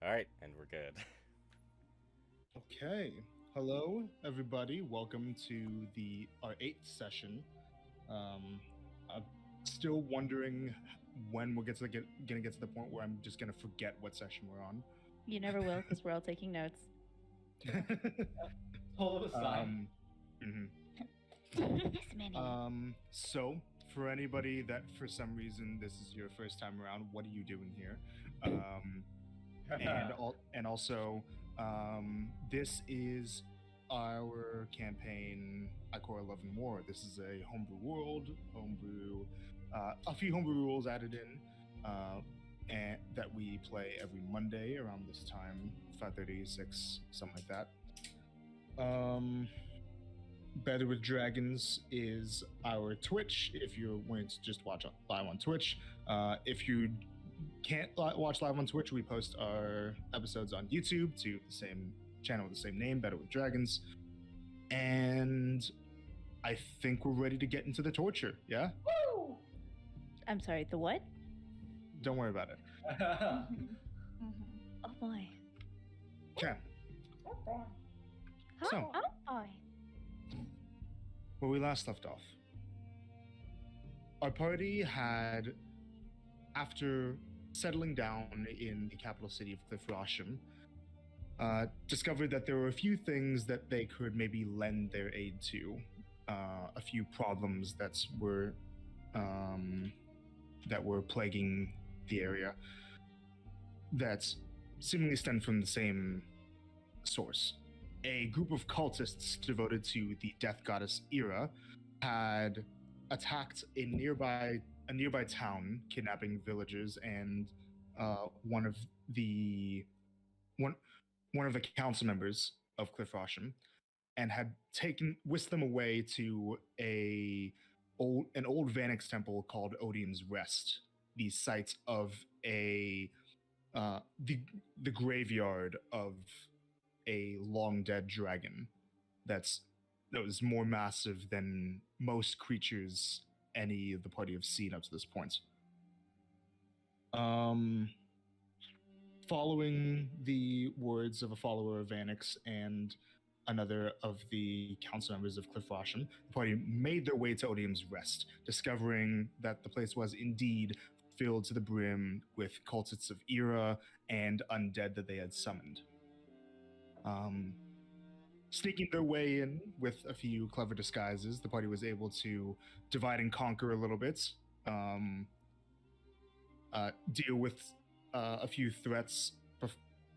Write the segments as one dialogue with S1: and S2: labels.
S1: All right, and we're good.
S2: Okay. Hello, everybody. Welcome to our eighth session. I'm still wondering when we're gonna get to the point where I'm just gonna forget what session we're on.
S3: You never will, because we're all taking notes.
S4: All of a sudden.
S2: mhm.
S3: This many.
S2: So for anybody that for some reason this is your first time around, what are you doing here? And also, this is our campaign, Ikora Love and War. This is a homebrew world, a few homebrew rules added in, and that we play every Monday around this time, 5:30, 6, something like that. Better with Dragons is our Twitch. If you're wanting to just watch live on Twitch, if you can't watch live on Twitch, we post our episodes on YouTube to the same channel with the same name, Better with Dragons. And I think we're ready to get into the torture. Yeah.
S3: Woo! I'm sorry. The what?
S2: Don't worry about it.
S3: Oh boy.
S2: Okay.
S4: Oh boy.
S2: So-
S3: Oh boy.
S2: Where we last left off, our party had, after settling down in the capital city of Clifrasham, discovered that there were a few things that they could maybe lend their aid to, a few problems that were plaguing the area that seemingly stemmed from the same source. A group of cultists devoted to the death goddess Ikora had attacked a nearby town, kidnapping villagers, and one of the council members of Clifrasham, and had whisked them away to an old Vanix temple called Odium's Rest, the site of the graveyard of a long dead dragon that was more massive than most creatures any of the party have seen up to this point. Following the words of a follower of Vanix and another of the council members of Clifrasham, the party made their way to Odium's Rest, discovering that the place was indeed filled to the brim with cultists of Ikora and undead that they had summoned. Sneaking their way in with a few clever disguises, the party was able to divide and conquer a little bit, deal with a few threats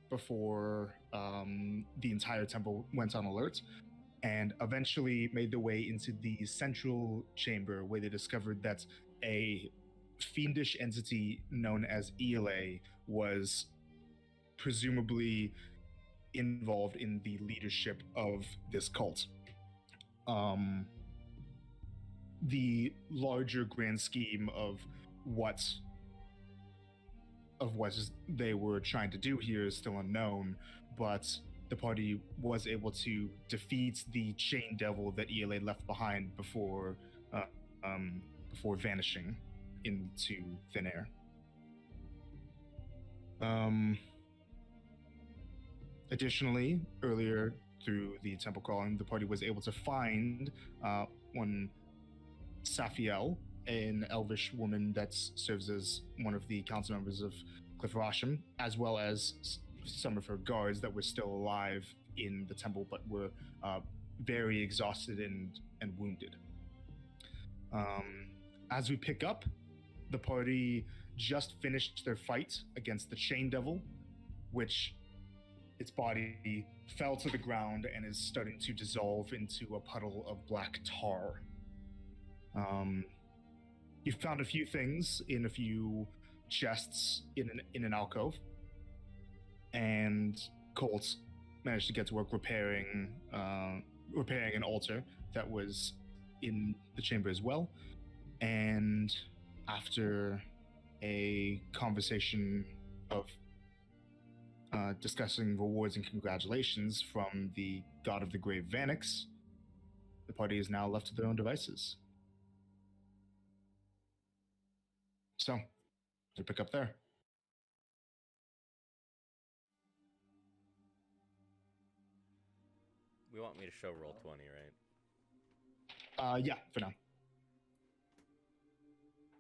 S2: before the entire temple went on alert, and eventually made their way into the central chamber, where they discovered that a fiendish entity known as Ela was presumably involved in the leadership of this cult. The larger grand scheme of what they were trying to do here is still unknown, but the party was able to defeat the chain devil that Ela left behind before vanishing into thin air. Additionally, earlier through the temple crawling, the party was able to find one Safiel, an elvish woman that serves as one of the council members of Clifrasham, as well as some of her guards that were still alive in the temple but were very exhausted and wounded. As we pick up, the party just finished their fight against the Chain Devil, which its body fell to the ground and is starting to dissolve into a puddle of black tar. You found a few things in a few chests in an alcove, and Colt managed to get to work repairing an altar that was in the chamber as well. And after a conversation of discussing rewards and congratulations from the god of the grave Vanix, the party is now left to their own devices. So, we pick up there.
S1: We want me to show roll 20, right?
S2: Yeah, for now.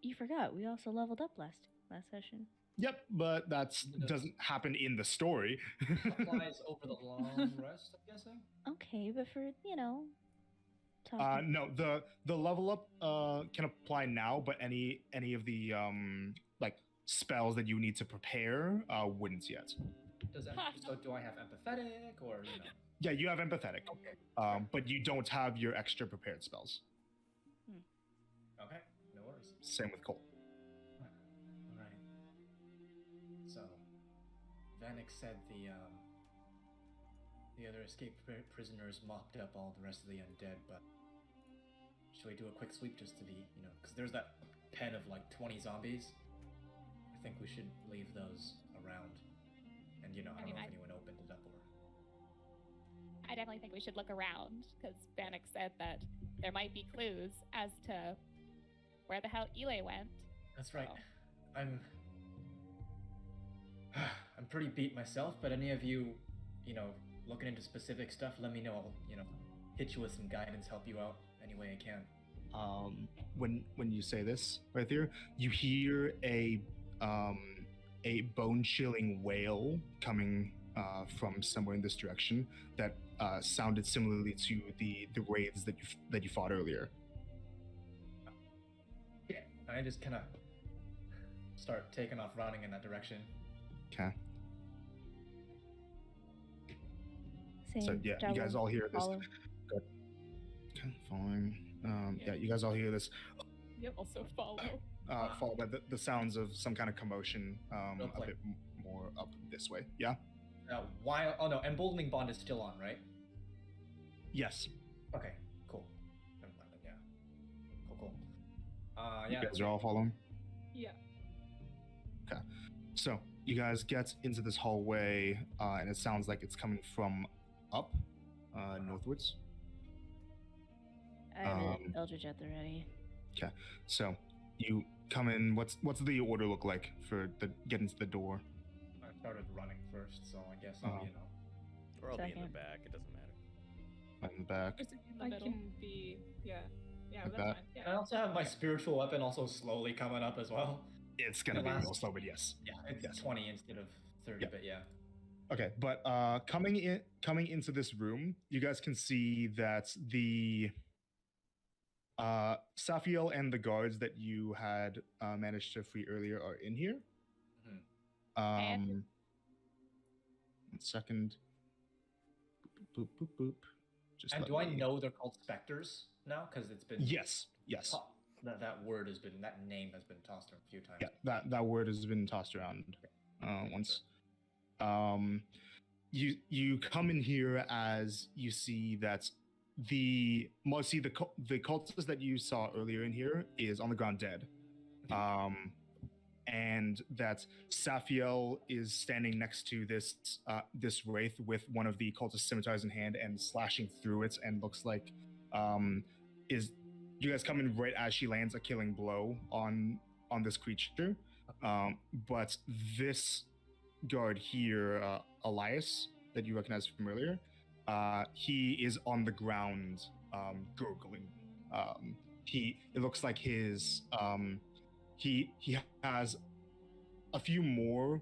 S3: You forgot. We also leveled up last session.
S2: Yep, but that doesn't happen in the story.
S4: Applies over the long rest, I'm guessing.
S3: Okay, but for talking.
S2: No, the level up can apply now, but any of the like spells that you need to prepare wouldn't yet.
S4: So do I have empathetic or you know?
S2: Yeah, you have empathetic,
S4: Okay.
S2: but you don't have your extra prepared spells.
S4: Okay. No worries.
S2: Same with Cole.
S4: All right. So, Vanek said the other escaped prisoners mopped up all the rest of the undead, but should we do a quick sweep just to be, you know, because there's that pen of like 20 zombies. I think we should leave those around. And you know, I don't know if anyone opened it up or.
S5: I definitely think we should look around because Bannock said that there might be clues as to where the hell Ile went.
S4: That's right.
S5: So.
S4: I'm pretty beat myself, but any of you, you know, looking into specific stuff, let me know. I'll, you know, hit you with some guidance, help you out any way I can.
S2: When you say this right there, you hear a bone-chilling wail coming from somewhere in this direction that sounded similarly to the wraiths that you fought earlier.
S4: Yeah, I just kind of start taking off running in that direction.
S2: Okay.
S3: Same.
S2: So yeah, you guys all hear this.
S3: Follow.
S2: Good. Okay, following. Yeah, you guys all hear this.
S5: Yep. Also follow.
S2: Followed by the sounds of some kind of commotion
S4: Real
S2: a
S4: quick.
S2: bit more up this way. Yeah?
S4: Oh no, emboldening bond is still on, right?
S2: Yes.
S4: Okay, cool. Never mind then, yeah. Cool.
S2: You
S4: Yeah.
S2: guys are all following?
S5: Yeah.
S2: Okay. So you guys get into this hallway, and it sounds like it's coming from up, northwards.
S3: I have an Eldritch at the ready.
S2: Okay. So you come in. What's the order look like for the get into the door?
S4: I started running first, so I guess
S2: Uh-huh.
S4: you know.
S1: Or I'll be in
S3: Second.
S1: the back. It doesn't matter.
S2: Right in the back.
S5: Just in the
S6: I
S5: middle.
S6: can be, yeah,
S2: Like
S6: that's
S2: that?
S6: fine.
S4: I
S6: Yeah.
S4: also have my spiritual weapon also slowly coming up as well.
S2: It's gonna
S4: The
S2: be
S4: last-
S2: real slow, but yes.
S4: Yeah, it's
S2: Yes.
S4: 20 instead of 30,
S2: Yeah.
S4: but yeah.
S2: Okay, but coming into this room, you guys can see that the Safiel and the guards that you had managed to free earlier are in here.
S4: Mhm.
S2: Um, 1 second. Boop, boop, boop, boop. Just
S4: And
S2: let
S4: do I
S2: me-
S4: know they're called specters now? Because it's been
S2: Yes, yes.
S4: that word has been, that name has been tossed around a few times.
S2: Yeah, that word has been tossed around once. You come in here as you see that the cultist that you saw earlier in here is on the ground dead, and that Safiel is standing next to this wraith with one of the cultist scimitars in hand and slashing through it, and looks like you guys come in right as she lands a killing blow on this creature. But this guard here, Elias, that you recognize from earlier, he is on the ground, gurgling. It looks like his he has a few more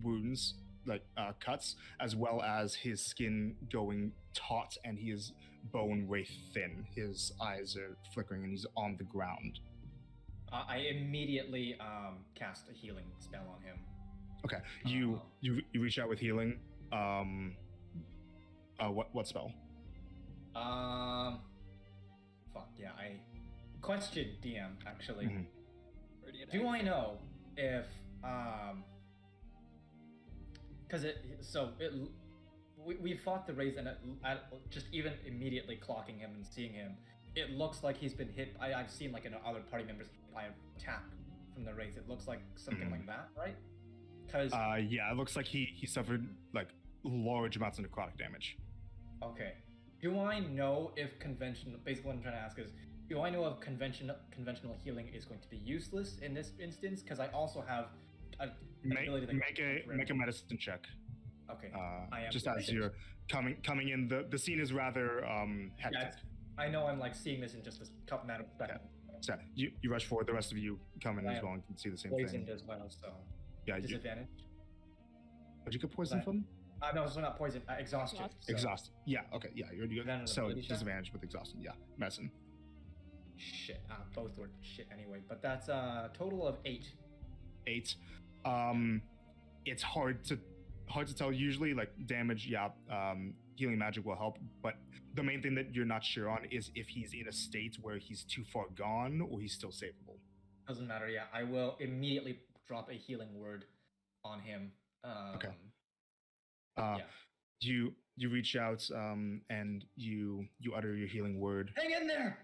S2: wounds, like cuts, as well as his skin going taut, and he is bone wraith thin. His eyes are flickering, and he's on the ground.
S4: I immediately cast a healing spell on him.
S2: Okay, you reach out with healing. What spell?
S4: Fuck yeah, I question DM actually.
S2: Mhm.
S4: Do I know if because we fought the Wraith, and just even immediately clocking him and seeing him, it looks like he's been hit. I've seen like in other party members hit by an attack from the Wraith. It looks like something
S2: Mhm.
S4: like that, right? Because
S2: Yeah, it looks like he suffered like large amounts of necrotic damage.
S4: okay, do I know if basically what I'm trying to ask is, do I know if conventional healing is going to be useless in this instance? Because I also have an ability to
S2: Make a medicine check.
S4: Okay.
S2: Uh,
S4: I am
S2: just as
S4: proficient.
S2: you're coming in, the scene is rather hectic.
S4: Yeah, I know I'm like seeing this in just a couple matter of seconds.
S2: So you rush forward. The rest of you come in
S4: I
S2: as
S4: am
S2: well and can see the same
S4: Poisoned
S2: thing.
S4: as well, so
S2: Yeah.
S4: disadvantage.
S2: Where'd you get poison
S4: That-
S2: from?
S4: No, it's not poison. Exhaustion. So
S2: Exhausted. Yeah. Okay. Yeah. You're good. So
S4: Vulnerability check?
S2: disadvantage with exhaustion. Yeah. Medicine.
S4: Shit. Both were shit anyway. But that's a total of 8.
S2: 8. It's hard to tell. Usually, like damage. Yeah. Healing magic will help, but the main thing that you're not sure on is if he's in a state where he's too far gone or he's still savable.
S4: Doesn't matter. Yeah, I will immediately drop a healing word on him.
S2: Okay.
S4: Yeah.
S2: You reach out and you utter your healing word.
S4: Hang in there.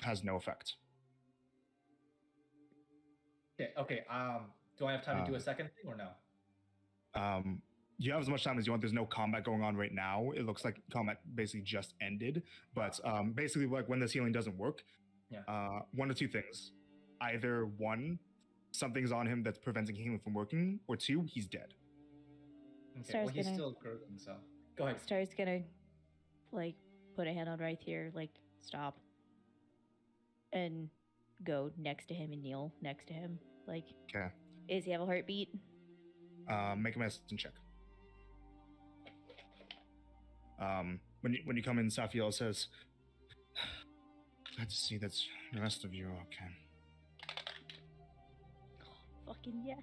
S2: Has no effect.
S4: Okay. Do I have time to do a second thing or no?
S2: You have as much time as you want. There's no combat going on right now. It looks like combat basically just ended. But basically, like when this healing doesn't work, one of two things: either one, something's on him that's preventing healing from working, or two, he's dead.
S4: Okay.
S3: Star's
S4: Well, he's
S3: gonna-
S4: still gurgling, so go ahead.
S3: Star's gonna like put a hand on right here, like stop, and go next to him and kneel next to him. Like,
S2: Okay.
S3: Does he have a heartbeat?
S2: Make a medicine check. When you come in, Safiel says, "Glad to see that the rest of you are okay."
S3: Fucking yes.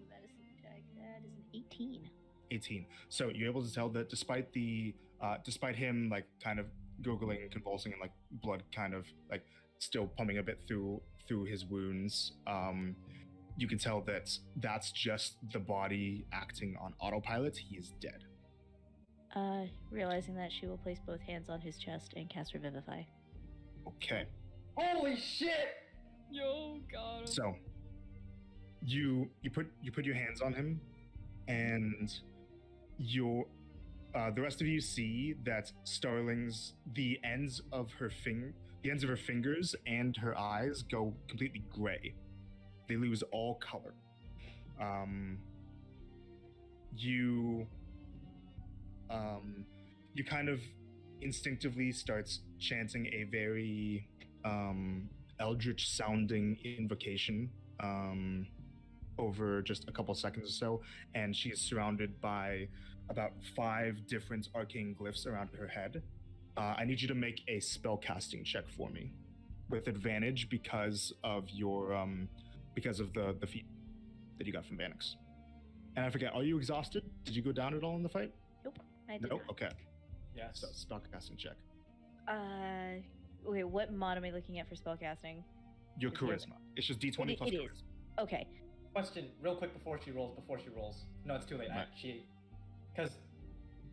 S3: Medicine check. That is an 18.
S2: 18. So you're able to tell that despite him like kind of gurgling and convulsing and like blood kind of like still pumping a bit through his wounds, you can tell that that's just the body acting on autopilot. He is dead.
S3: Realizing that, she will place both hands on his chest and cast Revivify.
S2: Okay.
S4: Holy shit!
S5: Yo, God.
S2: So you put your hands on him, and the rest of you see that Starling's the ends of her fingers and her eyes go completely gray. They lose all color. You kind of instinctively starts chanting a very eldritch sounding invocation over just a couple seconds or so, and she's surrounded by about 5 different arcane glyphs around her head. I need you to make a spell casting check for me with advantage because of the feat that you got from Vanix. And I forget, are you exhausted? Did you go down at all in the fight?
S3: Nope, I did
S2: Nope.
S3: not.
S2: Okay.
S4: Yes.
S2: So spell casting check.
S3: Okay, what mod am I looking at for spellcasting?
S2: Your
S3: If you have-
S2: charisma. It's just D20 plus
S3: It
S2: charisma.
S3: is. Okay.
S4: Question, real quick before she rolls. No, it's too late.
S2: Right.
S4: Because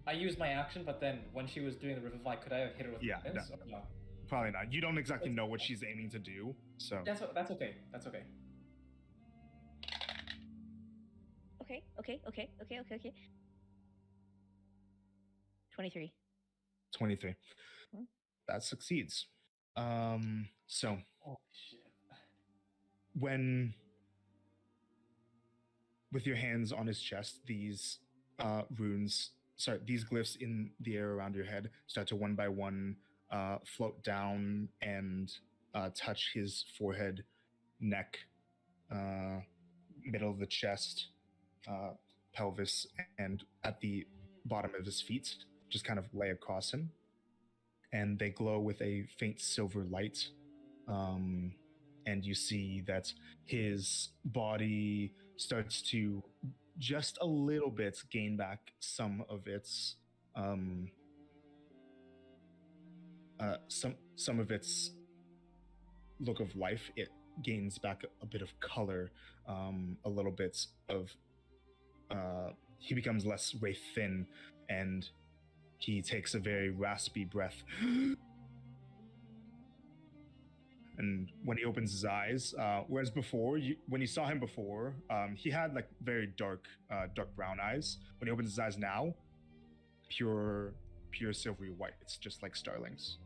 S4: I used my action, but then when she was doing the revivify, could I have hit her with
S2: Yeah,
S4: this? Or no.
S2: Probably not. You don't exactly know what she's aiming to do, so
S4: That's okay. That's okay.
S3: Okay. 23.
S2: 23.
S3: Hmm.
S2: That succeeds. So
S4: Oh shit.
S2: when with your hands on his chest, these these glyphs in the air around your head start to one by one float down and touch his forehead, neck, middle of the chest, pelvis, and at the bottom of his feet, just kind of lay across him. And they glow with a faint silver light. And you see that his body starts to just a little bit gain back some of its some of its look of life. It gains back a bit of color, a little bit of he becomes less wraith thin, and he takes a very raspy breath. And when he opens his eyes, whereas before, when you saw him before, he had like very dark brown eyes. When he opens his eyes now, pure silvery white. It's just like Starling's.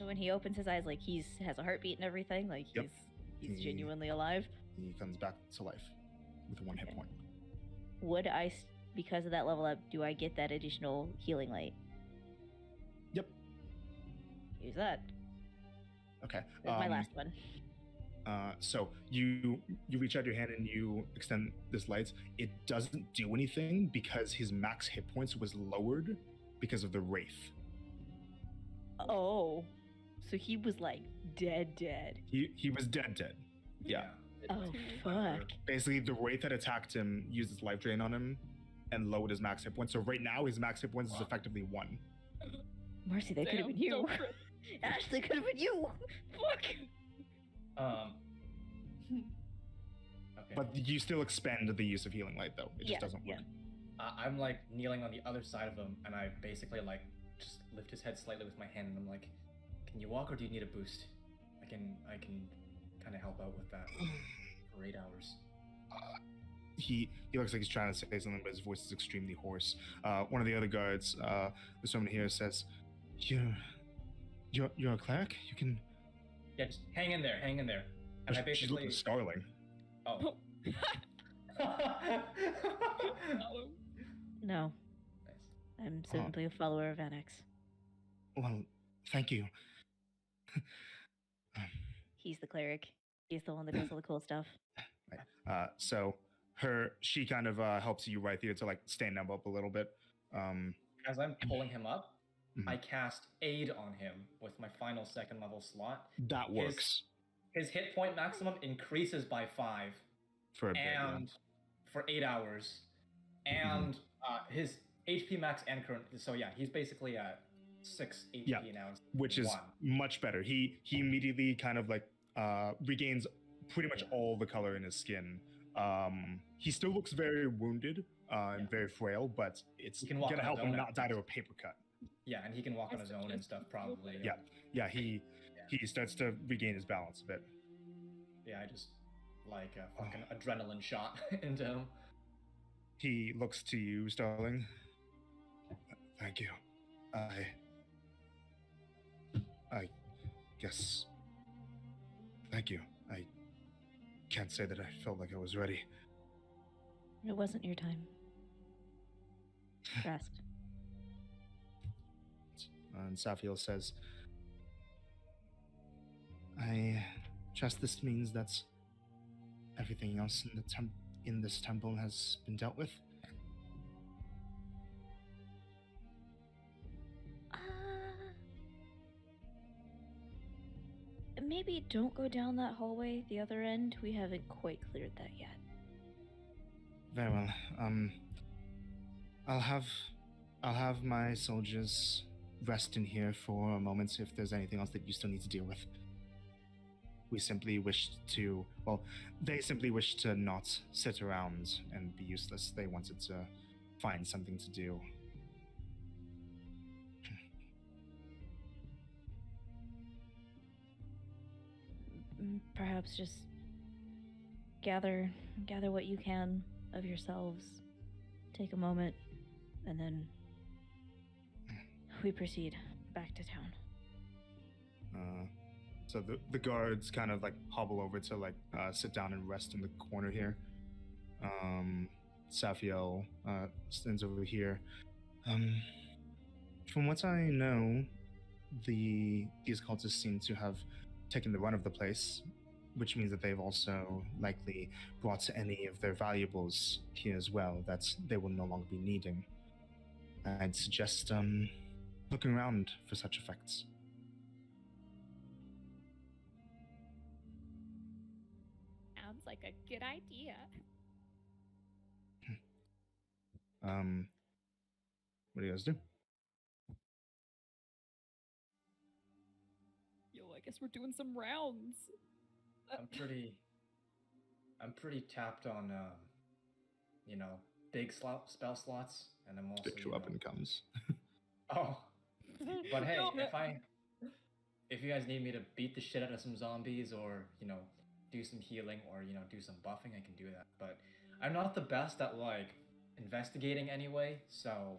S3: So when he opens his eyes, like has a heartbeat and everything, like
S2: Yep.
S3: he's
S2: He-
S3: genuinely alive.
S2: He comes back to life with 1 hit
S3: Okay.
S2: point.
S3: Would I, because of that level up, do I get that additional healing light?
S2: Yep.
S3: Use that.
S2: Okay.
S3: That's my last one.
S2: So you reach out your hand and you extend this light. It doesn't do anything because his max hit points was lowered because of the wraith.
S3: Oh, so he was like dead.
S2: He was dead. Yeah.
S3: Oh fuck.
S2: Basically, the wraith that attacked him used its life drain on him and lowered his max hit points. So right now his max hit points is effectively 1.
S3: Marcy, that could have
S5: Damn,
S3: been you.
S5: don't trip.
S3: Ashley could have been you. Fuck.
S4: Okay.
S2: But you still expend the use of healing light though. It just doesn't work.
S4: I'm like kneeling on the other side of him, and I basically like just lift his head slightly with my hand, and I'm like, "Can you walk, or do you need a boost? I can kind of help out with that for 8 hours."
S2: He looks like he's trying to say something, but his voice is extremely hoarse. One of the other guards, this woman here says, "You're a cleric. You can."
S4: Yeah, just hang in there. And I
S2: She's
S4: basically.
S2: looking snarling.
S4: Oh.
S3: No,
S4: Nice.
S3: I'm simply a follower of Annex.
S2: Well, thank you.
S3: He's the cleric. He's the one that does all the cool stuff.
S2: So she kind of helps you right there to like stand him up a little bit.
S4: As I'm pulling him up,
S2: Mhm.
S4: I cast Aid on him with my final 2nd level slot.
S2: That works
S4: His hit point maximum increases by 5,
S2: for a bit. Yeah.
S4: and for 8 hours, and his HP max and current. So yeah, he's basically at 6 HP now.
S2: Which is
S4: 1.
S2: much better. He immediately kind of like regains pretty much all the color in his skin. He still looks very wounded and very frail, but it's
S4: He can walk
S2: gonna
S4: on
S2: help
S4: his
S2: him
S4: own
S2: not
S4: at
S2: die to a
S4: least.
S2: paper cut.
S4: Yeah, and he can walk on
S5: That's
S4: his own and
S5: just
S4: stuff
S5: real
S4: probably.
S5: quick.
S2: Yeah, he starts to regain his balance a bit.
S4: Yeah, I just like a fucking adrenaline shot into him.
S2: He looks to you, Starling. Thank you. I guess. Thank you. I can't say that I felt like I was ready.
S3: It wasn't your time. Rest.
S2: And Safiel says, I trust this means that everything else in this temple has been dealt with.
S3: Maybe don't go down that hallway, the other end. We haven't quite cleared that yet.
S2: Very well. I'll have my soldiers rest in here for a moment if there's anything else that you still need to deal with. They simply wish to not sit around and be useless. They wanted to find something to do.
S3: Perhaps just gather what you can of yourselves. Take a moment, and then we proceed back to town.
S2: So the guards kind of like hobble over to like sit down and rest in the corner here. Safiel stands over here. From what I know, these cultists seem to have taken the run of the place, which means that they've also likely brought any of their valuables here as well that they will no longer be needing. I'd suggest looking around for such effects.
S5: Sounds like a good idea.
S2: What do you guys do?
S5: Yo, I guess we're doing some rounds.
S4: I'm pretty tapped on big spell slots, and I'm also
S2: Picture weapon comes.
S4: Oh, but hey,
S5: No,
S4: if you guys need me to beat the shit out of some zombies, or do some healing, or do some buffing, I can do that. But I'm not the best at like investigating anyway, so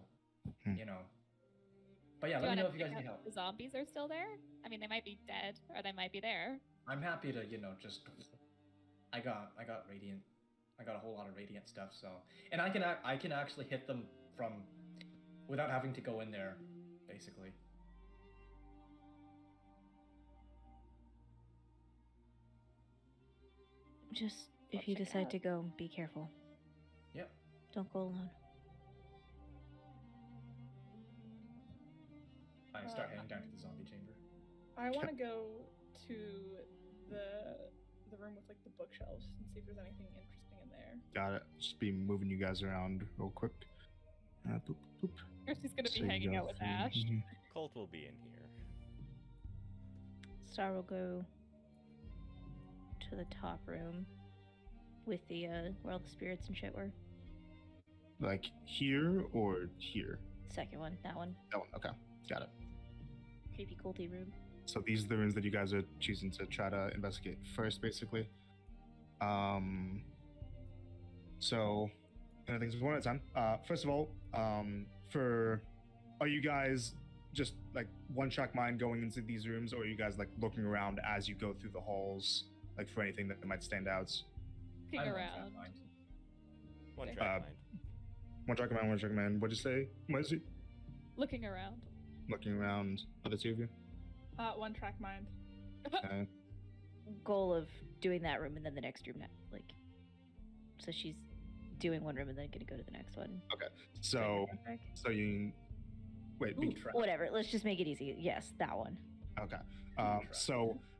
S4: But yeah,
S5: Do you
S4: let me
S5: wanna
S4: know if you guys
S5: check
S4: need
S5: out
S4: help.
S5: if the zombies are still there? I mean, they might be dead, or they might be there.
S4: I'm happy to, just. I got radiant. I got a whole lot of radiant stuff, so and I can actually hit them from without having to go in there, basically.
S3: Just
S5: I'll
S3: if you
S5: check it
S3: decide
S5: out.
S3: to go, be careful.
S4: Yep.
S3: Don't go alone.
S4: I start heading down to the zombie chamber.
S6: I want to go to the room with like the bookshelves and see if there's anything interesting in there.
S2: Got it. Just be moving you guys around real quick. Boop, boop.
S5: Kirsty's gonna
S2: So
S5: be
S2: you
S5: hanging
S2: go
S5: out with
S2: through
S5: Ash.
S2: here.
S1: Colt will be in here.
S3: Star will go to the top room with the where all the spirits and shit were.
S2: Like here or here?
S3: Second one, that one.
S2: That one. Okay. Got it.
S3: Creepy culty room.
S2: So these are the rooms that you guys are choosing to try to investigate first, basically. So, things one at a time. First of all, are you guys just like one-track mind going into these rooms, or are you guys like looking around as you go through the halls, like for anything that might stand out?
S5: Looking
S4: I'm
S5: around.
S1: One
S5: Okay.
S1: track mind.
S2: One-track mind. What'd you say, Mercy?
S5: Looking around.
S2: Looking around. Other two of you.
S6: One track mind.
S2: Okay.
S3: Goal of doing that room and then the next room, like. So she's doing one room and then gonna go to the next one.
S2: So you wait.
S4: Ooh, track.
S3: Whatever. Let's just make it easy. Yes, that one.
S2: Okay.
S4: Track.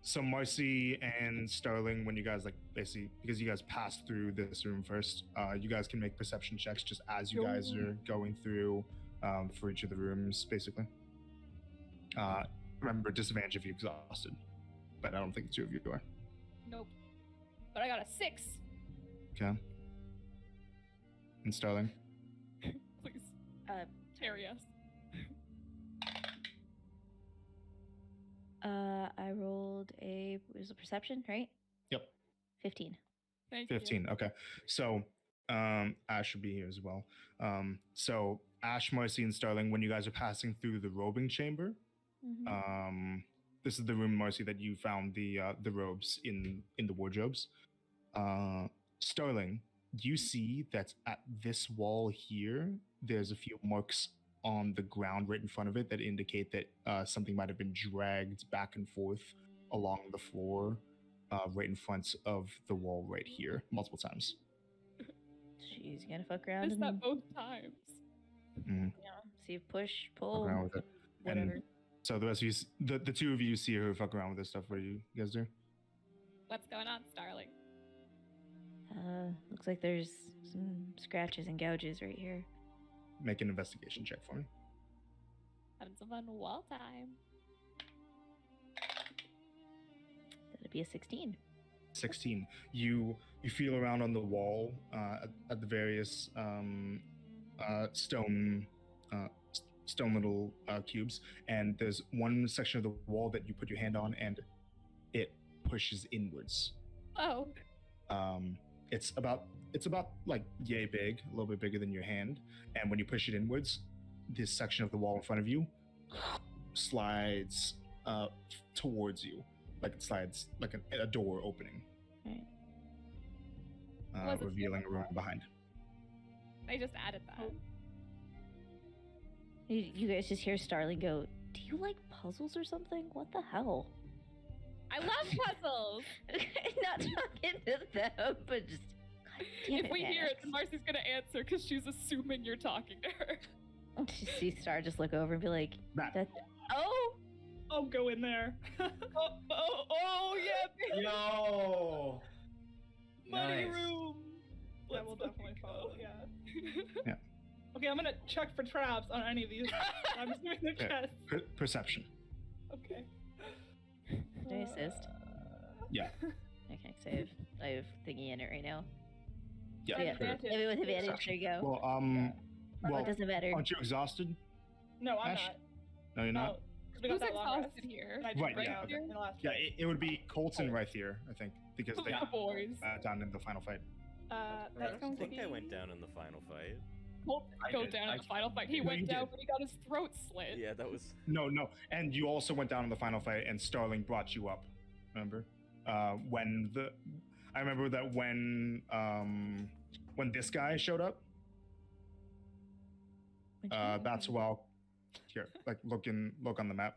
S2: So Marcy and Sterling, when you guys like basically because you guys passed through this room first, you guys can make perception checks just as you guys are going through for each of the rooms, basically. Remember, disadvantage if you're exhausted, but I don't think the two of you are.
S5: Nope. But I got a 6.
S2: Okay. And Sterling.
S5: Please
S3: Uh,
S5: carry us.
S3: I rolled it was a perception, right?
S2: Yep.
S3: 15.
S5: Thank
S2: 15. Okay. So Ash should be here as well. So Ash, Marcy, and Sterling, when you guys are passing through the robing chamber, this is the room, Marcy, that you found the robes in the wardrobes. Sterling, you see that at this wall here, there's a few marks on the ground right in front of it that indicate that something might have been dragged back and forth along the floor right in front of the wall right here multiple times.
S3: She's gonna fuck around
S5: Missed
S3: and
S5: that both times.
S3: see if push,
S2: Fuck
S3: pull,
S2: around with it.
S3: whatever.
S2: And so the rest of you, the two of you see her fuck around with this stuff. What do you guys do?
S5: What's going on, Starling?
S3: Looks like there's some scratches and gouges right here.
S2: Make an investigation check for me.
S5: Having some fun wall time.
S3: That'd be a 16.
S2: 16. You feel around on the wall at the various stone little cubes, and there's one section of the wall that you put your hand on, and it pushes inwards.
S5: Oh.
S2: It's about like yay big, a little bit bigger than your hand, and when you push it inwards, this section of the wall in front of you slides towards you, like it slides like a door opening,
S3: Right.
S2: revealing a room behind.
S5: I just added that.
S3: You guys just hear Starling go, "Do you like puzzles or something? What the hell?"
S5: I love puzzles.
S3: Not talking to them, but just. God damn
S5: If we hear it,
S3: Max.
S5: then Marcy's gonna answer because she's assuming you're talking to her.
S3: She sees Star just look over and be like,
S2: Matt.
S3: "That oh."
S6: I'll go in there.
S5: Oh yeah,
S4: Yo!
S6: Money
S4: Nice.
S6: room. Yeah,
S5: Let's
S6: we'll
S5: fucking
S6: definitely
S5: go.
S6: follow. Yeah.
S2: Yeah.
S6: Okay, I'm gonna check for traps on any of these. I'm just doing the
S2: Okay.
S6: chest.
S2: Perception.
S6: Okay.
S3: Did I assist?
S2: Yeah.
S3: I can't save. I have thingy in it right now.
S2: Yeah.
S3: Yeah.
S6: Advantage.
S3: Maybe with advantage.
S2: Perception.
S3: There you go.
S2: Well,
S3: Well,
S2: well,
S3: it doesn't matter.
S2: aren't you exhausted?
S6: No, I'm
S2: Ash?
S6: not.
S2: No, you're not.
S6: Because we got
S5: Who's
S6: that long rest.
S5: exhausted here?
S6: And I just
S2: Right,
S6: ran
S2: yeah,
S6: out
S2: okay.
S6: in the last
S2: Yeah,
S6: fight.
S2: it would be Colton right here, I think, because they
S5: The boys.
S2: down in the final fight.
S6: That's
S1: I
S6: going to
S1: think
S6: be...
S1: I went down in the final fight.
S5: Colt
S4: I
S5: go
S4: did.
S5: down
S4: I
S5: in the final fight. He
S2: No,
S5: went
S2: you
S5: down,
S2: did.
S5: but he got his throat slit.
S1: Yeah, that was.
S2: No, and you also went down in the final fight, and Starling brought you up. Remember? I remember that when this guy showed up. That's while here, like look on the map.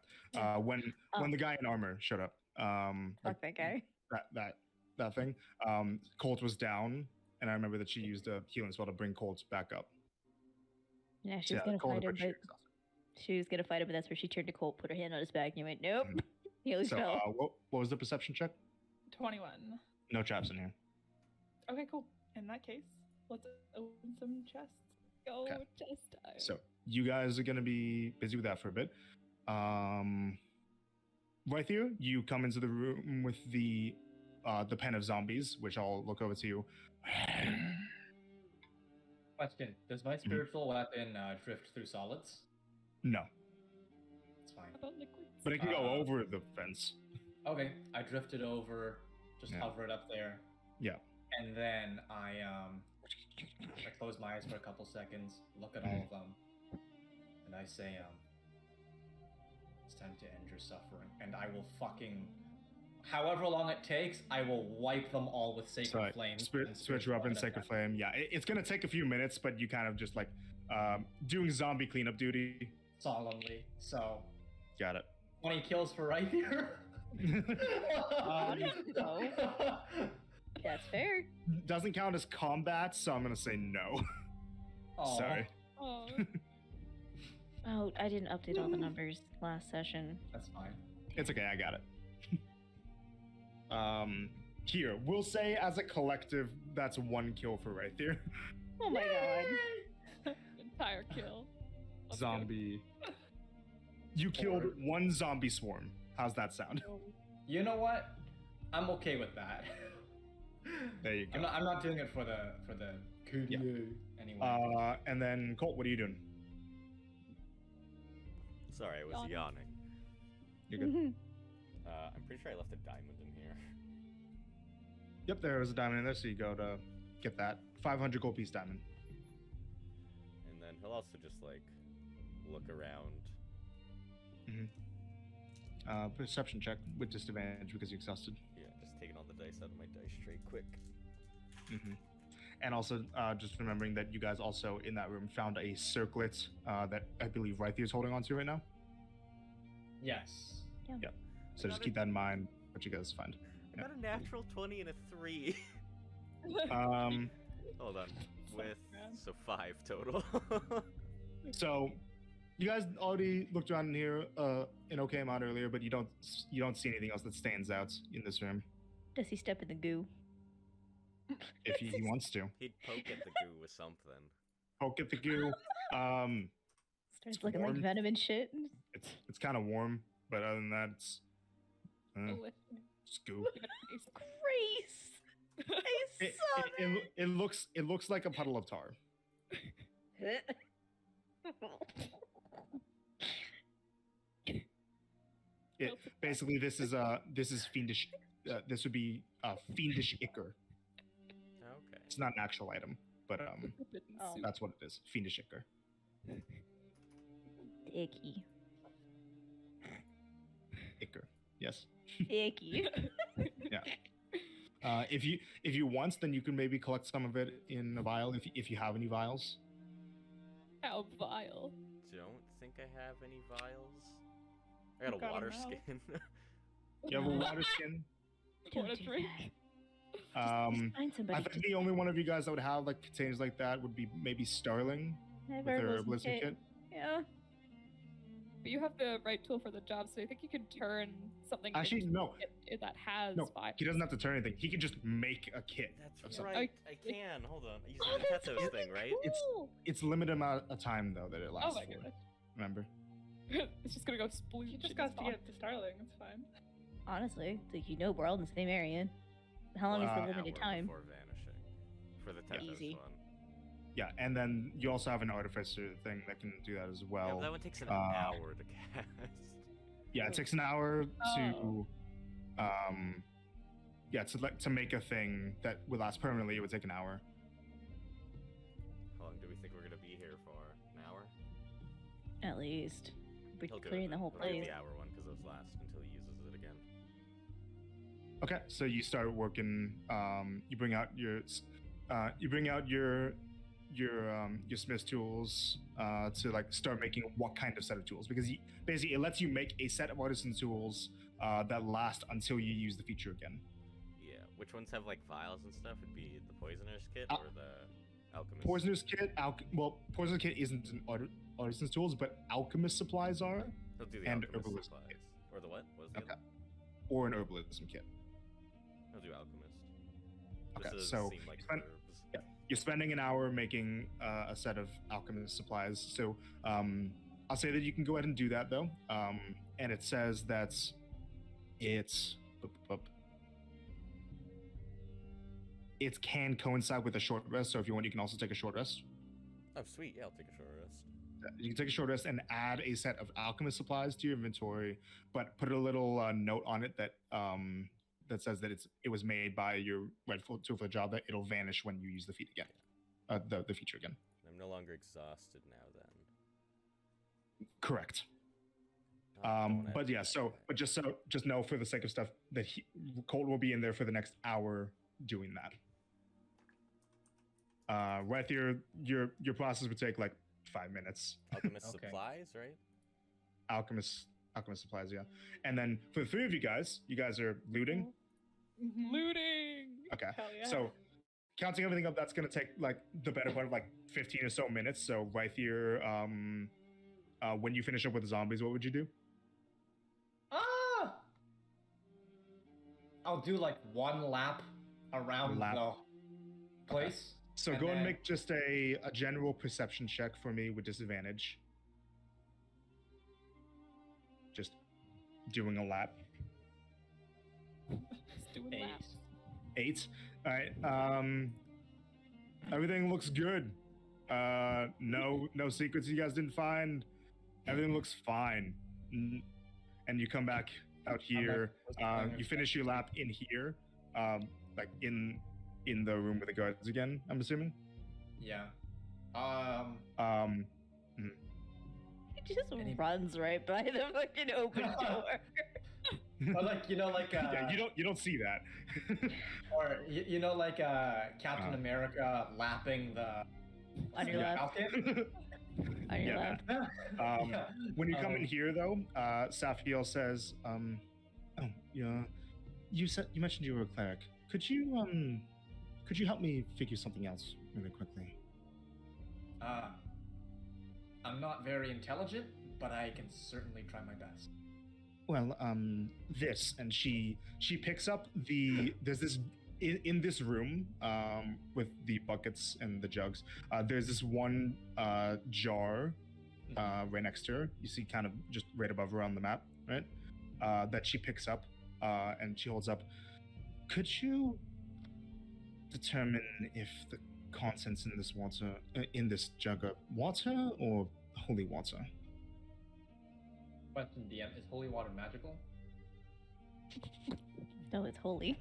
S2: When the guy in armor showed up,
S3: Fuck that guy.
S2: that thing. Colt was down, and I remember that she used a healing spell to bring Colt back up.
S3: Yeah, she
S2: So,
S3: was gonna
S2: Colt
S3: fight him,
S2: was pretty
S3: but
S2: exhausted.
S3: she was gonna fight him, but that's where she turned to Colt, put her hand on his back, and he went, "Nope." He always
S2: So,
S3: fell.
S2: what was the perception check?
S6: 21.
S2: No traps in here.
S6: Okay, cool. In that case, let's open some chests.
S5: Go
S2: Okay.
S5: chest time.
S2: So you guys are gonna be busy with that for a bit. Right here, you come into the room with the pen of zombies, which I'll look over to you.
S4: Question: does my spiritual weapon drift through solids?
S2: No,
S4: It's fine.
S5: How about liquids?
S2: but it can go over the fence.
S4: Okay, I drifted over, just
S2: Yeah.
S4: hover it up there.
S2: Yeah.
S4: And then I close my eyes for a couple seconds, look at all of them, and I say, it's time to end your suffering, and I will fucking, however long it takes, I will wipe them all with sacred
S2: So
S4: flames. and
S2: switch her up in
S4: weapon
S2: Sacred
S4: attack.
S2: Flame. Yeah, it's gonna take a few minutes, but you kind of just like doing zombie cleanup duty.
S4: Solemnly. So,
S2: Got it.
S4: 20 kills for right here.
S3: No. That's fair.
S2: Doesn't count as combat, so I'm gonna say no.
S4: Aw.
S2: Sorry.
S5: Oh,
S3: Oh, I didn't update all the numbers last session.
S4: That's fine.
S2: It's okay, I got it. Here, we'll say as a collective, that's one kill for right there.
S3: Oh my god.
S5: entire kill. Let's go.
S2: Zombie. You killed one zombie swarm. How's that sound?
S4: You know what? I'm okay with that.
S2: There you go.
S4: I'm not doing it for the
S2: Yeah.
S4: anyway.
S2: And then Colt, what are you doing?
S1: Sorry, I was
S5: Yawning.
S1: yawning.
S2: You're good.
S1: I'm pretty sure I left a diamond in here.
S2: Yep, there is a diamond in there, so you go to get that 500 gold piece diamond.
S1: And then he'll also just like look around.
S2: Perception check with disadvantage because you're exhausted.
S1: Yeah, just taking all the dice out of my dice tray quick.
S2: And also, just remembering that you guys also in that room found a circlet that I believe Rythier is holding on to right now.
S4: Yes.
S2: So just keep that in mind. What you guys find.
S1: I got a natural 20 and a 3. Hold on. With so 5 total.
S2: So you guys already looked around in here an okay amount earlier, but you don't see anything else that stands out in this room.
S3: Does he step in the goo?
S2: If he wants to.
S1: He'd poke at the goo with something.
S2: Poke at the goo.
S3: Starts looking
S2: warm.
S3: like venom and shit.
S2: It's kind of warm, but other than that, it's
S5: Delicious.
S2: just goo.
S5: Give it a taste.
S3: Grace! I saw
S2: It looks like a puddle of tar.
S3: that!
S2: Basically, this is fiendish. This would be fiendish ichor.
S1: Okay.
S2: It's not an actual item, but
S5: Forbidden
S3: Oh.
S5: soup.
S2: that's what it is. Fiendish ichor.
S3: Icky.
S2: Ichor. Yes.
S3: Icky.
S2: If you want, then you can maybe collect some of it in a vial if you have any vials.
S5: How vile.
S1: Don't think I have any vials. I got
S6: You
S1: a
S6: got 'em
S1: water
S6: now.
S1: skin.
S2: You have a water skin.
S3: Don't
S5: Wanna
S3: do
S5: drink?
S3: that.
S2: Find
S3: Find somebody.
S2: I think the only one of you guys that would have like containers like that would be maybe Starling with her ballistic kit.
S3: Yeah.
S5: But you have the right tool for the job, so I think you can turn something
S2: Actually,
S5: into
S2: no.
S5: it that has
S2: No,
S5: fire.
S2: he doesn't have to turn anything. He can just make a kit. of
S1: That's
S2: something.
S1: right. I can. Hold on. I use
S3: Oh,
S1: the
S3: that's
S1: Tetos
S3: fucking
S1: thing, right?
S3: cool.
S2: It's limited amount of time though that it
S5: Oh
S2: lasts
S5: my
S2: for.
S5: goodness.
S2: Remember?
S5: It's just gonna go sploosh.
S6: You just
S5: in
S6: got
S5: his
S6: to
S5: mouth.
S6: get to Starling. It's fine.
S3: Honestly, it's like, we're all in the same area. How long is the
S2: Wow.
S3: limited
S1: Hour
S3: time?
S1: before vanishing. For the Tetos
S3: Easy.
S1: one.
S2: Yeah, and then you also have an artificer thing that can do that as
S1: Yeah,
S2: well.
S1: but that one takes an
S2: uh,
S1: hour to cast.
S2: Yeah, it takes an hour
S5: Oh.
S2: to make a thing that would last permanently. It would take an hour.
S1: How long do we think we're gonna be
S3: At least. We're
S1: He'll do
S3: clearing
S1: it.
S3: the whole
S1: He'll do
S3: place.
S1: the hour one because it was last until he uses it again.
S2: Okay, so you start working. You bring out your smith tools to like start making what kind of set of tools, because basically it lets you make a set of artisan tools that last until you use the feature again.
S1: Yeah. Which ones have like vials and stuff? It'd be the poisoner's kit or the alchemist.
S2: Poisoner's kit, Poisoner's kit isn't an artisan's tools, but alchemist supplies are,
S1: He'll do the
S2: and
S1: alchemist
S2: herbalism
S1: supplies.
S2: kit.
S1: Or the what? What was the
S2: Okay.
S1: other?
S2: Or an herbalism kit.
S1: He'll do alchemist.
S2: Okay,
S1: This
S2: so
S1: doesn't seem like
S2: spend-
S1: herbs.
S2: yeah, you're spending an hour making a set of alchemist supplies. So I'll say that you can go ahead and do that though. And it says that it can coincide with a short rest. So if you want, you can also take a short rest.
S1: Oh, sweet. Yeah, I'll take a short rest.
S2: You can take a short rest and add a set of alchemist supplies to your inventory, but put a little note on it that that says that it was made by your rightful tool for the job, that it'll vanish when you use the feat again, the feature again.
S1: I'm no longer exhausted now. Then.
S2: Correct.
S1: Oh, I don't wanna
S2: But
S1: do
S2: yeah,
S1: that.
S2: just know for the sake of stuff that Colt will be in there for the next hour doing that. Right here, your process would take like 5 minutes.
S1: Alchemist
S4: Okay.
S1: supplies, right?
S2: Alchemist supplies, yeah. And then for the three of you guys are looting.
S6: Mhm.
S5: Looting.
S2: Okay.
S6: Hell yeah.
S2: So counting everything up, that's gonna take like the better part of like 15 or so minutes. So right here, when you finish up with the zombies, what would you do?
S4: Ah! I'll do like one lap around
S2: Lap.
S4: the place.
S2: So
S4: And
S2: go and
S4: then-
S2: make just a general perception check for me with disadvantage. Just doing a lap.
S5: Just doing
S4: Eight.
S5: laps.
S2: 8. All right. Everything looks good. No secrets you guys didn't find. Everything looks fine. And you come back out here. You finish your lap in here, like in the room with the guards again. I'm assuming.
S4: Yeah.
S3: He just
S4: Any-
S3: runs right by the fucking open door.
S4: Or like
S2: Yeah, you don't see that.
S4: or like Captain America lapping the
S3: On your left.
S4: Falcon.
S3: On your
S2: Yeah.
S3: left.
S4: Yeah.
S2: When you come in here, though, Safiel says, "Oh, yeah, you mentioned you were a cleric. Could you help me figure something else really quickly?"
S4: I'm not very intelligent, but I can certainly try my best.
S2: Well, this, and she picks up there's this in this room with the buckets and the jugs. There's this one jar right next to her. You see, kind of just right above her on the map, right? That she picks up and she holds up. Could you determine if the contents in this water, in this jug, are water or holy water?
S4: Question, DM, is holy water magical?
S3: No, it's holy.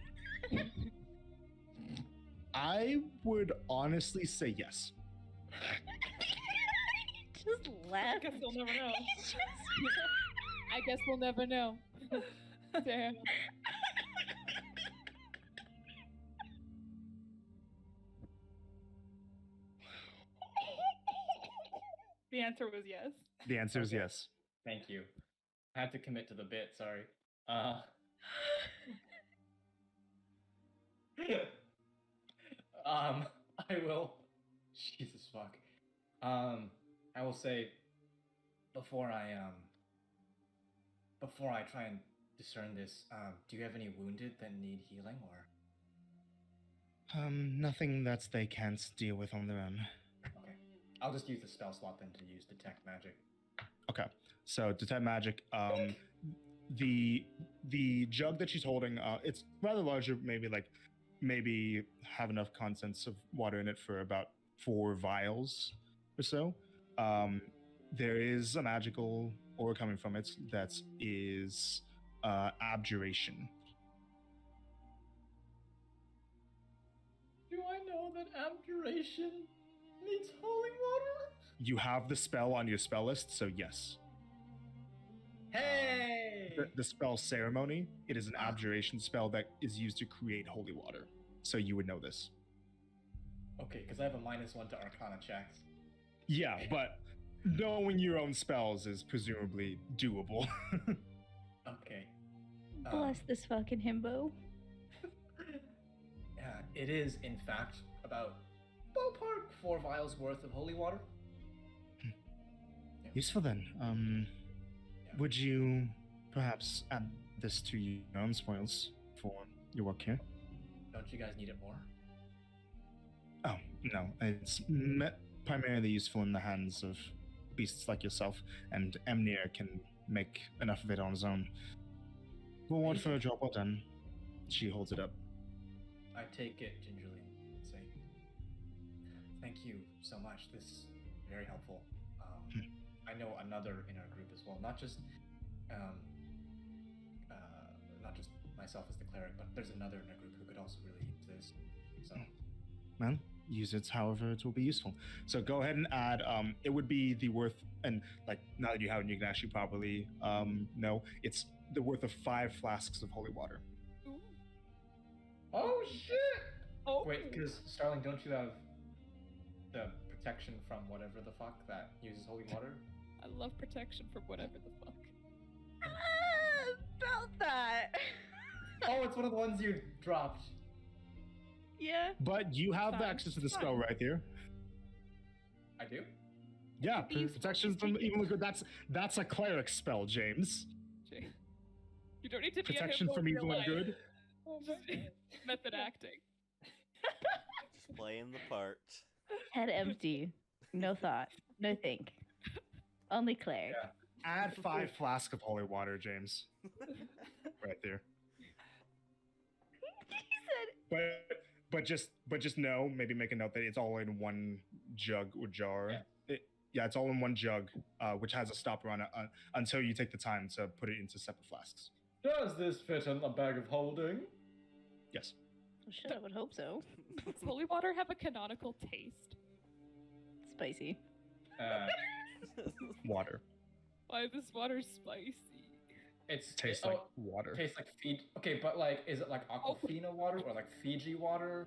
S2: I would honestly say yes.
S3: Just laugh.
S6: I guess we'll never know.
S5: I guess we'll never know. Damn.
S6: The answer was yes.
S2: The answer is
S4: Okay.
S2: yes.
S4: Thank you. I had to commit to the bit, sorry. I will. Jesus fuck. I will say, before I try and discern this, do you have any wounded that need healing, or?
S2: Nothing that they can't deal with on their own.
S4: Okay. I'll just use the spell slot then to use detect magic.
S2: Okay, so detect magic. The jug that she's holding, it's rather larger. Maybe have enough contents of water in it for about 4 vials or so. There is a magical aura coming from it that is abjuration.
S4: Do I know that abjuration needs holy water?
S2: You have the spell on your spell list, so yes.
S4: Hey!
S2: The spell ceremony, it is an abjuration spell that is used to create holy water. So you would know this.
S4: Okay, because I have a -1 to Arcana checks.
S2: Yeah, but knowing your own spells is presumably doable.
S4: Okay.
S3: Bless this fucking himbo.
S4: Yeah, it is in fact about ballpark 4 vials worth of holy water.
S2: Useful then. Would you perhaps add this to your own spoils for your work here?
S4: Don't you guys need it more?
S2: Oh, no. It's primarily useful in the hands of beasts like yourself, and Emnir can make enough of it on his own. Reward for a job well done. She holds it up.
S4: I take it gingerly and say, thank you so much. This is very helpful. I know another in our group as well, not just myself as the cleric, but there's another in our group who could also really use this. So,
S2: Well, use it however it will be useful. So go ahead and add. It would be the worth, and like now that you have it, you can actually probably know it's the worth of 5 flasks of holy water.
S4: oh shit!
S6: Oh,
S4: Wait, because Starling, don't you have the protection from whatever the fuck that uses holy water?
S5: I love protection from whatever the fuck.
S6: about that.
S4: Oh, it's one of the ones you dropped.
S6: Yeah.
S2: But you have
S6: Fine,
S2: access to the
S6: fine.
S2: spell right here.
S4: I do.
S2: Yeah,
S6: could be useful.
S2: protection from evil. That's a cleric spell, James.
S5: Jay, you don't need to
S2: Protection
S5: be a
S2: from
S5: himbo in
S2: evil
S5: real
S2: and
S5: life.
S2: good.
S6: Oh,
S5: Method acting.
S1: Just playing the part.
S3: Head empty. No thought. No think. Only cleric.
S4: Yeah.
S2: Add 5 flasks of holy water, James. Right there.
S3: He said,
S2: But just know, maybe make a note that it's all in one jug or jar.
S4: Yeah.
S2: It's all in one jug, which has a stopper on it until you take the time to put it into separate flasks.
S4: Does this fit in the bag of holding?
S2: Yes.
S3: well, shit, I would hope so.
S5: Does holy water have a canonical taste?
S3: Spicy.
S2: Water.
S5: Why is this water spicy?
S2: Tastes like water.
S4: Tastes like feed. Okay, but like, is it like Aquafina water or like Fiji water,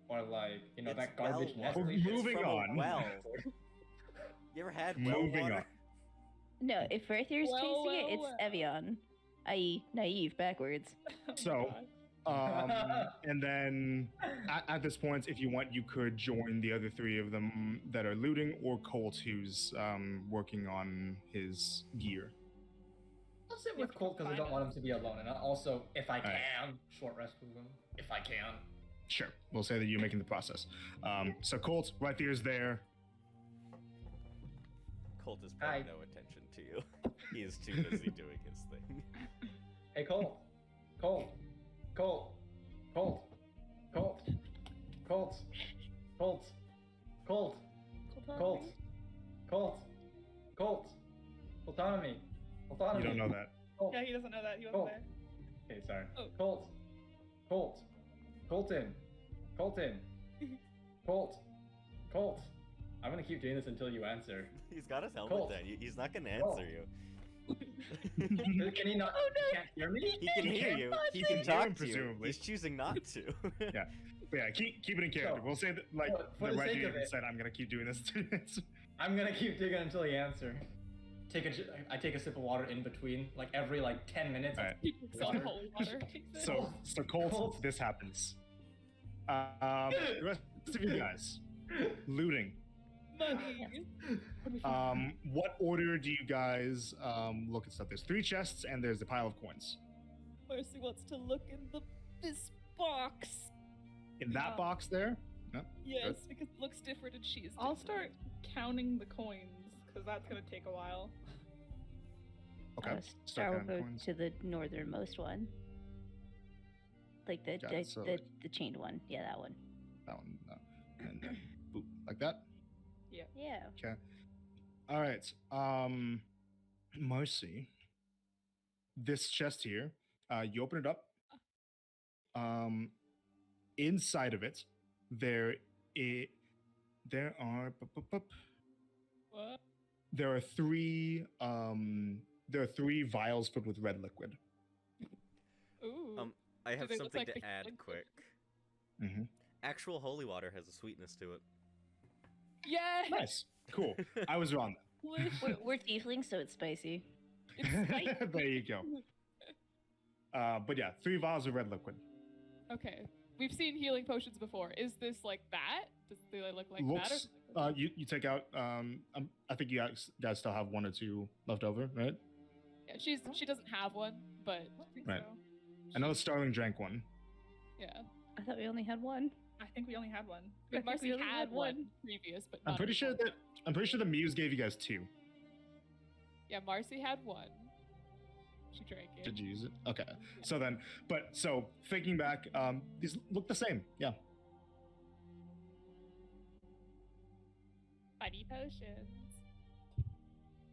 S4: or like
S1: It's
S4: that garbage
S1: well
S4: Nestle?
S1: water.
S2: We're moving
S1: It's from a
S2: on.
S1: well. You ever had well
S2: Moving
S1: water?
S2: on.
S3: No, if Verthier's
S5: Well,
S3: tasting it,
S5: well,
S3: it's
S5: well.
S3: Evian. I.e., naive backwards.
S2: So, and then at this point, if you want, you could join the other 3 of them that are looting, or Colt, who's working on his gear.
S4: I'll sit with Colt because I don't want him to be alone, and also, if I
S2: Alright.
S4: can, short rest with him. If I can.
S2: Sure, we'll say that you're making the process. So Colt, right there's there.
S1: Colt is paying
S4: Hi.
S1: no attention to you. He is too busy doing his thing.
S4: Hey, Colt. Colt. Colt. Colt. Colt. Colt. Colt. Colt. Colt. Colt. Colt. Autonomy.
S2: You
S4: Autonomy.
S2: don't know that.
S4: Colt.
S6: Yeah, he doesn't know that. He wasn't
S4: Colt.
S6: there.
S4: Okay, sorry.
S5: Oh.
S4: Colt. Colt. Colton. Colton. Colt. Colt. I'm gonna keep doing this until you answer.
S1: He's got his helmet
S4: Colt.
S1: down. He's not gonna
S4: Colt.
S1: answer you.
S4: Can he not?
S3: Oh, no.
S4: He can't hear me?
S1: He can hear you. He
S2: Hear
S1: can
S2: him,
S1: talk to you.
S2: presumably.
S1: He's choosing not to.
S2: But yeah, keep it in character.
S4: So,
S2: We'll say that, like,
S4: for
S2: the
S4: the
S2: right
S4: sake
S2: here
S4: of it-
S2: said, I'm gonna keep doing this.
S4: I'm gonna keep digging until you answer. I take a sip of water in between, like every 10 minutes.
S2: Alright.
S5: He picks up
S4: Water.
S5: holy water.
S2: so Colt,
S4: Colt.
S2: this happens. The rest of you guys, looting.
S5: Money.
S2: What order do you guys look at stuff? There's 3 chests and there's a pile of coins.
S5: Mercy wants to look in this box.
S2: In that
S5: Yeah.
S2: box there?
S5: Yes, because it looks different and she is
S6: I'll
S5: different.
S6: start counting the coins because that's gonna take a while.
S2: Okay.
S3: I
S2: Start
S3: will
S2: counting
S3: go
S2: coins.
S3: to the northernmost one. Like the
S2: Got it, so,
S3: the,
S2: like-
S3: the chained one. Yeah, that one.
S2: That one. And then, boop, like that.
S3: Yeah.
S2: Okay. All right. Marcy. This chest here, you open it up. Inside of it, there are
S5: What?
S2: There are three vials filled with red liquid.
S5: Ooh.
S1: I have
S5: they look
S1: something
S5: like
S1: to
S5: the
S1: add
S5: healing
S1: quick.
S2: Mm-hmm.
S1: Actual holy water has a sweetness to it.
S5: Yeah.
S2: Nice, cool. I was wrong.
S3: We're tieflings, so it's spicy.
S5: It's spicy.
S2: There you go. But yeah, 3 vials of red liquid.
S5: Okay. We've seen healing potions before. Is this like that? Do they look like
S2: Looks.
S5: that? Or
S2: You take out. I think you guys still have 1 or 2 left over, right?
S5: yeah, she doesn't have one, but
S6: I don't think
S2: Right.
S6: so.
S2: I know Starling drank 1.
S5: yeah.
S3: I thought we only had one.
S6: I think we only had one.
S3: I think
S5: Marcy
S3: we only
S5: had one previous, but
S2: I'm
S5: not
S2: pretty sure
S5: anymore.
S2: the Muse gave you guys 2.
S5: Yeah, Marcy had one. She drank it.
S2: Did you use it? Okay. So thinking back, these look the same. Yeah.
S5: Funny potions.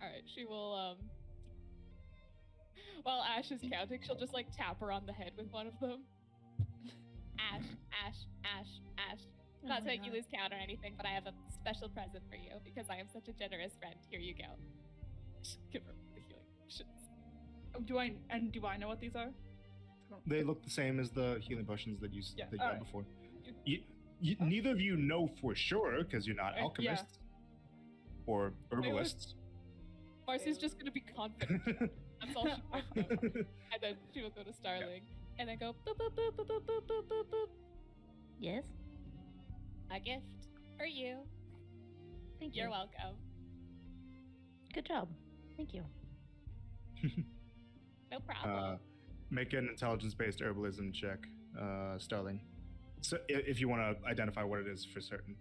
S5: Alright, she will while Ash is counting, she'll just like tap her on the head with one of them. Ash, Ash, Ash, Ash. Not to make you lose count or anything, but I have a special present for you because I am such a generous friend. Here you go. Give her the healing potions.
S6: Do I know what these are?
S2: They look the same as the healing potions that you
S6: Yeah,
S2: that you
S6: alright.
S2: had before. Neither of you know for sure because you're not
S6: Yeah.
S2: alchemists or herbalists.
S5: Marcy's just gonna be confident. That's all she wants to know. And then she will go to Starling and then go boop boop boop boop boop boop boop boop boop.
S3: Yes.
S5: A gift for you.
S3: Thank
S5: You're
S3: you.
S5: welcome.
S3: Good job. Thank you.
S5: No problem.
S2: Make an intelligence-based herbalism check, Starling. So if you want to identify what it is for certain.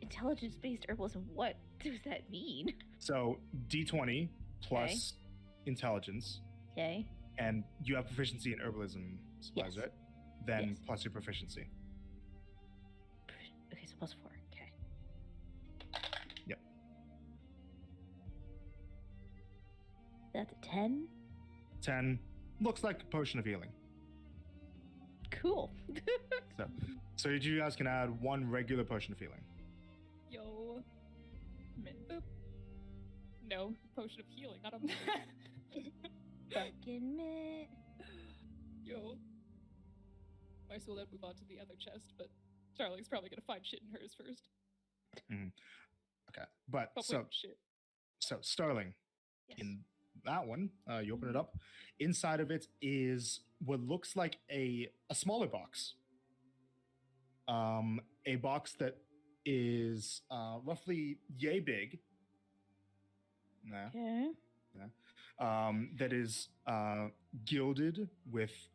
S3: Intelligence-based herbalism. What does that mean?
S2: So D20 plus intelligence,
S3: Okay.
S2: and you have proficiency in herbalism supplies,
S3: Yes.
S2: right? Then
S3: Yes.
S2: plus your proficiency.
S3: Okay, so +4. Okay.
S2: Yep.
S3: That's a 10.
S2: 10 looks like a potion of healing.
S3: Cool.
S2: So you guys can add 1 regular potion of healing.
S6: Yo. Mint.
S5: Boop. No, potion of healing, not a
S3: Fucking meh.
S5: yo. Marcy will then move on to the other chest, but Starling's probably gonna find shit in hers first.
S2: Okay, but
S5: Oh,
S2: so
S5: wait, shit.
S2: Starling,
S3: Yes.
S2: in that one, you open it up. Inside of it is what looks like a smaller box. A box that is roughly yay big. Nah.
S3: Okay.
S2: That is gilded with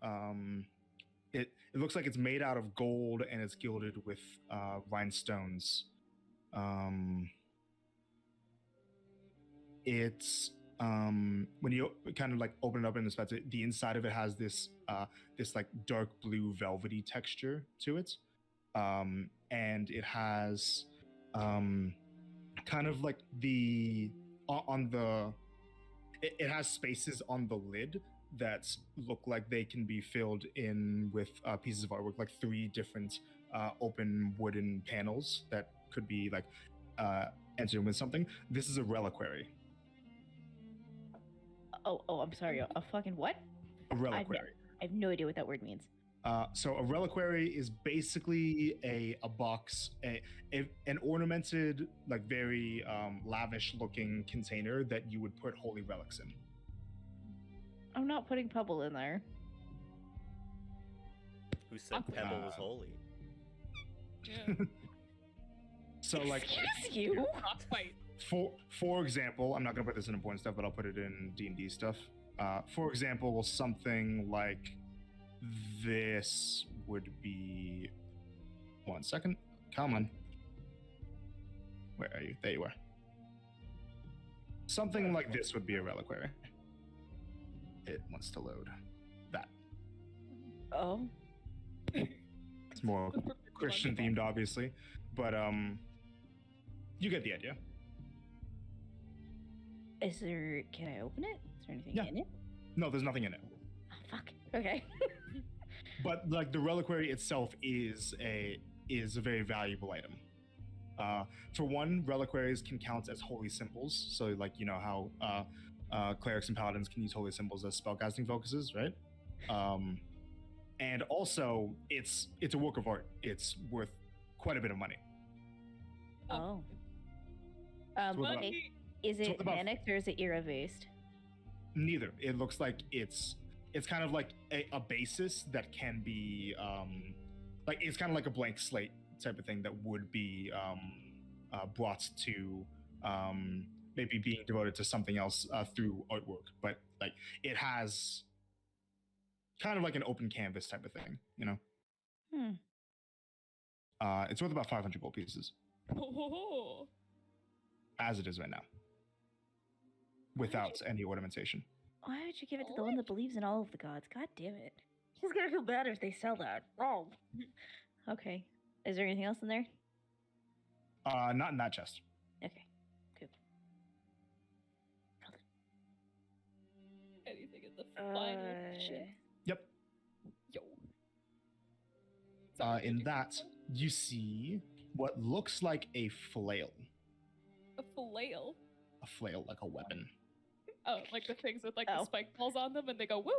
S2: it looks like it's made out of gold and it's gilded with rhinestones. It's when you kind of like open it up in the space, the inside of it has this like dark blue velvety texture to it, and it has kind of like it has spaces on the lid that look like they can be filled in with pieces of artwork, like 3 different open wooden panels that could be like entered with something. This is a reliquary.
S3: Oh, I'm sorry. A fucking what?
S2: A reliquary.
S3: I have no idea what that word means.
S2: So a reliquary is basically a box, an ornamented, like very lavish-looking container that you would put holy relics in.
S3: I'm not putting Pebble in there.
S1: Who said Pebble was holy?
S5: Yeah.
S2: So like,
S3: Excuse you.
S5: Rock fight.
S2: for example, I'm not gonna put this in important stuff, but I'll put it in D&D stuff. For example, something like this would be. 1 second. Come on. Where are you? There you are. Something like this would be a reliquary. It wants to load. That.
S3: Oh.
S2: It's more Christian themed, obviously, but you get the idea.
S3: Is there? Can I open it? Is there anything
S2: Yeah.
S3: in it?
S2: No, there's nothing in it.
S3: Oh, fuck. Okay.
S2: But like the reliquary itself is a very valuable item. For one, reliquaries can count as holy symbols. So, like, you know how clerics and paladins can use holy symbols as spellcasting focuses, right? And also, it's a work of art. It's worth quite a bit of money.
S3: Oh.
S2: what about-
S3: Okay. Is
S2: so
S3: it
S2: what about-
S3: manic or is it era based?
S2: Neither. It looks like it's kind of like a basis that can be like it's kind of like a blank slate type of thing that would be brought to maybe being devoted to something else through artwork, but like it has kind of like an open canvas type of thing, you know. It's worth about 500 gold pieces
S5: Oh.
S2: as it is right now, without any ornamentation.
S3: Why would you give it to the one that believes in all of the gods? God damn it. She's gonna feel bad if they sell that. Oh. Okay. Is there anything else in there?
S2: Not in that chest.
S3: Okay. Good.
S5: Anything in the final shit.
S2: Yep.
S5: Yo.
S2: In that, you see what looks like a flail.
S5: A flail.
S2: A flail, like a weapon.
S5: Oh, like the things with like
S3: Oh.
S5: the spike balls on them, and they go woo.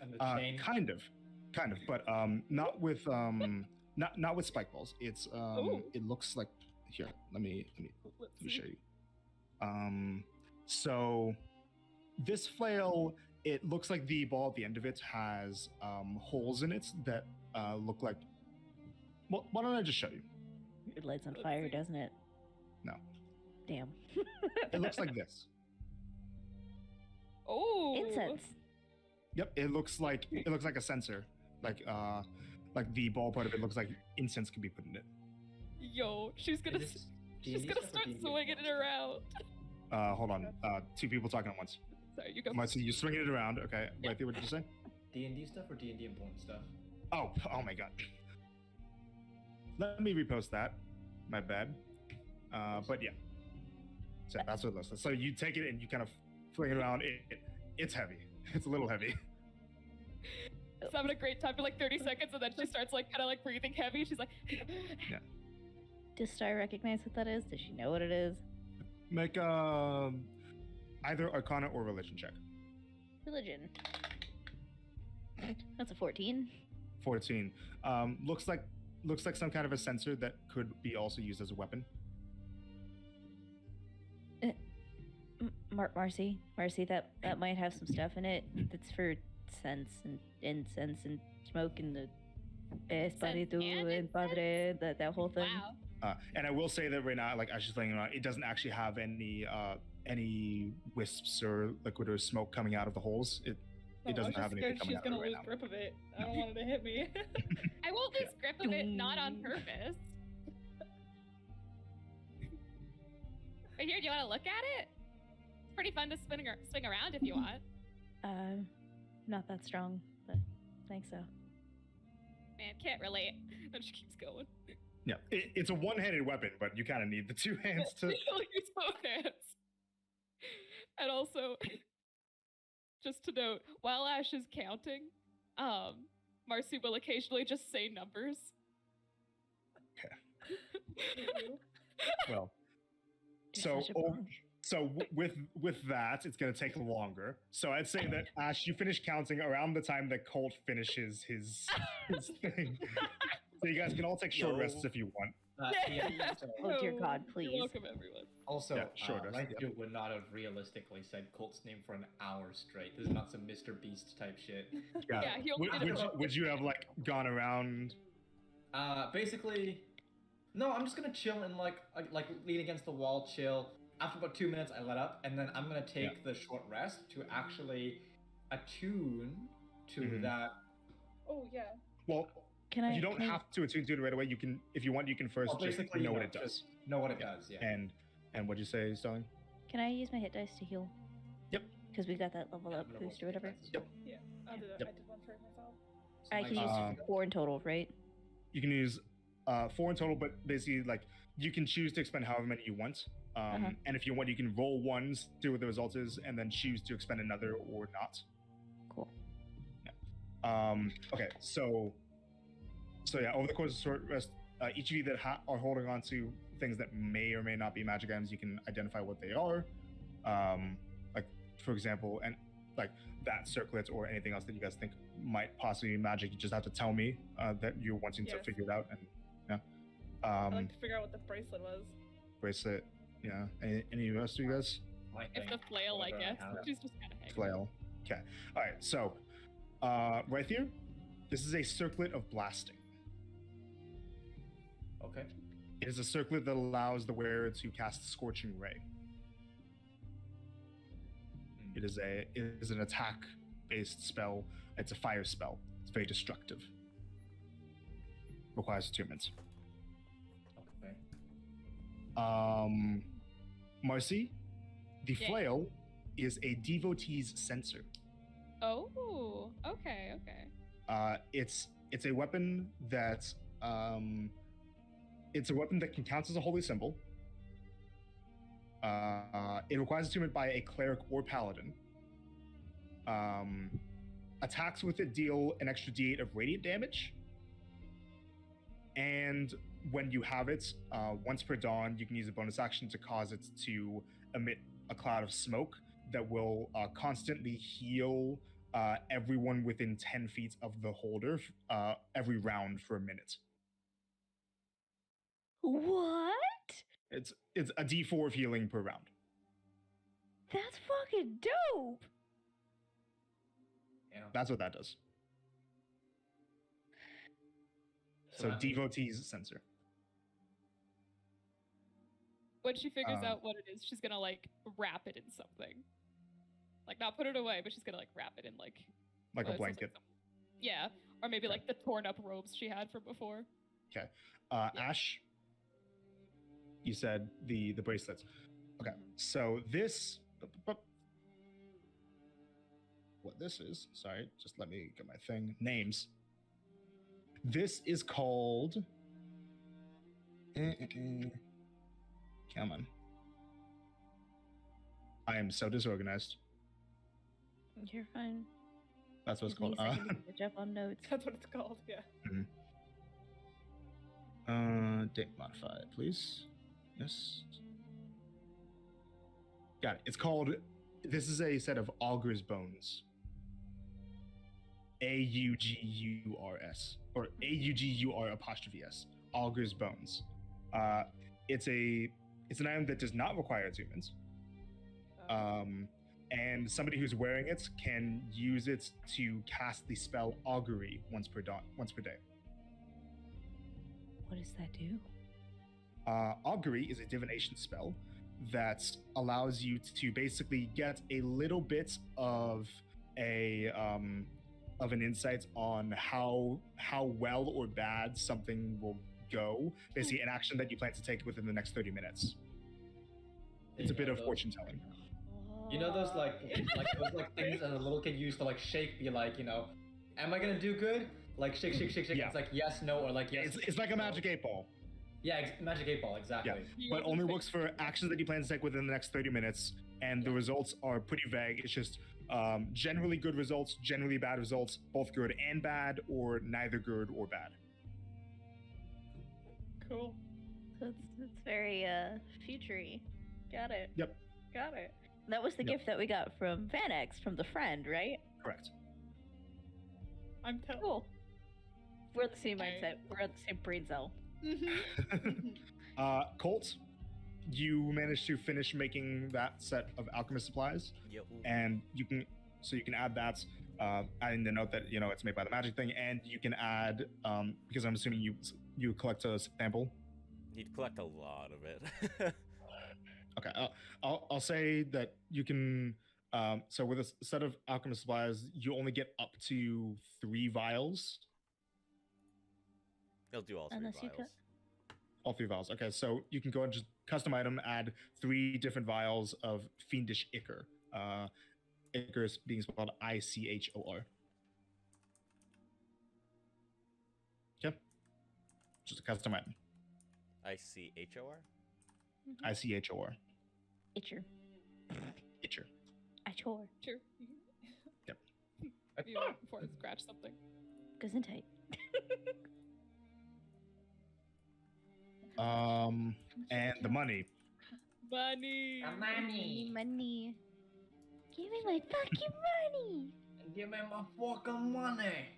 S4: And the chain.
S2: Kind of, but not with not with spike balls. It's
S5: Ooh.
S2: it looks like here. Let me
S5: Let's
S2: show
S5: see.
S2: you. So this flail, it looks like the ball at the end of it has holes in it that look like. Well, why don't I just show you?
S3: It lights on
S5: Let's
S3: fire,
S5: see.
S3: doesn't it?
S2: No.
S3: Damn.
S2: It looks like this.
S5: Oh.
S3: Incense.
S2: Yep, it looks like a sensor. Like the ball part of it looks like incense could be put in it.
S5: Yo, she's gonna
S4: Is this
S5: she's
S4: D&D
S5: gonna
S4: stuff or
S5: start
S4: D&D
S5: swinging it
S4: stuff?
S5: around.
S2: Hold on. Two people talking at once.
S5: Sorry, you go.
S2: So you're swinging it around. Okay. Wait, what did you say?
S4: D&D stuff or D&D important stuff?
S2: Oh my god. Let me repost that. My bad. But yeah. So that's what it looks like. So you take it and you kind of fling it around. It's heavy. It's a little heavy.
S5: She's having a great time for like 30 seconds, and then she starts like kind of like breathing heavy. She's like,
S3: Does Star recognize what that is? Does she know what it is?
S2: Make either Arcana or Religion check.
S3: Religion. That's a 14.
S2: 14. Looks like some kind of a sensor that could be also used as a weapon.
S3: Marcy, that might have some stuff in it that's for sense and incense and smoke and the espiritu
S5: and
S3: and padre, that whole thing.
S5: wow.
S2: And I will say that right now, like as she's playing around, it doesn't actually have any wisps or liquid or smoke coming out of the holes. It doesn't have anything coming
S6: She's
S2: out of
S6: gonna
S2: it right
S6: lose
S2: now.
S6: grip of it. I don't want it to hit me.
S5: I won't lose grip of it, not on purpose. But here, do you want to look at it? It's pretty fun to swing around if you want.
S3: Not that strong, but thanks so.
S5: Man, can't relate. And she keeps going.
S2: Yeah, it's a one-handed weapon, but you kind of need the two hands to.
S5: Use both hands. And also, just to note, while Ash is counting, Marcy will occasionally just say numbers.
S2: Well,
S3: You're
S2: so
S3: such a bum.
S2: with that, it's gonna take longer. So I'd say that Ash, you finish counting around the time that Colt finishes his thing. So you guys can all take short
S1: Yo.
S2: rests if you want.
S4: Yeah, so
S3: Oh, dear God,
S5: You're
S3: please.
S5: welcome, everyone.
S4: also,
S2: Yeah, sure does,
S4: Light
S2: yeah.
S4: Dude would not have realistically said Colt's name for an hour straight. This is not some Mr. Beast type shit.
S2: Yeah.
S5: Yeah, he only did it for
S2: Would you have like gone around?
S4: Basically, no. I'm just gonna chill and like lean against the wall, chill. After about 2 minutes, I let up, and then I'm gonna take the short rest to actually attune to
S2: Mhm.
S4: that.
S6: Oh yeah.
S2: Well,
S3: Can I?
S2: you don't
S3: can I-
S2: have to attune to it right away. You can, if you want, you can first
S4: Well,
S2: just
S4: basically,
S2: know
S4: you
S2: what it does.
S4: just know what it does. Yeah.
S2: And what'd you say, Stelling?
S3: Can I use my hit dice to heal?
S2: Yep.
S3: Because we got that level
S4: Yeah,
S3: up
S4: I'm gonna roll
S3: boost or whatever.
S4: some dice as well.
S6: Yeah. I did.
S2: Yep.
S6: I did one for myself.
S4: So
S3: I
S4: my
S3: can use
S4: goal-
S3: 4 in total, right?
S2: You can use 4 in total, but basically, like, you can choose to expend however many you want. And if you want, you can roll ones, see what the result is, and then choose to expend another or not.
S3: Cool.
S2: Okay, so yeah, over the course of short rest, each of you that are holding on to things that may or may not be magic items, you can identify what they are. Like, for example, and like that circlet or anything else that you guys think might possibly be magic. You just have to tell me that you're wanting to
S6: Yes.
S2: figure it out. And yeah,
S6: I'd like to figure out what the bracelet was.
S2: bracelet. Yeah. Any rest of you guys?
S4: My
S5: It's
S4: thing.
S5: a flail, I
S4: Whatever
S5: guess.
S4: have.
S5: She's just kind of hanging.
S2: Flail. Okay. All right. So, right here, this is a circlet of blasting.
S4: Okay.
S2: It is a circlet that allows the wearer to cast Scorching Ray. It is an attack-based spell. It's a fire spell. It's very destructive. Requires attunements.
S4: Okay.
S2: Marcy, the
S5: Yeah.
S2: flail is a devotee's censer.
S5: Oh, okay.
S2: It's a weapon that can count as a holy symbol. It requires attunement by a cleric or paladin. Attacks with it deal an extra d8 of radiant damage. And when you have it, once per dawn, you can use a bonus action to cause it to emit a cloud of smoke that will constantly heal everyone within 10 feet of the holder every round for a minute.
S3: What?
S2: It's a d4 of healing per round.
S3: That's fucking dope.
S4: Yeah.
S2: That's what that does. So
S4: that-
S2: devotee's censer.
S5: When she figures
S2: Um,
S5: out what it is, she's gonna like wrap it in something. Like not put it away, but she's gonna like wrap it in like
S2: Like
S5: well,
S2: a
S5: it sounds like
S2: blanket.
S5: yeah, or maybe like the torn up robes she had from before.
S2: Okay. Ash, you said the bracelets. Okay. So this what this is, sorry, just let me get my thing. Names. This is called Come on. I am so disorganized.
S3: You're fine.
S2: That's what it's
S3: It means
S2: called.
S3: I can catch up on notes.
S6: That's what it's called. Yeah.
S2: Date modified, please. Yes. Got it. It's called. This is a set of Augur's bones. Augurs or Augur''S. Augur's bones. It's an item that does not require attunements. And somebody who's wearing it can use it to cast the spell Augury once per day.
S3: What does that do?
S2: Augury is a divination spell that allows you to basically get a little bit of an insight on how well or bad something will go. Basically, an action that you plan to take within the next 30 minutes. It's a bit of fortune telling.
S4: You know those like those like things that a little kid used to like shake, be like, you know, am I gonna do good? Like shake.
S2: Yeah.
S4: It's like yes, no, or like yes.
S2: It's like a magic 8-ball.
S4: Yeah, magic 8-ball, exactly.
S2: Yeah, but only works for actions that you plan to take within the next 30 minutes, and the results are pretty vague. It's just generally good results, generally bad results, both good and bad, or neither good or bad.
S6: Cool.
S3: So it's very futury. Got it.
S2: Yep.
S3: Got it. That was the
S2: Yep.
S3: gift that we got from Vanex from the friend, right?
S2: Correct.
S6: I'm
S3: Cool. We're the same
S6: Alright.
S3: mindset. We're on the same brain cell.
S2: Colt, you managed to finish making that set of alchemist supplies,
S1: Yep.
S2: and you can add that, adding the note that it's made by the magic thing, and you can add because I'm assuming you collect a sample.
S1: You'd collect a lot of it.
S2: Okay, I'll say that you can. So with a set of alchemist supplies, you only get up to 3 vials.
S1: He'll do all 3
S3: Unless you
S1: vials.
S2: All 3 vials. Okay, so you can go and just custom item, add 3 different vials of fiendish ichor. Ichor is being spelled Ichor. Okay, just a custom item.
S1: ICHOR?
S2: Ichor.
S3: Itcher.
S2: Itcher.
S3: I chore.
S5: Sure.
S2: Yep.
S5: You want before I scratch something.
S3: Gesundheit.
S2: And the money.
S5: Money.
S3: Money. Give me my fucking money.
S4: Give me my fucking money.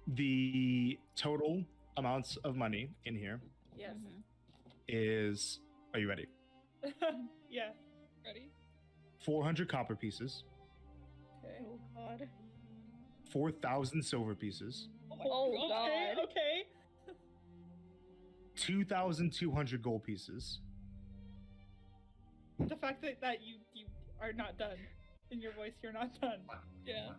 S2: The total amounts of money in here
S6: Yes.
S2: is. Are you ready?
S6: Yeah.
S5: Ready?
S2: 400 copper pieces,
S6: Okay.
S3: Oh god.
S2: 4,000 silver pieces,
S3: Oh
S6: Okay.
S3: god.
S6: Okay.
S2: 2,200 gold pieces,
S6: The fact that you are not done. In your voice, you're not done.
S5: Yeah.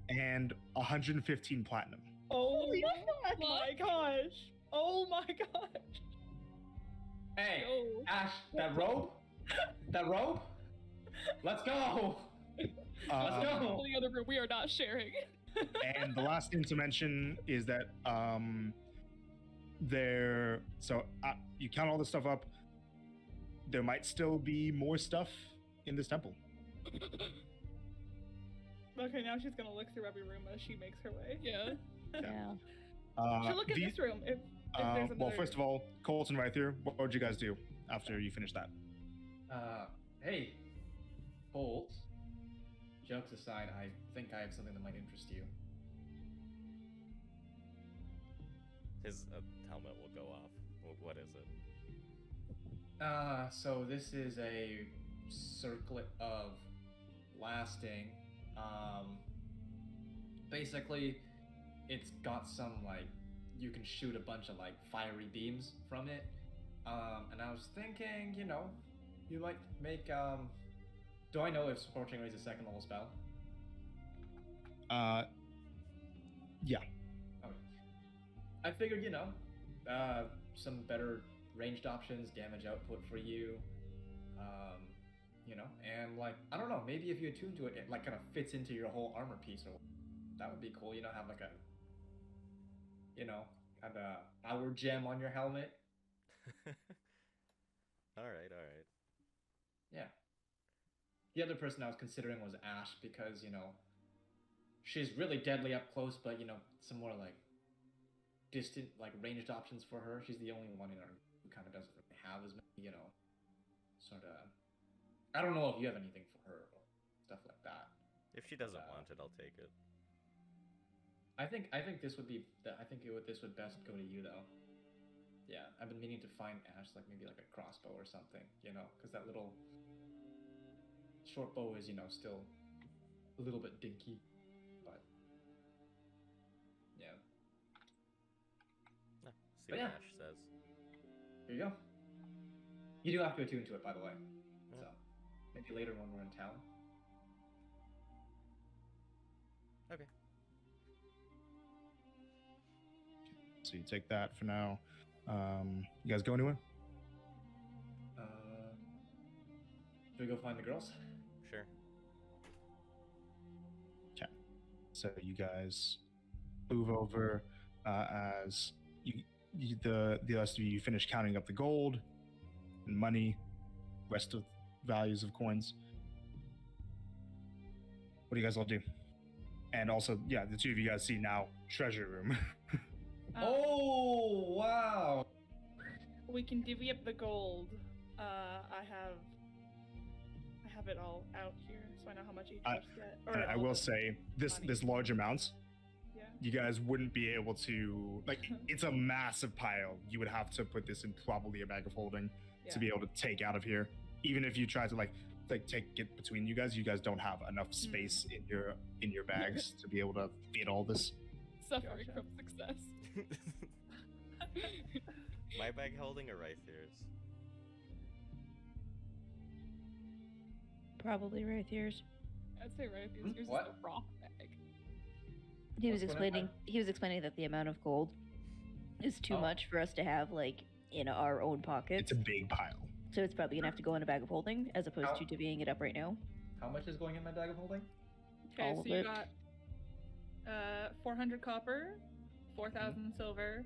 S2: and 115 platinum.
S6: Oh
S3: fuck.
S6: my gosh. Oh my gosh.
S4: Hey,
S5: Yo.
S4: Ash, that robe? That robe? Let's go! Let's go!
S5: The other room we are not sharing.
S2: And the last thing to mention is that you count all this stuff up, there might still be more stuff in this temple.
S6: Okay, now she's gonna look through every room as she makes her way.
S5: Yeah.
S3: Yeah.
S6: She'll look at this room if there's another.
S2: Well, first of all, Colton right here, what would you guys do after you finish that?
S4: Hey, Bolt. Jokes aside, I think I have something that might interest you.
S1: His helmet will go off. What is it?
S4: So this is a circlet of lasting. Basically, it's got some, like, you can shoot a bunch of, like, fiery beams from it. And I was thinking, you know, you might make, do I know if Scorching Ray is a second level spell?
S2: Yeah.
S4: Okay. I figured, you know, some better ranged options, damage output for you, you know, and, like, I don't know, maybe if you attune to it, it, like, kind of fits into your whole armor piece, or that would be cool, you know, have, like, a, you know, kind of power gem on your helmet.
S1: Alright.
S4: Yeah. The other person I was considering was Ash, because, you know, she's really deadly up close, but, you know, some more, like, distant, like, ranged options for her. She's the only one in our who kind of doesn't really have as many, you know, sort of. I don't know if you have anything for her or stuff like that.
S1: If she doesn't want it, I'll take it.
S4: I think this would be this would best go to you though. Yeah, I've been meaning to find Ash like maybe like a crossbow or something, you know, because that little short bow is, you know, still a little bit dinky, but yeah.
S1: See
S4: But
S1: what
S4: yeah.
S1: Ash says.
S4: Here you go. You do have to attune to it, by the way. So maybe later when we're in town.
S1: Okay.
S2: So you take that for now. You guys go anywhere?
S4: Should we go find the girls?
S1: Sure.
S2: So you guys move over as the rest of you finish counting up the gold and money, rest of values of coins. What do you guys all do? And also, yeah, the two of you guys see now treasure room.
S4: Oh wow!
S6: We can divvy up the gold. I have it all out here, so I know how much each of us get.
S2: And I
S6: all
S2: will
S6: the
S2: say this
S6: money.
S2: this large amounts,
S6: Yeah.
S2: you guys wouldn't be able to, like, it's a massive pile. You would have to put this in probably a bag of holding to be able to take out of here. Even if you try to like take it between you guys don't have enough space in your bags to be able to fit all this.
S5: Suffering
S6: Gotcha.
S5: from success.
S1: My bag holding or Ryther's?
S3: Probably right here's.
S5: I'd say right because yours
S4: What?
S5: is the rock bag.
S3: He was
S4: What's going on?
S3: explaining that the amount of gold is too
S4: Oh.
S3: much for us to have like in our own pockets.
S2: It's a big pile.
S3: So it's probably gonna have to go in a bag of holding as opposed
S4: How-
S3: to divvying it up right now.
S4: How much is going in my bag of holding?
S6: Okay,
S3: all
S6: so
S3: of
S6: you
S3: it.
S6: got 400 copper, 4,000 silver,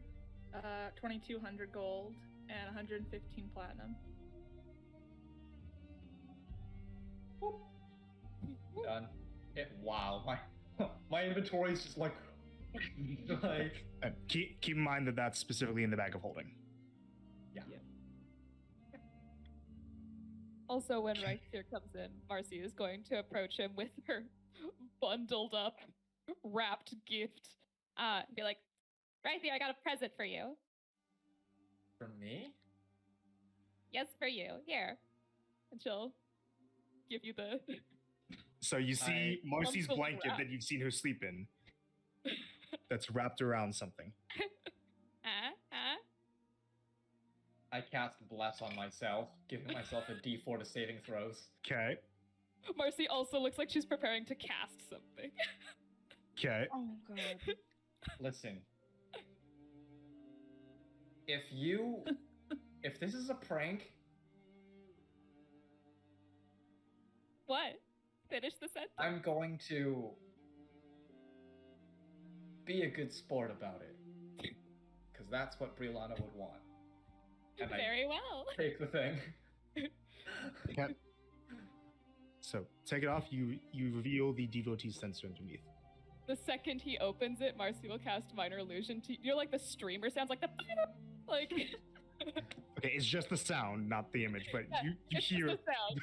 S6: 2,200 gold, and 115 platinum.
S4: Done. Wow, my inventory is just like
S2: And keep in mind that that's specifically in the bag of holding.
S5: Also, when Rythier comes in, Marcy is going to approach him with her bundled up, wrapped gift. Be like, Rythier, I got a present for you.
S4: For me?
S5: Yes, for you. Here. And she'll give you the.
S2: So you see Marcy's
S5: fully
S2: blanket
S5: wrapped.
S2: that you've seen her sleep in that's wrapped around something.
S4: I cast Bless on myself, giving myself a D4 to saving throws.
S2: Okay.
S5: Marcy also looks like she's preparing to cast something.
S2: Okay.
S3: Oh god.
S4: Listen. If this is a prank,
S5: What? Finish the sentence.
S4: I'm going to be a good sport about it. Because that's what Brianna would want. And
S5: Very well.
S4: I take the thing.
S2: Okay. So take it off. You reveal the devotee sensor underneath.
S5: The second he opens it, Marcy will cast Minor Illusion. You know, like the streamer sounds, like the like.
S2: Okay, it's just the sound, not the image, but
S5: Yeah,
S2: you
S5: it's
S2: hear
S5: just the sound.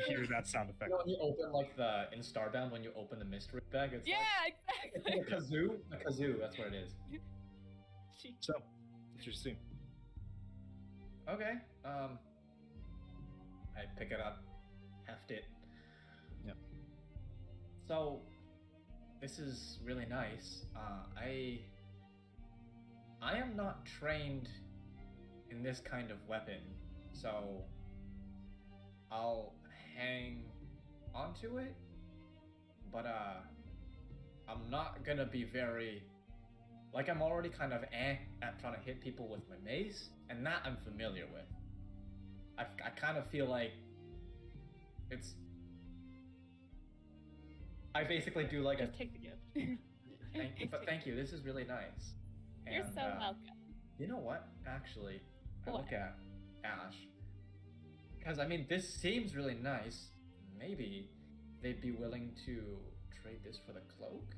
S2: you hear that sound effect.
S4: You know when you open like in Starbound when you open the mystery bag, it's
S5: Yeah,
S4: like
S5: exactly.
S4: a kazoo. A kazoo, that's what it is.
S2: So, interesting.
S4: Okay. I pick it up, heft it.
S2: Yep.
S4: So, this is really nice. I am not trained in this kind of weapon, so I'll hang onto it. But I'm not gonna be very. Like, I'm already kind of at trying to hit people with my mace, and that I'm familiar with. I kind of feel like it's. I basically do like
S6: Just take the gift.
S4: thank you. This is really nice.
S5: You're
S4: And,
S5: so welcome.
S4: You know what? Actually, I
S5: What?
S4: look at Ash because I mean this seems really nice. Maybe they'd be willing to trade this for the cloak,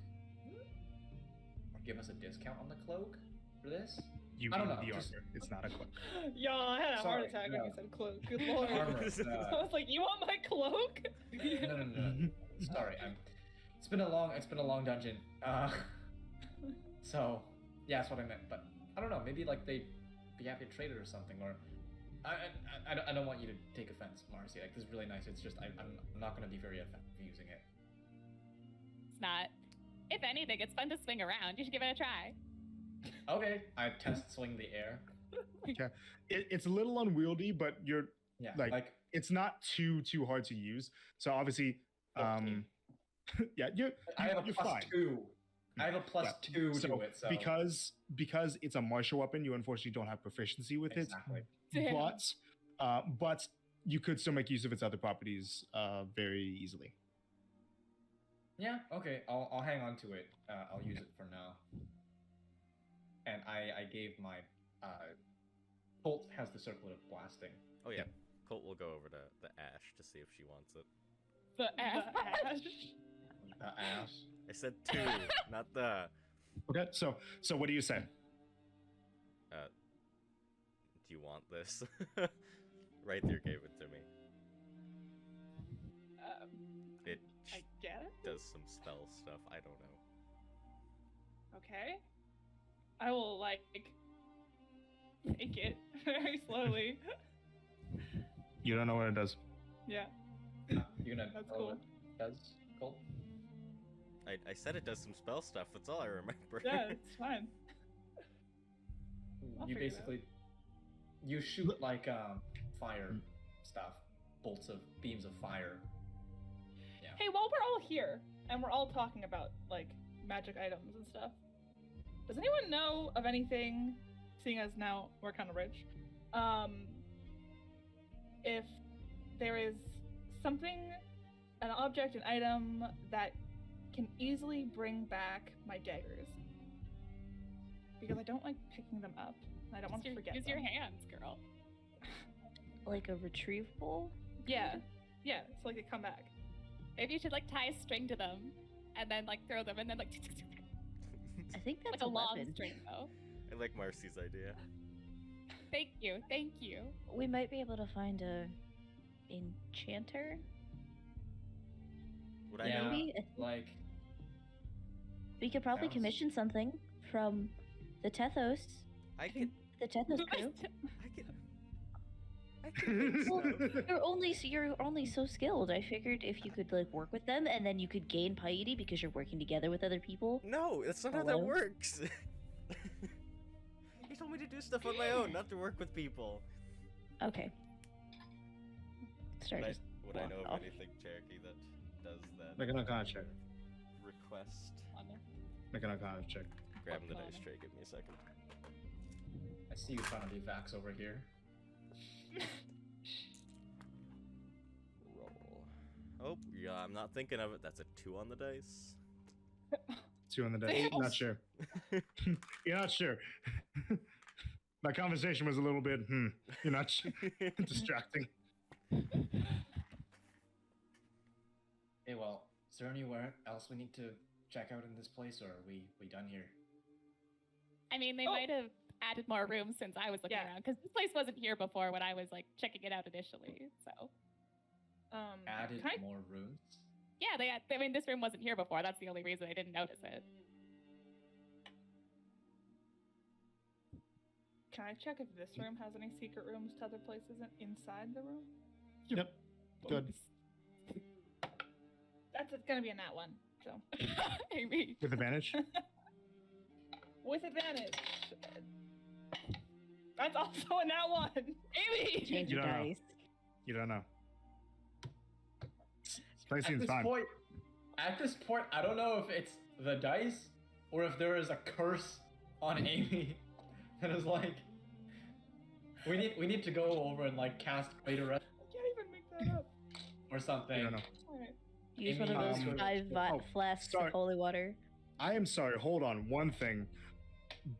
S4: or give us a discount on the cloak for this.
S2: You
S4: I don't
S2: mean
S4: know,
S2: the
S4: just-
S2: armor. It's not a cloak.
S6: Yo, I had a heart
S4: Sorry,
S6: attack when
S4: no.
S6: you said cloak. Good lord.
S4: Armor.
S6: I was like, you want my cloak?
S4: No. Sorry, it's been a long dungeon. So yeah, that's what I meant. But I don't know. Maybe like they'd be happy to trade it or something. Or I don't want you to take offense, Marcy. Like this is really nice. It's just I'm not going to be very effective using it.
S5: It's not. If anything, it's fun to swing around. You should give it a try.
S4: Okay, I test swing the air.
S2: It's a little unwieldy, but you're
S4: Yeah,
S2: like it's not too hard to use. So obviously, yeah,
S4: I have a
S2: you're
S4: plus
S2: fine.
S4: 2. I have a plus
S2: Yeah.
S4: 2
S2: So
S4: to it. So
S2: because it's a martial weapon, you unfortunately don't have proficiency with
S4: exactly.
S2: it.
S5: Damn.
S2: But you could still make use of its other properties very easily.
S4: Yeah. Okay. I'll hang on to it. I'll use it for now. And I gave my Colt has the circlet of blasting.
S1: Oh yeah. Colt will go over to the Ash to see if she wants it.
S5: The ass.
S4: The ash.
S1: I said 2, not the.
S2: Okay, so what do you say?
S1: Do you want this? Right there gave it to me. It
S6: I get it.
S1: does some spell stuff. I don't know.
S6: Okay. I will like take it very slowly.
S2: You don't know what it does.
S6: Yeah.
S4: You're gonna
S6: That's
S4: know
S6: cool.
S4: what it does, Colt?
S1: I said it does some spell stuff. That's all I remember.
S6: Yeah, it's fine. I'll
S4: You
S6: figure it out.
S4: basically you shoot like fire stuff, beams of fire. Yeah.
S6: Hey, while we're all here and we're all talking about like magic items and stuff, does anyone know of anything, seeing as now we're kind of rich, if there is something, an object, an item that can easily bring back my daggers? Because I don't like picking them up, and I don't want to forget
S5: Use
S6: them.
S5: your hands, girl.
S3: Like a retrievable?
S6: Yeah, so like they come back.
S5: Maybe you should like tie a string to them, and then like throw them, and then like
S3: I think that's
S5: like a long
S3: weapon.
S5: string though.
S1: I like Marcy's idea.
S5: Thank you.
S3: We might be able to find enchanter.
S1: Would I
S4: Yeah,
S1: know?
S3: Maybe
S4: like
S3: we could probably
S4: Sounds-
S3: commission something from the Tethos.
S1: I could.
S3: The Tethos crew.
S1: I could. I could make
S3: Well,
S1: stuff.
S3: you're only so skilled. I figured if you could like work with them, and then you could gain piety because you're working together with other people.
S1: No, that's not how that
S3: Hello?
S1: works. He told me to do stuff on my own, not to work with people.
S3: Okay. Start just
S1: Would I know
S3: walk
S1: of
S3: off.
S1: anything, Cherokee, that does that?
S2: Make an Arcana check.
S1: Request.
S2: Make an Arcana check.
S1: Grabbing the dice
S5: Arcana.
S1: tray. Give me a second.
S4: I see you trying to be Vax over here.
S1: Roll. Oh, yeah, I'm not thinking of it. That's a 2 on the dice.
S2: 2 on the dice. Not sure. You're not sure. That conversation was a little bit, you're not sure. Distracting.
S4: Hey, well, is there anywhere else we need to check out in this place, or are we done here?
S5: I mean, they
S6: Oh.
S5: might have added more rooms since I was looking
S6: Yeah.
S5: around, because this place wasn't here before when I was like checking it out initially. So
S4: Added
S6: can I,
S4: more rooms?
S5: yeah, I mean, this room wasn't here before. That's the only reason I didn't notice it.
S6: can I check if this room has any secret rooms to other places inside the room?
S2: Yep. Good.
S6: That's gonna be a nat one, so
S5: Amy.
S2: With advantage?
S6: with advantage. That's also a nat one.
S5: Amy.
S3: change
S2: You
S3: your
S2: don't know.
S3: dice.
S2: You don't know. This place
S4: At
S2: seems
S4: this
S2: fine.
S4: point, I don't know if it's the dice or if there is a curse on Amy that is like, we need to go over and like cast greater rest
S6: I can't even make that up.
S4: or something.
S2: You don't know.
S6: Alright.
S3: Use one of
S4: Amy,
S3: those
S2: um,
S3: 5
S2: oh,
S3: flasks
S2: sorry.
S3: of holy water.
S2: I am sorry. Hold on. One thing.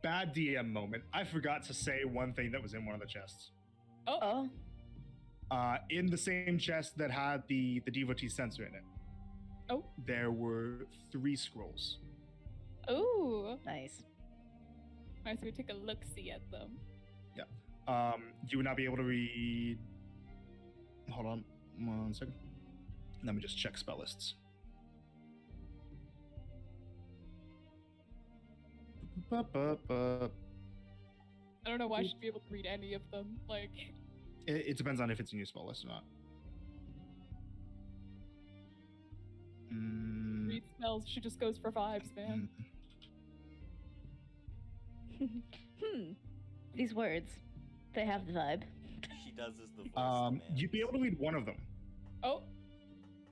S2: Bad DM moment. I forgot to say one thing that was in one of the chests.
S3: Oh,
S2: In the same chest that had the devotee sensor in it.
S5: Oh.
S2: There were 3 scrolls.
S5: Ooh.
S3: nice.
S5: Alright, so we take a look-see at them.
S2: You would not be able to read. Hold on 1 second. Let me just check spell lists.
S5: I don't know why I should be able to read any of them. Like,
S2: It depends on if it's in your spell list or not.
S5: read spells, she just goes for vibes, man.
S3: These words, they have the vibe.
S1: She does as the voice
S2: You'd be able to read one of them,
S5: Oh.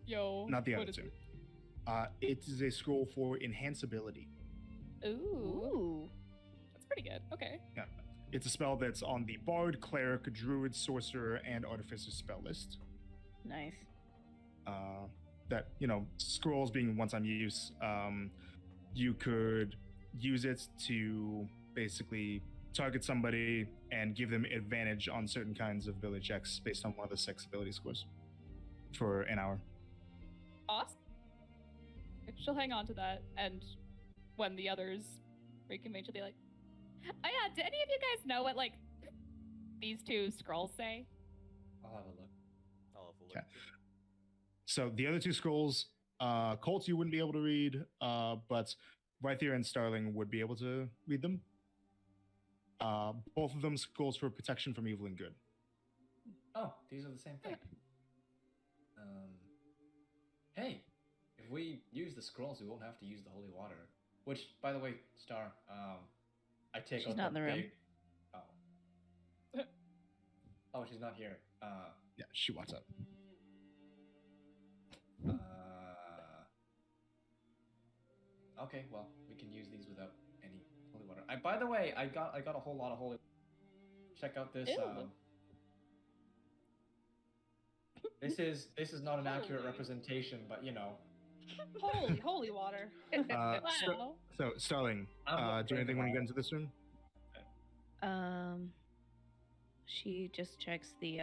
S5: Yo.
S2: not the
S5: what
S2: other
S5: is
S2: two.
S5: it?
S2: It is a scroll for enhanceability.
S5: Ooh.
S3: Ooh.
S5: That's pretty good. Okay.
S2: It's a spell that's on the Bard, Cleric, Druid, Sorcerer, and Artificer spell list.
S3: Nice.
S2: That, scrolls being one-time use, you could use it to basically target somebody and give them advantage on certain kinds of ability checks based on one of the 6 ability scores for an hour.
S5: Awesome. She'll hang on to that, and when the others reconvene, she'll be like, "Oh yeah, do any of you guys know what like these 2 scrolls say?"
S4: I'll have a look.
S1: I'll have a look.
S2: Okay. So the other 2 scrolls, Colt you wouldn't be able to read, but Rythier and Starling would be able to read them. Both of them scrolls for protection from evil and good.
S4: Oh, these are the same thing. Hey, if we use the scrolls, we won't have to use the holy water. Which, by the way, Star, I take
S3: She's
S4: out
S3: not in the room.
S4: big. Oh. Oh, she's not here.
S2: Yeah, she walks up.
S4: Okay, well, we can use these without any holy water. By the way, I got a whole lot of holy. Check out this.
S5: Ew.
S4: This is not an accurate
S5: Holy.
S4: representation, but
S6: Holy water.
S5: Wow.
S2: So, Starling,
S4: I'm not
S2: do anything when you get
S4: breaking
S2: into this room?
S3: She just checks the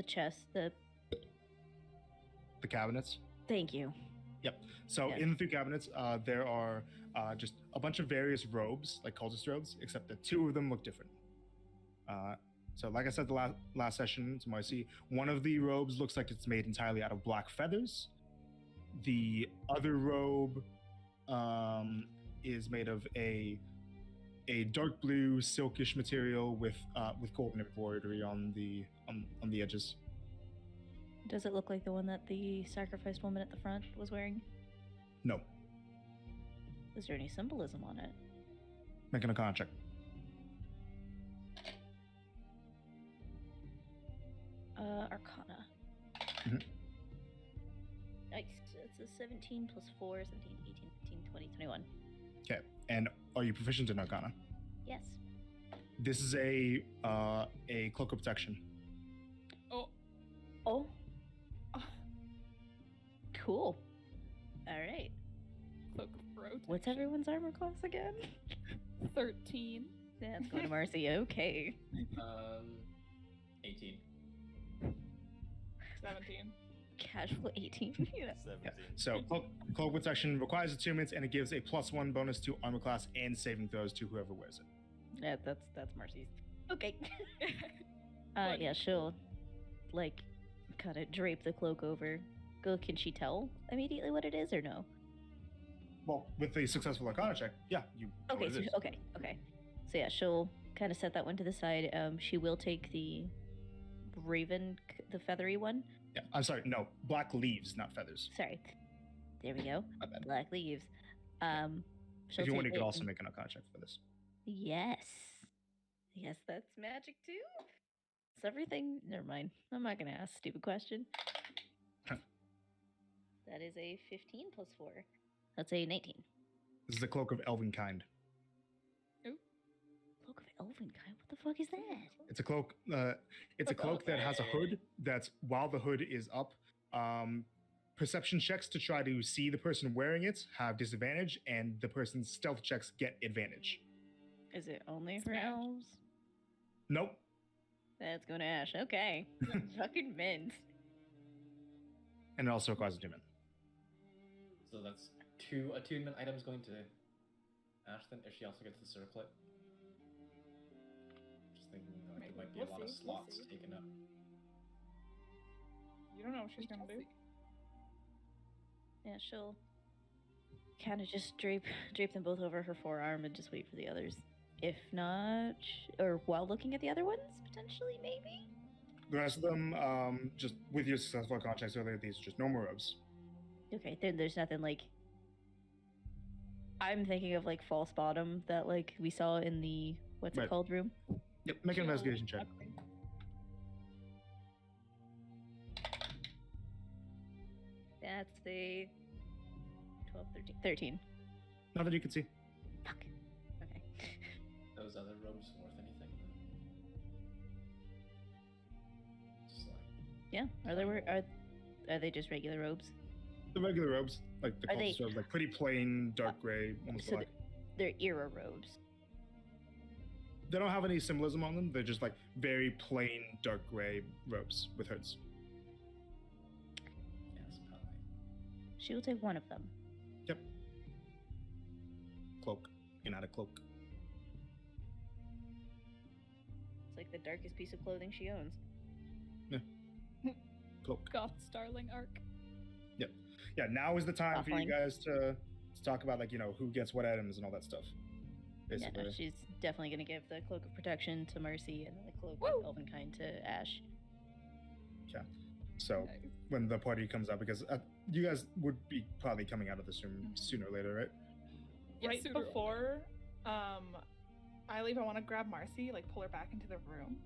S3: chest.
S2: The cabinets?
S3: Thank you.
S2: So
S3: Yeah.
S2: in the 3 cabinets, there are just a bunch of various robes, like cultist robes, except that 2 of them look different. So, like I said, the last session to Marcy, one of the robes looks like it's made entirely out of black feathers. The other robe is made of a dark blue silkish material with golden embroidery on the edges.
S3: Does it look like the one that the sacrificed woman at the front was wearing?
S2: No.
S3: Is there any symbolism on it?
S2: Making a con check.
S3: Arcana.
S2: Mhm.
S3: Nice. It's a 17 plus 4, 17, 18, 19, 20, 21.
S2: Okay. And are you proficient in Arcana?
S3: Yes.
S2: This is a cloak of protection.
S5: Oh,
S3: Oh. Cool. All right.
S5: cloak of protection.
S3: What's everyone's armor class again?
S5: 13.
S3: That's going to Marcy. Okay.
S4: 18.
S6: 17.
S3: Casual 18. Yeah.
S1: 17.
S2: Yeah. So cloak of protection requires attunements, and it gives a +1 bonus to armor class and saving throws to whoever wears it.
S3: Yeah, that's Marcy's. Okay.
S5: Fun.
S3: Yeah, she'll like kind of drape the cloak over. Go. Can she tell immediately what it is or no?
S2: Well, with the successful Arcana check, yeah, you know
S3: Okay.
S2: what
S3: So,
S2: it is.
S3: okay. So yeah, she'll kind of set that one to the side. She will take the raven, the feathery one.
S2: Yeah, I'm sorry. No, black leaves, not feathers.
S3: Sorry. There we go.
S2: My bad.
S3: Black leaves. She'll
S2: If you want,
S3: take
S2: you could
S3: it
S2: also
S3: and-
S2: make an Arcana check for this.
S3: Yes. Yes, that's magic too. It's everything. Never mind. I'm not gonna ask a stupid question.
S2: Huh.
S3: That is a 15 plus 4. That's a 19.
S2: This is the cloak of elven kind.
S3: Cloak of elven kind. What the fuck is that?
S2: It's a cloak. It's a cloak that has a hood. That's while the hood is up. Perception checks to try to see the person wearing it have disadvantage, and the person's stealth checks get advantage.
S3: Is it only for
S5: Smash.
S3: elves?
S2: Nope.
S3: That's going to Ash. Okay. Fucking mint.
S2: And it also requires attunement.
S4: So that's 2 attunement items going to Ashton if she also gets the circlet. Just thinking like there might be
S6: We'll
S4: a lot of
S6: see, we'll
S4: slots
S6: see.
S4: taken up.
S6: You don't know what she's gonna do.
S3: Yeah, she'll kind of just drape them both over her forearm and just wait for the others. If not, or while looking at the other ones, potentially, maybe?
S2: The rest of them, just with your successful Arcana checks earlier, these are just normal robes.
S3: Okay, then there's nothing like... I'm thinking of like false bottom that like we saw in the, what's it
S2: Right.
S3: called, room?
S2: Yep. Make an
S5: Chill.
S2: investigation check.
S5: Okay.
S3: That's the 12, 13. 13.
S2: Not that you can see.
S3: Fuck. Okay.
S4: Those other robes worth anything? Just like
S3: Yeah. Are they just regular robes?
S2: The regular robes, like the
S3: Are they-
S2: cultist robes, like pretty plain, dark gray, almost
S3: So
S2: black.
S3: they're era robes.
S2: They don't have any symbolism on them. They're just like very plain, dark gray robes with hoods.
S4: yes, probably.
S3: She will take one of them.
S2: Yep. Cloak. You're not a cloak.
S3: It's like the darkest piece of clothing she owns.
S2: Cloak.
S5: Goth Starling arc.
S2: Yeah, now is the time for you
S3: Offline.
S2: guys to talk about like, who gets what items and all that stuff.
S3: Yeah,
S2: Basically.
S3: no, she's definitely gonna give the cloak of protection to Mercy and then the cloak
S5: Woo!
S3: of elvenkind to Ash.
S2: So
S5: Nice.
S2: when the party comes out, because you guys would be probably coming out of this room
S6: Mhm.
S2: sooner or later, right?
S5: Yeah,
S6: Right
S5: sooner or
S6: before I leave, I want to grab Marcy, like pull her back into the room,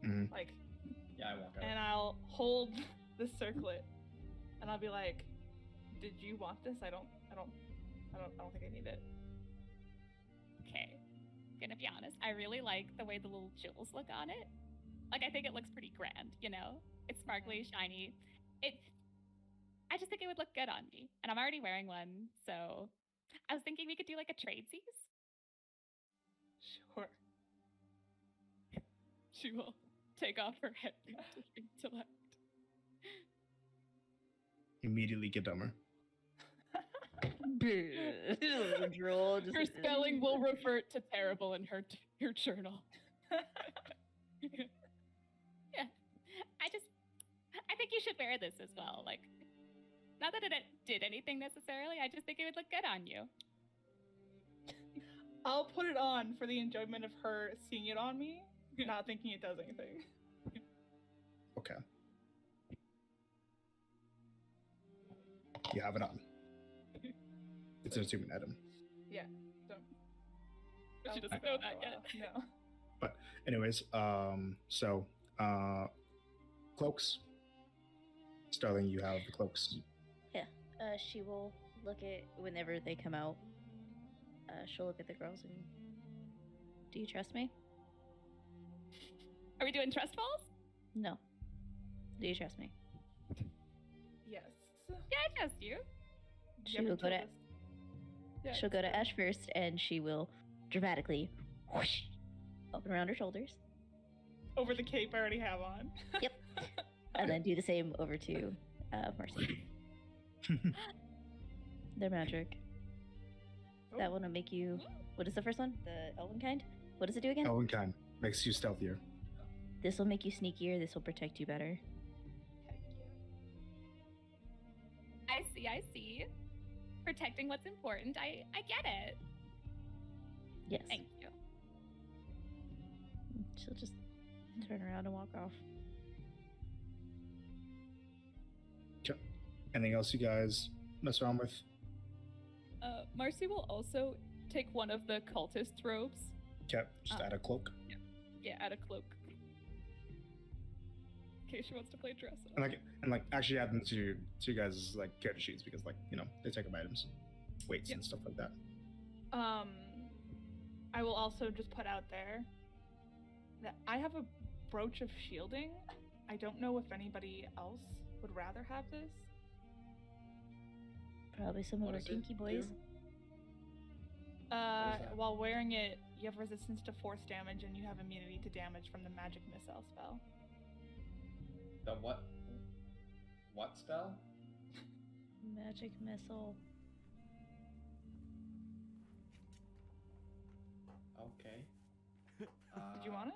S2: Mm-hmm.
S6: like,
S4: Yeah, I walk out.
S6: and I'll hold the circlet, and I'll be like, "Did you want this? I don't think I need it."
S5: Okay. Gonna be honest, I really like the way the little jewels look on it. Like, I think it looks pretty grand, you know? It's sparkly, shiny. I just think it would look good on me. And I'm already wearing one, so I was thinking we could do like a tradesies.
S6: Sure.
S5: She will take off her headband to intellect.
S2: Immediately get dumber.
S3: Drool,
S5: Her spelling will revert to terrible in her journal. Yeah. I think you should wear this as well. Like, not that it did anything necessarily. I just think it would look good on you.
S6: I'll put it on for the enjoyment of her seeing it on me, not thinking it does anything.
S2: Okay. You have it on. It's an attunement item.
S6: Yeah, don't.
S5: But she
S6: I'll
S5: doesn't
S6: put it
S5: know
S6: on
S5: that
S6: for a
S5: yet.
S6: while. No.
S2: Anyways, cloaks. Starling, you have the cloaks.
S3: She will look at whenever they come out. She'll look at the girls and. Do you trust me?
S5: Are we doing trust falls?
S3: No. Do you trust me?
S6: Yes.
S5: Yeah, I trust you.
S3: She will go to.
S6: Yeah,
S3: She'll go to Ash first, and she will dramatically whoosh, open around her shoulders,
S6: over the cape I already have on.
S3: Yep. and then do the same over to Marcy. They're magic. That one will make you. What is the first one? The Elven kind? What does it do again?
S2: Elven kind makes you stealthier.
S3: This will make you sneakier. This will protect you better.
S5: I see. Protecting what's important. I get it.
S3: Yes.
S5: Thank you.
S3: She'll just turn around and walk off.
S2: Anything else you guys mess around with?
S5: Marcy will also take one of the cultist robes.
S2: Okay, just add a cloak.
S5: Yeah, add a cloak. In case she wants to play dress up.
S2: And actually add them to you guys' like character sheets because they take up items, weights and stuff like that.
S6: I will also just put out there that I have a brooch of shielding. I don't know if anybody else would rather have this.
S3: Probably some of
S4: What
S3: our
S4: does it
S3: kinky boys.
S4: do? What is that?
S6: While wearing it, you have resistance to force damage and you have immunity to damage from the magic missile spell.
S4: The what? What spell?
S3: Magic missile.
S4: Okay.
S6: Did you want it?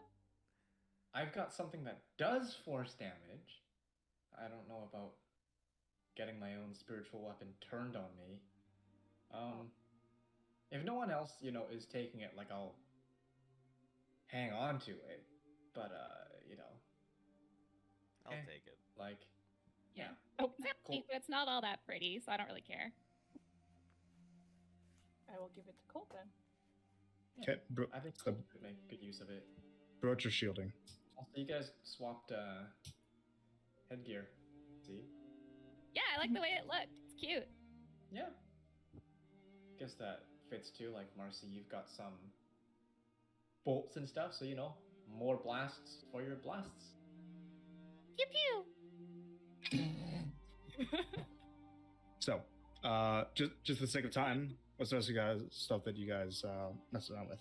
S4: I've got something that does force damage. I don't know about getting my own spiritual weapon turned on me. If no one else, is taking it, I'll hang on to it. But,
S1: I'll
S4: Eh.
S1: take it.
S4: Yeah.
S6: Oh,
S4: Cool.
S5: It's not all that pretty, so I don't really care.
S6: I will give it to Colt then.
S2: Okay,
S4: I think
S2: the
S4: we could make good use of it.
S2: brooch of shielding.
S4: Also, you guys swapped headgear. See?
S5: Yeah, I like the way it looked. It's cute.
S4: Yeah. Guess that fits too. Like Marcy, you've got some bolts and stuff, so more blasts for your blasts.
S5: Pew pew.
S2: So, just for the sake of time, what's the rest of you guys stuff that you guys mess around with?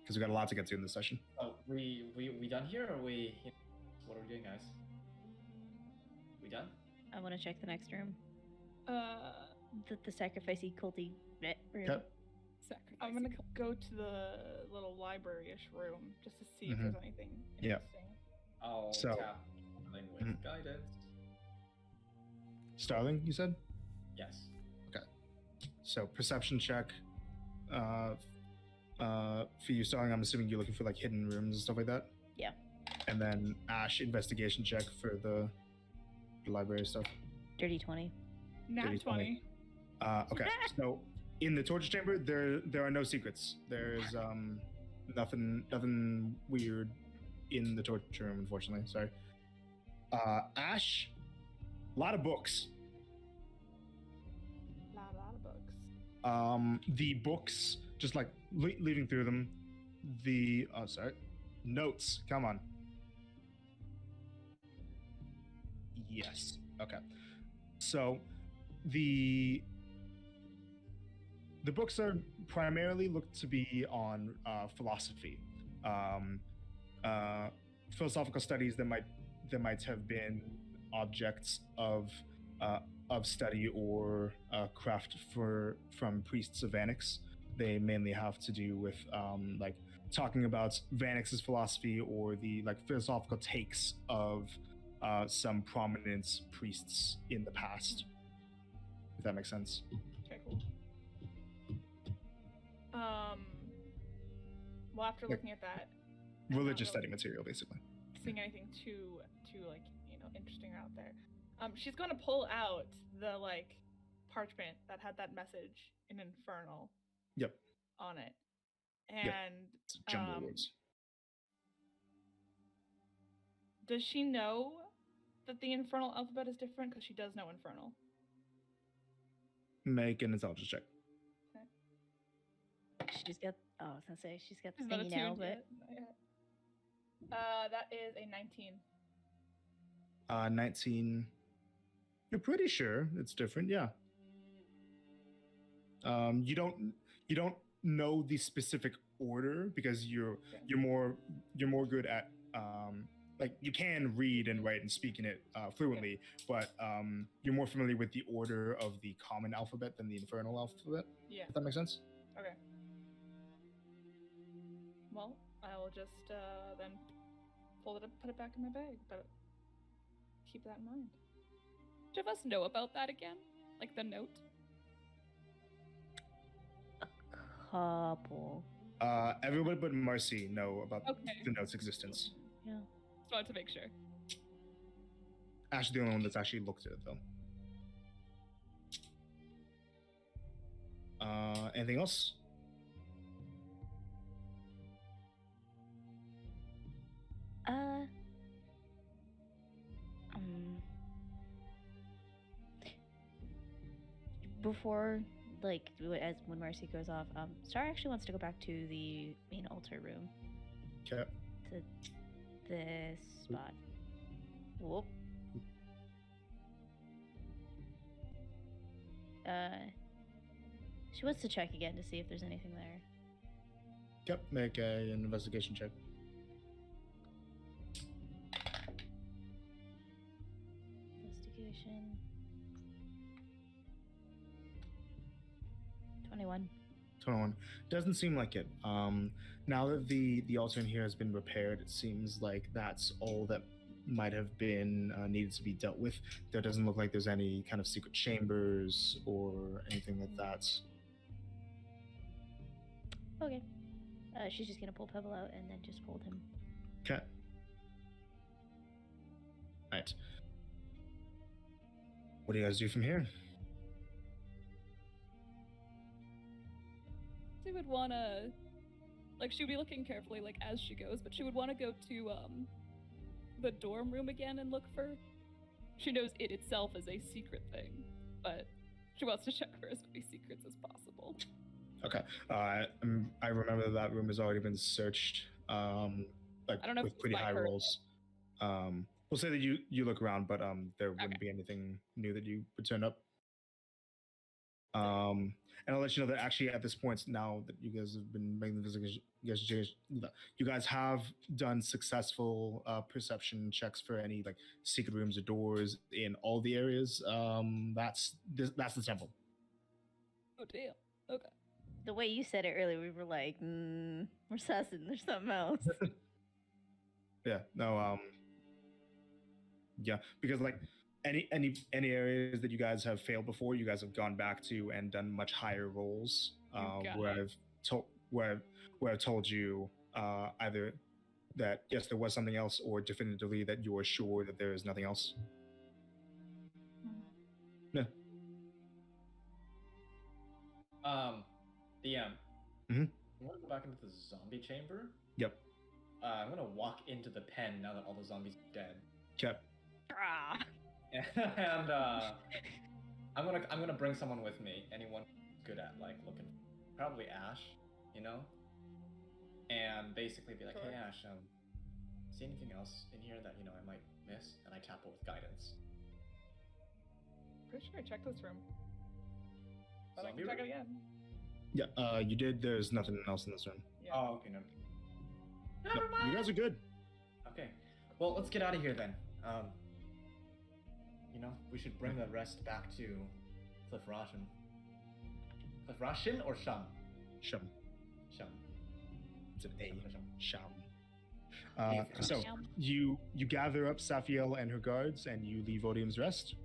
S2: Because we got a lot to get to in this session.
S4: Oh, we done here, or we? What are we doing, guys? We done?
S3: I want to check the next room.
S6: Uh,
S3: The sacrificey culty room.
S2: Okay.
S5: Sacrifice.
S6: I'm gonna go to the little library-ish room just to see if
S2: Mhm.
S6: there's anything
S2: Yeah.
S6: interesting.
S4: I'll
S2: So-
S4: tap something with
S2: Mhm.
S4: guidance.
S2: Starling, you said?
S4: Yes.
S2: So perception check. For you, Starling, I'm assuming you're looking for hidden rooms and stuff like that.
S3: Yeah.
S2: And then Ash, investigation check for the library stuff.
S3: Dirty 20.
S6: Nat
S2: Dirty
S6: 20.
S2: Okay. So in the torture chamber, there are no secrets. There's nothing weird in the torture room, unfortunately. Sorry. Ash, a lot of books.
S6: Lot of books.
S2: The books, just leading through them. Notes. Come on. Yes. Okay. So, the books are primarily looked to be on philosophy, philosophical studies that might have been objects of study or craft from priests of Annex. They mainly have to do with talking about Vanix's philosophy or the like philosophical takes of some prominent priests in the past. If that makes sense.
S6: Okay, cool. Well, after looking at that, I'm not
S2: Religious
S6: really
S2: study material, basically.
S6: seeing anything too like interesting out there. She's going to pull out the like parchment that had that message in Infernal.
S2: Yep.
S6: On it,
S2: Yep.
S6: and
S2: It's jumble words.
S6: does she know that the Infernal alphabet is different? Because she does know Infernal.
S2: Make an intelligence check.
S3: She's got. Oh, I was gonna say she's got the
S6: She's not
S3: thingy now,
S6: attuned
S3: but
S6: yet. Not yet. That is a 19.
S2: 19. You're pretty sure it's different, yeah. You don't know the specific order because you're more good at like you can read and write and speak in it fluently, but you're more familiar with the order of the common alphabet than the infernal alphabet.
S6: Yeah.
S2: If that makes sense.
S6: Okay. Well, I will just then fold it up, put it back in my bag, but keep that in mind.
S5: Which of us know about that again? Like the note?
S3: a couple.
S2: Everybody but Marcy know about
S5: Okay.
S2: the note's existence.
S3: Yeah.
S5: Just wanted to make sure.
S2: Ash's the only one that's actually looked at it though. Anything else?
S3: Before, like, as when Marcy goes off, Star actually wants to go back to the main altar room.
S2: Okay.
S3: To this spot. Whoop. She wants to check again to see if there's anything there.
S2: Yep. Make an investigation check.
S3: Investigation. 21.
S2: 21. Doesn't seem like it. Now that the altar in here has been repaired, it seems like that's all that might have been needed to be dealt with. There doesn't look like there's any kind of secret chambers or anything like that.
S3: Okay. She's just gonna pull Pebble out and then just hold him.
S2: Okay. Right. What do you guys do from here?
S5: She would wanna, like, she would be looking carefully, like, as she goes, but she would want to go to, the dorm room again and look for. She knows it itself is a secret thing, but she wants to check for as many secrets as possible.
S2: Okay. I remember that room has already been searched, like
S5: I don't know
S2: with
S5: if
S2: pretty
S5: it's by
S2: high
S5: her,
S2: rolls. We'll say that you look around, but there wouldn't be anything new that you would turn up. And I'll let you know that actually at this point, now that you guys have been making the investigation, you guys have done successful perception checks for any like secret rooms or doors in all the areas. That's the temple.
S5: Oh damn. Okay.
S3: The way you said it earlier, we were like, we're sussing. There's something else.
S2: Yeah. No. Yeah, because like any areas that you guys have failed before, you guys have gone back to and done much higher rolls. Where I've told you either that yes, there was something else, or definitively that you are sure that there is nothing else. Yeah.
S4: DM.
S2: Mhm.
S4: I want to go back into the zombie chamber.
S2: Yep.
S4: I'm gonna walk into the pen now that all the zombies are dead.
S2: Okay.
S3: Ah.
S4: And I'm gonna bring someone with me. Anyone good at like looking, probably Ash, you know. And basically be like,
S6: Sure.
S4: hey Ash, see anything else in here that I might miss? And I tap it with guidance.
S6: Pretty sure I checked this room. But I
S4: Zombie
S6: can check it
S4: room?
S6: again.
S2: Yeah. You did. There's nothing else in this room.
S6: Yeah.
S4: Oh, okay, no.
S2: No, you guys are good.
S4: Okay. Well, let's get out of here then. We should bring the rest back to Cliff Roshan. Cliff Roshan or Shum?
S2: Shum.
S4: Shum.
S2: It's an A. Sham.
S4: Yeah.
S2: So you gather up Safiel and her guards, and you leave Odium's Rest.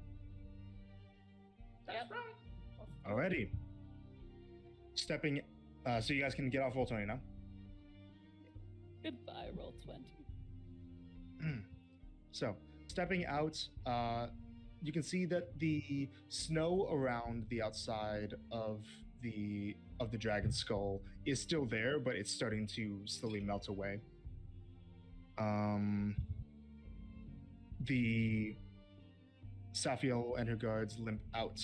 S6: That's right.
S2: Alrighty. Stepping. So you guys can get off roll 20 now.
S5: Goodbye, roll 20.
S2: So, stepping out, you can see that the snow around the outside of the dragon skull is still there, but it's starting to slowly melt away. The Safiel and her guards limp out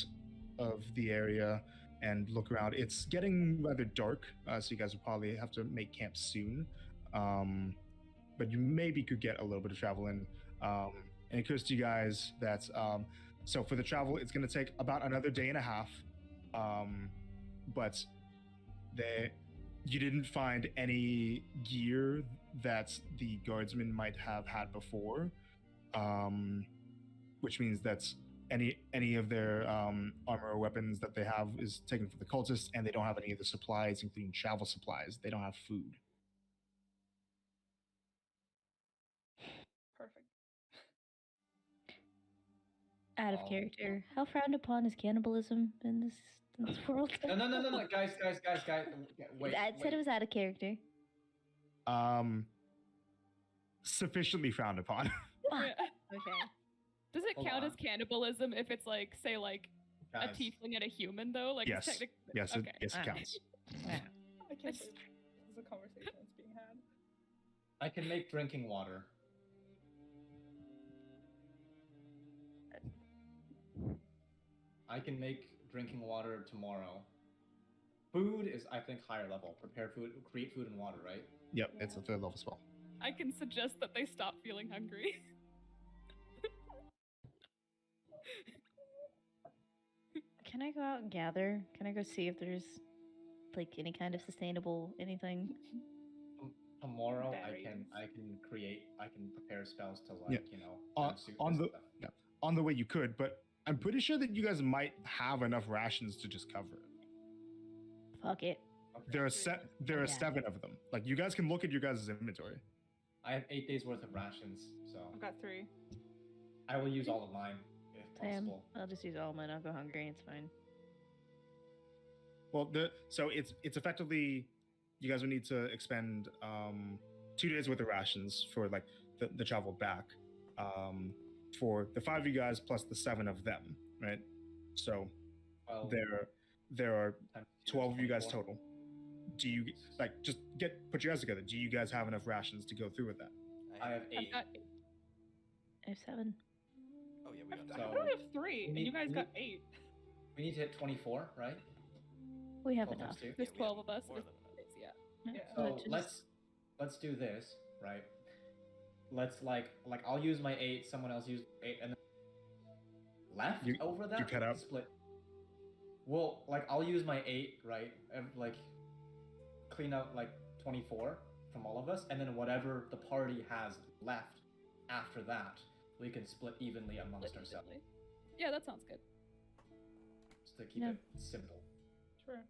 S2: of the area and look around. It's getting rather dark, so you guys will probably have to make camp soon. But you maybe could get a little bit of travel in. And it occurs to you guys that so for the travel, it's going to take about another day and a half. But you didn't find any gear that the guardsmen might have had before, which means that any of their armor or weapons that they have is taken from the cultists, and they don't have any of the supplies, including travel supplies. They don't have food.
S6: Perfect.
S3: Out of character. How frowned upon is cannibalism in this world?
S4: No, guys, wait.
S3: I said it was out of character.
S2: Sufficiently frowned upon.
S5: Yeah.
S3: Okay.
S5: Does it
S4: Hold
S5: count
S4: on.
S5: as cannibalism if it's like, say, like a
S4: Guys,
S5: tiefling and a human though? Like,
S2: Yes.
S5: it's
S2: Yes,
S5: okay.
S2: yes, it
S3: Alright.
S2: counts.
S6: I can't believe this is a conversation that's being had.
S4: I can make drinking water. I can make drinking water tomorrow. Food is, I think, higher level. Prepare food, create food and water, right?
S2: Yep, it's a third level spell.
S5: I can suggest that they stop feeling hungry.
S3: Can I go out and gather? Can I go see if there's like any kind of sustainable anything?
S4: Tomorrow,
S6: Berries.
S4: I can prepare spells to like,
S2: Yeah.
S4: you know,
S2: On-
S4: suit
S2: on
S4: this
S2: the-
S4: stuff.
S2: yeah. On the way you could, but I'm pretty sure that you guys might have enough rations to just cover it.
S3: Fuck it.
S4: Okay.
S2: There are
S3: Yeah.
S2: 7 of them. Like, you guys can look at your guys' inventory.
S4: I have 8 days worth of rations, so
S6: I've got 3.
S4: I will use all of mine if
S3: Sam,
S4: possible.
S3: I'll just use all mine. I'll go hungry. It's fine.
S2: Well, so it's effectively, you guys would need to expend 2 days worth of rations for like the travel back, for the 5 of you guys plus the 7 of them, right? So
S4: Well,
S2: there are
S4: times 2 is
S2: 12 of you guys
S4: 24.
S2: total. Do you like just put your guys together? Do you guys have enough rations to go through with that?
S4: I have
S5: I've
S4: 8.
S5: got
S3: I have 7.
S1: Oh yeah, we got
S6: I
S1: that.
S4: So-
S6: only have 3, and
S4: need-
S6: you guys
S4: we
S6: got
S4: need-
S6: 8.
S4: We need to hit 24, right?
S3: We have
S4: 12
S3: enough.
S4: times 2.
S5: there's
S1: Yeah, we
S5: 12
S1: have
S5: of us.
S1: more
S5: There's-
S1: than enough.
S5: Yeah.
S6: Yeah.
S4: So
S3: just-
S4: let's do this, right? Let's like I'll use my 8, someone else use 8, and then left
S2: You-
S4: over that
S2: you cut
S4: we
S2: out?
S4: split. Well, like I'll use my 8, right? And like clean out like 24 from all of us, and then whatever the party has left after that, we can split evenly amongst ourselves,
S5: Legitimately. Yeah, that sounds good.
S4: just to keep
S3: Yeah.
S4: it simple.
S6: Sure.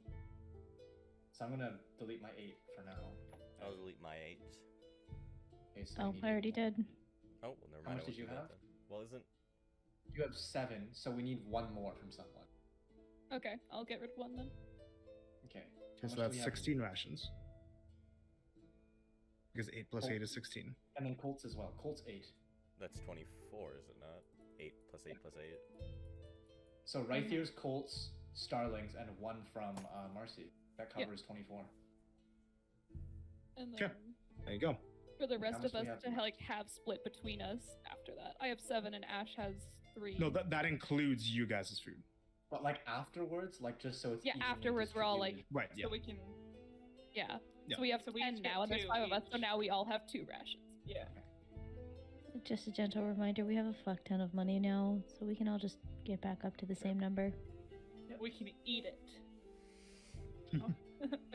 S4: So I'm gonna delete my 8 for now.
S1: I'll delete my 8.
S4: Okay, so
S3: Oh,
S4: we need
S3: I already did.
S1: Oh, well, never
S4: How
S1: mind.
S4: much
S1: I
S4: did you
S1: won't do that
S4: have?
S1: then. Well, isn't
S4: You have 7, so we need 1 more from someone.
S5: Okay, I'll get rid of one then.
S4: Okay.
S2: Okay,
S4: How
S2: so
S4: much do
S2: that's
S4: we have?
S2: 16 rations. Because 8 plus
S4: Oh.
S2: 8 is 16.
S4: And then Colts as well. Colts 8.
S1: that's 24, is it not? 8 plus 8 plus 8.
S4: So
S5: Mm-hmm.
S4: Rythier's Colts, Starlings, and 1 from Marcy. That
S5: Yep.
S4: covers 24.
S5: And
S2: Okay.
S5: then
S2: There you go.
S5: for the rest
S4: much
S5: of
S4: do we
S5: us
S4: have?
S5: to like have split between us after that. I have 7 and Ash has 3.
S2: No, that includes you guys' food.
S4: But like afterwards, like just so it's
S5: Yeah,
S4: evenly
S5: afterwards we're all, like-
S4: distributed.
S2: Right, yeah.
S6: So we can.
S5: Yeah.
S2: Yeah.
S5: So we have
S6: So we
S5: 10
S6: each
S5: now,
S6: get
S5: and there's
S6: 2
S5: 5 of us, so
S6: each.
S5: now we all have 2 rations.
S6: Yeah.
S3: Just a gentle reminder, we have a fuck ton of money now, so we can all just get back up to the same number.
S6: We can eat it.
S5: Like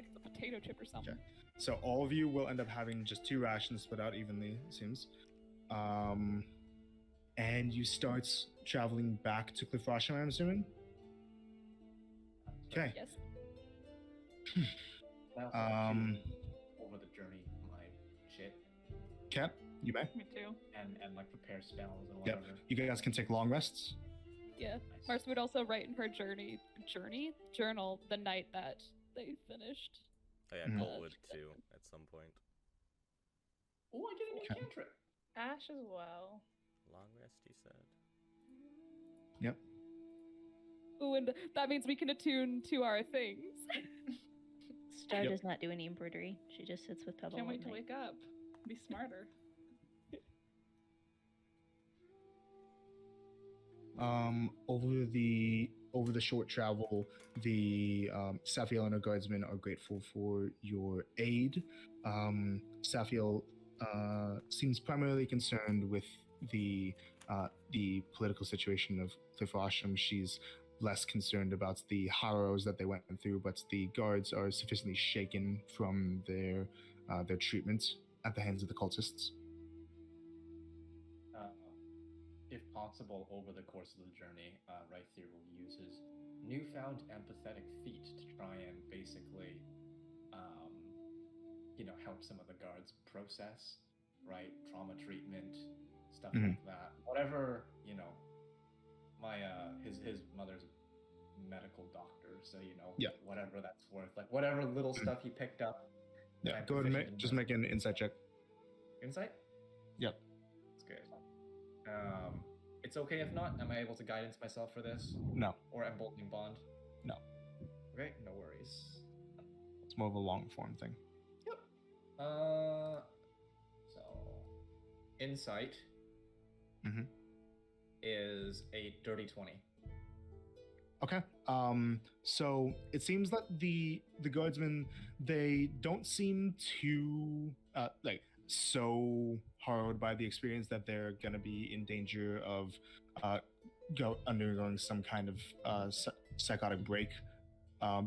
S5: it's a potato chip or something.
S2: Okay. So all of you will end up having just 2 rations split out evenly, it seems. And you start traveling back to Cliff Rosham, I'm assuming? Okay.
S5: Yes.
S4: I also have
S2: Um,
S4: two over the journey.
S2: Okay, you may.
S6: Me too.
S4: and like prepare spells or
S2: Yep.
S4: whatever.
S2: You guys can take long rests.
S5: Yeah.
S4: Nice.
S5: Marcy would also write in her journal the night that they finished.
S1: Oh yeah,
S2: Mhm.
S1: Cole would too at some point.
S4: Oh, I get a new
S2: Okay.
S4: cantrip.
S6: Ash as well.
S1: Long rest, he said.
S2: Yep.
S5: Ooh, and that means we can attune to our things.
S3: Star
S2: Yep.
S3: does not do any embroidery. She just sits with Pebble.
S6: Can't
S3: all
S6: wait to
S3: night.
S6: wake up. Be smarter.
S2: Over the short travel, the Safiel and her guardsmen are grateful for your aid. Safiel seems primarily concerned with the political situation of Cliff Ashram. She's less concerned about the horrors that they went through, but the guards are sufficiently shaken from their treatment at the hands of the cultists.
S4: If possible, over the course of the journey, Rythier will use his newfound empathetic feat to try and basically, help some of the guards process, right? Trauma treatment, stuff
S2: Mhm.
S4: like that. Whatever, my his mother's a medical doctor, so
S2: Yeah.
S4: whatever that's worth, like whatever little stuff he picked up. that
S2: Yeah,
S4: I'm
S2: go ahead and
S4: proficient in
S2: just
S4: this.
S2: make an insight check.
S4: Insight.
S2: Yep.
S4: That's good. It's okay if not. Am I able to guidance myself for this?
S2: No,
S4: Or emboldening bond?
S2: No.
S4: Okay, no worries.
S2: it's more of a long form thing.
S4: So insight
S2: Mhm.
S4: is a dirty 20.
S2: Okay. So it seems that the guardsmen, they don't seem too so horrified by the experience that they're gonna be in danger of undergoing some kind of psychotic break.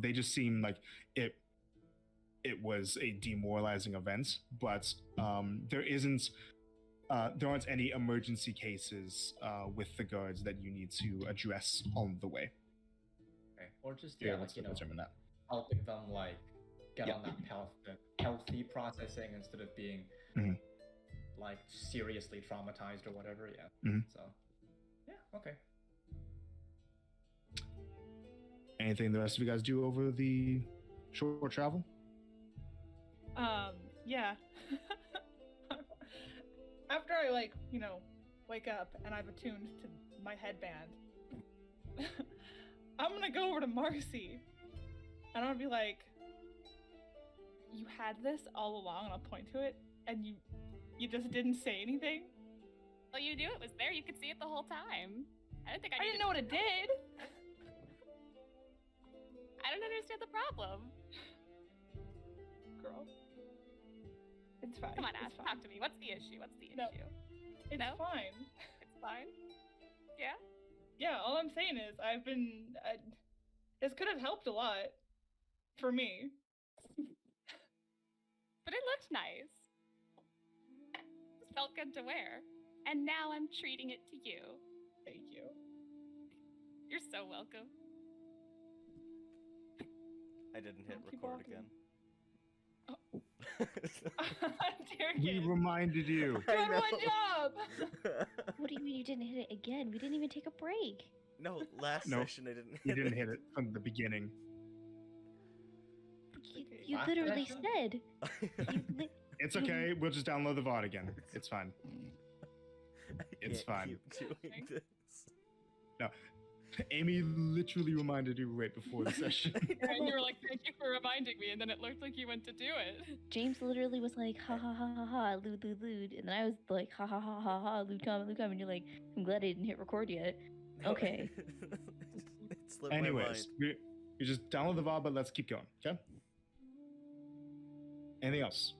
S2: They just seem like it was a demoralizing event, but there aren't any emergency cases with the guards that you need to address on the way.
S4: Okay. Or just
S2: Yeah,
S4: like
S2: let's determine that.
S4: helping them like get
S2: Yeah.
S4: on that path to healthy processing instead of being
S2: Mhm.
S4: like seriously traumatized or whatever. Yeah.
S2: Mhm.
S4: So yeah. Okay.
S2: Anything the rest of you guys do over the short travel?
S6: Yeah. After I wake up and I've attuned to my headband, I'm gonna go over to Marcy and I'm gonna be like, "You had this all along," and I'll point to it, and you just didn't say anything.
S5: Well, you knew it was there. You could see it the whole time. I didn't think
S6: I didn't know what it did.
S5: I don't understand the problem.
S6: Girl, it's fine.
S5: Come on,
S6: it's
S5: Ash,
S6: fine.
S5: talk to me. What's the issue? What's the
S6: No.
S5: issue?
S6: It's
S5: No?
S6: fine.
S5: It's fine. Yeah.
S6: Yeah, all I'm saying is this could have helped a lot for me.
S5: But it looked nice. It felt good to wear. And now I'm treating it to you.
S6: Thank you.
S5: You're so welcome.
S1: I didn't hit
S6: I'll keep
S1: record
S6: walking.
S1: again.
S6: Dear
S2: We
S6: kid.
S2: reminded you.
S6: You had one job.
S3: What do you mean you didn't hit it again? We didn't even take a break.
S1: No, last
S2: No,
S1: session I didn't hit
S2: You didn't hit it from the beginning.
S3: You
S4: Last
S3: literally
S4: session?
S3: said. You li-
S2: It's okay. We'll just download the VOD again. It's fine.
S1: I
S2: It's
S1: can't
S2: fine.
S1: keep doing this.
S2: Amy literally reminded you right before the session.
S5: And you were like, thank you for reminding me. And then it looked like you went to do it.
S3: James literally was like, ha ha ha ha ha, loot loot loot. And then I was like, ha ha ha ha ha, loot comment, loot comment. And you're like, I'm glad I didn't hit record yet.
S1: No,
S3: Okay.
S1: it slipped my
S2: Anyways,
S1: mind.
S2: we just download the VOD, but let's keep going. Okay. Anything else?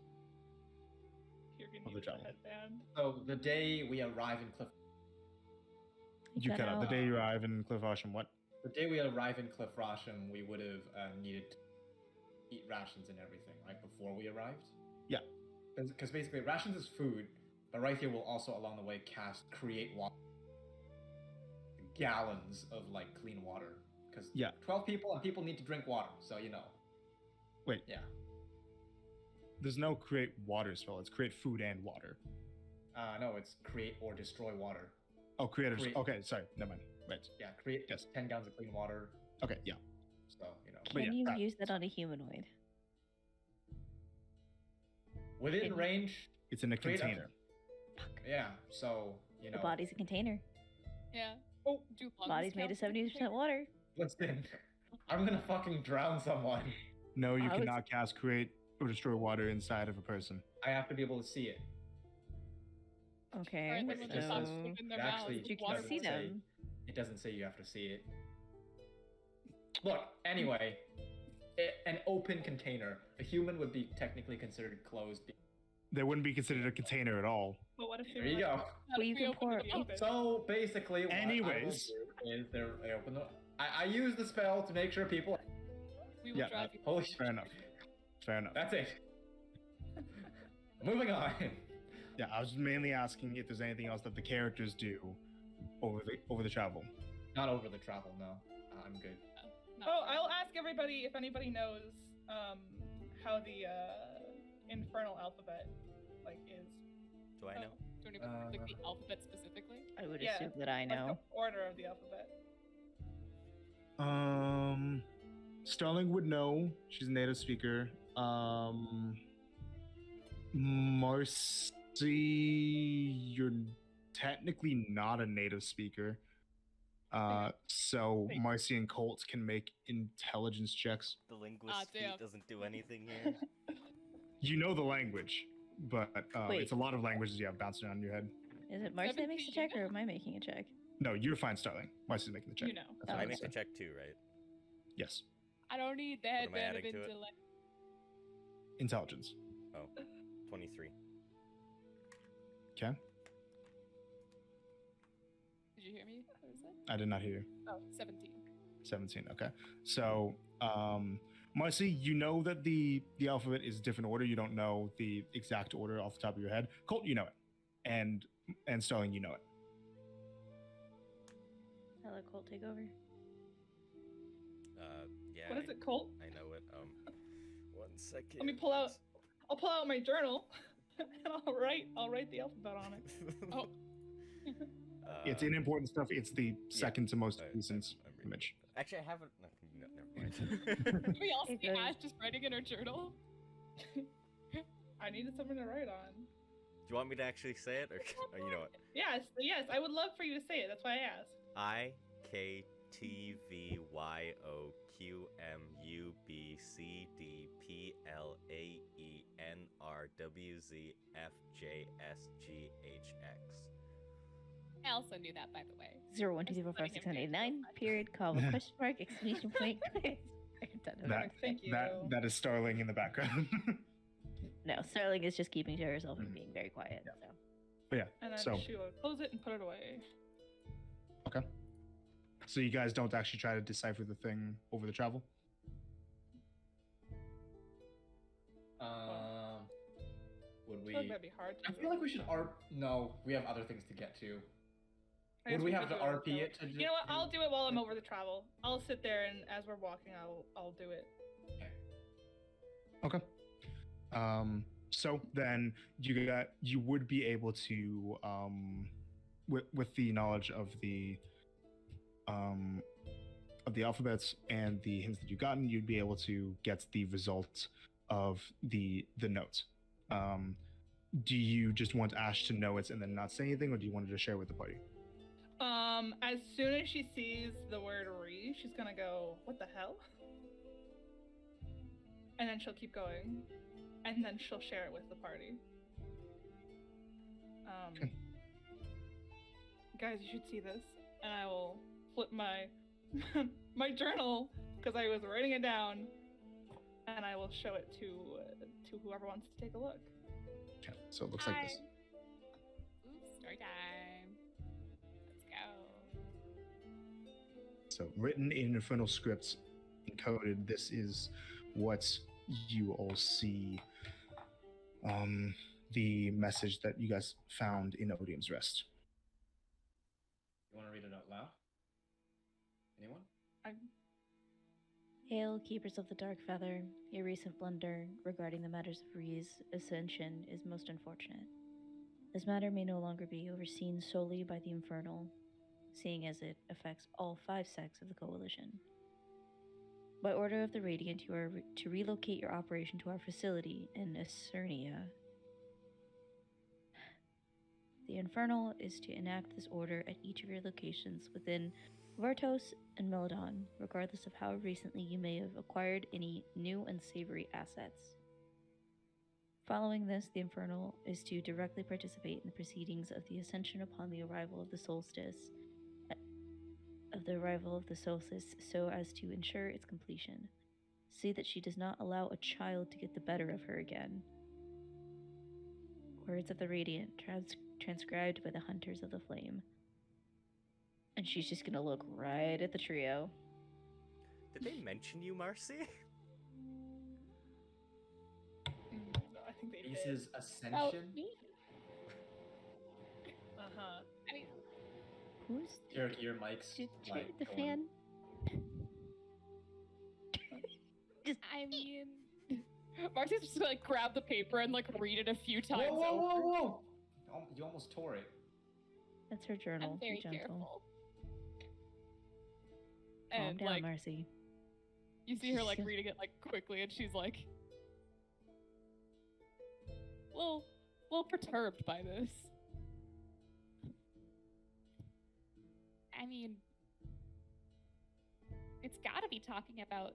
S6: You're gonna
S2: Of the
S6: need the
S2: travel.
S6: headband.
S4: So the day we arrive in Cliff,
S2: You cut out the
S3: out.
S2: day you arrive in Cliff Ashram. What?
S4: the day we arrive in Cliff Rasham, we would have needed to eat rations and everything, right, before we arrived?
S2: Yeah.
S4: Because basically, rations is food, but right here we'll also, along the way, create water. Gallons of, like, clean water. Because
S2: Yeah.
S4: 12 people, and people need to drink water, so,
S2: Wait.
S4: Yeah.
S2: there's no create water spell. It's create food and water.
S4: No, it's create or destroy water.
S2: Oh, creators.
S4: Create.
S2: Okay, sorry. Never mind. Right.
S4: Yeah, create
S2: Yes.
S4: 10 gallons of clean water.
S2: Okay. Yeah.
S4: So, you know,
S2: But
S3: Can
S2: yeah,
S3: you
S2: that-
S3: use that on a humanoid?
S4: within
S3: Can-
S4: range.
S2: It's in a
S4: Create up-
S2: container.
S4: Yeah, so, you know.
S3: The body's a container.
S5: Yeah.
S6: Oh,
S5: Do lungs
S3: Body's made
S5: count
S3: of
S5: as a
S3: 70%
S5: container?
S3: water.
S4: Listen, I'm gonna fucking drown someone.
S2: No, you
S3: I was-
S2: cannot cast create or destroy water inside of a person.
S4: I have to be able to see it.
S3: Okay.
S5: Or then
S4: Wait,
S5: when
S4: it
S5: the
S4: just
S5: thoughts
S4: says-
S5: live in their
S4: it
S5: mouths,
S4: actually
S5: it's
S3: you can
S5: water
S3: see
S4: doesn't say-
S3: them.
S4: It doesn't say you have to see it. Look, anyway, an open container. A human would be technically considered closed.
S2: They wouldn't be considered a container at all.
S6: but what if they
S4: There
S6: were
S4: you
S6: like,
S4: go.
S5: Not
S3: Well,
S5: if
S3: you
S5: we
S3: can
S5: open
S3: pour
S5: the
S3: it-
S5: oven.
S4: So basically, what
S2: Anyways.
S4: I will do is I open the. I use the spell to make sure people.
S5: We will
S2: Yeah,
S5: drive you.
S4: Holy
S2: Fair enough. Fair enough.
S4: That's it. Moving on.
S2: Yeah, I was mainly asking if there's anything else that the characters do over the travel.
S4: Not over the travel, no. I'm good.
S5: Not
S6: Oh,
S5: far.
S6: I'll ask everybody if anybody knows how the infernal alphabet like is.
S1: Do I know?
S5: Do you want to like the alphabet specifically?
S3: I would
S6: Yeah.
S3: assume that I
S6: Like
S3: know.
S6: the order of the alphabet.
S2: Starling would know. She's a native speaker. Marcy, you're technically not a native speaker. So
S6: Wait.
S2: Marcy and Colt can make intelligence checks.
S1: The linguist feat
S5: damn.
S1: doesn't do anything here.
S2: You know the language, but
S3: Wait.
S2: it's a lot of languages you have bouncing around your head.
S3: Is it Marcy that makes a
S5: 17.
S3: check, or am I making a check?
S2: No, you're fine, Starling. Marcy's making the check.
S6: You know.
S2: That's
S3: Oh,
S2: what
S1: I
S2: would
S1: make
S2: say.
S1: the check too, right?
S2: Yes,
S5: I don't need the
S1: am I
S5: headband of
S1: adding to it?
S5: intellect.
S2: intelligence.
S1: 23.
S2: Okay,
S5: Did you hear me? What was that?
S2: I did not hear you.
S5: Oh, 17.
S2: 17. Okay, so Marcy, you know that the alphabet is a different order. You don't know the exact order off the top of your head. Colt, you know it, and Starling, you know it.
S3: I'll let Colt take over.
S1: Yeah.
S6: What is it, Colt?
S1: I know it. 1 second.
S6: Let me pull out. I'll pull out my journal and I'll write the alphabet on it.
S5: Oh.
S2: It's in important stuff. It's the second to most
S1: I-
S2: recent
S1: I'm reading.
S2: image.
S1: Actually, I haven't. No, never mind.
S5: Did we all see
S3: Okay.
S5: Ash just writing in her journal?
S6: I needed something to write on.
S1: Do you want me to actually say it, or you know what?
S6: Yes, I would love for you to say it. That's why I asked.
S1: IKTVYOQMUBCDPLAENRWZFJSGHX.
S5: I also knew that, by the way.
S3: 0, 1, 2, 3, 4, 5, 6, 7, 8, 9. Period. Comma. Question mark. Exclamation point.
S2: That-
S6: Thank you.
S2: That is Starling in the background.
S3: No, Starling is just keeping to herself and being very quiet.
S2: Yeah.
S3: So
S2: But yeah,
S6: And then
S2: so
S6: she will close it and put it away.
S2: so you guys don't actually try to decipher the thing over the travel.
S4: Would
S6: I
S4: we?
S6: feel like that'd be hard.
S4: I
S6: To
S4: feel like we should No, we have other things to get to.
S6: I guess
S4: Would we have
S6: could
S4: to
S6: do it
S4: RP
S6: ourselves.
S4: it to
S6: You know what? I'll do it while I'm over the travel. I'll sit there and as we're walking, I'll do it.
S2: Okay. So then you would be able to with the knowledge of the alphabets and the hints that you've gotten, you'd be able to get the result of the note. Do you just want Ash to know it and then not say anything, or do you want to just share it with the party?
S6: As soon as she sees the word "re," she's gonna go, "What the hell?" And then she'll keep going, and then she'll share it with the party.
S2: Okay.
S6: Guys, you should see this. And I will flip my my journal because I was writing it down, and I will show it to whoever wants to take a look.
S2: Okay, so it looks like this.
S5: Ooh, story time. Let's go.
S2: So written in Infernal script, encoded, this is what you all see. The message that you guys found in Odium's Rest.
S4: You want to read it out loud? Anyone?
S3: Hail, keepers of the Dark Feather, your recent blunder regarding the matters of Ree's ascension is most unfortunate. This matter may no longer be overseen solely by the Infernal, seeing as it affects all 5 sects of the Coalition. By order of the Radiant, you are to relocate your operation to our facility in Acernia. The Infernal is to enact this order at each of your locations within Vartos and Meladon, regardless of how recently you may have acquired any new and savory assets. Following this, the Infernal is to directly participate in the proceedings of the Ascension upon the arrival of the solstice, so as to ensure its completion. See that she does not allow a child to get the better of her again. Words of the Radiant, transcribed by the Hunters of the Flame. And she's just gonna look right at the trio.
S1: Did they mention you, Marcy?
S6: I think they did.
S4: Reese's
S5: Oh,
S4: ascension.
S5: me?
S6: Uh-huh.
S5: I mean,
S3: Who's
S4: Eric, your mic's like
S3: the
S4: going-
S3: fan?
S5: I mean, Marcy's just gonna like grab the paper and like read it a few times
S4: Whoa, whoa,
S5: over.
S4: whoa, whoa! You almost tore it.
S3: That's her journal.
S5: I'm very
S3: Be gentle.
S5: careful.
S3: Calm
S5: And
S3: down,
S5: like,
S3: Marcy.
S5: you see her like
S3: She's-
S5: reading it like quickly, and she's like, little perturbed by this. I mean, it's gotta be talking about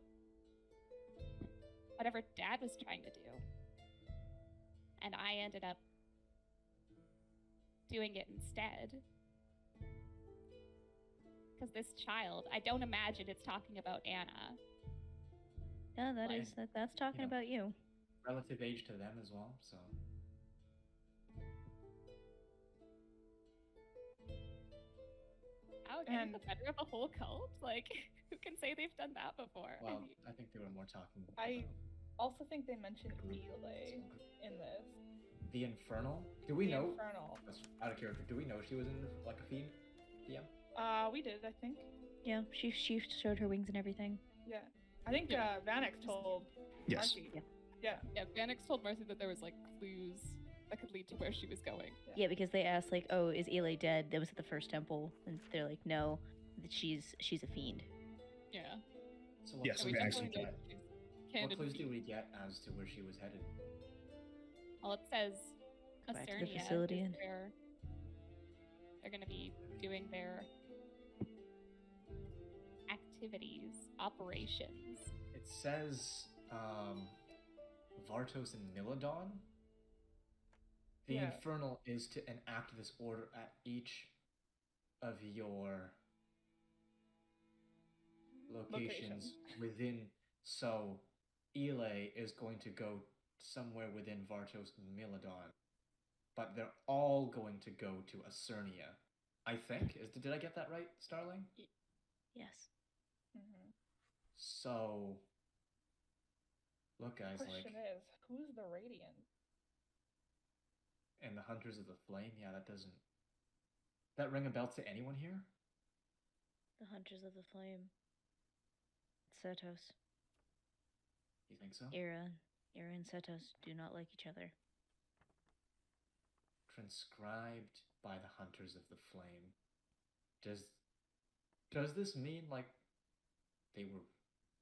S5: whatever Dad was trying to do. And I ended up doing it instead. Because this child, I don't imagine it's talking about Anna.
S3: Yeah,
S4: Fine.
S3: that's talking
S4: know.
S3: about you.
S4: Relative age to them as well, so.
S5: How getting
S6: And-
S5: the better of a whole cult? Like, who can say they've done that before? I
S4: Well,
S5: mean,
S4: I think they were more talking
S6: I
S4: about
S6: also think they mentioned
S4: group.
S6: Elay in this.
S4: the Infernal. Do we
S6: The
S4: know?
S6: Infernal.
S4: That's out of character. Do we know she was in like a fiend? DM.
S6: We did, I think.
S3: Yeah, she showed her wings and everything.
S6: Yeah. I think
S5: Yeah.
S6: Vanex told
S2: Yes.
S6: Marcy.
S3: Yeah.
S6: Yeah.
S5: yeah, Vanix told Marcy that there was like clues that could lead to where she was going.
S3: Yeah, because they asked like, "Oh, is Elay dead?" That was at the first temple, and they're like, "No, that she's a fiend."
S5: Yeah.
S4: So what
S2: Yes,
S5: So we
S2: Vanix
S5: definitely
S2: did
S5: know
S2: that.
S5: that she's
S4: What
S5: canon
S4: clues do
S5: fiend.
S4: we get as to where she was headed?
S5: Well, it says
S3: Go back to the
S5: Acernia
S3: facility
S5: is
S3: and-
S5: where they're going to be doing their activities, operations.
S4: It says Vartos and Miladon. The
S6: Yeah.
S4: Infernal is to enact this order at each of your locations within. So, Elay is going to go somewhere within Vartos and Miladon, but they're all going to go to Acernia. I think. Did I get that right, Starling?
S3: Yes.
S6: Mm-hmm.
S4: So, look, guys,
S6: Question
S4: like,
S6: is, who's the Radiant?
S4: and the Hunters of the Flame. Yeah, that doesn't. That ring a bell to anyone here?
S3: The Hunters of the Flame. Setos.
S4: You think so?
S3: Ira and Setos do not like each other.
S4: Transcribed by the Hunters of the Flame. Does this mean like they were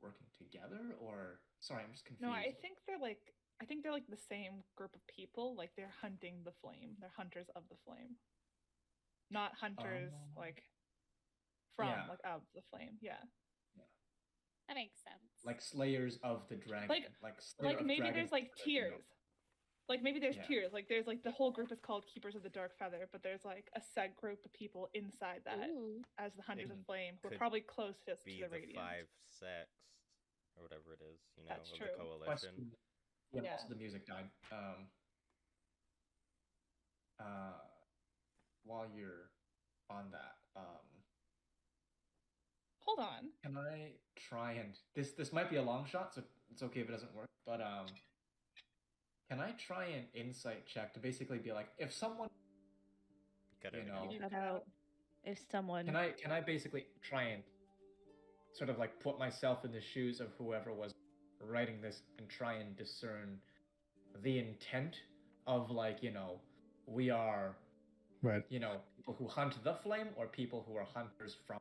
S4: working together, or sorry, I'm just confused.
S6: No, I think they're like the same group of people. Like they're hunting the flame. They're hunters of the flame. Not hunters like from
S4: Yeah.
S6: like of the flame. Yeah.
S5: That makes sense.
S4: like slayers of the dragon. Slayer
S6: Like
S4: of
S6: maybe
S4: dragons
S6: there's like
S4: that, you know.
S6: tiers. Like maybe there's
S4: Yeah.
S6: tiers. Like there's like the whole group is called Keepers of the Dark Feather, but there's like a set group of people inside that
S5: Ooh.
S6: as the Hunters of
S1: Then
S6: Flame who are
S1: could
S6: probably closest to
S1: Be
S6: the
S1: the
S6: Radiant.
S1: 5 sects or whatever it is, you know,
S6: That's
S1: of
S6: true.
S1: the coalition.
S4: Question. Yeah,
S6: Yeah.
S4: also the music died. While you're on that,
S6: Hold on.
S4: can I try and this might be a long shot, so it's okay if it doesn't work. But can I try an insight check to basically be like, if someone
S1: Cut
S4: you
S1: it
S4: know,
S1: out.
S6: You
S3: Cut
S6: cut
S3: out. If someone
S4: can I basically try and sort of like put myself in the shoes of whoever was writing this and try and discern the intent of, like, we are,
S2: Right.
S4: people who hunt the flame or people who are hunters from,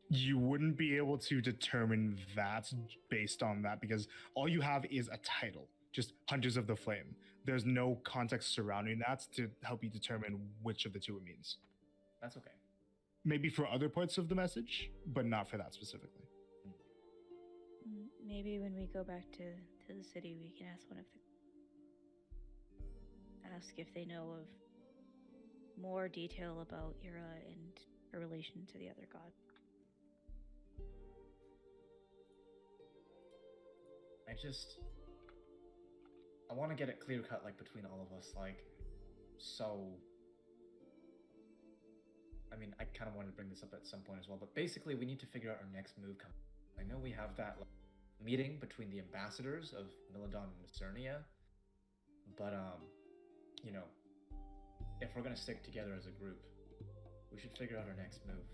S2: You wouldn't be able to determine that based on that because all you have is a title, just Hunters of the Flame. There's no context surrounding that to help you determine which of the two it means.
S4: That's okay.
S3: Mm,
S2: Maybe for other parts of the message, but not for that specifically.
S3: Maybe when we go back to the city, we can ask if they know of more detail about Ira and her relation to the other god.
S4: I want to get it clear cut, like, between all of us, like, so. I mean, I kind of wanted to bring this up at some point as well, but basically, we need to figure out our next move. I know we have that meeting between the ambassadors of Milodon and Cernia, but if we're gonna stick together as a group, we should figure out our next move.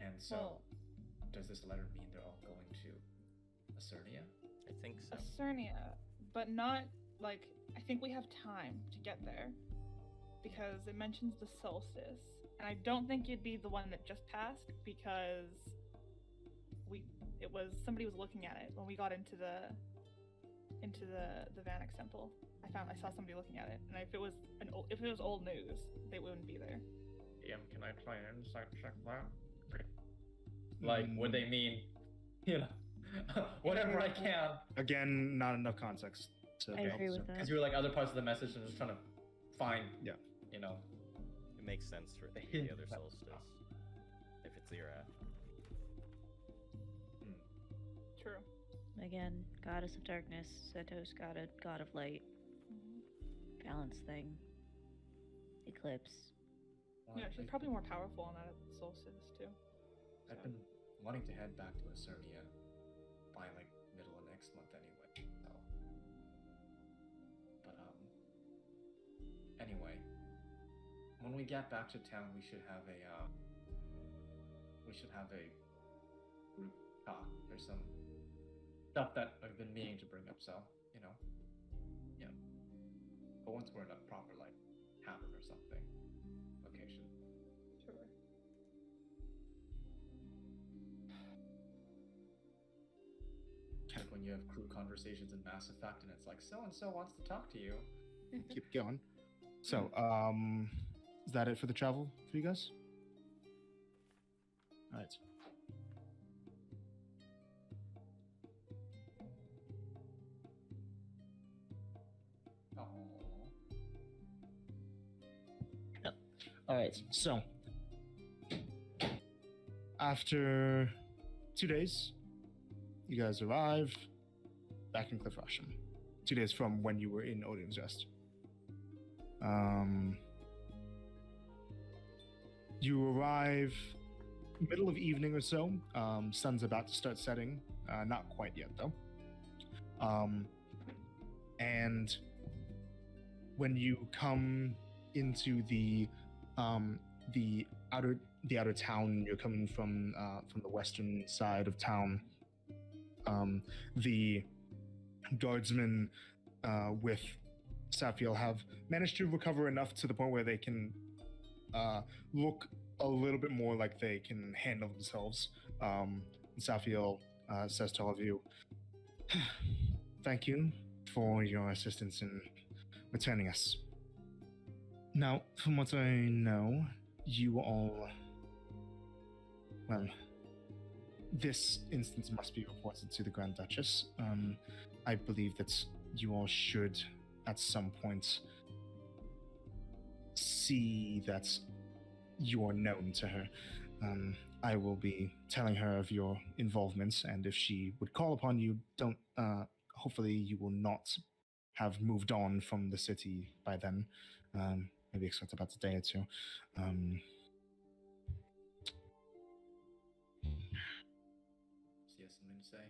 S4: And so,
S6: Well,
S4: does this letter mean they're all going to Cernia?
S1: I think so.
S6: Cernia, but not like I think we have time to get there because it mentions the solstice, and I don't think you'd be the one that just passed because somebody was looking at it when we got into the Vanix temple. I saw somebody looking at it, and if it was old news, they wouldn't be there.
S4: Can I try and insight check that? Like, would they mean, whatever I can?
S2: Again, not enough context to
S3: I
S2: help
S3: agree with
S2: us.
S3: that.
S4: Because you were like other parts of the message, and just trying to find,
S2: Yeah.
S1: It makes sense for it to be the other solstice. If it's Ira.
S6: True.
S3: Again, goddess of darkness, Setos, god of light, balance thing, eclipse.
S6: Yeah, she's probably more powerful on that solstice too.
S4: I've been wanting to head back to Cernia by like middle of next month anyway. So, but anyway, when we get back to town, we should have a group talk. There's some stuff that I've been meaning to bring up, so yeah. But once we're in a proper like tavern or something location.
S6: Sure.
S4: Like when you have crew conversations in Mass Effect, and it's like so and so wants to talk to you.
S2: Keep going. So, is that it for the travel for you guys? All right.
S4: Oh.
S2: All right. So, after 2 days, you guys arrive back in Cliff Asham. 2 days from when you were in Odin's Rest. You arrive middle of evening or so. Sun's about to start setting. Not quite yet, though. And when you come into the outer town, you're coming from the western side of town. The guardsmen with Safiel have managed to recover enough to the point where they can look a little bit more like they can handle themselves. Safiel says to all of you, "Thank you for your assistance in returning us. Now, from what I know, you all... Well, this instance must be reported to the Grand Duchess. I believe that you all should, at some point, see that you are known to her. I will be telling her of your involvement, and if she would call upon you, hopefully you will not have moved on from the city by then. Maybe expect about a day or two.
S4: She has something to say.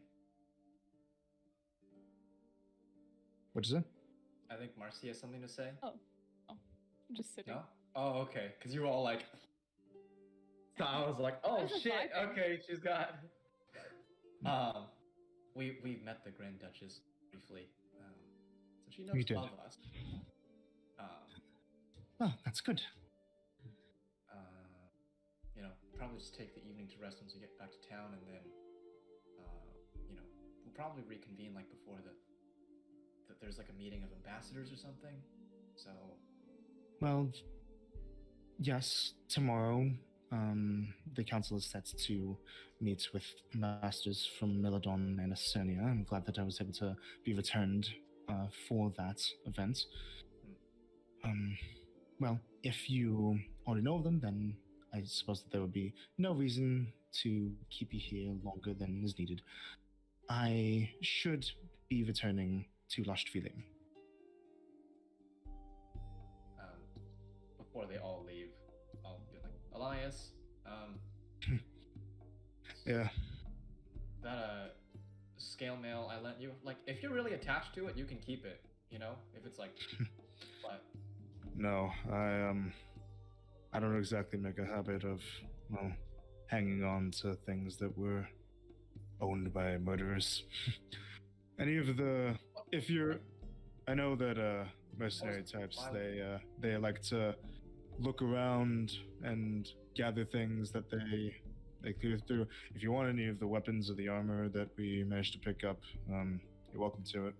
S2: What is it?
S4: I think Marcy has something to say.
S5: I'm just sitting.
S4: No? Oh, okay. Because you were all like, I was like, oh
S5: There's a
S4: shit,
S5: vibe there.
S4: okay, she's got. We met the Grand Duchess briefly, so she knows
S2: You did.
S4: of us.
S2: Oh, that's good.
S4: You know, probably just take the evening to rest once we get back to town, and then, you know, we'll probably reconvene like before there's like a meeting of ambassadors or something. So.
S2: Well, yes, tomorrow, the council is set to meet with ambassadors from Milodon and Ecernia. I'm glad that I was able to be returned for that event. Well, if you already know of them, then I suppose that there would be no reason to keep you here longer than is needed. I should be returning to Lushtviling.
S4: Before they all leave, I'll be like, Elias,
S2: Yeah.
S4: that scale mail I lent you, like, if you're really attached to it, you can keep it, you know? If it's like, but
S2: No, I don't exactly make a habit of, well, hanging on to things that were owned by murderers. Any of the, if you're, I know that mercenary types, they like to look around and gather things that they clear through. If you want any of the weapons or the armor that we managed to pick up, you're welcome to it.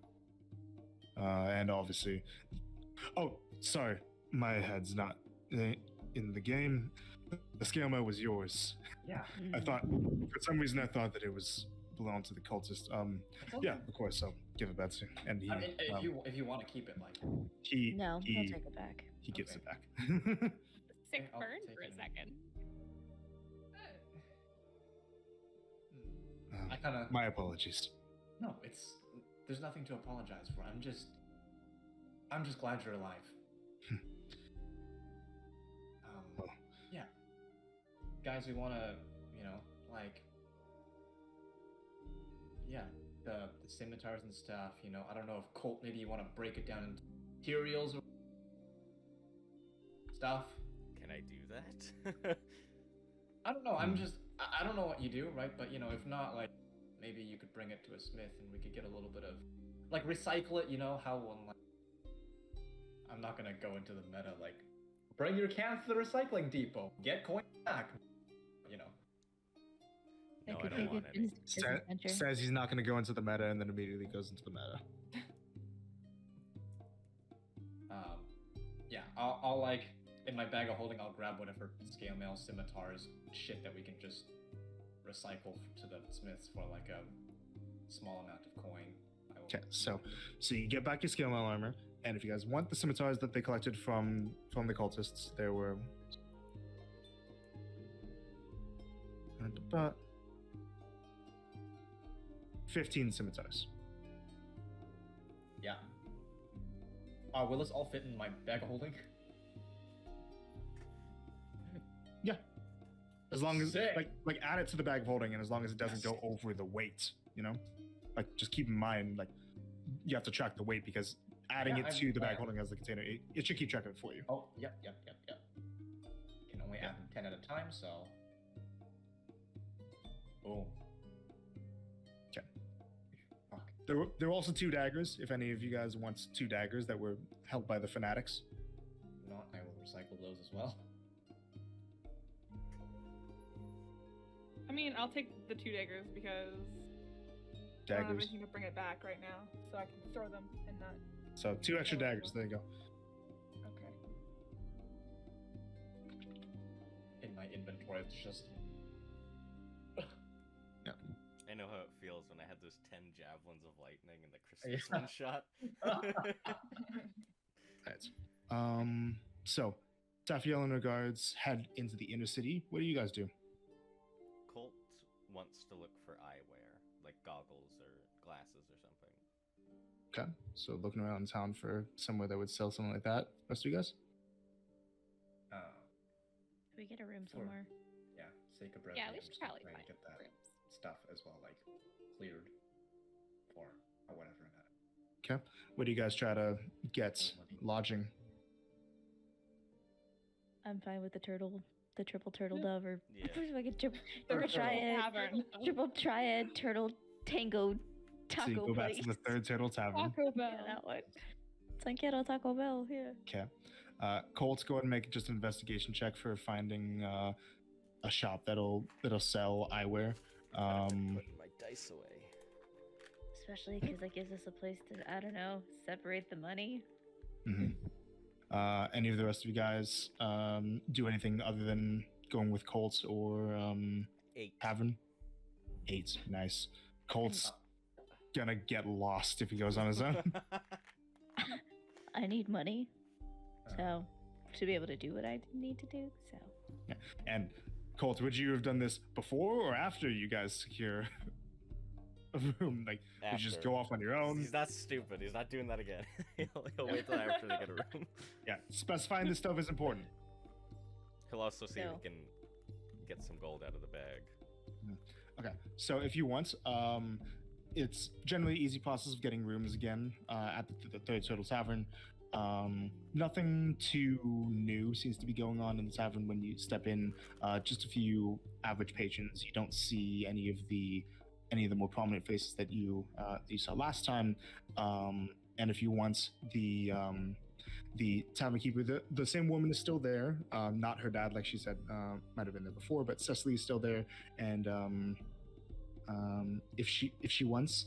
S2: And obviously, oh, sorry, my head's not in the game. The scale mail was yours.
S4: yeah.
S2: I thought, for some reason, I thought that it was belonged to the cultist. Yeah, of course, I'll give it back to you. And he,
S4: I mean, if you want to keep it, like,
S3: No, he'll take it back.
S2: he gives
S4: Okay.
S2: it back.
S5: Sick
S4: I'll
S5: burn
S4: take
S5: for a
S4: it.
S5: second.
S4: I kind of
S2: My apologies.
S4: no. There's nothing to apologize for. I'm just glad you're alive.
S2: Well.
S4: Yeah, guys, we want to, you know, like, yeah, the scimitars and stuff. You know, I don't know if Colt, maybe you want to break it down into materials or stuff.
S1: Can I do that?
S4: I don't know. I'm just I don't know what you do, right? But you know, if not, like, maybe you could bring it to a smith and we could get a little bit of, like, recycle it. You know how when, like, I'm not gonna go into the meta, like, bring your cans to the recycling depot, get coins back. You know.
S1: No,
S3: That
S1: I
S3: could
S1: don't
S3: be a
S1: want
S3: good
S1: any.
S3: business venture.
S2: Says he's not going to go into the meta and then immediately goes into the meta.
S4: Yeah, I'll like, in my bag of holding, I'll grab whatever scale mail, scimitars, shit that we can just recycle to the smiths for like a small amount of coin. I will-
S2: Okay, so you get back your scale mail armor, and if you guys want the scimitars that they collected from the cultists, there were about 15 scimitars.
S4: Yeah. Will this all fit in my bag of holding?
S2: Yeah, as long as
S4: Sick.
S2: like add it to the bag of holding, and as long as it doesn't go over the weight, you know, like just keep in mind, like, you have to track the weight because adding
S4: Yeah,
S2: it to the bag
S4: yeah.
S2: holding as the container, it should keep track of it for you.
S4: Oh, yep. You can only add them 10 at a time, so. Boom.
S2: Okay.
S4: Fuck.
S2: There were also 2 daggers. If any of you guys want 2 daggers that were held by the fanatics.
S4: If not, I will recycle those as well.
S6: I mean, I'll take the 2 daggers because I don't have
S2: Daggers.
S6: anything to bring it back right now, so I can throw them and not.
S2: So 2 extra daggers. There you go.
S6: Okay.
S4: In my inventory, it's just.
S1: I know how it feels when I had those 10 javelins of lightning and the Christmas
S4: Yeah.
S1: one shot.
S2: Right. So Safiel and her guards head into the inner city. What do you guys do?
S1: Colt wants to look for eyewear, like goggles or glasses or something.
S2: Okay. So looking around town for somewhere that would sell something like that. Rest of you guys?
S3: We get a room
S4: Sure.
S3: somewhere.
S4: Yeah, sake of bread.
S5: Yeah, we should probably
S4: try
S5: find
S4: to get that
S5: rooms.
S4: stuff as well, like, cleared for or whatever.
S2: Okay. Where do you guys try to get lodging?
S3: I'm fine with the turtle the triple turtle dove or
S1: Yeah.
S3: fucking triple
S6: Third
S3: triad,
S6: Tavern.
S3: triple triad turtle tango
S2: So you
S3: taco
S2: go back
S3: place.
S2: to the third turtle tavern.
S5: Taco Bell.
S3: Yeah, that one. Tankero Taco Bell. Yeah.
S2: Okay. Colts, go ahead and make just an investigation check for finding a shop that'll sell eyewear.
S1: Putting my dice away.
S3: Especially because that gives us a place to, I don't know, separate the money.
S2: Mhm. Any of the rest of you guys do anything other than going with Colts or
S1: 8.
S2: Tavern? 8. Nice. Colt's gonna get lost if he goes on his own.
S3: I need money,
S4: Uh,
S3: so to be able to do what I need to do. So
S2: And Colt, would you have done this before or after you guys secure a room? Like, would you just
S1: After.
S2: go off on your own?
S1: He's not stupid. He's not doing that again. he'll wait till after they get a room.
S2: Yeah, specifying this stuff is important.
S1: He'll also see if
S3: So-
S1: he can get some gold out of the bag.
S2: Okay, so if you want, it's generally easy process of getting rooms again at the Third Turtle Tavern. Nothing too new seems to be going on in the tavern when you step in. Just a few average patrons. You don't see any of the more prominent faces that you saw last time. And if you want, the tavern keeper, the same woman is still there. Not her dad, like she said, might have been there before, but Cecily is still there. And if she wants,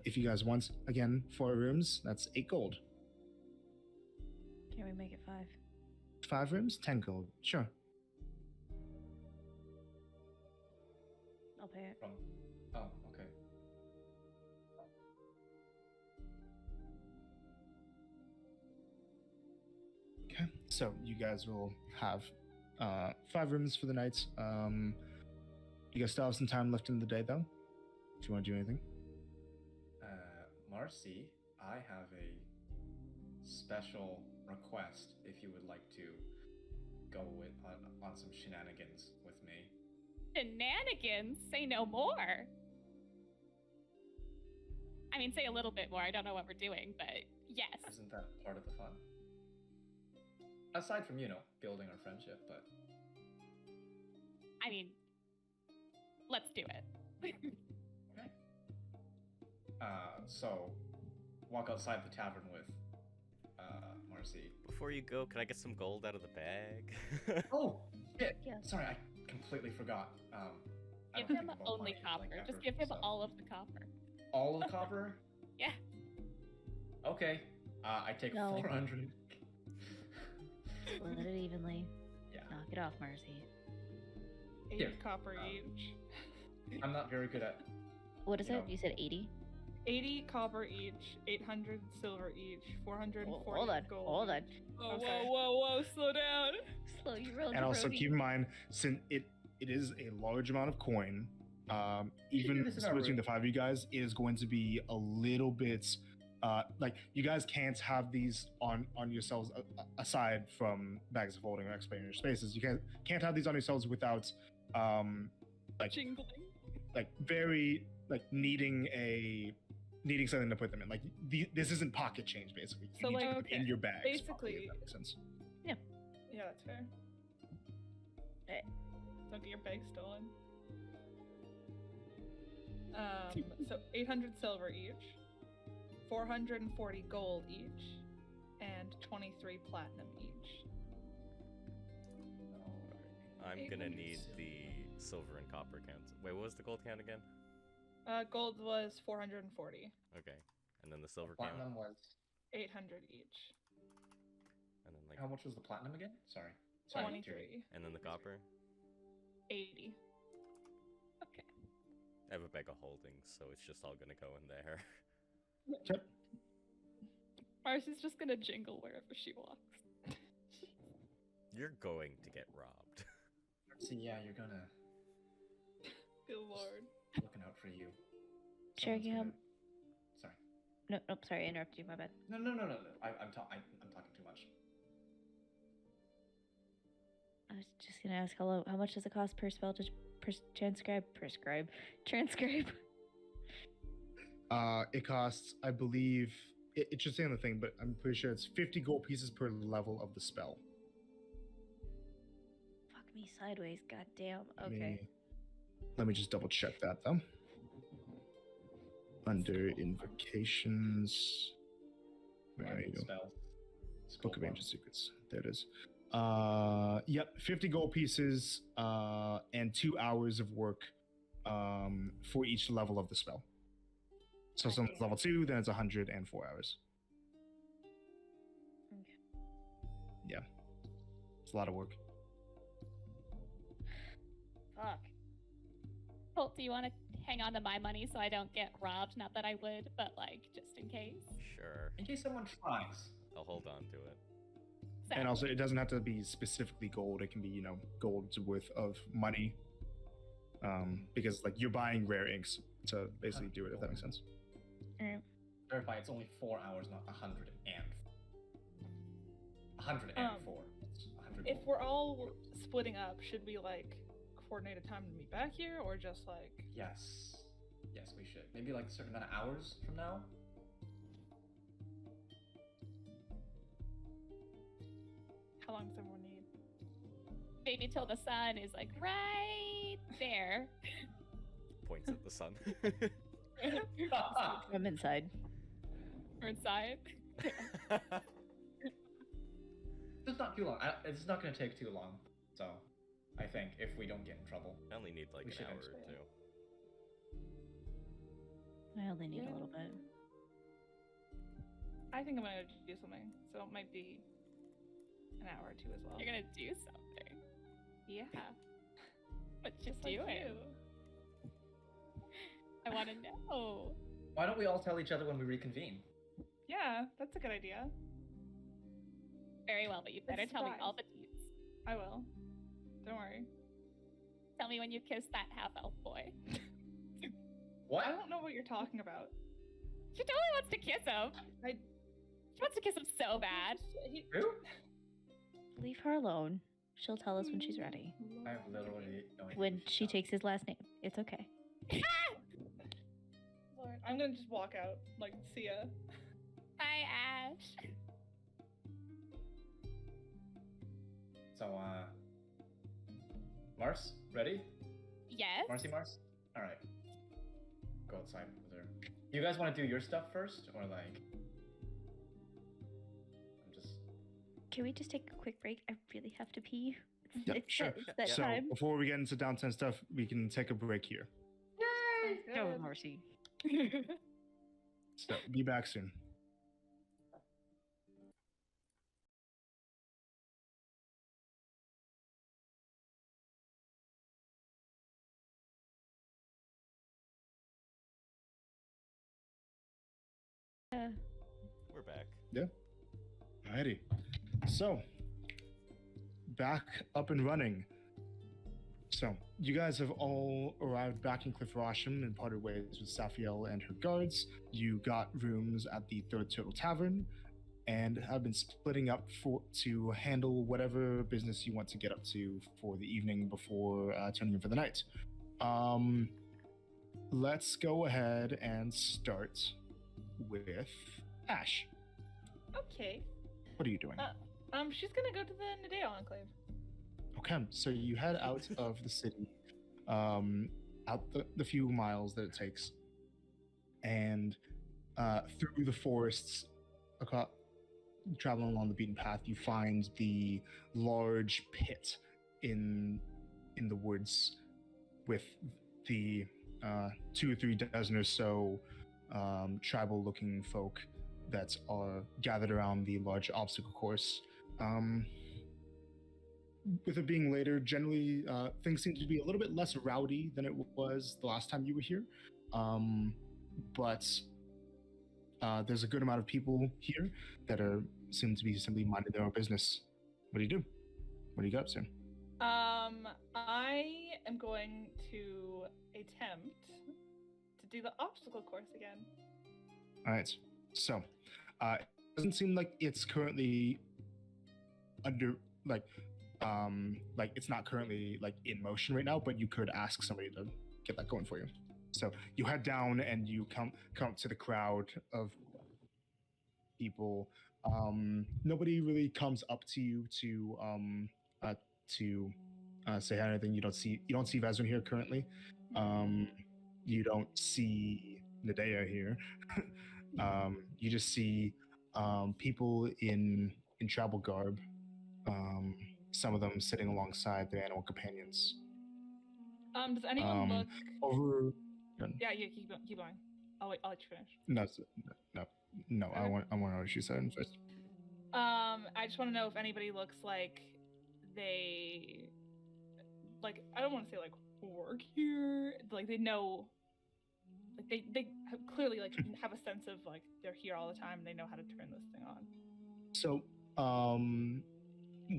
S2: if you guys want, again, 4 rooms, that's 8 gold.
S3: can we make it 5?
S2: 5 rooms, 10 gold. Sure.
S3: I'll pay it.
S4: From. Oh, okay.
S2: Okay. So you guys will have 5 rooms for the night. You guys still have some time left in the day, though. If you want to do anything.
S4: Marcy, I have a special request if you would like to go on some shenanigans with me.
S5: Shenanigans? Say no more. I mean, say a little bit more. I don't know what we're doing, but yes.
S4: Isn't that part of the fun? Aside from, building our friendship, but
S5: I mean, let's do it.
S4: okay. So, walk outside the tavern with Marcy.
S1: Before you go, can I get some gold out of the bag?
S4: Oh, shit!
S3: Yeah.
S4: Sorry, I completely forgot. I
S5: Give
S4: don't
S5: him
S4: think about
S5: only
S4: money,
S5: copper.
S4: like,
S5: Just
S4: ever,
S5: give him
S4: so-
S5: all of the copper.
S4: All of the copper?
S5: Yeah.
S4: Okay. I take
S3: No.
S4: 400.
S3: Split it evenly.
S4: Yeah.
S3: Knock it off, Marcy.
S6: 8
S4: Here.
S6: copper each.
S4: I'm not very good at.
S3: What is
S4: You
S3: it?
S4: know.
S3: You said 80?
S6: 80 copper each, 800 silver each, 440
S3: Hold on.
S6: gold.
S3: Hold on.
S5: Whoa,
S6: Okay.
S5: whoa, slow down.
S3: Slow your roll.
S2: And also
S3: Brody.
S2: keep in mind, since it is a large amount of coin, even
S4: this in our
S2: between
S4: room.
S2: the 5 of you guys, it is going to be a little bit like you guys can't have these on yourselves aside from bags of holding or expanding your spaces. You can't have these on yourselves without like
S5: Jingling.
S2: very needing something to put them in. Like this isn't pocket change basically. You
S6: So,
S2: need to
S6: like,
S2: put it in
S6: okay,
S2: your bags.
S6: basically-
S2: if that makes sense.
S6: Yeah, that's fair.
S3: Eh.
S6: Don't get your bag stolen. So 800 silver each, 440 gold each, and 23 platinum each.
S1: I'm gonna need the silver and copper counts. Wait, what was the gold count again?
S6: Gold was 440,
S1: Okay. And then the silver count.
S4: Platinum was.
S6: 800 each,
S1: And then
S4: How much was the platinum again? Sorry. Sorry, Tyrion.
S6: 23,
S1: and then the copper.
S6: 80.
S5: Okay.
S1: I have a bag of holdings, so it's just all gonna go in there.
S2: Yep.
S5: Marcy's just gonna jingle wherever she walks.
S1: You're going to get robbed.
S4: See, yeah, you're gonna.
S6: Good lord.
S4: Looking out for you.
S3: Sure,
S4: Someone's
S3: yeah.
S4: gonna- Sorry.
S3: Nope, sorry, I interrupted you, my bad.
S4: No. I'm talking too much.
S3: I was just gonna ask how much does it cost per spell to transcribe?
S2: It costs, I believe, it should say on the thing, but I'm pretty sure it's 50 gold pieces per level of the spell.
S3: me sideways. Goddamn.
S2: Let
S3: Okay.
S2: me- Let me just double check that though. Under invocations. Where are you?
S4: Spells.
S2: Book of
S4: Scroll
S2: Ancient Secrets. There it is. Yep, 50 gold pieces and 2 hours of work for each level of the spell. So if someone's level 2, then it's 104 hours.
S3: Okay.
S2: Yeah. It's a lot of work.
S3: Fuck.
S5: Colt, do you want to hang on to my money so I don't get robbed? Not that I would, but like just in case.
S1: Sure.
S4: In case someone tries.
S1: I'll hold on to it.
S2: And also, it doesn't have to be specifically gold. It can be, gold's worth of money. Because, like, you're buying rare inks to basically do it, if that makes sense.
S3: Alright.
S4: Verify it's only 4 hours, not 104. It's 100
S6: If
S4: gold.
S6: we're all splitting up, should we like coordinate a time to meet back here, or just like?
S4: Yes. Yes, we should. Maybe like a certain amount of hours from now.
S6: How long does everyone need?
S5: Maybe till the sun is like right there.
S1: Points at the sun.
S3: I'm inside.
S5: Or inside.
S4: It's not too long. It's not going to take too long. So, I think if we don't get in trouble.
S1: I only need like
S4: We
S1: an
S4: should
S1: hour or
S4: expand.
S1: two.
S3: I only need
S6: Yeah.
S3: a little bit.
S6: I think I'm gonna do something, so it might be an hour or two as well.
S5: You're gonna do something.
S6: Yeah.
S5: What you
S6: Just like
S5: doing?
S6: you.
S5: I want to know.
S4: Why don't we all tell each other when we reconvene?
S6: Yeah, that's a good idea.
S5: Very well, but you better tell me
S6: surprise.
S5: all the deeds.
S6: I will. Don't worry.
S5: Tell me when you kissed that half-elf boy.
S4: What?
S6: I don't know what you're talking about.
S5: She totally wants to kiss him.
S6: I-
S5: She wants to kiss him so bad.
S4: Who?
S3: Leave her alone. She'll tell us when she's ready.
S4: I have literally no idea.
S3: When
S4: who
S3: she
S4: is.
S3: takes his last name. It's okay.
S6: Lord, I'm gonna just walk out. Like, see ya.
S5: Hi, Ash.
S4: So, Mars, ready?
S5: Yes.
S4: Mars? Alright. Go outside with her. You guys want to do your stuff first? Or, like. I'm just.
S3: Can we just take a quick break? I really have to pee.
S2: Yep,
S3: it's
S2: sure.
S3: That, it's that
S2: So
S3: time.
S2: before we get into downtown stuff, we can take a break here.
S3: No
S6: Good.
S3: mercy.
S2: So be back soon.
S1: We're back.
S2: Alrighty. So, back up and running. So, you guys have all arrived back in Cliff Rosham and parted ways with Safiel and her guards. You got rooms at the Third Turtle Tavern and have been splitting up to handle whatever business you want to get up to for the evening before turning in for the night. Let's go ahead and start with Ash.
S6: Okay.
S2: What are you doing?
S6: She's gonna go to the Nadeo Enclave.
S2: Okay, so you head out of the city, out the few miles that it takes, and through the forests, traveling along the beaten path, you find the large pit in the woods with the 2 or 3 dozen or so tribal-looking folk that are gathered around the large obstacle course. With it being later, generally things seem to be a little bit less rowdy than it was the last time you were here. But there's a good amount of people here that seem to be simply minding their own business. What do you do? What do you got up to?
S6: I am going to attempt to do the obstacle course again.
S2: All right. So, it doesn't seem like it's currently under it's not currently in motion right now, but you could ask somebody to get that going for you. So you head down and you come up to the crowd of people. Nobody really comes up to you to say hi or anything. You don't see Vezrin here currently. You don't see Nadea here. You just see people in travel garb. Some of them sitting alongside their animal companions.
S6: Does anyone look?
S2: Over?
S6: Yeah, keep going. I'll let you finish.
S2: No. I
S6: Okay.
S2: want to know what she said first.
S6: I just want to know if anybody looks like they, like, I don't want to say like work here. Like they know, like they have clearly like have a sense of like they're here all the time and they know how to turn this thing on.
S2: So,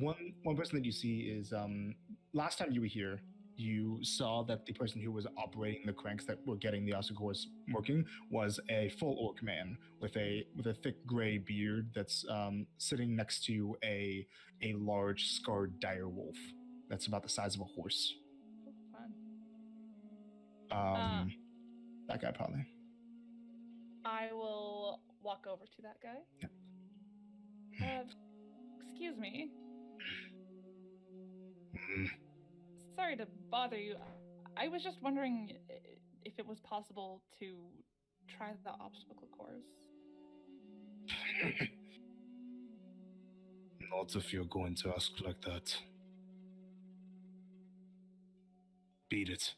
S2: one person that you see is last time you were here, you saw that the person who was operating the cranks that were getting the obstacles working was a full orc man with a thick gray beard that's sitting next to a large scarred dire wolf that's about the size of a horse.
S6: Fun.
S2: That guy probably.
S6: I will walk over to that guy.
S2: Yeah.
S6: Excuse me.
S2: Mm.
S6: Sorry to bother you. I was just wondering if it was possible to try the obstacle course.
S2: Not if you're going to ask like that. Beat it.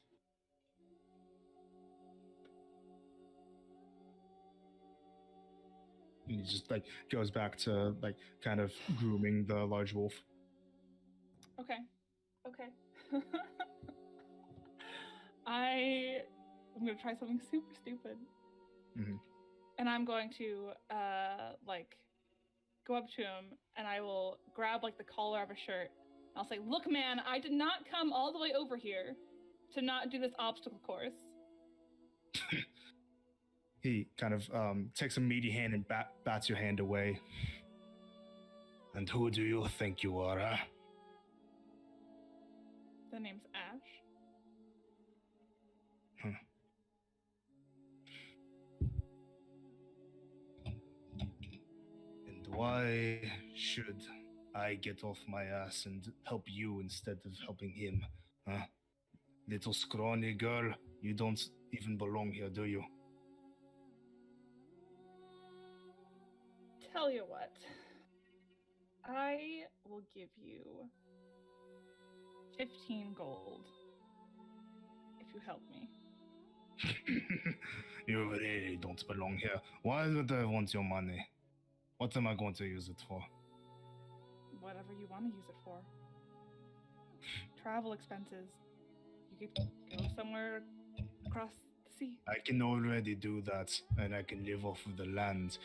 S2: And he just like goes back to like kind of grooming the large wolf.
S6: Okay. I'm gonna try something super stupid.
S2: Mm-hmm.
S6: And I'm going to like go up to him and I will grab like the collar of a shirt. I'll say, "Look, man, I did not come all the way over here to not do this obstacle course."
S2: He kind of takes a meaty hand and bats your hand away. And who do you think you are, huh?
S6: The name's Ash.
S2: And why should I get off my ass and help you instead of helping him, huh? Little scrawny girl, you don't even belong here, do you?
S6: Tell you what, I will give you 15 gold if you help me.
S2: You really don't belong here. Why would I want your money? What am I going to use it for?
S6: Whatever you want to use it for. Travel expenses. You could go somewhere across the sea.
S2: I can already do that, and I can live off of the land.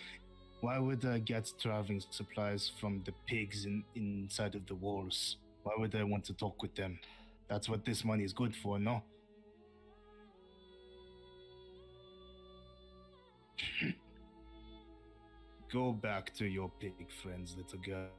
S2: Why would I get traveling supplies from the pigs inside of the walls? Why would I want to talk with them? That's what this money is good for, no? Go back to your pig friends, little girl.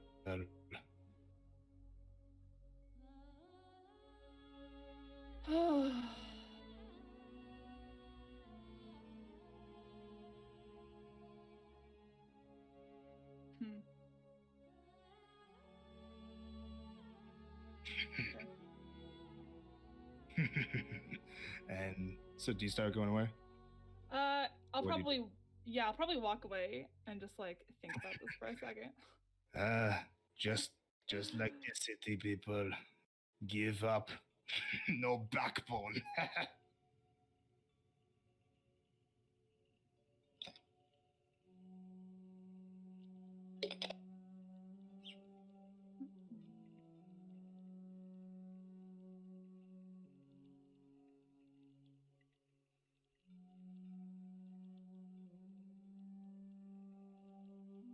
S2: And so do you start going away?
S6: I'll probably walk away and just like think about this for a second.
S2: Just like the city people. Give up. No backbone.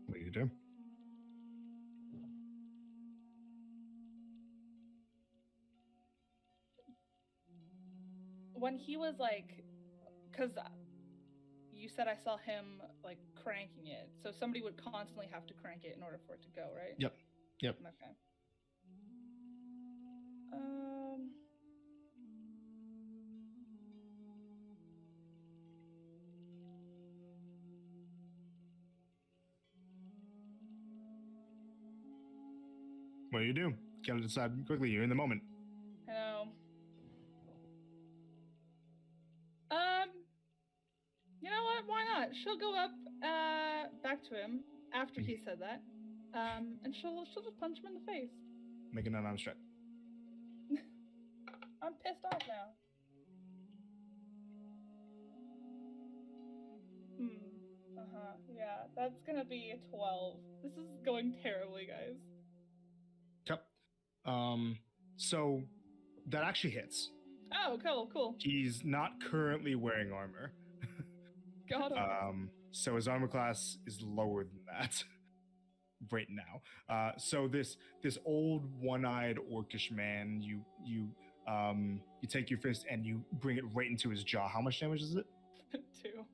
S2: What do you do?
S6: When he was like, because you said I saw him like cranking it, so somebody would constantly have to crank it in order for it to go, right?
S2: Yep.
S6: Okay.
S2: What do you do? Gotta decide quickly. You're in the moment.
S6: she'll go up back to him after he said that, and she'll just punch him in the face.
S2: Make an unarmed strike.
S6: I'm pissed off now. Yeah, that's gonna be a 12. This is going terribly, guys.
S2: Yep. So that actually hits.
S6: Oh, cool.
S2: He's not currently wearing armor.
S6: God.
S2: So his armor class is lower than that right now. So this old one-eyed orcish man, you take your fist and you bring it right into his jaw. How much damage is it?
S6: 2.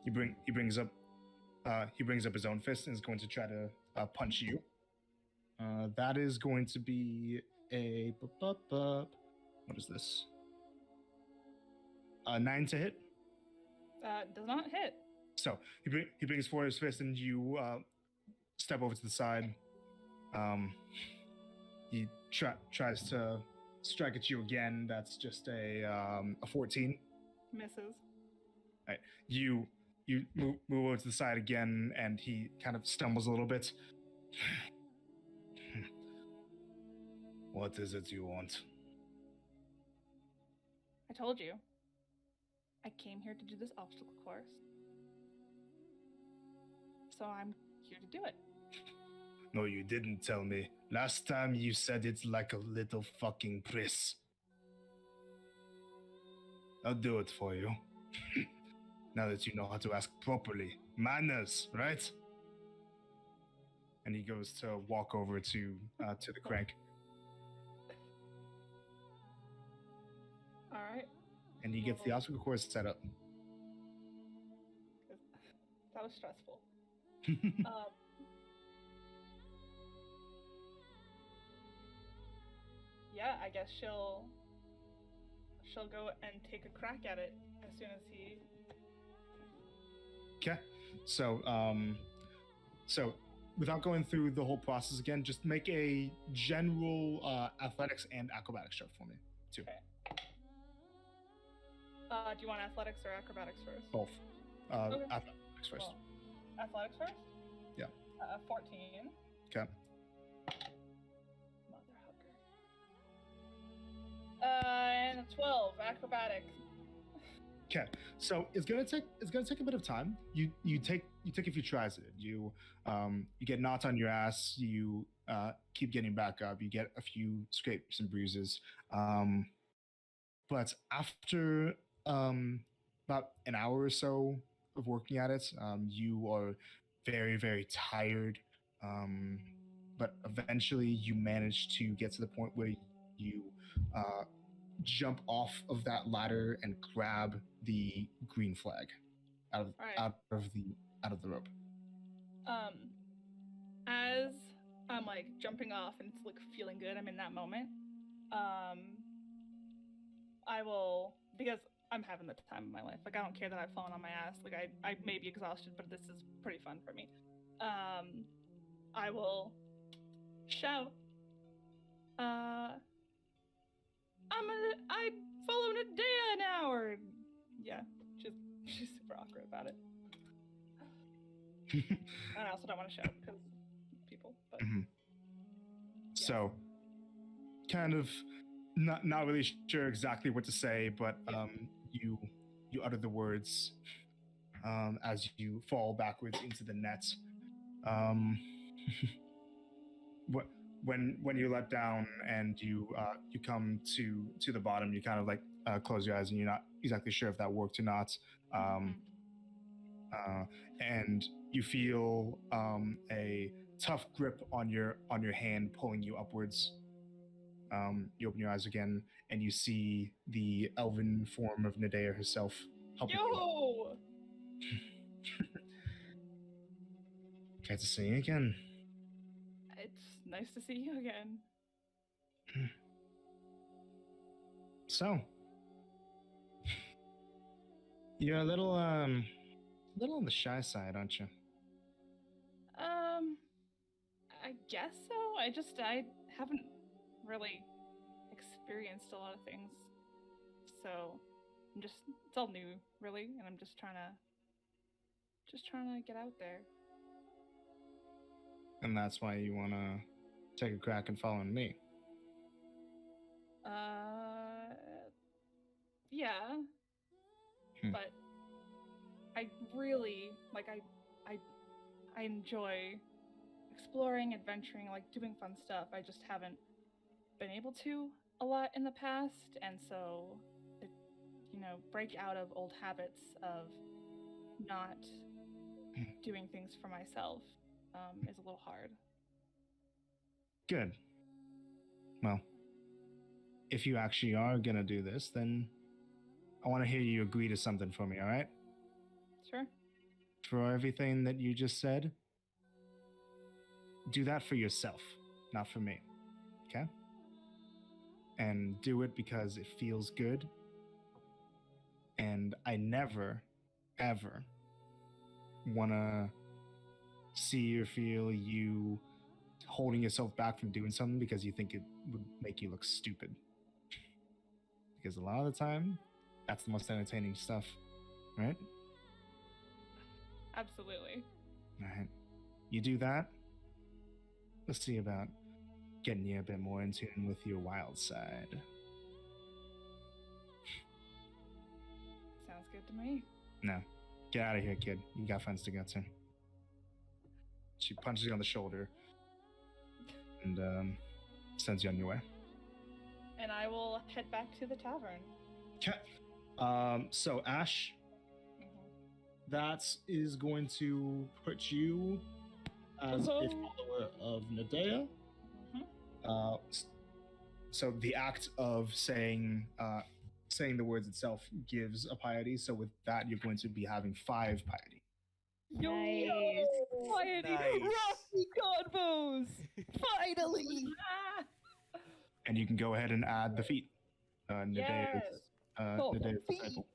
S2: He brings up his own fist and is going to try to punch you. That is going to be a what is this? 9 to hit.
S6: Does not hit.
S2: So he brings forward his fist and you step over to the side. He tries to strike at you again. That's just a 14.
S6: Misses.
S2: Right. You move over to the side again, and he kind of stumbles a little bit. What is it you want?
S6: I told you. I came here to do this obstacle course. So I'm here to do it.
S2: No, you didn't tell me. Last time you said it's like a little fucking priss. I'll do it for you. Now that you know how to ask properly. Manners, right? And he goes to walk over to the crank.
S6: All right.
S2: And he gets the obstacle course set up.
S6: That was stressful. Yeah, I guess she'll go and take a crack at it as soon as he.
S2: Okay, so without going through the whole process again, just make a general athletics and acrobatics check for me, too.
S6: Okay. Do you want athletics or acrobatics first?
S2: Both.
S6: Okay.
S2: Athletics first.
S6: Well, athletics first?
S2: Yeah.
S6: 14.
S2: Okay.
S6: And a 12 acrobatics.
S2: Okay, so it's gonna take a bit of time. You take a few tries at it. You get knocked on your ass. You keep getting back up. You get a few scrapes and bruises. But after about an hour or so of working at it, you are very, very tired. But eventually, you manage to get to the point where you jump off of that ladder and grab the green flag out of the rope.
S6: As I'm like jumping off and it's like feeling good, I'm in that moment. I will, because I'm having the time of my life. Like I don't care that I've fallen on my ass. Like I may be exhausted, but this is pretty fun for me. I will shout. I follow Nadea now, or yeah, she's super awkward about it. And I also don't want to shout because people. But
S2: Mm-hmm. So, kind of not really sure exactly what to say, but you utter the words as you fall backwards into the net. When you let down and you come to the bottom, you kind of like close your eyes and you're not exactly sure if that worked or not. And you feel a tough grip on your hand pulling you upwards. You open your eyes again and you see the elven form of Nadea herself helping you. Glad to see you again.
S6: It's nice to see you again.
S2: So, you're a little on the shy side, aren't you?
S6: I guess so. I haven't really experienced a lot of things. So it's all new, really, and I'm just trying to get out there.
S2: And that's why you want to take a crack and follow me.
S6: Yeah. But I really I enjoy exploring, adventuring, like doing fun stuff. I just haven't been able to a lot in the past, and so to, break out of old habits of not doing things for myself is a little hard.
S2: Good. Well, if you actually are gonna do this, then I want to hear you agree to something for me, all right?
S6: Sure.
S2: For everything that you just said, do that for yourself, not for me, okay? And do it because it feels good. And I never, ever want to see or feel you holding yourself back from doing something because you think it would make you look stupid. Because a lot of the time, that's the most entertaining stuff, right?
S6: Absolutely.
S2: All right. You do that. Let's see about getting you a bit more in tune with your wild side.
S6: Sounds good to me.
S2: No. Get out of here, kid. You got friends to go to. She punches you on the shoulder and sends you on your way.
S6: And I will head back to the tavern.
S2: Okay. So Ash, that is going to put you as a follower of Nadea. So the act of saying the words itself gives a piety. So with that, you're going to be having 5 piety.
S3: Nice.
S5: Piety.
S1: Nice.
S5: Rocky Convos! Finally!
S2: And you can go ahead and add the feat. Nadea's, Nadea's disciple.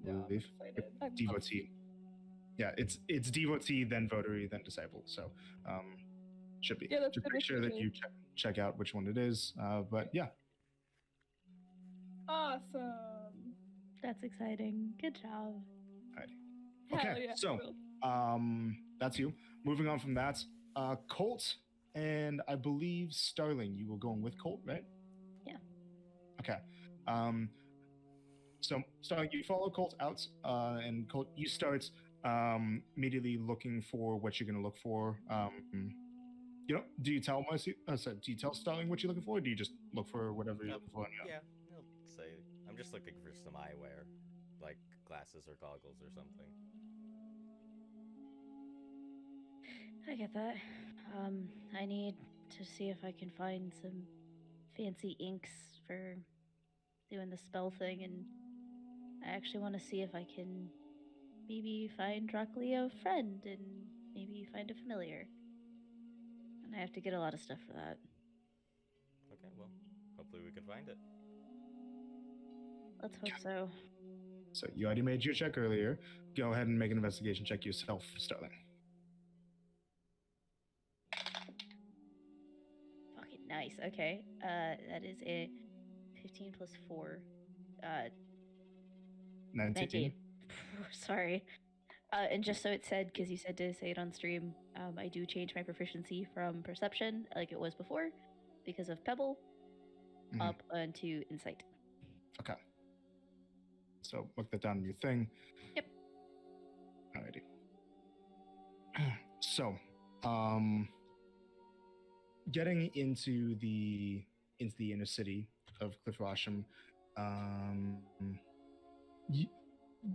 S6: Yeah, I'm
S2: Believe.
S6: excited.
S2: Devotee. Yeah, it's devotee, then votary, then disciple. So should be.
S6: Yeah, that's
S2: Just
S6: good
S2: make sure that
S6: research.
S2: you check out which one it is. But yeah.
S6: Awesome.
S3: That's exciting. Good job.
S2: Okay,
S6: Hell yeah,
S2: so
S6: cool.
S2: that's you. Moving on from that, Colt and I believe Starling. You were going with Colt, right?
S3: Yeah.
S2: Okay. So Starling, you follow Colt out, and Colt, you start immediately looking for what you're going to look for. Do you tell do you tell Starling what you're looking for, or do you just look for whatever you're looking for?
S1: Yeah, he'll say, I'm just looking for some eyewear, like glasses or goggles or something.
S3: I get that. I need to see if I can find some fancy inks for doing the spell thing, and I actually want to see if I can maybe find Broccoli a friend and maybe find a familiar. And I have to get a lot of stuff for that.
S1: Okay, well, hopefully we can find it.
S3: Let's hope so.
S2: So you already made your check earlier. Go ahead and make an investigation check yourself, Starling.
S3: Fucking nice. Okay. That is a 15 plus 4. 19. Sorry. And just so it said, because you said to say it on stream, I do change my proficiency from perception, like it was before, because of Pebble, up onto Insight.
S2: Okay. So look that down in your thing.
S3: Yep.
S2: Alrighty. So, getting into the inner city of Cliff Rosham,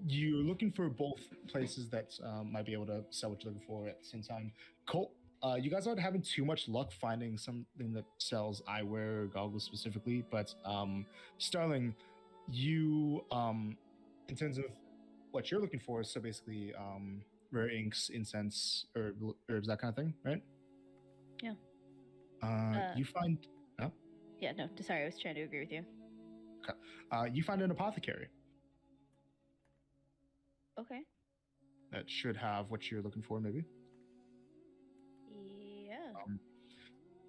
S2: you're looking for both places that might be able to sell what you're looking for at the same time. Colt, you guys aren't having too much luck finding something that sells eyewear or goggles specifically, but Starling, you, in terms of what you're looking for, so basically rare inks, incense, herbs, that kind of thing, right?
S3: Yeah.
S2: You find... Oh?
S3: Yeah, no, sorry, I was trying to agree with you.
S2: Okay. You find an apothecary.
S3: Okay.
S2: That should have what you're looking for, maybe.
S3: Yeah.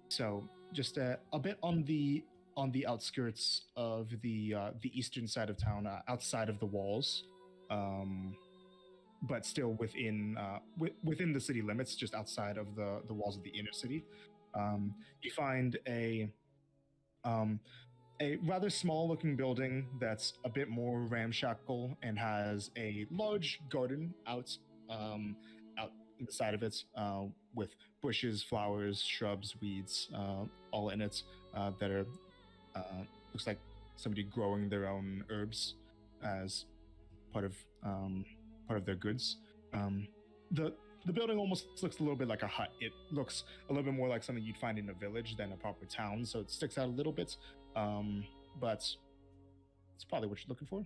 S2: So just a bit on the on the outskirts of the eastern side of town, outside of the walls, but still within the city limits, just outside of the walls of the inner city. You find a rather small-looking building that's a bit more ramshackle and has a large garden out in the side of it, with bushes, flowers, shrubs, weeds, all in it, that are looks like somebody growing their own herbs as part of their goods. The building almost looks a little bit like a hut. It looks a little bit more like something you'd find in a village than a proper town, so it sticks out a little bit. But it's probably what you're looking for.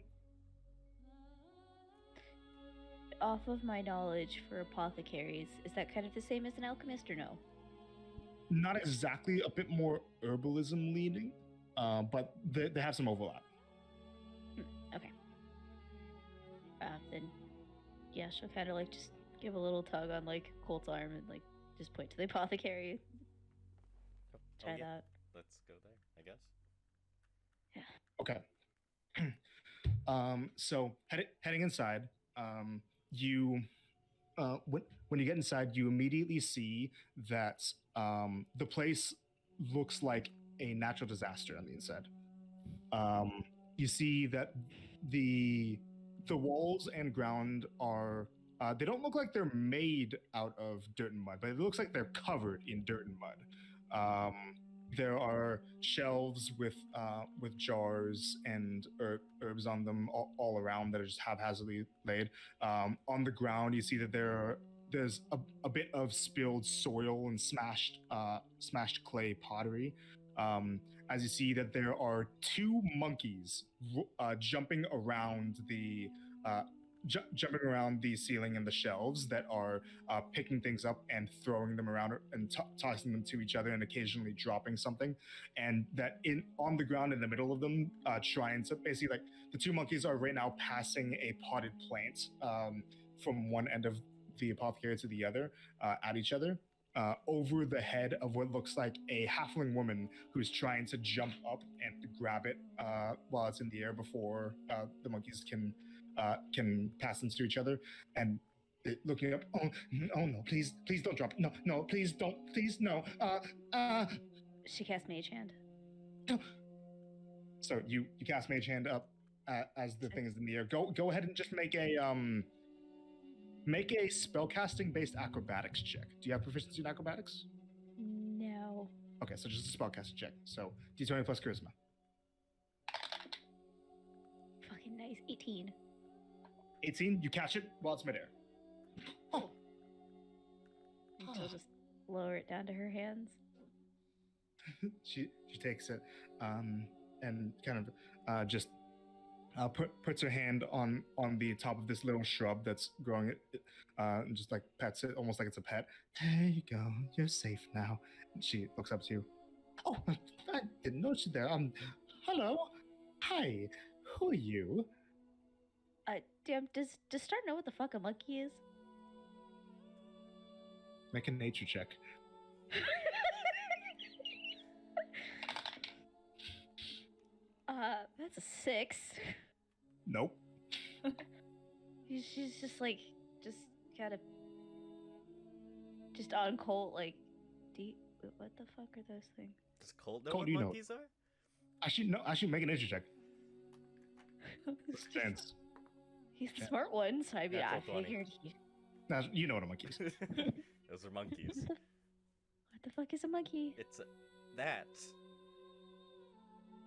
S3: Off of my knowledge for apothecaries, is that kind of the same as an alchemist or no?
S2: Not exactly, a bit more herbalism leaning, but they have some overlap.
S3: Okay. Then, yeah, she'll kind of like just give a little tug on like Colt's arm and like just point to the apothecary. Try that.
S1: Let's go there, I guess.
S2: Okay. So heading inside, you when you get inside, you immediately see that the place looks like a natural disaster on the inside. You see that the walls and ground are they don't look like they're made out of dirt and mud, but it looks like they're covered in dirt and mud. There are shelves with jars and herbs on them all around that are just haphazardly laid. On the ground, you see that there's a bit of spilled soil and smashed clay pottery. As you see that there are two monkeys jumping around the ceiling and the shelves that are picking things up and throwing them around and tossing them to each other and occasionally dropping something. And that on the ground in the middle of them, trying to basically, like, the two monkeys are right now passing a potted plant from one end of the apothecary to the other at each other. Over the head of what looks like a halfling woman who's trying to jump up and grab it while it's in the air before the monkeys can pass them to each other. And looking up, oh no, please don't drop it. No, please don't, please no.
S3: She casts Mage Hand.
S2: So you cast Mage Hand up as the thing is in the air. Go ahead and just make a spellcasting based acrobatics check. Do you have proficiency in acrobatics?
S3: No.
S2: Okay, so just a spellcasting check. So D20 plus charisma.
S3: Fucking nice. 18.
S2: 18, you catch it while it's midair. Oh.
S3: And she'll just lower it down to her hands.
S2: she takes it and kind of just puts her hand on the top of this little shrub that's growing it, and just like pets it almost like it's a pet. There you go, you're safe now. And she looks up to you. Oh, I didn't notice you there. Hello, hi, who are you?
S3: Damn, does Star know what the fuck a monkey is?
S2: Make a nature check.
S3: That's a 6.
S2: Nope.
S3: She's just like, just kind of, just on Colt, like, what the fuck are those things?
S1: Does Colt know
S2: Colt,
S1: what
S2: you know.
S1: monkeys are?
S2: Actually, make a nature check. Chance.
S3: He's the smart one, so I mean, I
S1: Natural 20.
S3: figured
S2: Now, you know what a monkey is.
S1: Those are monkeys.
S3: What the fuck is a monkey?
S1: It's that.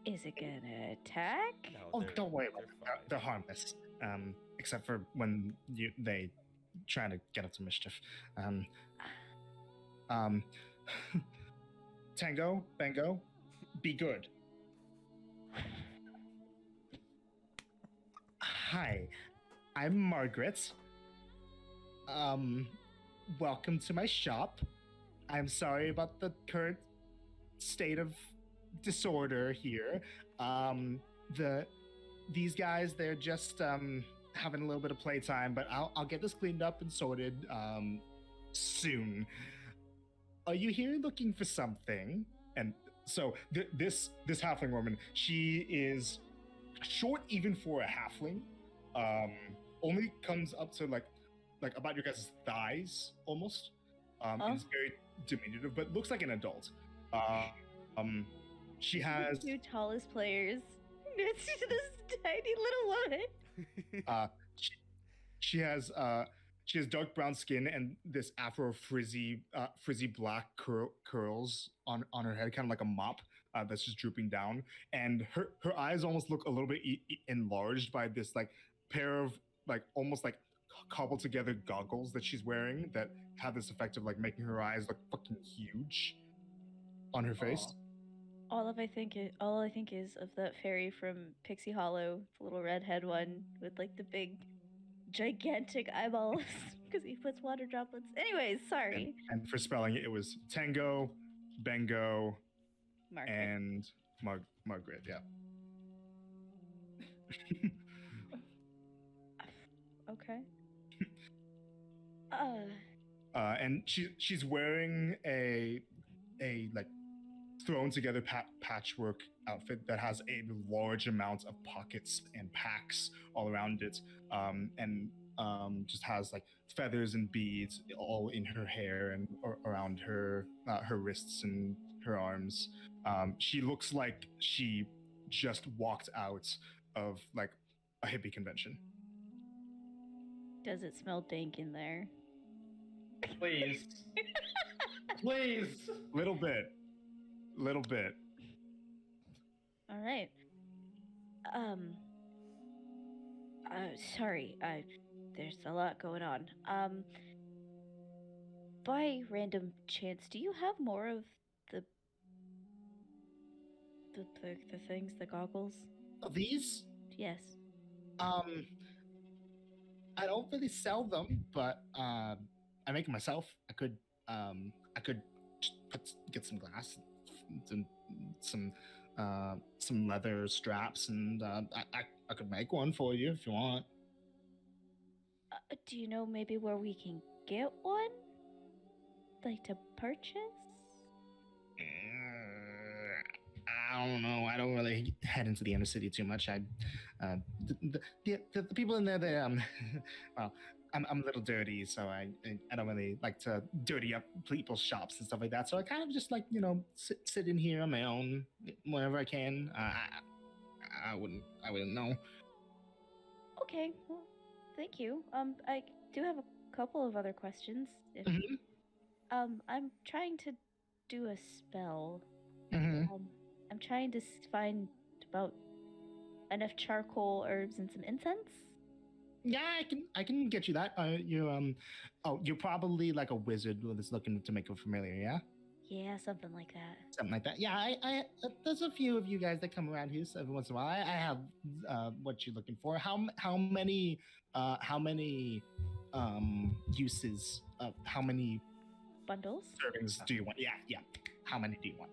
S3: Is it gonna attack?
S1: No,
S2: Oh,
S1: they're-
S2: don't worry about
S1: they're
S2: it. They're harmless. Except for when they try to get up to mischief. Tango, Bango, be good. Hi, I'm Margaret. Welcome to my shop. I'm sorry about the current state of disorder here. These guys, they're just having a little bit of playtime, but I'll get this cleaned up and sorted soon. Are you here looking for something? And this halfling woman, she is short even for a halfling. Only comes up to like about your guys' thighs almost.
S3: Oh.
S2: It's very diminutive, but looks like an adult. She
S3: The
S2: has
S3: two tallest players next to this tiny little woman.
S2: she has dark brown skin and this afro frizzy black curls on her head, kind of like a mop that's just drooping down, and her eyes almost look a little bit enlarged by this like pair of like almost like cobbled together goggles that she's wearing that have this effect of like making her eyes look fucking huge on her face.
S4: Aw.
S3: All I think is of that fairy from Pixie Hollow, the little redhead one with like the big, gigantic eyeballs because he puts water droplets. Anyways, sorry.
S2: And for spelling it was Tango, Bengo,
S3: Margaret.
S2: and Margaret. Yeah.
S3: Okay.
S2: And she's wearing a like thrown together patchwork outfit that has a large amount of pockets and packs all around it, and just has like feathers and beads all in her hair and around her wrists and her arms. She looks like she just walked out of like a hippie convention.
S3: Does it smell dank in there?
S4: Please. Please.
S2: Little bit.
S3: All right. Sorry. There's a lot going on. By random chance, do you have more of the things, the goggles?
S2: These?
S3: Yes.
S2: I don't really sell them, but I make them myself. I could get some glass, some leather straps, and I could make one for you if you want.
S3: Do you know maybe where we can get one? Like to purchase?
S2: I don't know. I don't really head into the inner city too much. The people in there, they well, I'm a little dirty, so I don't really like to dirty up people's shops and stuff like that. So I kind of just like sit in here on my own whenever I can. I wouldn't know.
S3: Okay, well, thank you. I do have a couple of other questions. If,
S2: Mhm.
S3: I'm trying to do a spell.
S2: Mm-hmm.
S3: I'm trying to find about enough charcoal, herbs, and some incense.
S2: Yeah, I can get you that. You're probably like a wizard that's looking to make a familiar, yeah?
S3: Yeah, something like that.
S2: Something like that. Yeah, I there's a few of you guys that come around here so every once in a while. I have what you're looking for. How many uses of how many
S3: Bundles?
S2: servings do you want? Yeah. How many do you want?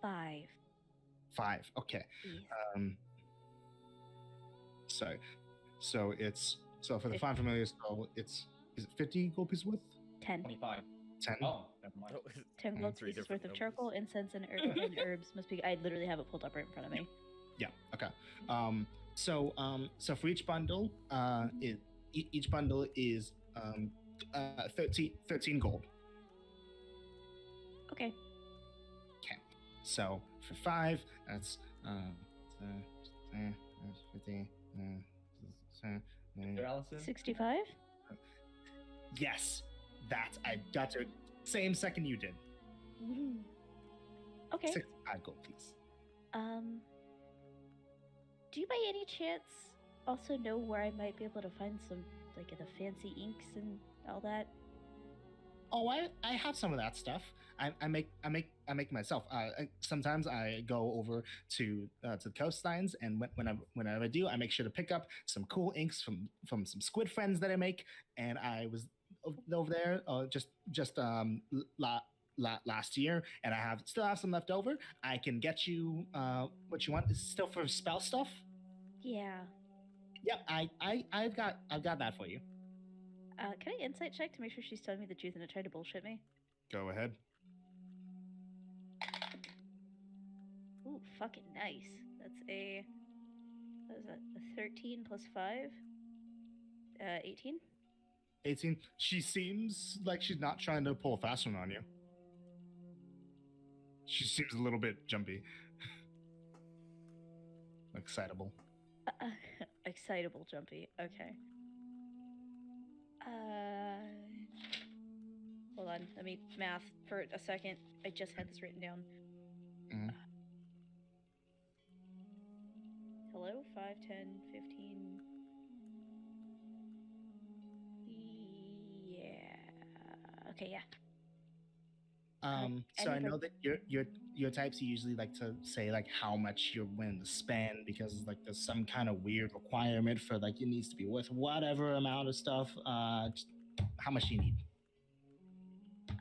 S3: 5.
S2: 5. Okay.
S3: Yes.
S2: So it's for the fine familiar spell, is it 50 gold pieces worth?
S3: 10.
S4: 25.
S2: 10.
S4: Oh, never mind.
S3: 10 gold
S1: Three
S3: pieces
S1: different
S3: worth of
S1: numbers.
S3: charcoal, incense, and herbs must be. I literally have it pulled up right in front of me.
S2: Yeah. Okay. So for each bundle, each bundle is 13 gold.
S3: Okay.
S2: So for 5, that's 50.
S4: There, Allison?
S3: 65.
S2: Yes, that I got to same second you did.
S3: Woohoo. Okay.
S2: 65 gold, please.
S3: Do you by any chance also know where I might be able to find some like the fancy inks and all that?
S2: Oh, I have some of that stuff. I make myself. Sometimes I go over to the coastlines, and whenever I do, I make sure to pick up some cool inks from some squid friends that I make. And I was over there just last year, and I still have some left over. I can get you what you want. Is it still for spell stuff?
S3: Yeah.
S2: Yep, I've got that for you.
S3: Can I insight check to make sure she's telling me the truth and not trying to bullshit me?
S2: Go ahead.
S3: fucking nice. That's a, what is that? A 13 plus 5? 18?
S2: 18. She seems like she's not trying to pull a fast one on you. She seems a little bit jumpy. Excitable.
S3: Excitable jumpy. Okay. Hold on. Let me math for a second. I just had this written down.
S2: Mhm.
S3: Hello? 5, 10, 15. Yeah. Okay, yeah.
S2: So I
S3: and if I-
S2: know that your types you usually like to say like how much you're willing to spend because like there's some kind of weird requirement for like it needs to be worth whatever amount of stuff. Just how much do you need?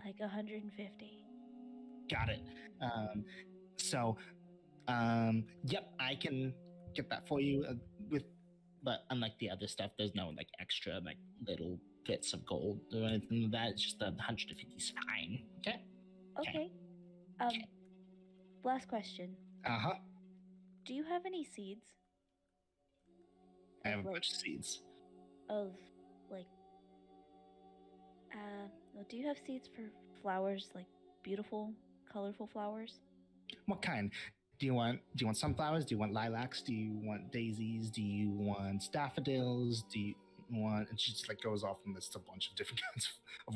S3: Like 150.
S2: Got it. Yep, I can get that for you but unlike the other stuff, there's no like extra like little bits of gold or anything like that. It's just 150 is fine. Okay.
S3: Okay. Last question.
S2: Uh-huh.
S3: Do you have any seeds?
S2: I have a
S3: Like,
S2: bunch of seeds.
S3: of like do you have seeds for flowers, like beautiful, colorful flowers?
S2: What kind? Do you want sunflowers? Do you want lilacs? Do you want daisies? Do you want daffodils? Do you want? And she just like goes off and lists a bunch of different kinds of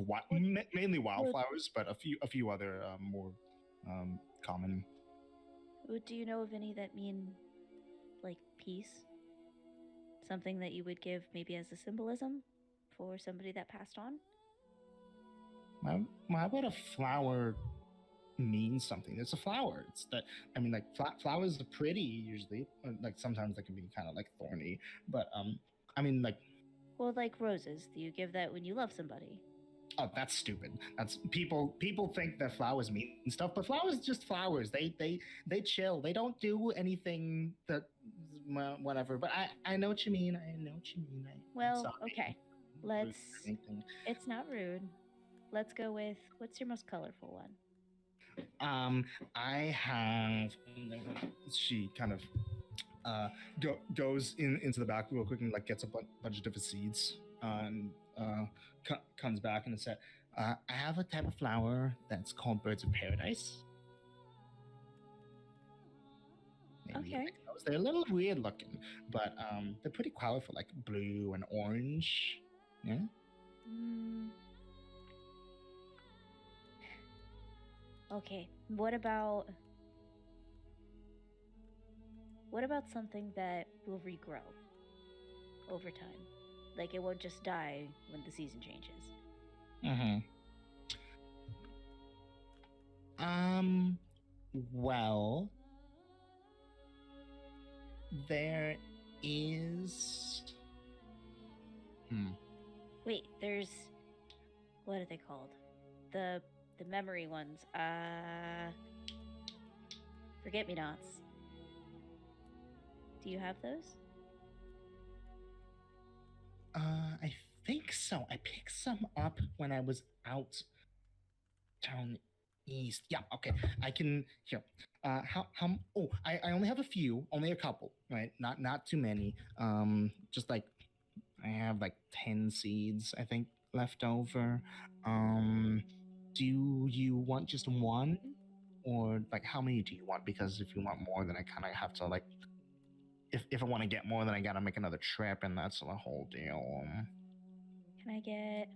S2: mainly wildflowers, but a few other more common.
S3: Do you know of any that mean like peace? Something that you would give maybe as a symbolism for somebody that passed on?
S2: Why would a flower mean something? It's a flower. It's that I mean, like flowers are pretty usually. Like sometimes they can be kind of like thorny, but I mean, like.
S3: Well, like roses. Do you give that when you love somebody?
S2: Oh, that's stupid. That's people think that flowers mean stuff, but flowers just flowers. They chill. They don't do anything that whatever. But I know what you mean. I know what you mean.
S3: Well, okay. Let's. It's not rude. Let's go with what's your most colorful one?
S2: I have. She kind of goes into the back real quick and like gets a bunch of different seeds and comes back and said, I have a type of flower that's called birds of paradise. Maybe
S3: Okay.
S2: they're a little weird looking, but they're pretty colorful, like blue and orange. Yeah.
S3: Okay. What about something that will regrow over time? Like it won't just die when the season changes.
S2: Well, there is.
S3: Wait, there's. What are they called? The memory ones. Forget-me-nots. Do you have those?
S2: I think so. I picked some up when I was out down east. Yeah, okay. I can here. How oh, I only have a few, only a couple, right? Not too many. Just like I have like 10 seeds, I think, left over. Do you want just one? Or like how many do you want? Because if you want more, then I kinda have to like if I want to get more, then I gotta make another trip, and that's the whole deal.
S3: Can I get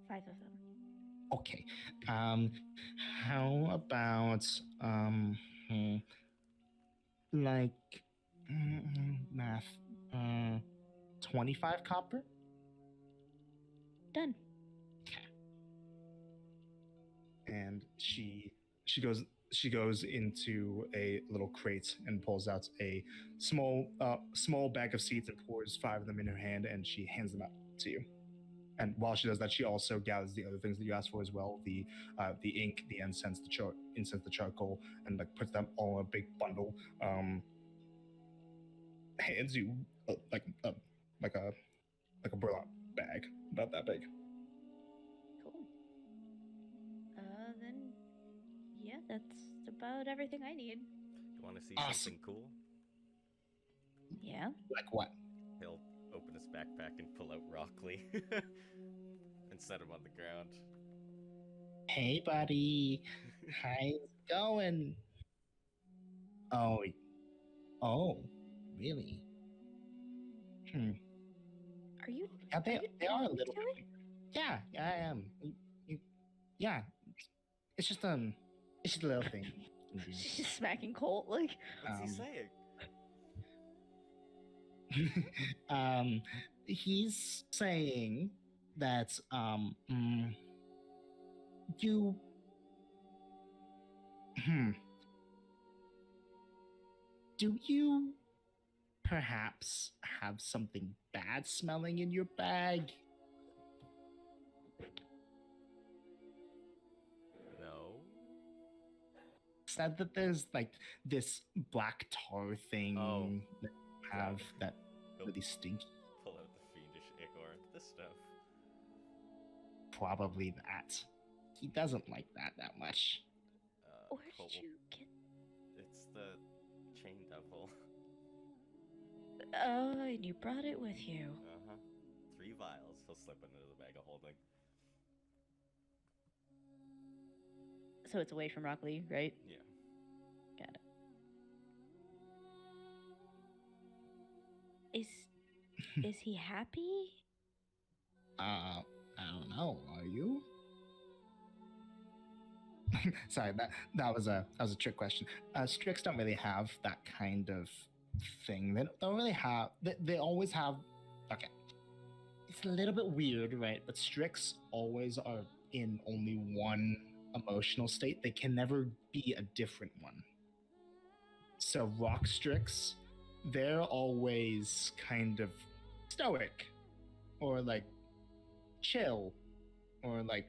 S3: 5 of them?
S2: Okay. How about like math? 25 copper.
S3: Done.
S2: Okay. And she goes into a little crate and pulls out a small bag of seeds and pours 5 of them in her hand, and she hands them out to you. And while she does that, she also gathers the other things that you asked for as well: the ink, the incense, the charcoal, and like puts them all in a big bundle. Hands you like a burlap bag about that big.
S3: Cool. Then yeah, that's about everything I need.
S1: Do you Want to see
S2: Awesome.
S1: something cool?
S3: Yeah?
S2: Like what?
S1: He'll open his backpack and pull out Rockley and set him on the ground.
S2: Hey, buddy. How's it going? Oh, really?
S3: Are you
S2: Yeah, they are a
S3: talking
S2: little
S3: to
S2: bit.
S3: it?
S2: Yeah, I am. Yeah, it's just a little thing.
S3: She's just smacking Colt like.
S1: What's he saying?
S2: He's saying that you do you perhaps have something bad smelling in your bag?
S1: No.
S2: Said that there's like this black tar thing
S1: Oh.
S2: that you have that
S1: He'll
S2: really stinky.
S1: pull out the fiendish Ikora. This stuff.
S2: Probably that. He doesn't like that much.
S3: Where
S1: Colt
S3: did
S1: will-
S3: you get?
S1: It's the chain devil.
S3: Oh, and you brought it with you.
S1: 3 vials. He'll slip into the bag of holding.
S3: So it's away from Rockley, right?
S1: Yeah.
S3: Got it. Is he happy?
S2: I don't know. Are you? Sorry, that was a trick question. Strix don't really have that kind of thing. They don't really have. They always have. Okay, it's a little bit weird, right? But Strix always are in only one emotional state. They can never be a different one. So Rock Strix, they're always kind of stoic, or like chill, or like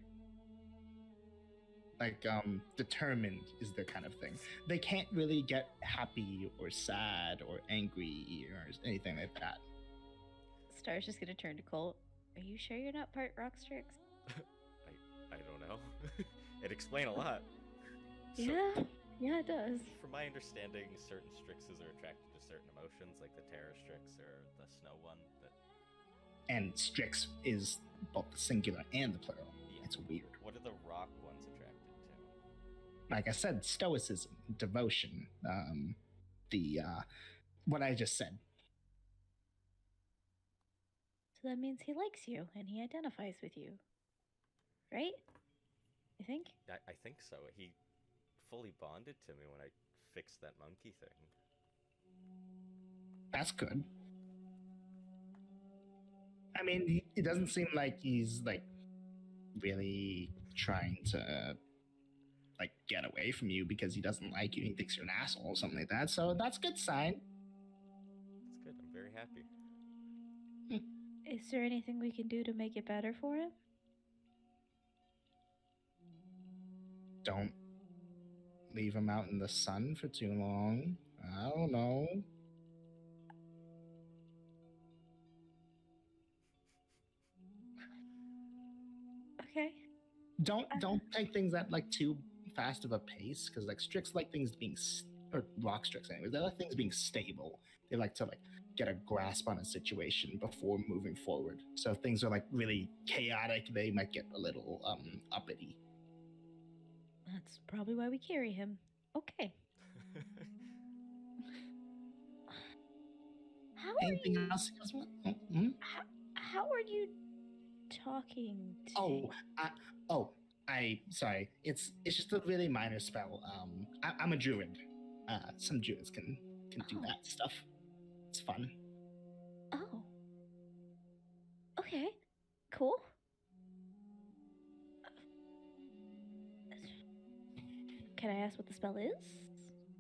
S2: determined is their kind of thing. They can't really get happy or sad or angry or anything like that.
S3: Star's just gonna turn to Colt. Are you sure you're not part Rockstrix?
S1: I don't know. It'd explain a lot. So,
S3: Yeah, it does.
S1: from my understanding, certain Strixes are attracted to certain emotions, like the Terror Strix or the Snow one.
S2: And Strix is both the singular and the plural.
S1: Yeah.
S2: It's weird.
S1: What are the Rock ones attracted to?
S2: Like I said, stoicism, devotion, what I just said.
S3: So that means he likes you and he identifies with you. Right? You think?
S1: I think so. He fully bonded to me when I fixed that monkey thing.
S2: That's good. I mean, it doesn't seem like he's like really trying to like get away from you because he doesn't like you. He thinks you're an asshole or something like that. So that's a good sign.
S1: That's good. I'm very happy.
S3: Is there anything we can do to make it better for him?
S2: Don't leave him out in the sun for too long. I don't know.
S3: Okay.
S2: Don't take things at like too fast of a pace because like Strix like things being or Rock Strix anyways. They like things being stable. They like to like get a grasp on a situation before moving forward. So if things are like really chaotic, they might get a little uppity.
S3: That's probably why we carry him. Okay. How are
S2: Anything
S3: you?
S2: else? You guys want? Hmm?
S3: How are you talking to?
S2: Sorry. It's just a really minor spell. I'm a druid. Some druids can do
S3: Oh.
S2: that stuff. It's fun.
S3: Oh. Okay. Cool. Can I ask what the spell is?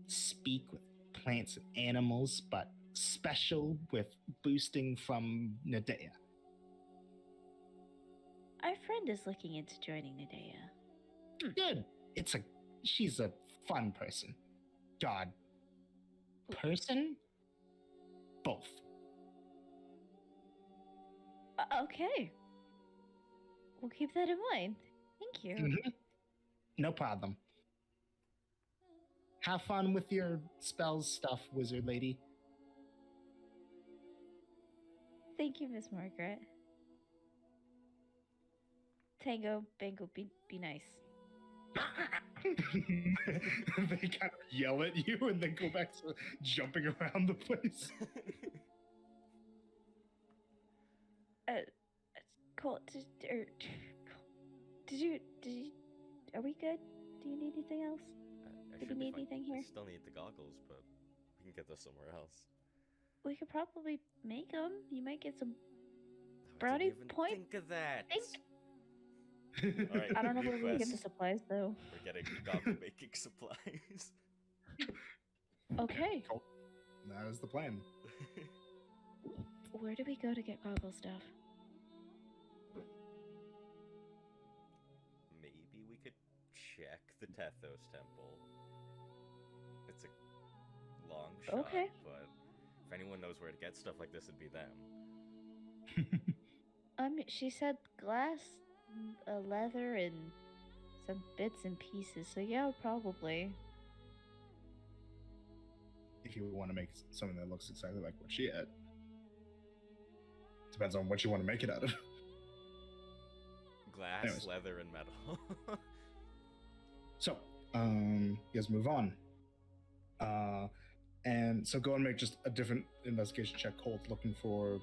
S2: Speak with plants and animals, but special with boosting from Nadea.
S3: Our friend is looking into joining Nadea.
S2: Good. She's a fun person. God. Person? Both.
S3: Okay. We'll keep that in mind. Thank you.
S2: Mhm. No problem. have fun with your spells stuff, wizard lady.
S3: Thank you, Miss Margaret. Tango, Bango, be nice.
S2: They kind of yell at you and then go back to jumping around the place.
S3: Cole, did you, are we good? Do you need anything else?
S1: I
S3: Do we
S1: should be
S3: need
S1: fine.
S3: anything here?
S1: I still need the goggles, but we can get those somewhere else.
S3: We could probably make them. You might get some
S1: I
S3: brownie
S1: didn't even
S3: point.
S1: think of that.
S3: Think.
S1: All right,
S3: I don't know where we get the
S1: request.
S3: supplies though.
S1: We're getting goggle making supplies.
S6: Okay.
S2: That is the plan.
S3: Where do we go to get goggle stuff?
S1: Maybe we could check the Tethos temple. It's a long shot,
S3: Okay.
S1: but if anyone knows where to get stuff like this, it'd be them.
S3: She said glass, leather, and some bits and pieces. So yeah, probably.
S2: If you want to make something that looks exactly like what she had. Depends on what you want to make it out of.
S1: Glass,
S2: Anyways.
S1: leather, and metal.
S2: So, you guys move on. And so go and make just a different investigation check, Colt, looking for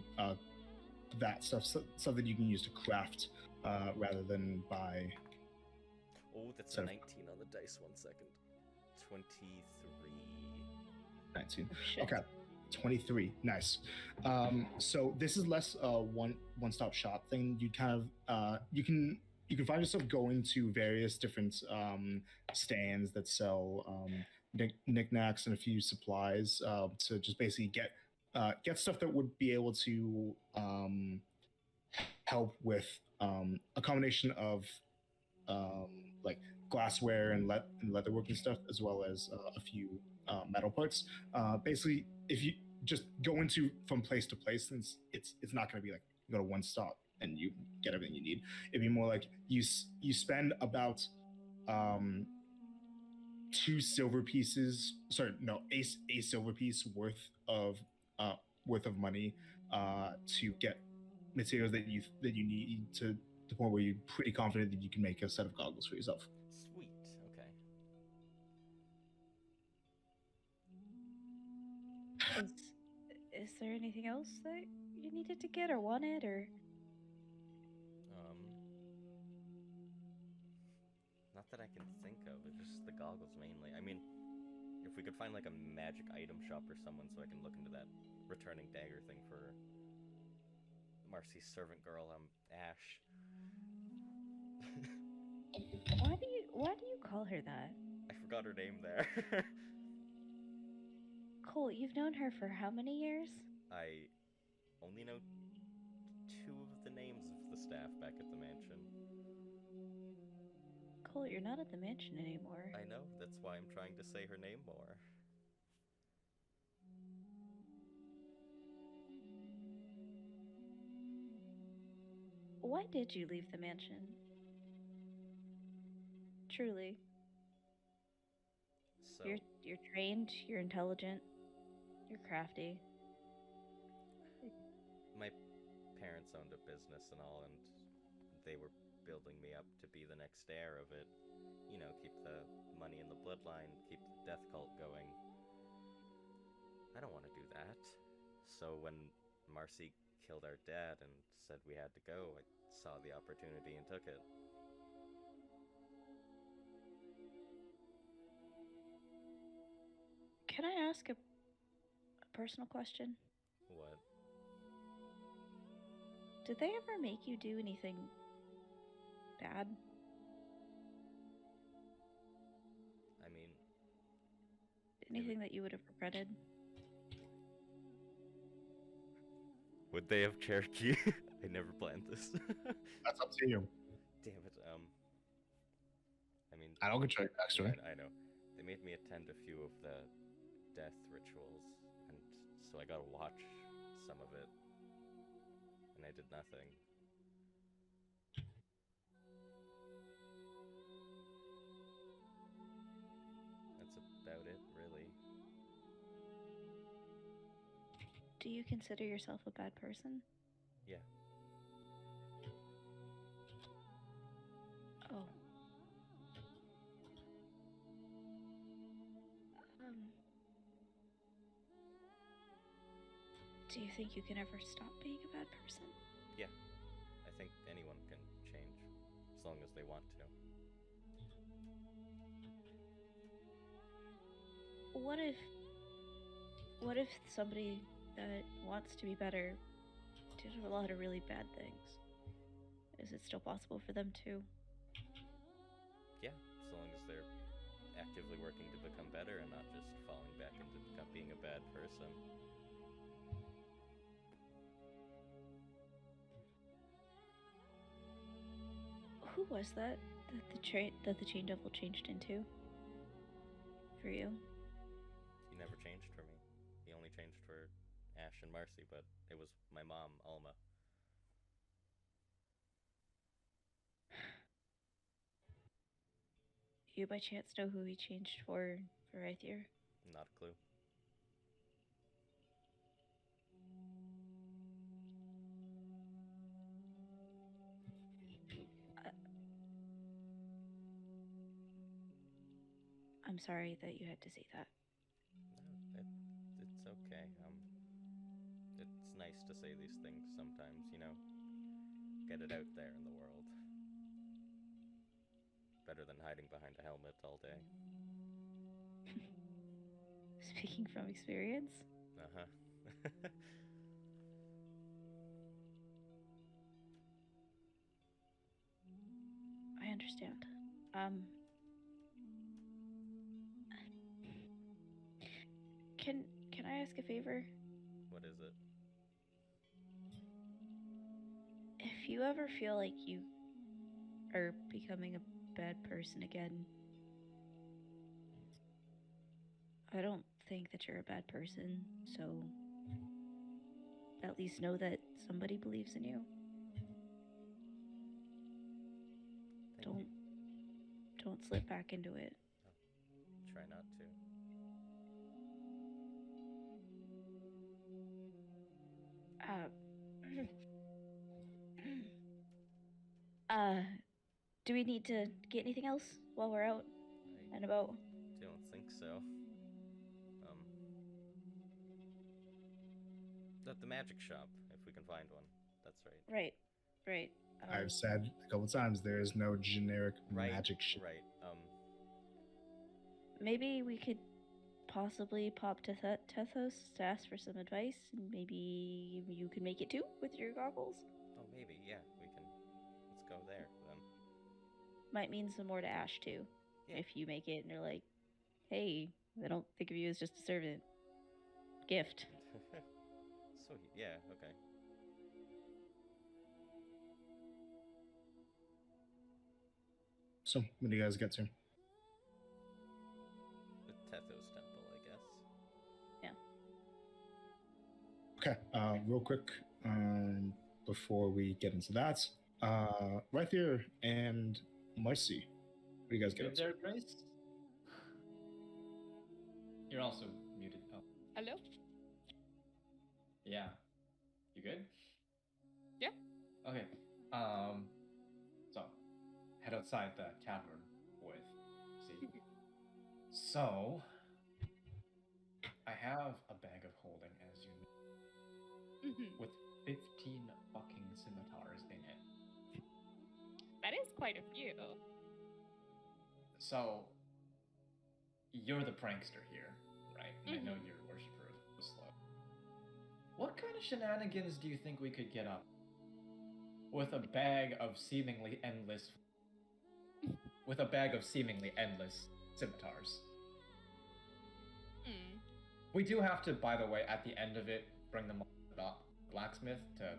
S2: that stuff, stuff that you can use to craft rather than buy.
S1: Oh, that's
S2: So-
S1: a 19 on the dice. 1 second. 23.
S2: 19.
S3: Oh, shit.
S2: Okay. 23. Nice. So this is less one-stop shop thing. You kind of you can find yourself going to various different stands that sell knickknacks and a few supplies to just basically get stuff that would be able to help with a combination of like glassware and leatherwork and stuff, as well as a few metal parts. Basically, if you just go into from place to place, since it's not going to be like you go to one stop and you get everything you need. It'd be more like you spend about 2 silver pieces. Sorry, no, a silver piece worth of money to get materials that you need to the point where you're pretty confident that you can make a set of goggles for yourself.
S1: Sweet. Okay.
S3: Is there anything else that you needed to get or wanted or?
S1: Not that I can think of. It's just the goggles mainly. I mean, if we could find like a magic item shop or someone, so I can look into that returning dagger thing for Marcy's servant girl, Ash.
S3: Why do you call her that?
S1: I forgot her name there.
S3: Cole, you've known her for how many years?
S1: I only know 2 of the names of the staff back at the mansion.
S3: Cole, you're not at the mansion anymore.
S1: I know, that's why I'm trying to say her name more.
S3: Why did you leave the mansion? Truly.
S1: So,
S3: You're trained, you're intelligent, you're crafty.
S1: my parents owned a business and all, and they were building me up to be the next heir of it. You know, keep the money in the bloodline, keep the death cult going. I don't want to do that. So when Marcy killed our dad and said we had to go, I saw the opportunity and took it.
S3: Can I ask a personal question?
S1: What?
S3: Did they ever make you do anything bad?
S1: I mean,
S3: Anything that you would have regretted?
S1: would they have Cherokee? I never planned this.
S2: That's up to you.
S1: Damn it. I mean,
S2: I don't get your backstory.
S1: yeah, I know. They made me attend a few of the death rituals, and so I got to watch some of it, and I did nothing. That's a about it, really.
S3: Do you consider yourself a bad person?
S1: Yeah.
S3: Oh. Do you think you can ever stop being a bad person?
S1: Yeah. I think anyone can change, as long as they want to.
S3: What if somebody that wants to be better did a lot of really bad things? Is it still possible for them to?
S1: Yeah, as long as they're actively working to become better and not just falling back into being a bad person.
S3: Who was that that the chain devil changed into? For you?
S1: He never changed for me. He only changed for Ash and Marcy, but it was my mom, Alma.
S3: You by chance know who he changed for Aether?
S1: Not a clue.
S3: I'm sorry that you had to see that.
S1: No, it's okay. It's nice to say these things sometimes, you know? Get it out there in the world. Better than hiding behind a helmet all day.
S3: Speaking from experience?
S1: Uh-huh.
S3: I understand. Can I ask a favor?
S1: What is it?
S3: If you ever feel like you are becoming a bad person again, I don't think that you're a bad person, so at least know that somebody believes in you.
S1: Thank you.
S3: Don't slip back into it.
S1: I'll try not to.
S3: Do we need to get anything else while we're out and about?
S1: Don't think so. At the magic shop, if we can find one. That's right.
S3: Right.
S2: I've said a couple times there is no generic magic shit.
S1: Right.
S3: Maybe we could possibly pop to Tethos to ask for some advice, and maybe you can make it too with your goggles.
S1: Oh, maybe. Yeah, we can. Let's go there then.
S3: Might mean some more to Ash too.
S1: Yeah.
S3: If you make it and they're like, hey, I don't think of you as just a servant. Gift.
S1: Sweet. Yeah. Okay.
S2: So, when do you guys get to?
S1: The Tethos Temple, I guess.
S3: Yeah.
S2: Okay, real quick, before we get into that, right there and Marcy, what do you guys get
S4: Good
S2: up to?
S4: there, Grace? You're also muted. Oh,
S5: Hello?
S4: yeah. You good?
S5: Yeah.
S4: Okay. So, head outside the tavern with Z. So, I have a bag of holding, as you know, with 15 fucking scimitars in it.
S5: That is quite a few.
S4: So, you're the prankster here, right? And I know you're a worshiper of Slow. What kind of shenanigans do you think we could get up with a bag of seemingly endless scimitars? We do have to, by the way, at the end of it, bring them all to the blacksmith to,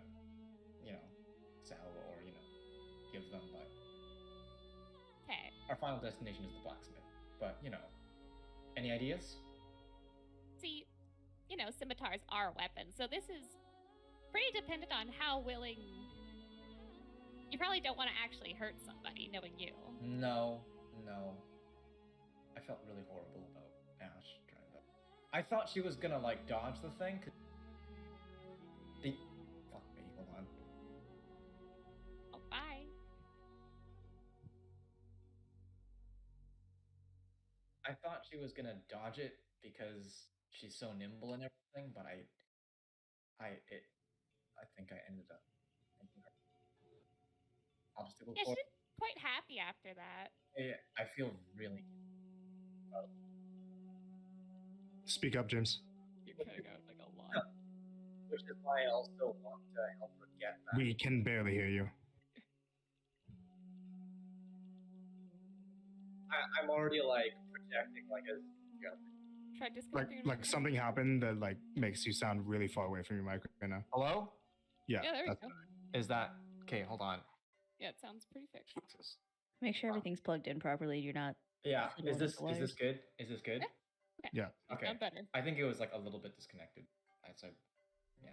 S4: sell or, give them, but...
S5: Okay.
S4: Our final destination is the blacksmith. But, any ideas?
S5: See, scimitars are weapons, so this is pretty dependent on how willing... You probably don't want to actually hurt somebody, knowing you.
S4: No. I felt really horrible about I thought she was gonna like dodge the thing. Fuck me, hold on.
S5: Oh, bye.
S4: I thought she was gonna dodge it because she's so nimble and everything, but I think I ended up making her obstacle
S5: Yeah,
S4: course.
S5: she's quite happy after that.
S4: I feel really.
S2: Speak up, James.
S5: You're cutting out like a lot.
S4: Which is why I also want to help her get that.
S2: We can barely hear you.
S4: I'm already like projecting like a.
S5: Try
S2: Like
S5: disconnecting. your
S2: like
S5: mic.
S2: something happened that like makes you sound really far away from your mic right now.
S4: Hello?
S2: Yeah,
S5: Yeah, there we
S2: that's
S5: go.
S4: Is that okay? Hold on.
S5: Yeah, it sounds pretty fixed.
S4: Jesus.
S3: Make sure everything's plugged in properly. You're not.
S4: Yeah.
S3: fiddling
S4: Is
S3: with
S4: this
S3: the wires.
S4: good? Is this good?
S2: Yeah.
S5: You
S4: Okay.
S5: sound better.
S4: I think it was like a little bit disconnected. So, yeah.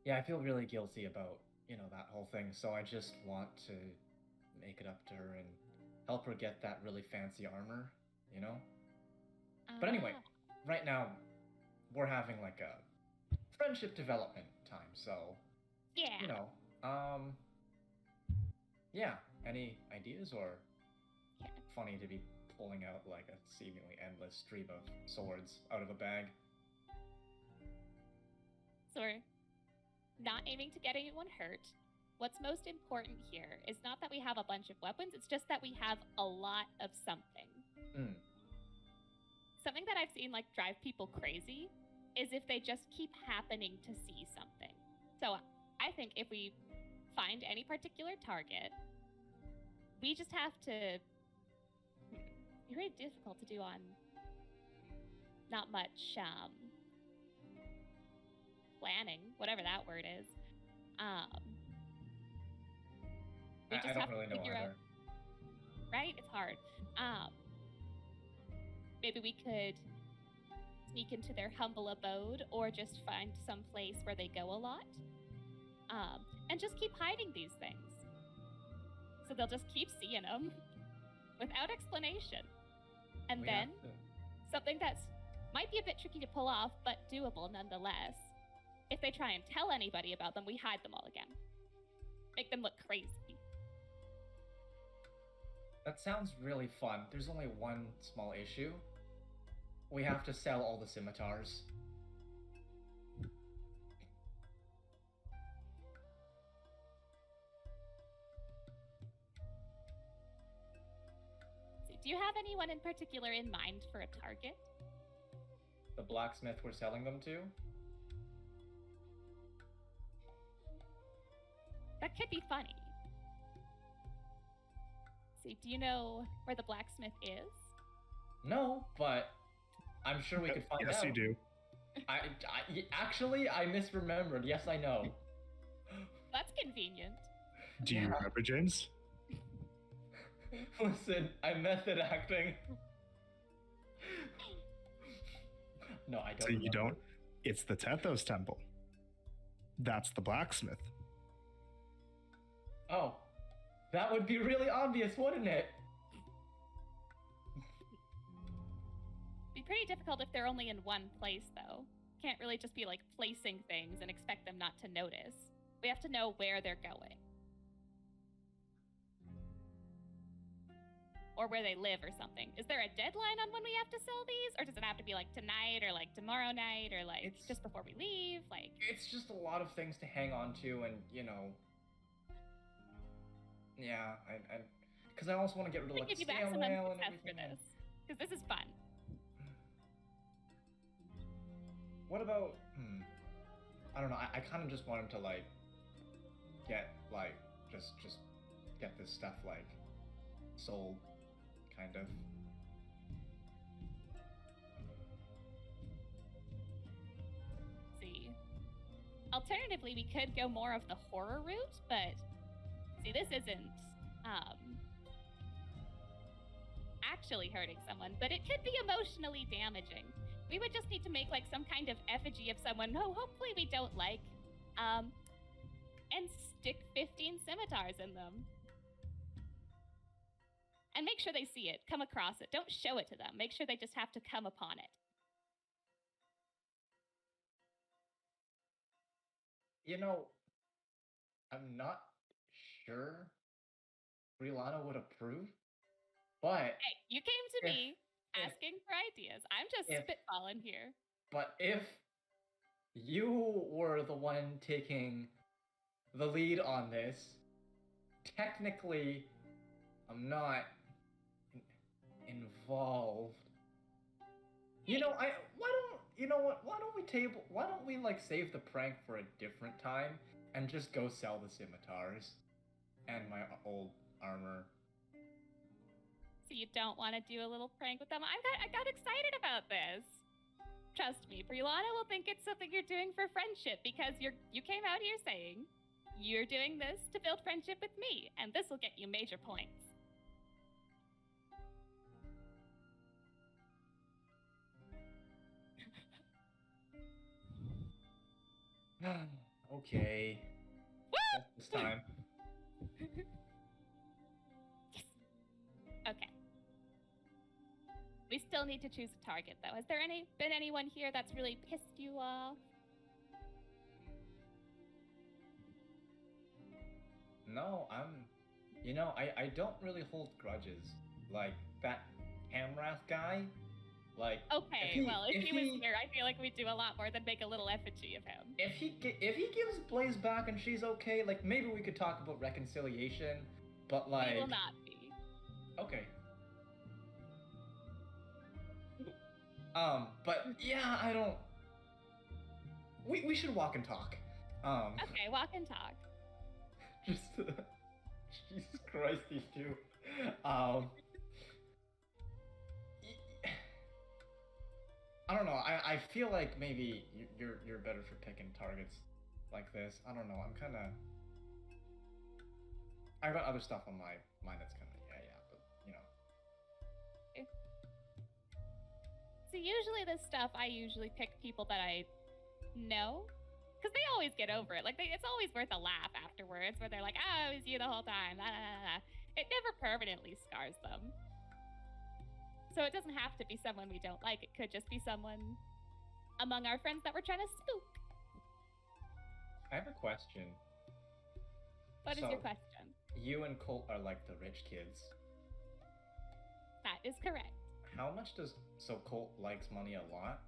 S4: Yeah, I feel really guilty about, that whole thing. So I just want to make it up to her and help her get that really fancy armor, But anyway, right now we're having like a friendship development time. So,
S5: Yeah.
S4: Yeah, any ideas or
S5: Yeah.
S4: funny to be pulling out like a seemingly endless stream of swords out of a bag?
S5: So we're not aiming to get anyone hurt. What's most important here is not that we have a bunch of weapons, it's just that we have a lot of something.
S4: Mm.
S5: Something that I've seen like drive people crazy is if they just keep happening to see something. So I think if we find any particular target, we just have to. It's very difficult to do on not much planning, whatever that word is. We just
S4: I don't
S5: have
S4: really
S5: to
S4: know
S5: figure out,
S4: either.
S5: right? It's hard. Maybe we could sneak into their humble abode or just find some place where they go a lot. And just keep hiding these things. So they'll just keep seeing them without explanation. And
S4: We
S5: then
S4: have to-
S5: something that's might be a bit tricky to pull off, but doable nonetheless. If they try and tell anybody about them, we hide them all again. Make them look crazy.
S4: That sounds really fun. There's only one small issue. We have to sell all the scimitars.
S5: So, do you have anyone in particular in mind for a target?
S4: The blacksmith we're selling them to?
S5: That could be funny. See, do you know where the blacksmith is?
S4: No, but I'm sure we could find
S2: Yes,
S4: out.
S2: you do.
S4: Actually, I misremembered. Yes, I know.
S5: That's convenient.
S2: Do you
S4: Yeah.
S2: remember, James?
S4: Listen, I'm method acting. No, I don't.
S2: So you
S4: remember.
S2: don't? It's the Tethos Temple. That's the blacksmith.
S4: Oh, that would be really obvious, wouldn't it?
S5: Be pretty difficult if they're only in one place, though. Can't really just be like placing things and expect them not to notice. We have to know where they're going. Or where they live or something. Is there a deadline on when we have to sell these? Or does it have to be like tonight or like tomorrow night or like
S4: It's-
S5: just before we leave? Like,
S4: It's just a lot of things to hang on to, and yeah, because I also want to get rid of
S5: I'm
S4: like
S5: gonna give you
S4: stale
S5: maximum
S4: mail and
S5: success for
S4: everything.
S5: this. Because this is fun.
S4: What about? I don't know. I kind of just want him to like get like just get this stuff like sold, kind of.
S5: See. Alternatively, we could go more of the horror route, but see, this isn't actually hurting someone, but it could be emotionally damaging. We would just need to make like some kind of effigy of someone who hopefully we don't like, and stick 15 scimitars in them. And make sure they see it, come across it. Don't show it to them. Make sure they just have to come upon it.
S4: You know, I'm not sure Brianna would approve, but
S5: Hey, you came to
S4: If-
S5: me
S4: if-
S5: asking for ideas. I'm just
S4: if-
S5: spitballing here.
S4: but if you were the one taking the lead on this, technically, I'm not involved. You know, why don't we like save the prank for a different time and just go sell the scimitars and my old armor?
S5: So you don't want to do a little prank with them? I got excited about this. Trust me, Brianna will think it's something you're doing for friendship because you came out here saying you're doing this to build friendship with me, and this will get you major points.
S4: Okay. This time.
S5: Okay. We still need to choose a target, though. Has there been anyone here that's really pissed you off?
S4: No, I don't really hold grudges. Like that Hamrath guy, like
S5: Okay, if he was here, I feel like we'd do a lot more than make a little effigy of him.
S4: if he gives Blaze back and she's okay, like maybe we could talk about reconciliation, but like
S5: He will not be.
S4: Okay. But yeah, I don't. We should walk and talk.
S5: Okay, walk and talk.
S4: Just Jesus Christ, these two. I don't know. I feel like maybe you're better for picking targets like this. I don't know. I've got other stuff on my mind that's kind of but you know.
S5: So usually this stuff, I usually pick people that I know, because they always get over it. Like it's always worth a laugh afterwards, where they're like, "Oh, it was you the whole time." Blah, blah, blah. It never permanently scars them. So it doesn't have to be someone we don't like. It could just be someone among our friends that we're trying to spook.
S4: I have a question.
S5: What is your question?
S4: You and Colt are like the rich kids.
S5: That is correct.
S4: How much does Colt likes money a lot?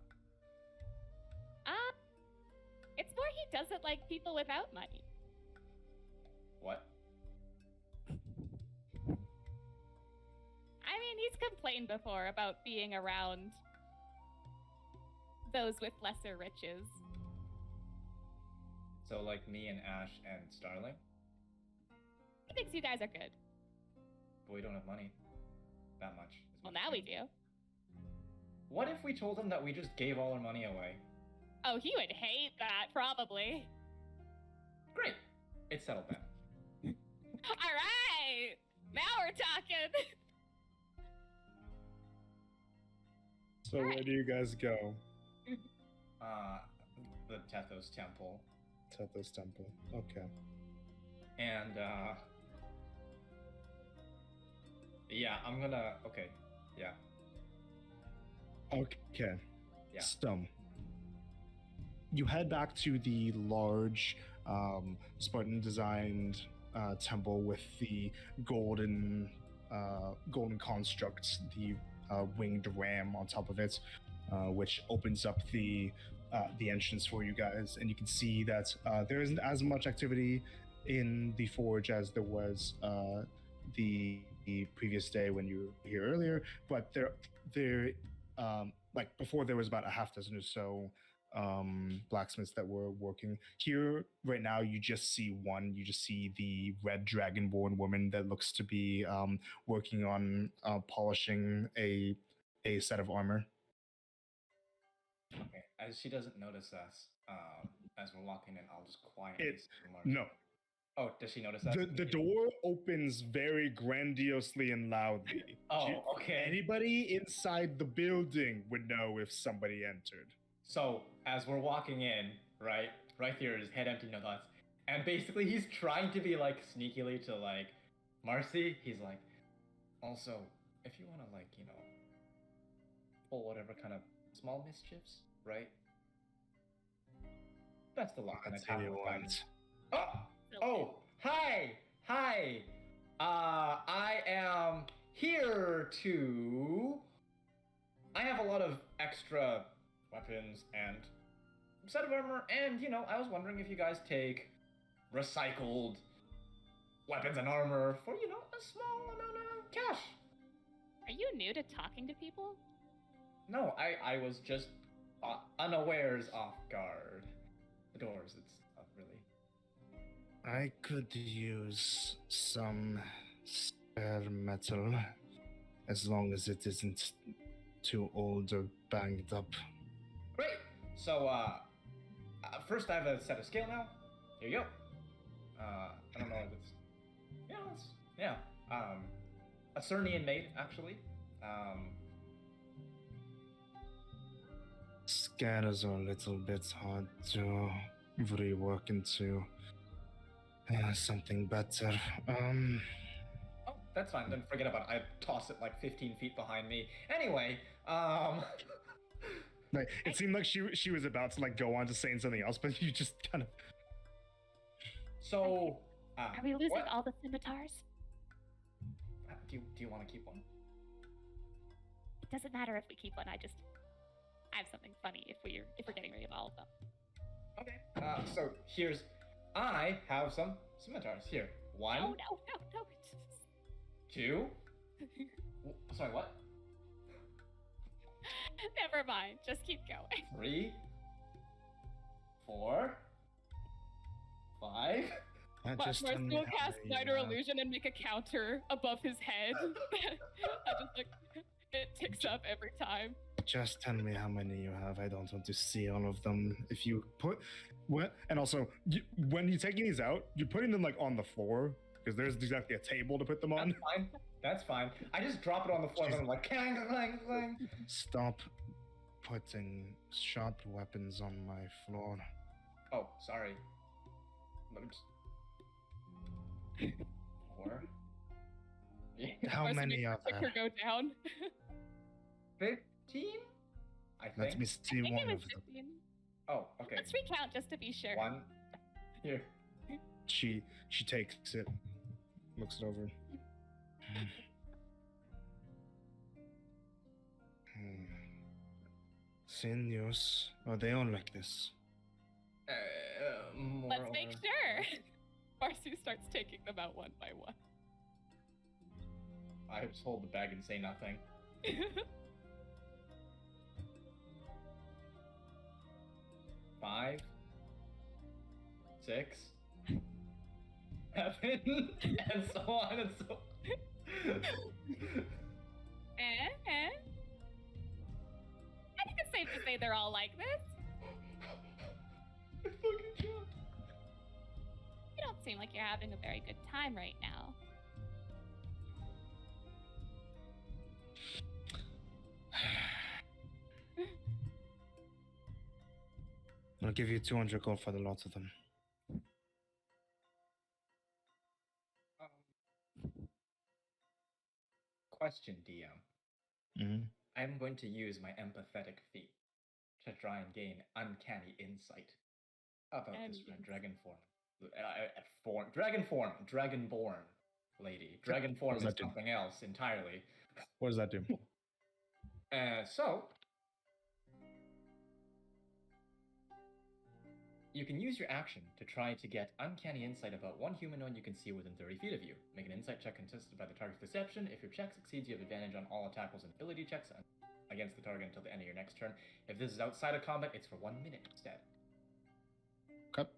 S5: It's more he doesn't like people without money.
S4: What?
S5: I mean, he's complained before about being around those with lesser riches.
S4: So like me and Ash and Starling?
S5: He thinks you guys are good.
S4: But we don't have money. That much.
S5: Well, now we do.
S4: What if we told him that we just gave all our money away?
S5: Oh, he would hate that, probably.
S4: Great. It's settled then.
S5: All right! Now we're talking!
S2: So
S5: Alright.
S2: where do you guys go?
S4: The Tethos Temple.
S2: Tethos Temple. Okay.
S4: And, yeah, I'm gonna, okay, yeah.
S2: Okay.
S4: Yeah.
S2: So, you head back to the large Spartan-designed temple with the golden construct, the winged ram on top of it, which opens up the entrance for you guys, and you can see that there isn't as much activity in the forge as there was the previous day when you were here earlier, but there like before there was about a half dozen or so blacksmiths that were working here. Right now you just see one. You just see the red dragonborn woman that looks to be working on polishing a set of armor.
S4: Okay, as she doesn't notice us, as we're walking in, I'll just quietly say remarks.
S2: No.
S4: Oh, does she notice us?
S2: The door opens very grandiosely and loudly.
S4: Oh, okay.
S2: Anybody inside the building would know if somebody entered.
S4: So, as we're walking in, right here, his head empty, no thoughts, and basically he's trying to be like sneakily to like Marcy. He's like, Also, if you want to, like, pull whatever kind of small mischiefs, right? Best of luck and
S2: That's
S4: attack
S2: what you
S4: with
S2: want.
S4: guidance. Oh, hi. I am here to. I have a lot of extra weapons and set of armor, and I was wondering if you guys take recycled weapons and armor for a small amount of cash.
S5: Are you new to talking to people?
S4: No, I was just unawares off guard. The doors, it's not really.
S2: I could use some spare metal, as long as it isn't too old or banged up.
S4: Great. So, first I have a set of scale now. Here you go. I don't know if it's. A Cernian made actually.
S2: Scales are a little bit hard to rework into something better.
S4: Oh, that's fine. Then forget about it. I toss it like 15 feet behind me. Anyway,
S2: Like, it seemed like she was about to like go on to saying something else, but you just kind of.
S4: So.
S5: Are we losing
S4: what?
S5: all the scimitars?
S4: Do you want to keep one?
S5: It doesn't matter if we keep one. I have something funny if we're getting rid of all of them.
S4: Okay. So I have some scimitars here. One.
S5: No.
S4: 2. Sorry, what?
S5: Never mind. Just keep going.
S4: 3. 4. 5.
S2: Just tell me
S5: Marcel will
S2: how
S5: cast
S2: many
S5: Minor
S2: you have.
S5: Illusion and make a counter above his head. I just it ticks up every time.
S2: Just tell me how many you have. I don't want to see all of them. If you put what, and also when you're taking these out, you're putting them like on the floor because there's exactly a table to put them on.
S4: That's fine. I just drop it on the floor and I'm like, clang, clang, clang.
S2: Stop putting sharp weapons on my floor.
S4: Oh, sorry. Let me just. 4.
S2: How
S5: Marcel
S2: many
S5: makes
S2: are
S5: the ticker
S2: there?
S5: go down.
S4: 15? I think.
S2: Let me
S5: I
S2: see
S5: think
S2: one
S5: it
S2: of
S5: was
S2: them.
S5: 15.
S4: Oh, okay.
S5: Let's recount just to be sure.
S4: 1. Here.
S2: She takes it, looks it over. Seniors, are they all like this?
S4: More
S5: Let's make
S4: or-
S5: sure. Marcy starts taking them out one by one.
S4: I just hold the bag and say nothing. 5. 6. 7. And so on and so on.
S5: I think it's safe to say they're all like this.
S4: I fucking can't.
S5: You don't seem like you're having a very good time right now.
S2: I'll give you 200 gold for the lot of them.
S4: Question, DM.
S2: Mm-hmm.
S4: I'm going to use my empathetic feat to try and gain uncanny insight about this dragon form. Dragonborn lady. Dragon form
S2: does
S4: is
S2: that do?
S4: something else entirely.
S2: What does that do?
S4: So you can use your action to try to get uncanny insight about one humanoid you can see within 30 feet of you. Make an insight check contested by the target's perception. If your check succeeds, you have advantage on all attack rolls and ability checks against the target until the end of your next turn. If this is outside of combat, it's for 1 minute instead.
S2: Okay.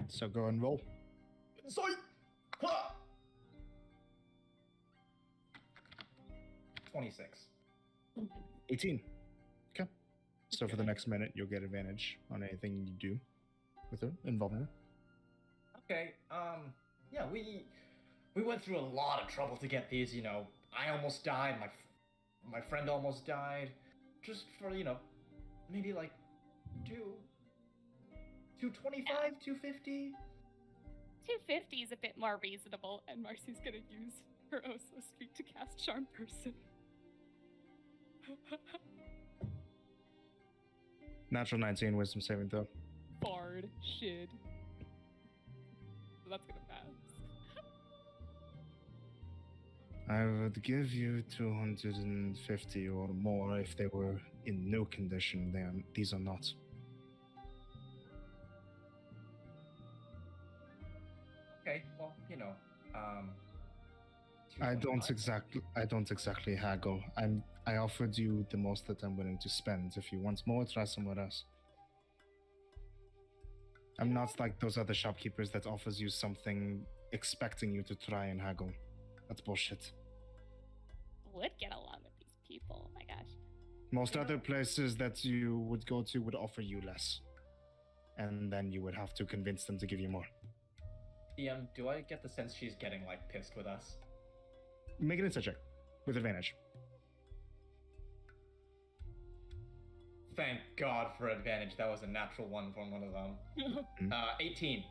S2: So go and roll.
S4: Insight! 26.
S2: 18. Okay. So for the next minute, you'll get advantage on anything you do with her, involving her.
S4: Okay, yeah, we went through a lot of trouble to get these, I almost died, my friend almost died, just for, maybe like 225, 250?
S5: 250 is a bit more reasonable, and Marcy's gonna use longer also speak to cast Charm Person.
S2: Natural 19 wisdom saving throw.
S5: Bard shit. So that's gonna pass.
S2: I would give you 250 or more if they were in new condition. These are not.
S4: Okay, well,
S2: I don't
S4: 225.
S2: exactly haggle. I offered you the most that I'm willing to spend. If you want more, try somewhere else. I'm not like those other shopkeepers that offers you something expecting you to try and haggle. That's bullshit.
S5: Would get along with these people. Oh my gosh.
S2: Most other places that you would go to would offer you less. And then you would have to convince them to give you more.
S4: DM, do I get the sense she's getting, like, pissed with us?
S2: Make an insight check with advantage.
S4: Thank God for advantage. That was a natural one from one of them. 18.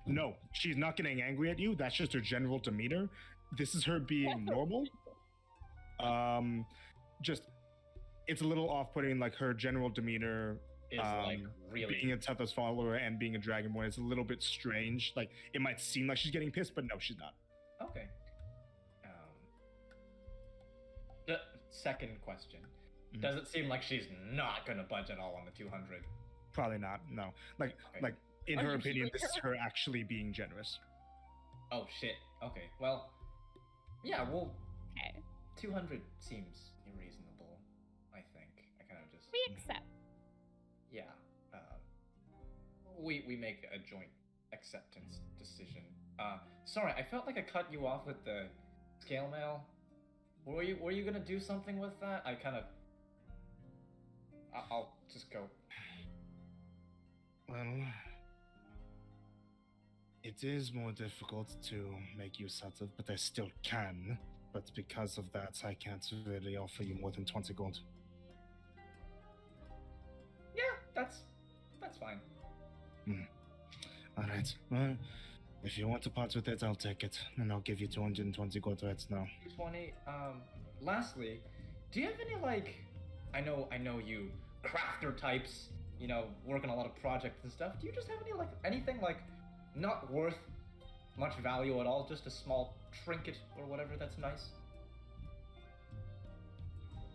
S2: No, she's not getting angry at you. That's just her general demeanor. This is her being normal. Just, it's a little off-putting, like her general demeanor
S4: Is, like, really...
S2: being a Tethos follower and being a Dragonborn. It's a little bit strange. Like, it might seem like she's getting pissed, but no, she's not.
S4: Okay. The second question.
S2: Mhm.
S4: Does it seem like she's not gonna budge at all on the 200?
S2: Probably not, no. Like,
S4: Okay.
S2: in
S5: Are
S2: her
S5: you
S2: opinion,
S5: hearing
S2: this is
S5: her?
S2: her actually being generous.
S4: Oh, shit. Okay, well... Yeah, well,
S5: Okay.
S4: 200 seems reasonable, I think. I kind of just...
S5: We accept.
S4: Yeah. We make a joint acceptance decision. Sorry, I felt like I cut you off with the scale mail. Were you gonna do something with that? I kind of... I'll just go.
S2: Well, it is more difficult to make use out of, but I still can. But because of that, I can't really offer you more than 20 gold.
S4: Yeah, that's fine.
S2: Alright, well, if you want to part with it, I'll take it. And I'll give you 220 gold right now.
S4: 220. Lastly, do you have any, like... I know you crafter types, work on a lot of projects and stuff. Do you just have anything, like, not worth much value at all, just a small trinket or whatever that's nice?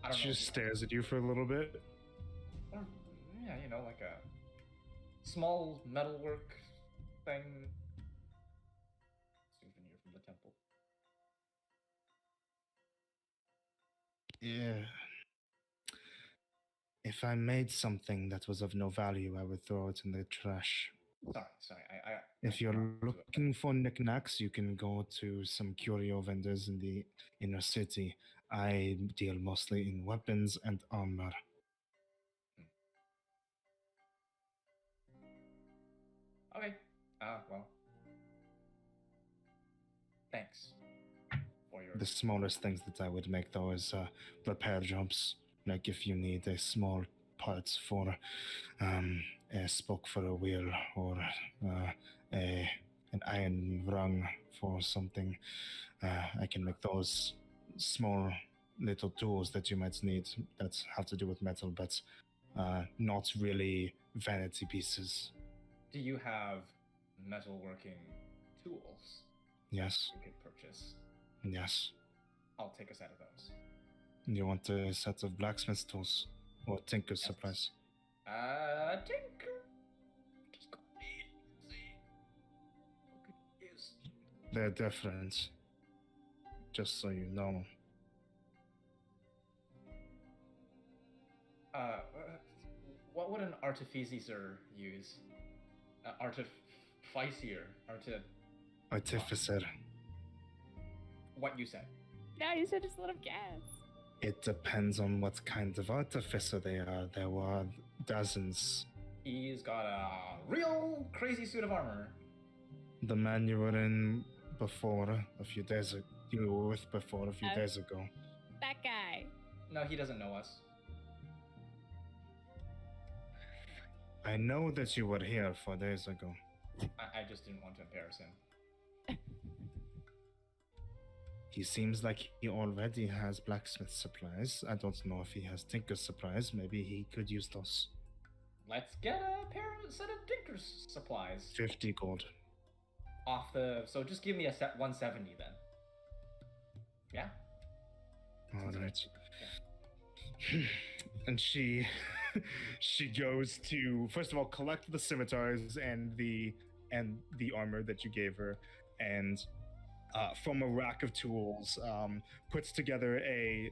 S4: I don't
S2: She
S4: know.
S2: just stares at you for a little bit.
S4: Or, yeah, like a small metalwork thing. Souvenir from the temple.
S2: Yeah. If I made something that was of no value, I would throw it in the trash.
S4: Sorry,
S2: If you're looking for knickknacks, you can go to some curio vendors in the inner city. I deal mostly in weapons and armor.
S4: Okay. Well. Thanks for your...
S2: The smallest things that I would make, though, is repair jobs. Like if you need a small part for a spoke for a wheel or an iron rung for something, I can make those small little tools that you might need that have to do with metal, but not really vanity pieces.
S4: Do you have metalworking tools
S2: Yes,
S4: you could purchase?
S2: yes.
S4: I'll take a set of those.
S2: You want a set of blacksmith tools or tinker's
S4: Yes.
S2: supplies?
S4: Tinker. Just go need. See. What could you use?
S2: They're different. Just so you know.
S4: What would an artificer use? Artificier.
S2: Artificer.
S4: What you said.
S5: No, you should just let him guess.
S2: It depends on what kind of artificer they are. There were dozens.
S4: He's got a real crazy suit of armor.
S2: The man you were in before a few days ago. You were with before a few days ago.
S5: That guy.
S4: No, he doesn't know us.
S2: I know that you were here 4 days ago.
S4: I just didn't want to embarrass him.
S2: He seems like he already has blacksmith supplies. I don't know if he has tinker supplies. Maybe he could use those.
S4: Let's get a set of tinker's supplies
S2: 50 gold.
S4: off the. So just give me a set 170 then. Yeah.
S2: All
S4: Sounds
S2: right.
S4: good.
S2: And she goes to first of all collect the scimitars and the armor that you gave her, and from a rack of tools, puts together a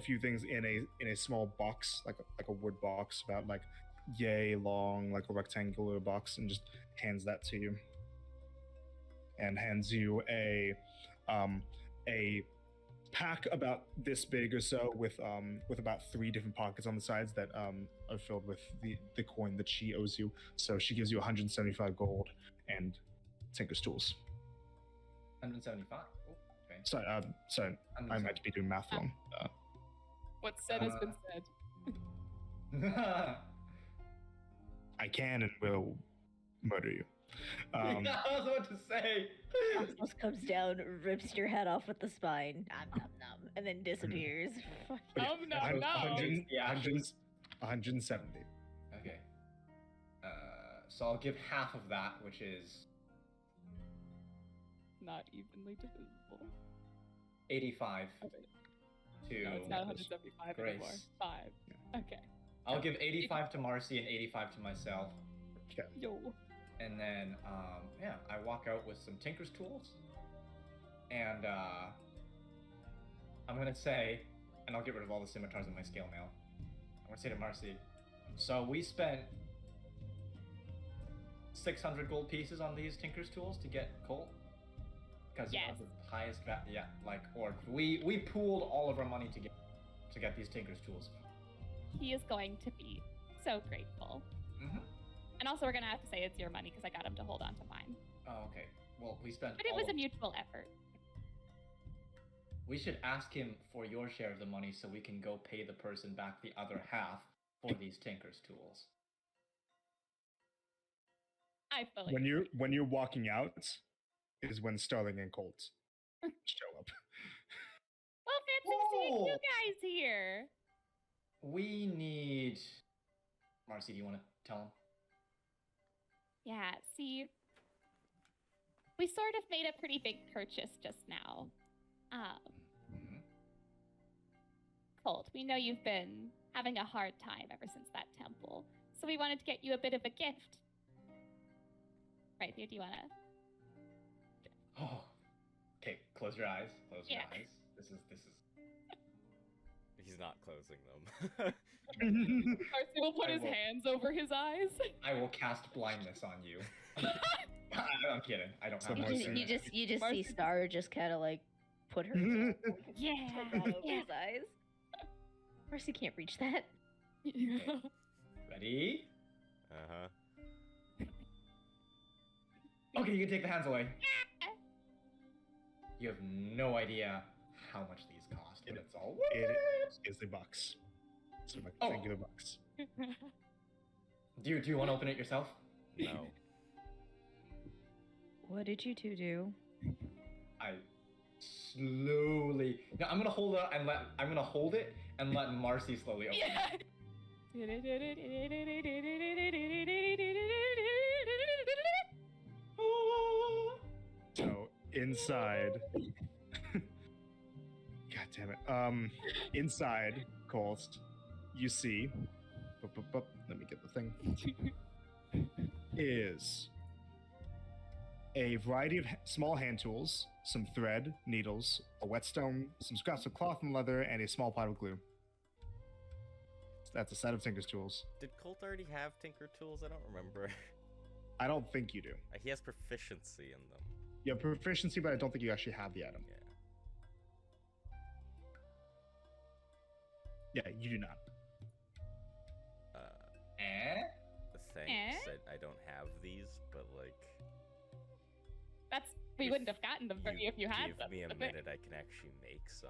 S2: few things in a small box, like a wood box, about like yay long, like a rectangular box, and just hands that to you. And hands you a pack about this big or so with about 3 different pockets on the sides that are filled with the coin that she owes you. So she gives you 175 gold and tinker's tools.
S4: 175. Oh, okay.
S2: Sorry, I might be doing math wrong.
S5: What's said has been said.
S2: I can and will murder you.
S4: I was about to say.
S3: Cosmos comes down, rips your head off with the spine, nom nom nom, and then disappears.
S2: But yeah,
S5: No.
S2: 170.
S4: Okay. So I'll give half of that, which is
S5: Not evenly divisible.
S4: 85
S5: Okay.
S4: to
S5: No, it's not 175
S4: Grace.
S5: anymore. 5. Okay.
S4: I'll give 85 to Marcy and 85 to myself.
S5: Yo.
S4: And then, I walk out with some tinker's tools. And, I'm gonna say, and I'll get rid of all the scimitars in my scale mail. I'm gonna say to Marcy, so we spent 600 gold pieces on these tinker's tools to get Colt? Because
S5: Yes.
S4: the highest or we pooled all of our money to get these tinker's tools.
S5: He is going to be so grateful.
S4: Mm-hmm.
S5: And also, we're going to have to say it's your money because I got him to hold on to mine.
S4: Oh, okay. Well, we spent.
S5: But it was a mutual effort.
S4: We should ask him for your share of the money so we can go pay the person back the other half for these tinker's tools.
S5: I fully.
S2: When you're walking out is when Starling and Colt show up.
S5: Well, fancy seeing you
S4: Whoa.
S5: guys here.
S4: We need. Marcy, do you want to tell him?
S5: Yeah, see, we sort of made a pretty big purchase just now.
S4: Mm-hmm.
S5: Colt, we know you've been having a hard time ever since that temple, so we wanted to get you a bit of a gift. Right, do you want to?
S4: Oh. Okay, close your eyes. Close your
S5: Yeah.
S4: eyes. This is.
S1: He's not closing them.
S5: Marcy will put
S4: I
S5: his
S4: will.
S5: hands over his eyes.
S4: I will cast blindness on you. I'm kidding. I don't
S2: So
S4: have.
S2: Marcy-
S3: You just see
S5: Marcy-
S3: Star just kind of like put her
S5: Yeah.
S3: out over his eyes. Mercy can't reach that.
S4: Ready?
S1: Uh-huh.
S4: Okay, you can take the hands away. You have no idea how much these cost, but it's all worth
S2: It
S4: it.
S2: is a box. It's a
S4: Oh.
S2: rectangular box.
S4: Do you want to open it yourself?
S1: No.
S3: What did you two do?
S4: I slowly. No, I'm gonna hold it and let Marcy slowly open it.
S2: So inside, God damn it. Inside, Colt, you see. Let me get the thing. Is a variety of small hand tools, some thread, needles, a whetstone, some scraps of cloth and leather, and a small pot of glue. That's a set of Tinker's tools.
S1: Did Colt already have Tinker tools? I don't remember.
S2: I don't think you do.
S1: He has proficiency in them.
S2: You have proficiency, but I don't think you actually have the item.
S1: Yeah.
S2: Yeah, you do not.
S1: Thanks. I don't have these, but like.
S5: We
S1: if
S5: wouldn't have gotten them for you if you had
S1: give
S5: them.
S1: me a
S5: but
S1: minute, I can actually make some.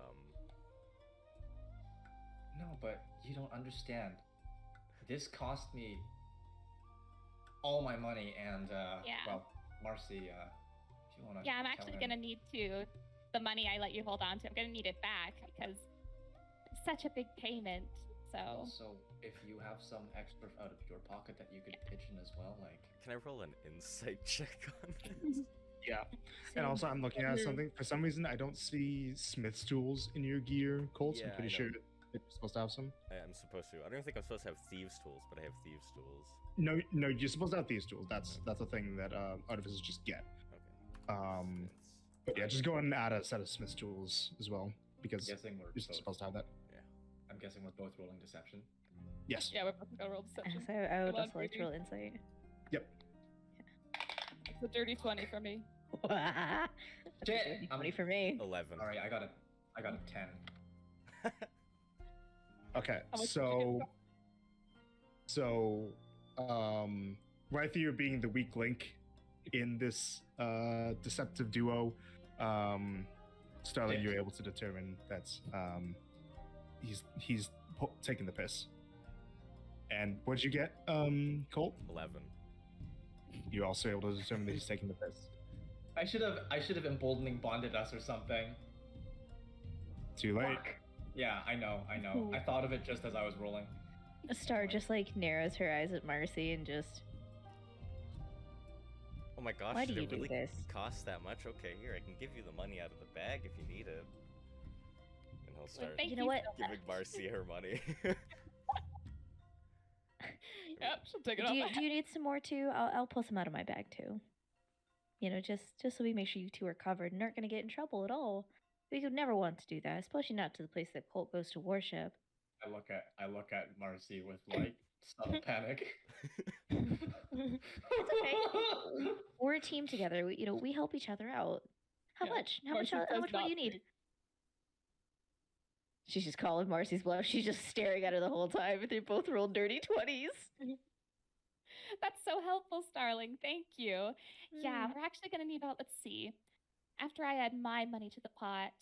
S4: No, but you don't understand. This cost me all my money, and
S5: Yeah.
S4: well, Marcy, if you want to.
S5: Yeah, I'm actually gonna need to the money I let you hold on to. I'm gonna need it back because it's such a big payment. So
S4: Also, if you have some extra out of your pocket that you could pitch in as well, like
S1: Can I roll an insight check on this?
S2: Yeah.
S3: Same.
S2: And also, I'm looking at
S6: Mhm.
S2: something. For some reason, I don't see Smith's tools in your gear, Colt.
S1: Yeah,
S2: I'm
S1: I
S2: pretty
S1: know.
S2: sure that you're supposed to have some.
S1: I'm supposed to. I don't think I'm supposed to have thieves' tools, but I have thieves' tools.
S2: No, you're supposed to have these tools. That's a thing that artificers just get.
S1: Okay.
S2: Um, but yeah, just go and add a set of Smith's tools as well, because
S4: I'm guessing we're
S2: you're
S4: both,
S2: supposed to have that.
S4: I'm guessing we're both rolling deception.
S2: Yes.
S5: yeah, we're both gonna roll deception.
S3: So I would
S5: Come on,
S3: also like to
S5: baby.
S3: roll insight.
S5: It's a dirty 20 for me.
S3: That's
S4: Shit,
S3: a dirty 20 for me.
S1: 11.
S4: All right, I got a 10.
S2: Okay.
S5: How much did you
S2: So, Rythier being the weak link in this deceptive duo, Starling,
S4: Yeah.
S2: you're able to determine that he's taking the piss. And what'd you get, Colt?
S1: 11.
S2: You're also able to determine that he's taking the piss.
S4: I should have emboldening bonded us or something.
S2: Too late.
S4: Fuck. Yeah, I know.
S3: Ooh.
S4: I thought of it just as I was rolling.
S3: Star just like narrows her eyes at Marcy and just,
S1: Oh my gosh,
S3: Why
S1: did
S3: do you
S1: it
S3: do
S1: really
S3: this?
S1: cost that much? Okay, here, I can give you the money out of the bag if you need it. And he'll start
S5: Thank
S3: you know what?
S5: so
S1: giving
S5: much.
S1: Marcy her money.
S5: Yep, she'll take it
S3: Do
S5: off
S3: you,
S5: my
S3: do you need some more too? I'll pull some out of my bag too. You know, just so we make sure you two are covered and aren't going to get in trouble at all. We would never want to do that, especially not to the place that Colt goes to worship.
S4: I look at Marcy with like subtle panic.
S3: We're a team together. We help each other out. How
S5: Yeah,
S3: much? How
S5: Marcy
S3: much? How
S5: does
S3: much? What do
S5: not
S3: you need?
S5: think-
S3: She's just calling Marcy's bluff. She's just staring at her the whole time. They both rolled dirty 20s.
S5: That's so helpful, Starling. Thank you. Yeah,
S3: Mm.
S5: we're actually gonna need about, let's see. After I add my money to the pot,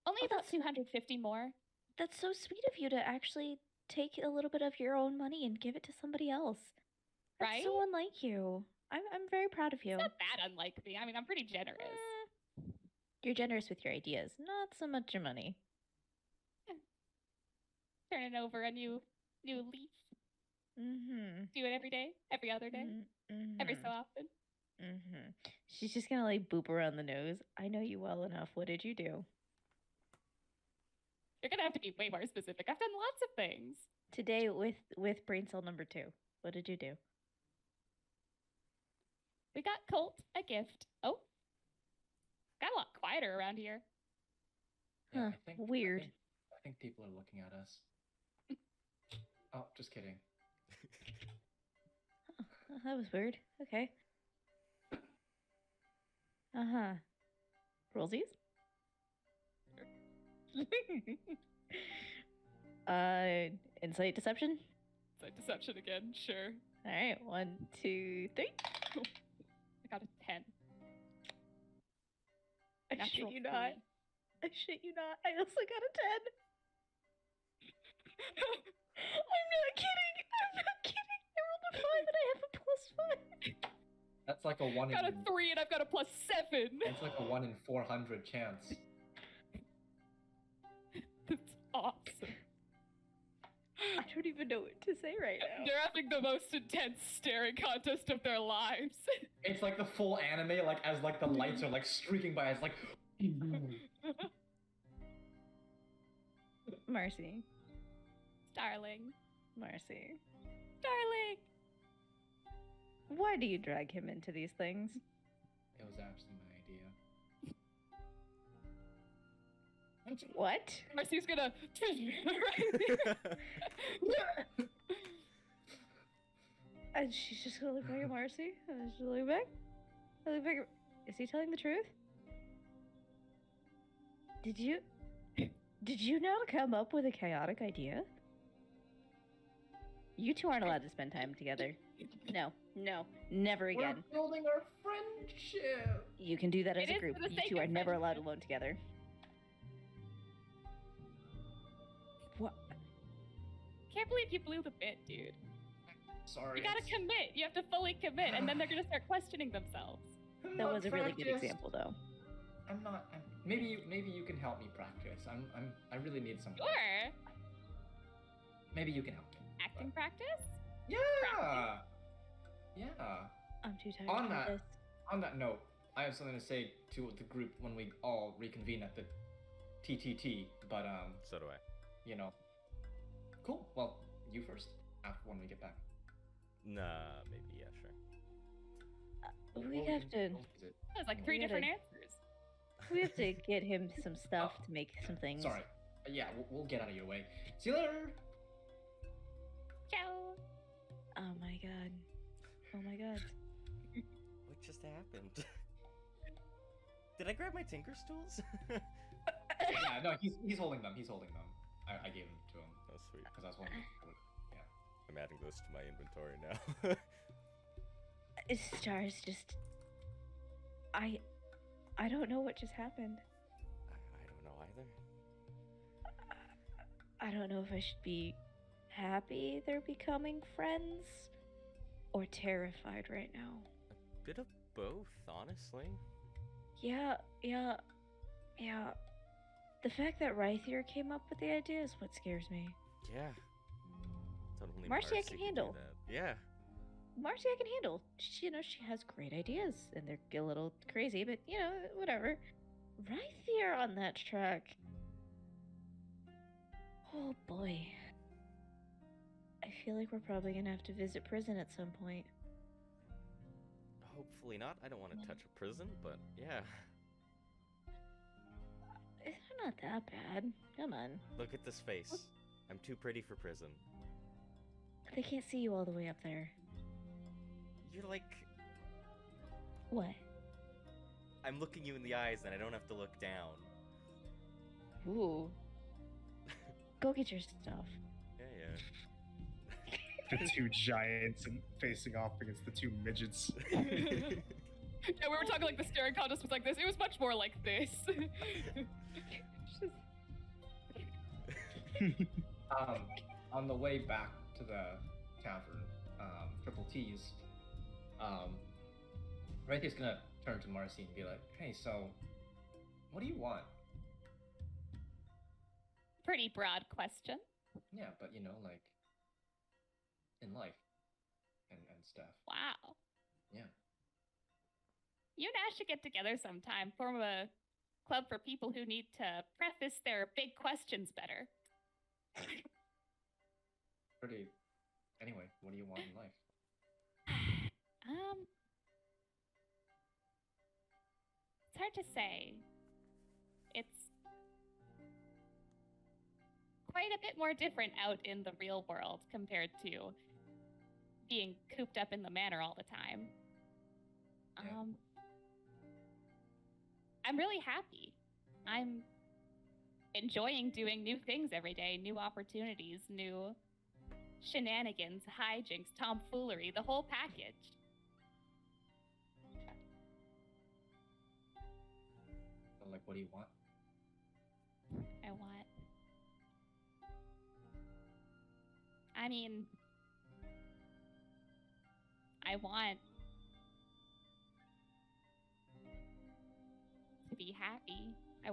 S5: only
S3: Oh,
S5: about
S3: that's-
S5: 250 more.
S3: That's so sweet of you to actually take a little bit of your own money and give it to somebody else. That's
S5: Right?
S3: so unlike you. I'm very proud of you.
S5: It's not that unlike me. I mean, I'm pretty generous.
S3: You're generous with your ideas, not so much your money.
S5: Turning over a new leaf.
S3: Mm-hmm.
S5: Do it every day, every other day, every so often.
S3: Mm-hmm. She's just gonna like boop around the nose. I know you well enough. What did you do?
S5: You're gonna have to be way more specific. I've done lots of things.
S3: Today with brain cell number 2. What did you do?
S5: We got Colt a gift. Oh, got a lot quieter around here.
S3: Huh, weird.
S4: I think people are looking at us. Oh, just kidding.
S3: Oh, that was weird. Okay. Uh-huh. Rollsies? Insight deception?
S5: It's like deception again, sure.
S3: All right, 1, 2, 3.
S5: I got a 10.
S3: I
S5: Natural
S3: shit you not. I shit you not. I also got a 10. I'm not kidding. I'm not kidding. I rolled a 5 and I have a +5.
S4: That's like a 1
S5: Got a
S4: in
S5: 3 and I've got a +7.
S4: it's like a 1 in 400 chance.
S5: That's awesome.
S3: I don't even know what to say right now.
S5: They're having the most intense staring contest of their lives.
S4: It's like the full anime, like as like the lights are like streaking by, it's like
S3: Marcy.
S5: Darling.
S3: Marcy.
S5: Darling.
S3: Why do you drag him into these things?
S4: it was actually my idea.
S3: What?
S5: Marcy's gonna
S3: And she's just gonna look back at Marcy. And she's looking back. I look back at... Is he telling the truth? Did you not come up with a chaotic idea? You two aren't allowed to spend time together. No, never again.
S4: We're building our friendship.
S3: You can do that as
S5: It
S3: a
S5: is
S3: group.
S5: for the
S3: You
S5: sake
S3: two
S5: of
S3: are never allowed
S5: friendship.
S3: alone together. What?
S5: Can't believe you blew the bit, dude.
S4: Sorry.
S5: You gotta
S4: it's-
S5: commit. You have to fully commit, and then they're gonna start questioning themselves.
S3: That
S4: Not
S3: was a really good
S4: practiced.
S3: example, though.
S4: maybe you can help me practice. I really need some.
S5: Sure.
S4: Maybe you can help me.
S5: Acting practice?
S4: Yeah.
S5: Practice?
S4: Yeah.
S3: I'm too tired
S4: On
S3: to do
S4: that,
S3: this.
S4: on that note, I have something to say to the group when we all reconvene at the TTT. But
S1: So do I.
S4: you know, cool. Well, you first. After when we get back.
S1: Nah, maybe, yeah, sure.
S3: We
S4: Or
S3: have
S4: can-
S3: to.
S5: There's like
S3: We
S5: 3 different
S3: gotta-
S5: answers.
S3: We have to get him some stuff to make some things.
S4: Sorry. Yeah, we'll get out of your way. See you later.
S5: Ciao.
S3: Oh my god. Oh my god.
S1: What just happened? Did I grab my tinker stools?
S4: Yeah, no, he's holding them. He's holding them. I gave them to him
S1: Oh, sweet.
S4: because I was holding them.
S1: I'm adding those to my inventory now.
S3: Stars just. I don't know what just happened.
S1: I don't know either.
S3: I don't know if I should be happy they're becoming friends or terrified right now.
S1: A bit of both, honestly.
S3: Yeah. The fact that Rythier came up with the idea is what scares me.
S1: Yeah. Totally.
S3: Marcy, I can
S1: could do
S3: handle.
S1: that. Yeah.
S3: Marcy, I can handle. She has great ideas, and they're a little crazy, but whatever. Rythier on that track. Oh boy. I feel like we're probably gonna have to visit prison at some point.
S1: Hopefully not. I don't want to touch a prison, but yeah.
S3: It's not that bad. Come on.
S1: Look at this face. I'm too pretty for prison.
S3: They can't see you all the way up there.
S1: You're like...
S3: What?
S1: I'm looking you in the eyes and I don't have to look down.
S3: Ooh. Go get your stuff.
S1: Yeah.
S2: The two giants and facing off against the two midgets.
S5: Yeah, we were talking like the staring contest was like this. It was much more like this.
S4: On the way back to the tavern, Triple T's, Rythier's gonna turn to Marcy and be like, "Hey, so, what do you want?"
S5: Pretty broad question.
S4: Yeah, but like, in life, and stuff.
S5: Wow.
S4: Yeah.
S5: You and Ash should get together sometime, form a club for people who need to preface their big questions better.
S4: Pretty. Anyway, what do you want in life?
S5: It's hard to say. It's quite a bit more different out in the real world compared to being cooped up in the manor all the time.
S4: Yeah.
S5: I'm really happy. I'm enjoying doing new things every day, new opportunities, new shenanigans, hijinks, tomfoolery, the whole package.
S4: So, like, what do you want?
S5: I want to be happy. I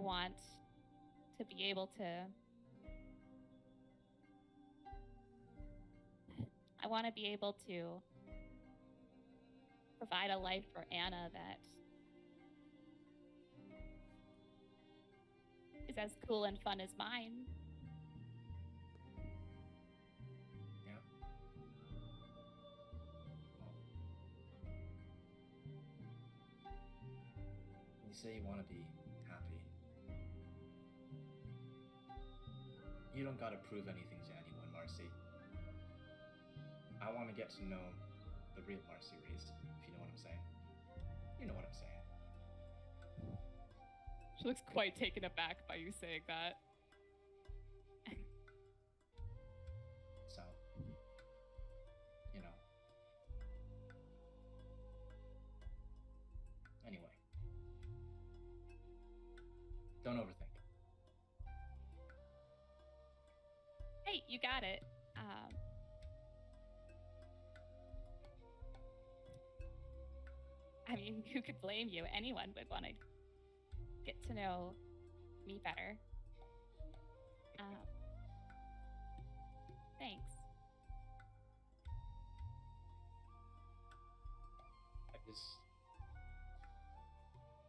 S5: want to be able to provide a life for Anna that is as cool and fun as mine.
S4: Yeah. You say you want to be happy. You don't gotta prove anything to anyone, Marcy. I want to get to know the real Marcy Reese, if you know what I'm saying. You know what I'm saying.
S5: She looks quite taken aback by you saying that.
S4: So, Anyway. Don't overthink.
S5: Hey, you got it. I mean, who could blame you? Anyone would want to to know me better. Thanks.
S4: I just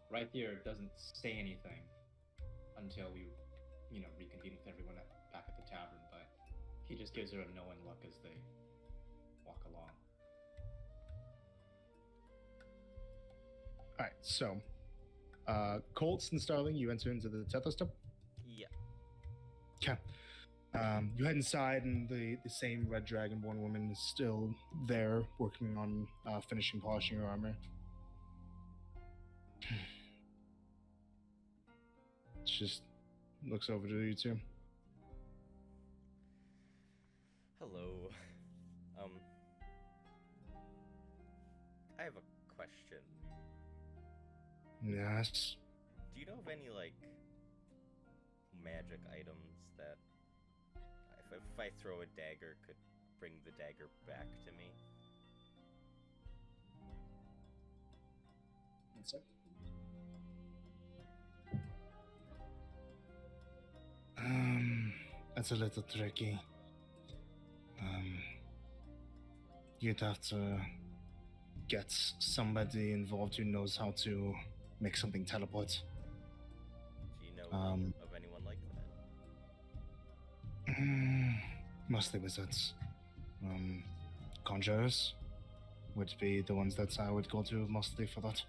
S4: right here it doesn't say anything until we, reconvene with everyone back at the tavern. But he just gives her a knowing look as they walk along.
S2: All right, so Colts and Starling, you enter into the Tether step.
S1: Yeah.
S2: Okay. You head inside, and the same red dragonborn woman is still there, working on finishing polishing her armor. She just looks over to you two.
S1: Hello. I have a question.
S2: Yes.
S1: Do you know of any, like, magic items that, if I throw a dagger, could bring the dagger back to me?
S2: That's it. That's a little tricky. You'd have to get somebody involved who knows how to make something teleport.
S1: Do you know of anyone like that?
S2: Mostly wizards. Conjurers would be the ones that I would go to mostly for that.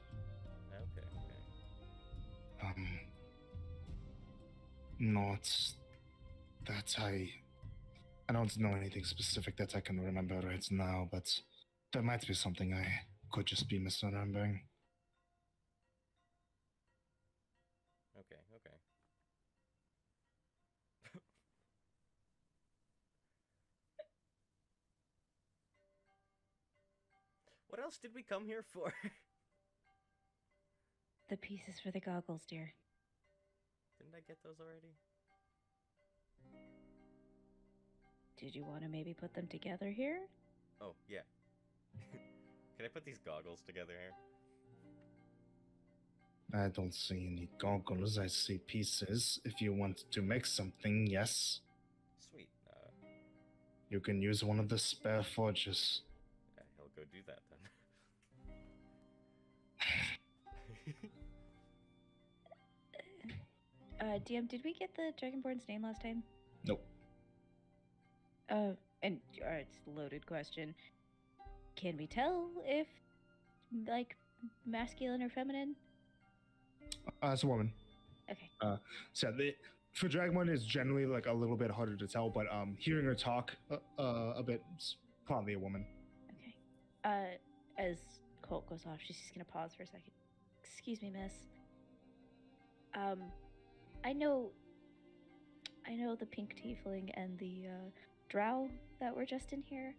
S1: Okay.
S2: Not that I don't know anything specific that I can remember right now, but there might be something I could just be misremembering.
S1: Okay. What else did we come here for?
S3: The pieces for the goggles, dear.
S1: Didn't I get those already?
S3: Did you want to maybe put them together here?
S1: Oh, yeah. Can I put these goggles together here?
S2: I don't see any goggles, I see pieces. If you want to make something, yes.
S1: Sweet.
S2: You can use one of the spare forges.
S1: Yeah, he'll go do that then.
S3: DM, did we get the Dragonborn's name last time?
S2: Nope.
S3: And it's a loaded question. Can we tell if, like, masculine or feminine?
S2: It's a woman.
S3: Okay.
S2: So for Dragonborn, it's generally like a little bit harder to tell, but hearing her talk a bit, it's probably a woman.
S3: Okay. As Colt goes off, she's just gonna pause for a second. Excuse me, miss. I know the pink tiefling and the drow that were just in here.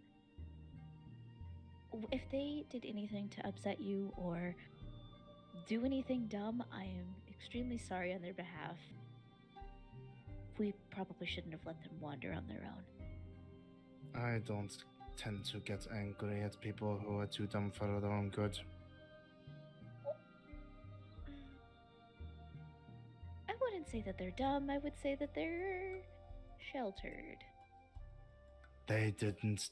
S3: If they did anything to upset you or do anything dumb, I am extremely sorry on their behalf. We probably shouldn't have let them wander on their own.
S2: I don't tend to get angry at people who are too dumb for their own good.
S3: I wouldn't say that they're dumb. I would say that they're sheltered.
S2: They didn't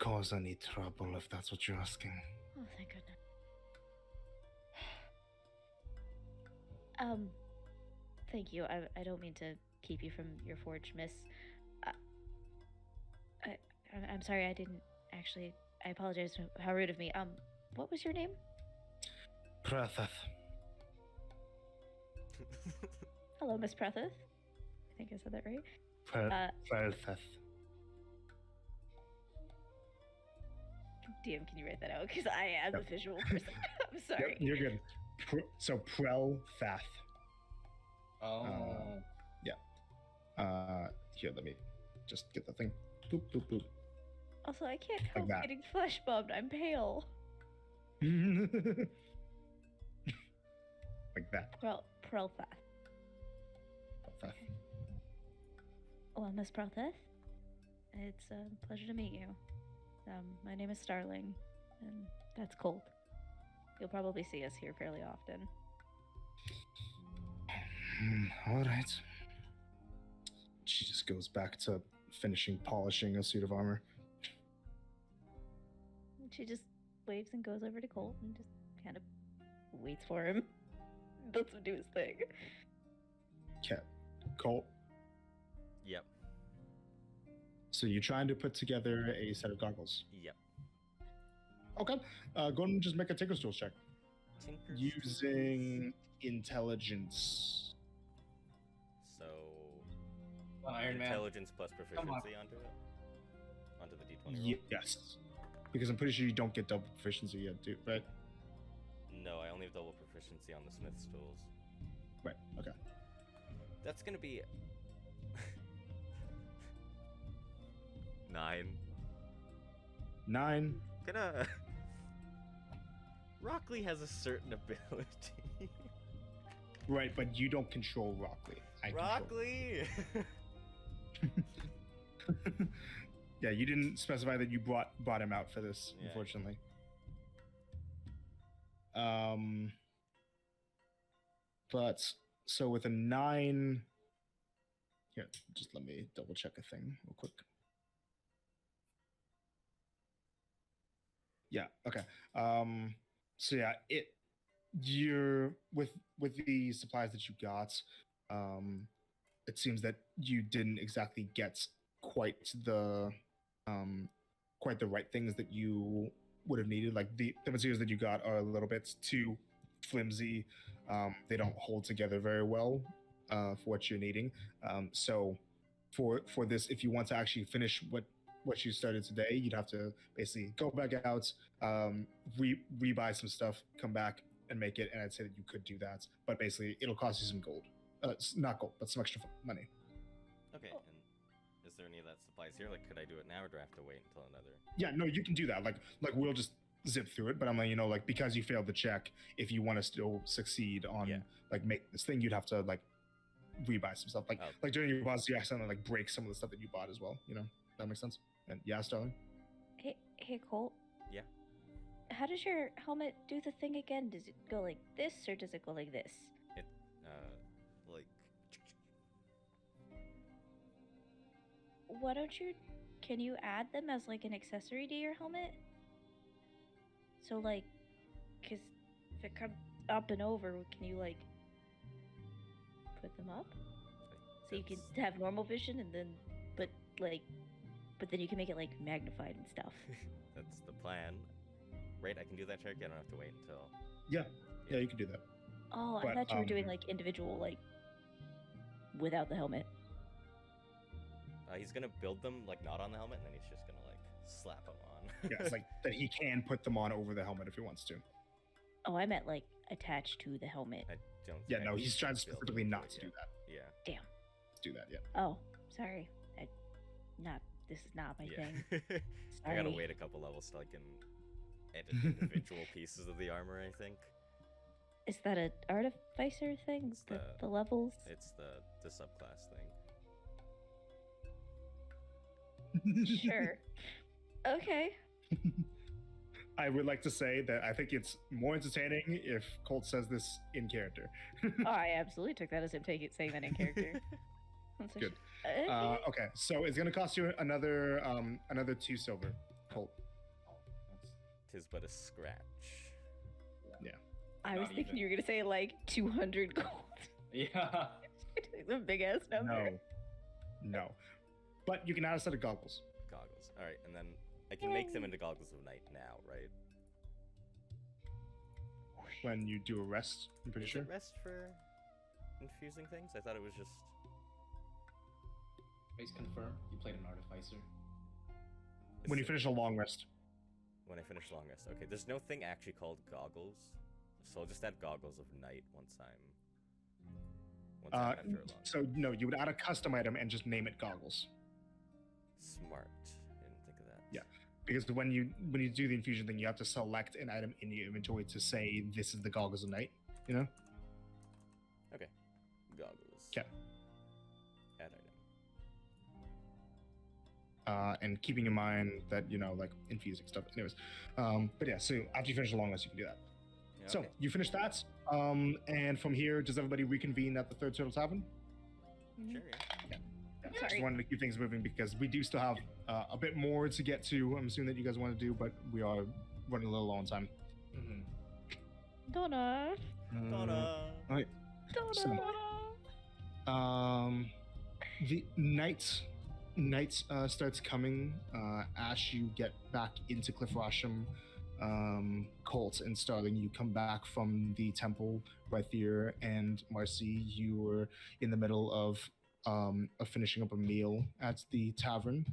S2: cause any trouble, if that's what you're asking.
S3: Oh, thank goodness. Thank you. I don't mean to keep you from your forge, miss. I'm sorry, I didn't actually. I apologize. How rude of me. What was your name?
S2: Pretheth.
S3: Hello, Miss Pretheth. I think I said that right.
S2: Pretheth.
S3: DM, can you write that out? Because I am the visual person. I'm sorry.
S2: Yep, you're good. So Preltheth.
S4: Oh.
S2: Here, let me just get the thing. Boop, boop, boop.
S3: Also, I can't help
S2: that.
S3: getting flesh bombed. I'm pale.
S2: Like that.
S3: Preltheth.
S2: Preltheth.
S3: Well, Miss Preltheth, it's a pleasure to meet you. My name is Starling, and that's Colt. You'll probably see us here fairly often.
S2: All right. She just goes back to finishing polishing a suit of armor.
S3: She just waves and goes over to Colt and just kind of waits for him. Lets him do his thing.
S2: Okay. Colt,
S1: Yep.
S2: so you're trying to put together a set of goggles.
S1: Yep.
S2: Okay. Go ahead and just make a Tinker's Tools check.
S1: Tinker's
S2: Using intelligence.
S1: So
S4: Iron Man.
S1: intelligence plus
S4: Come on.
S1: proficiency onto it? Onto the D20 roll?
S2: Yes. Because I'm pretty sure you don't get double proficiency yet, dude, right?
S1: No, I only have double proficiency on the smith's tools.
S2: Right, okay.
S1: That's gonna be 9.
S2: 9.
S1: Gonna Rockley has a certain ability.
S2: Right, but you don't control Rockley. I control.
S1: Rockley!
S2: Yeah, you didn't specify that you brought him out for this,
S1: Yeah.
S2: unfortunately. But so with a 9, here, just let me double check a thing real quick. Yeah, okay. So yeah, you're with the supplies that you got, it seems that you didn't exactly get quite the right things that you would have needed. Like the materials that you got are a little bit too flimsy. They don't hold together very well for what you're needing. So for this, if you want to actually finish what you started today, you'd have to basically go back out, rebuy some stuff, come back and make it. And I'd say that you could do that, but basically it'll cost you some gold. Not gold, but some extra money.
S1: Okay, and is there any of that supplies here? Like, could I do it now, or do I have to wait until another?
S2: Yeah, no, you can do that. Like we'll just zip through it, but I'm like, like because you failed the check, if you want to still succeed on like make this thing, you'd have to like rebuy some stuff. Like like during your boss, you accidentally like break some of the stuff that you bought as well. That makes sense. And yeah, Starling.
S3: Hey, Colt.
S1: Yeah.
S3: How does your helmet do the thing again? Does it go like this, or does it go like this?
S1: It, like.
S3: Why don't you? Can you add them as like an accessory to your helmet? So like, cause if it comes up and over, can you like put them up so you can have normal vision and then, but then you can make it like magnified and stuff.
S1: That's the plan. Right, I can do that check. I don't have to wait until.
S2: Yeah, you can do that.
S3: Oh,
S2: But,
S3: I thought you were doing like individual, like without the helmet.
S1: He's gonna build them like not on the helmet, and then he's just gonna like slap them on.
S2: Yeah, it's like that he can put them on over the helmet if he wants to.
S3: Oh, I meant like attached to the helmet.
S1: I don't.
S2: Yeah,
S1: think
S2: no,
S1: I
S2: he's
S1: can
S2: trying
S1: build
S2: specifically
S1: them
S2: not
S1: into
S2: to
S1: it
S2: do that.
S1: yet.
S3: Damn.
S2: Do that, yeah.
S3: Oh, sorry. This is not my thing.
S1: Yeah. I gotta
S3: Sorry.
S1: wait a couple levels till I can edit individual pieces of the armor. I think
S3: Is that an artificer thing?
S1: It's
S3: The levels?
S1: it's the subclass thing.
S3: Sure. Okay.
S2: I would like to say that I think it's more entertaining if Colt says this in character.
S3: Oh, I absolutely took that as him saying that in character. That's
S2: Good.
S3: Okay.
S2: Okay, so it's gonna cost you another 2 silver, Colt.
S1: Tis but a scratch.
S3: I was
S4: not
S3: thinking
S4: even.
S3: you were gonna say like 200 gold.
S4: Yeah.
S3: It's a big ass number.
S2: No. But you can add a set of goggles.
S1: Goggles. All right, and then I can make them into goggles of night now, right?
S2: When you do a rest, I'm pretty
S1: Is
S2: sure.
S1: it rest for infusing things? I thought it was just.
S4: Please confirm you played an artificer.
S2: When you finish a long rest.
S1: When I finish long rest. Okay, there's no thing actually called goggles, so I'll just add goggles of night once I'm after a long.
S2: So no, you would add a custom item and just name it goggles.
S1: Smart. Didn't think of that.
S2: Yeah. Because when you do the infusion thing, you have to select an item in your inventory to say this is the goggles of night.
S1: Okay. Goggles.
S2: Okay.
S1: Add item.
S2: And keeping in mind that like infusing stuff. Anyways, but yeah. So after you finish the long rest, you can do that.
S1: Yeah,
S2: So
S1: okay.
S2: you finish that. And from here, does everybody reconvene at the Third Turtle Tavern?
S1: Sure. Yeah.
S2: Just
S6: Sorry.
S2: wanted to keep things moving because we do still have a bit more to get to. I'm assuming that you guys want to do, but we are running a little low on time.
S4: Mhm.
S3: Donna.
S1: Donna.
S3: Donna.
S2: So- the night starts coming. Ash, you get back into Cliff Rosham. Colt and Starling, you come back from the temple. Rythier and Marcy, you were in the middle of finishing up a meal at the tavern.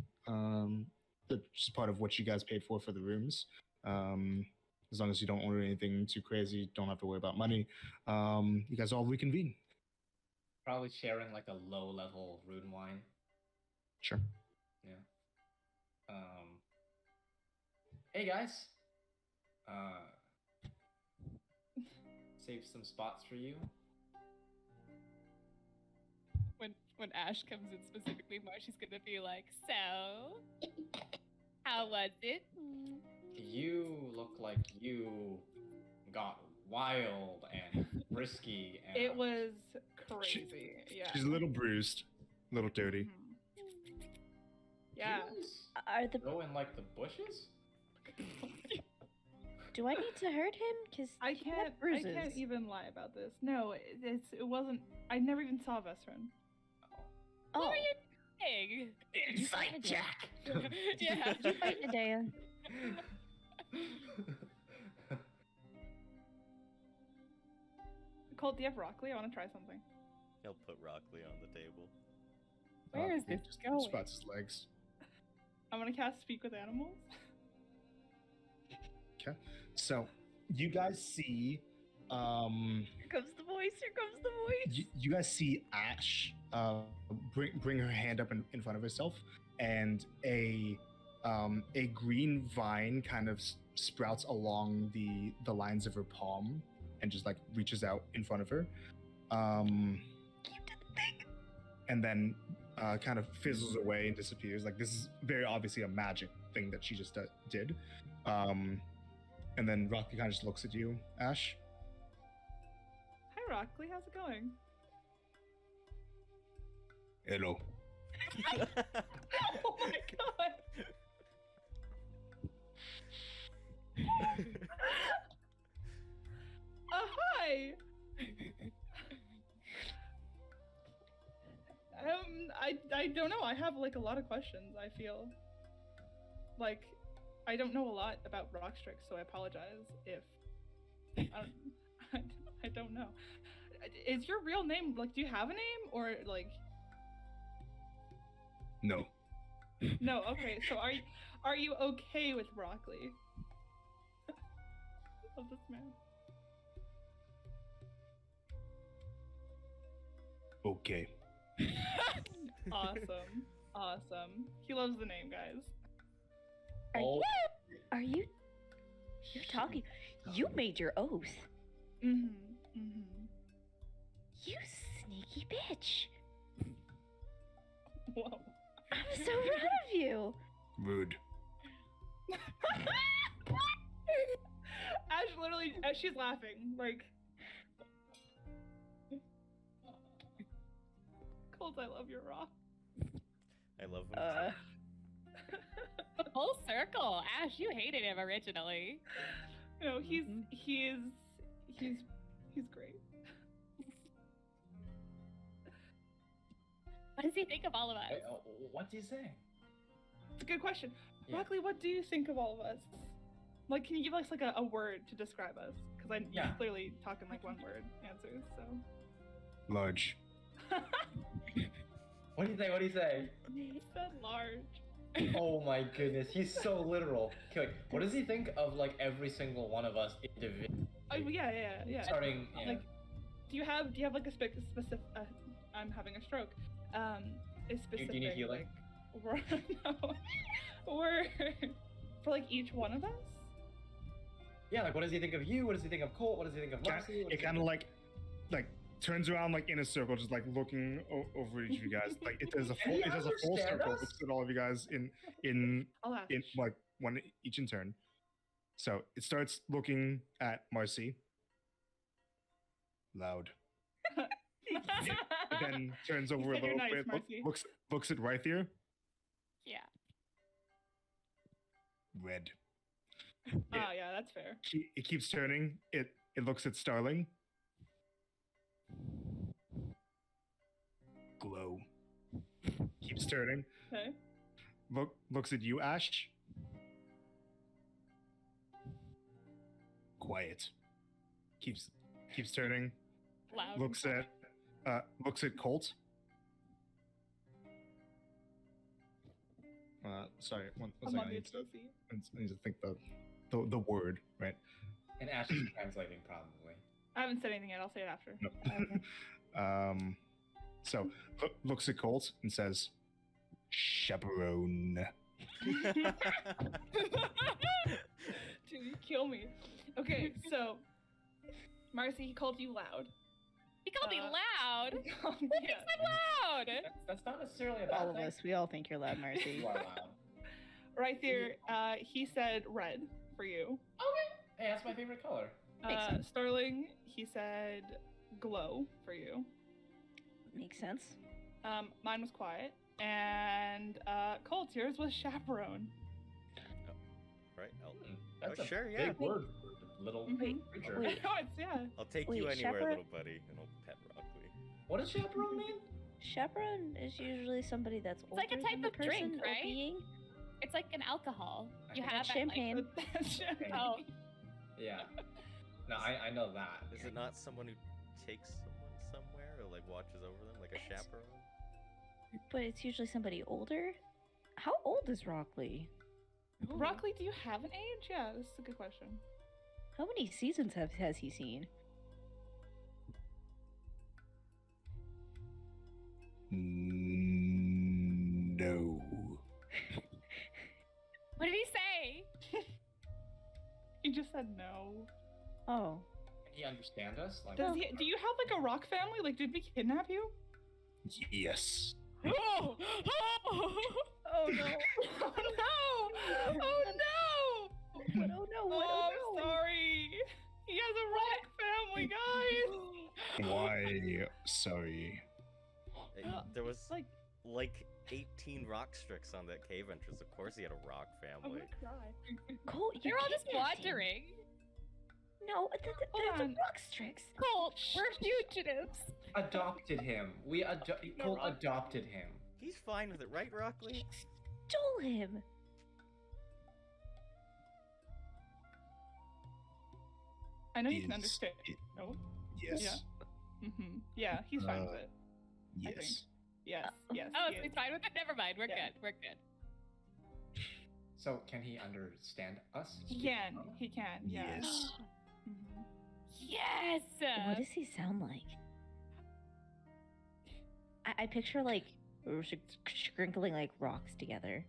S2: That's part of what you guys paid for the rooms. As long as you don't order anything too crazy, don't have to worry about money. You guys all reconvene.
S4: Probably sharing like a low-level rune wine.
S2: Sure.
S4: Yeah. Hey guys. Save some spots for you.
S5: When Ash comes in specifically, Marshy's gonna be like, "So, how was it?"
S4: You look like you got wild and risky. And
S6: It was crazy. Yeah.
S2: She's a little bruised, a little dirty.
S6: Mhm. Yeah.
S4: You guys
S3: Are the
S4: go in like the bushes.
S3: Do I need to hurt him? Because
S6: I can't even lie about this. No, it wasn't. I never even saw Vestron.
S3: Oh,
S5: What were you doing?
S3: Inside
S4: Jack.
S5: Yeah.
S3: did you fight Nadea?
S6: Colt, do you have Rockley? I want to try something.
S1: He'll put Rockley on the table.
S5: Where is
S2: He
S5: this
S2: just
S5: going?
S2: Sprouts his legs.
S6: I'm gonna cast Speak with Animals.
S2: Okay. So you guys see
S3: Here comes the voice. Here comes the voice.
S2: you guys see Ash bring her hand up in front of herself, and a green vine kind of sprouts along the lines of her palm and just like reaches out in front of her, and then kind of fizzles away and disappears. Like this is very obviously a magic thing that she just did. And then Rocky kind of just looks at you, Ash.
S6: Hi, Rockley. How's it going?
S2: Hello.
S6: Oh my god. Hi. I don't know. I have like a lot of questions. I feel like I don't know a lot about Rockstrix, so I apologize if I don't know. Is your real name like? Do you have a name or like?
S2: No.
S6: No. Okay. So are you okay with Broccoli? Love this man.
S2: Okay.
S6: Awesome. He loves the name, guys.
S3: Are you? You're talking. You made your oath.
S6: Mm-hmm.
S3: You sneaky bitch.
S6: Whoa.
S3: I'm so proud of you.
S2: Rude.
S6: Ash literally, as she's laughing, like. Colt, I love your rock.
S1: I love him.
S5: Full circle. Ash, you hated him originally.
S6: No, he's great.
S5: What does he think of all of us?
S4: Wait, what do you say?
S6: It's a good question.
S4: Yeah.
S6: Rockley, what do you think of all of us? Like, can you give us like a word to describe us? Because I'm
S4: Yeah.
S6: clearly talking like one word answers. So.
S2: Large.
S4: What do you say? What do you say?
S6: He said large.
S4: Oh my goodness, he's so literal. Okay, wait, what does he think of like every single one of us individually?
S6: Oh yeah.
S4: Starting, yeah.
S6: Like, do you have like a specific? I'm having a stroke. A specific.
S4: Do you need healing?
S6: Like, word for like each one of us.
S4: Yeah, like what does he think of you? What does he think of Colt? What does he think of Marcy? What
S2: It
S4: does he
S2: kind of
S4: think-
S2: like turns around like in a circle, just like looking over each of you guys. Like it does a full,
S4: he
S2: it does a full
S4: understand
S2: circle.
S4: us?
S2: Looks at all of you guys in
S6: I'll ask.
S2: like one each in turn. So it starts looking at Marcy. Loud. It then turns over a
S6: said you're
S2: little
S6: nice,
S2: bit,
S6: Marcy.
S2: looks at Rythier.
S5: Yeah.
S2: Red.
S6: Ah, yeah, that's fair.
S2: It keeps turning. It looks at Starling. Glow. Keeps turning.
S6: Okay.
S2: Looks at you, Ash. Quiet. Keeps turning.
S5: Loud.
S2: Looks at Colt. Sorry, one
S6: I'm
S2: second.
S6: on
S2: I
S6: the
S2: need to,
S6: Tootsie.
S2: I need to think the word, right?
S4: And Ash is translating probably.
S6: I haven't said anything yet. I'll say it after.
S2: No. So looks at Colt and says, "Chaperone."
S6: Dude, you kill me. Okay, so Marcy, he called you loud.
S5: He called me
S6: Uh,
S5: loud. Who
S6: yeah.
S5: thinks I'm loud?
S4: That's not necessarily a bad
S7: All of
S4: thing.
S7: us, we all think you're loud, Marcy.
S4: You are loud.
S6: Right there, he said red for you.
S4: Okay. Hey, that's my favorite color.
S7: Makes sense.
S6: Starling, he said glow for you.
S7: Makes sense.
S6: Mine was quiet. And Colt, yours was chaperone.
S1: Right?
S4: That's
S1: Oh,
S4: a
S1: sure, yeah.
S4: big word for a little
S6: Wait,
S4: creature.
S7: wait.
S6: No, it's, yeah.
S1: I'll take
S7: Wait,
S1: you anywhere,
S7: chaperone-
S1: little buddy, and I'll pet Rockley.
S4: What does chaperone mean?
S3: Chaperone is usually somebody that's older
S5: like a type
S3: than the
S5: of drink,
S3: person or
S5: right?
S3: being.
S5: It's like an alcohol. You
S4: That's
S5: have at,
S3: champagne.
S5: Like, oh,
S4: Yeah. No, I know that.
S1: Is it not someone who takes someone somewhere or like watches over them, like a chaperone?
S3: But it's usually somebody older. How old is Rockley?
S6: Rockley, do you have an age? Yeah, this is a good question.
S3: How many seasons has he seen?
S2: No.
S5: what did he say?
S6: He just said no.
S3: Oh,
S4: Can he understand us? Like,
S6: Do you have like a rock family? Like, did we kidnap you?
S2: Yes.
S5: Oh, oh,
S6: Oh no! Oh no! Oh no!
S3: what? Oh no! What?
S6: Oh,
S3: Oh
S6: I'm
S3: no!
S6: sorry. He has a rock family, guys.
S2: Why? Sorry.
S1: There was
S6: Like,
S1: like 18 rock strix on that cave entrance. Of course he had a rock
S6: I'm
S1: family.
S6: gonna cry.
S3: Colt, you
S5: they're all just
S3: kidnapped him.
S5: wandering.
S3: No,
S6: Hold
S3: that's a
S6: on.
S3: rock strix.
S5: Colt, we're fugitives.
S4: adopted him. We Cole
S6: Rock.
S4: adopted him.
S1: He's fine with it, right, Rockley?
S3: Stole him.
S6: I know you can
S2: Is
S6: understand.
S2: it-
S6: No.
S2: Yes.
S6: Yeah. Yeah, he's fine with it. I think.
S2: Yes.
S6: Yes. Yes.
S5: Oh,
S6: he
S5: so
S6: is.
S5: he's fine with it? Never mind. We're
S6: Yeah.
S5: good. We're good.
S4: So can he understand us?
S6: He can. He can. Yeah.
S2: Yes.
S6: Mhm.
S5: Yes!
S3: What does he sound like? I picture like sprinkling like rocks together.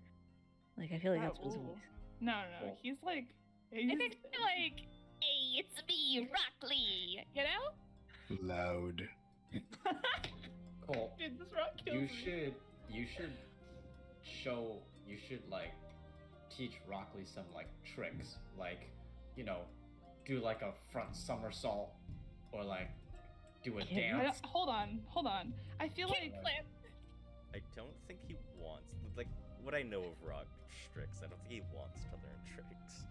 S3: Like I feel like that's what his
S6: Ooh.
S3: voice.
S6: No, no, no. He's like.
S5: I
S6: He's,
S5: think like, hey, it's me, Rockley. You know?
S2: Loud.
S4: Cole,
S6: Dude, this rock kills me.
S4: you should like teach Rockley some like tricks, like, you know, do like a front somersault or like do a
S3: Okay,
S4: dance.
S6: Hold on. I feel like
S5: Kickflip.
S1: I don't think he wants, like, what I know of rock strix, I don't think he wants to learn tricks.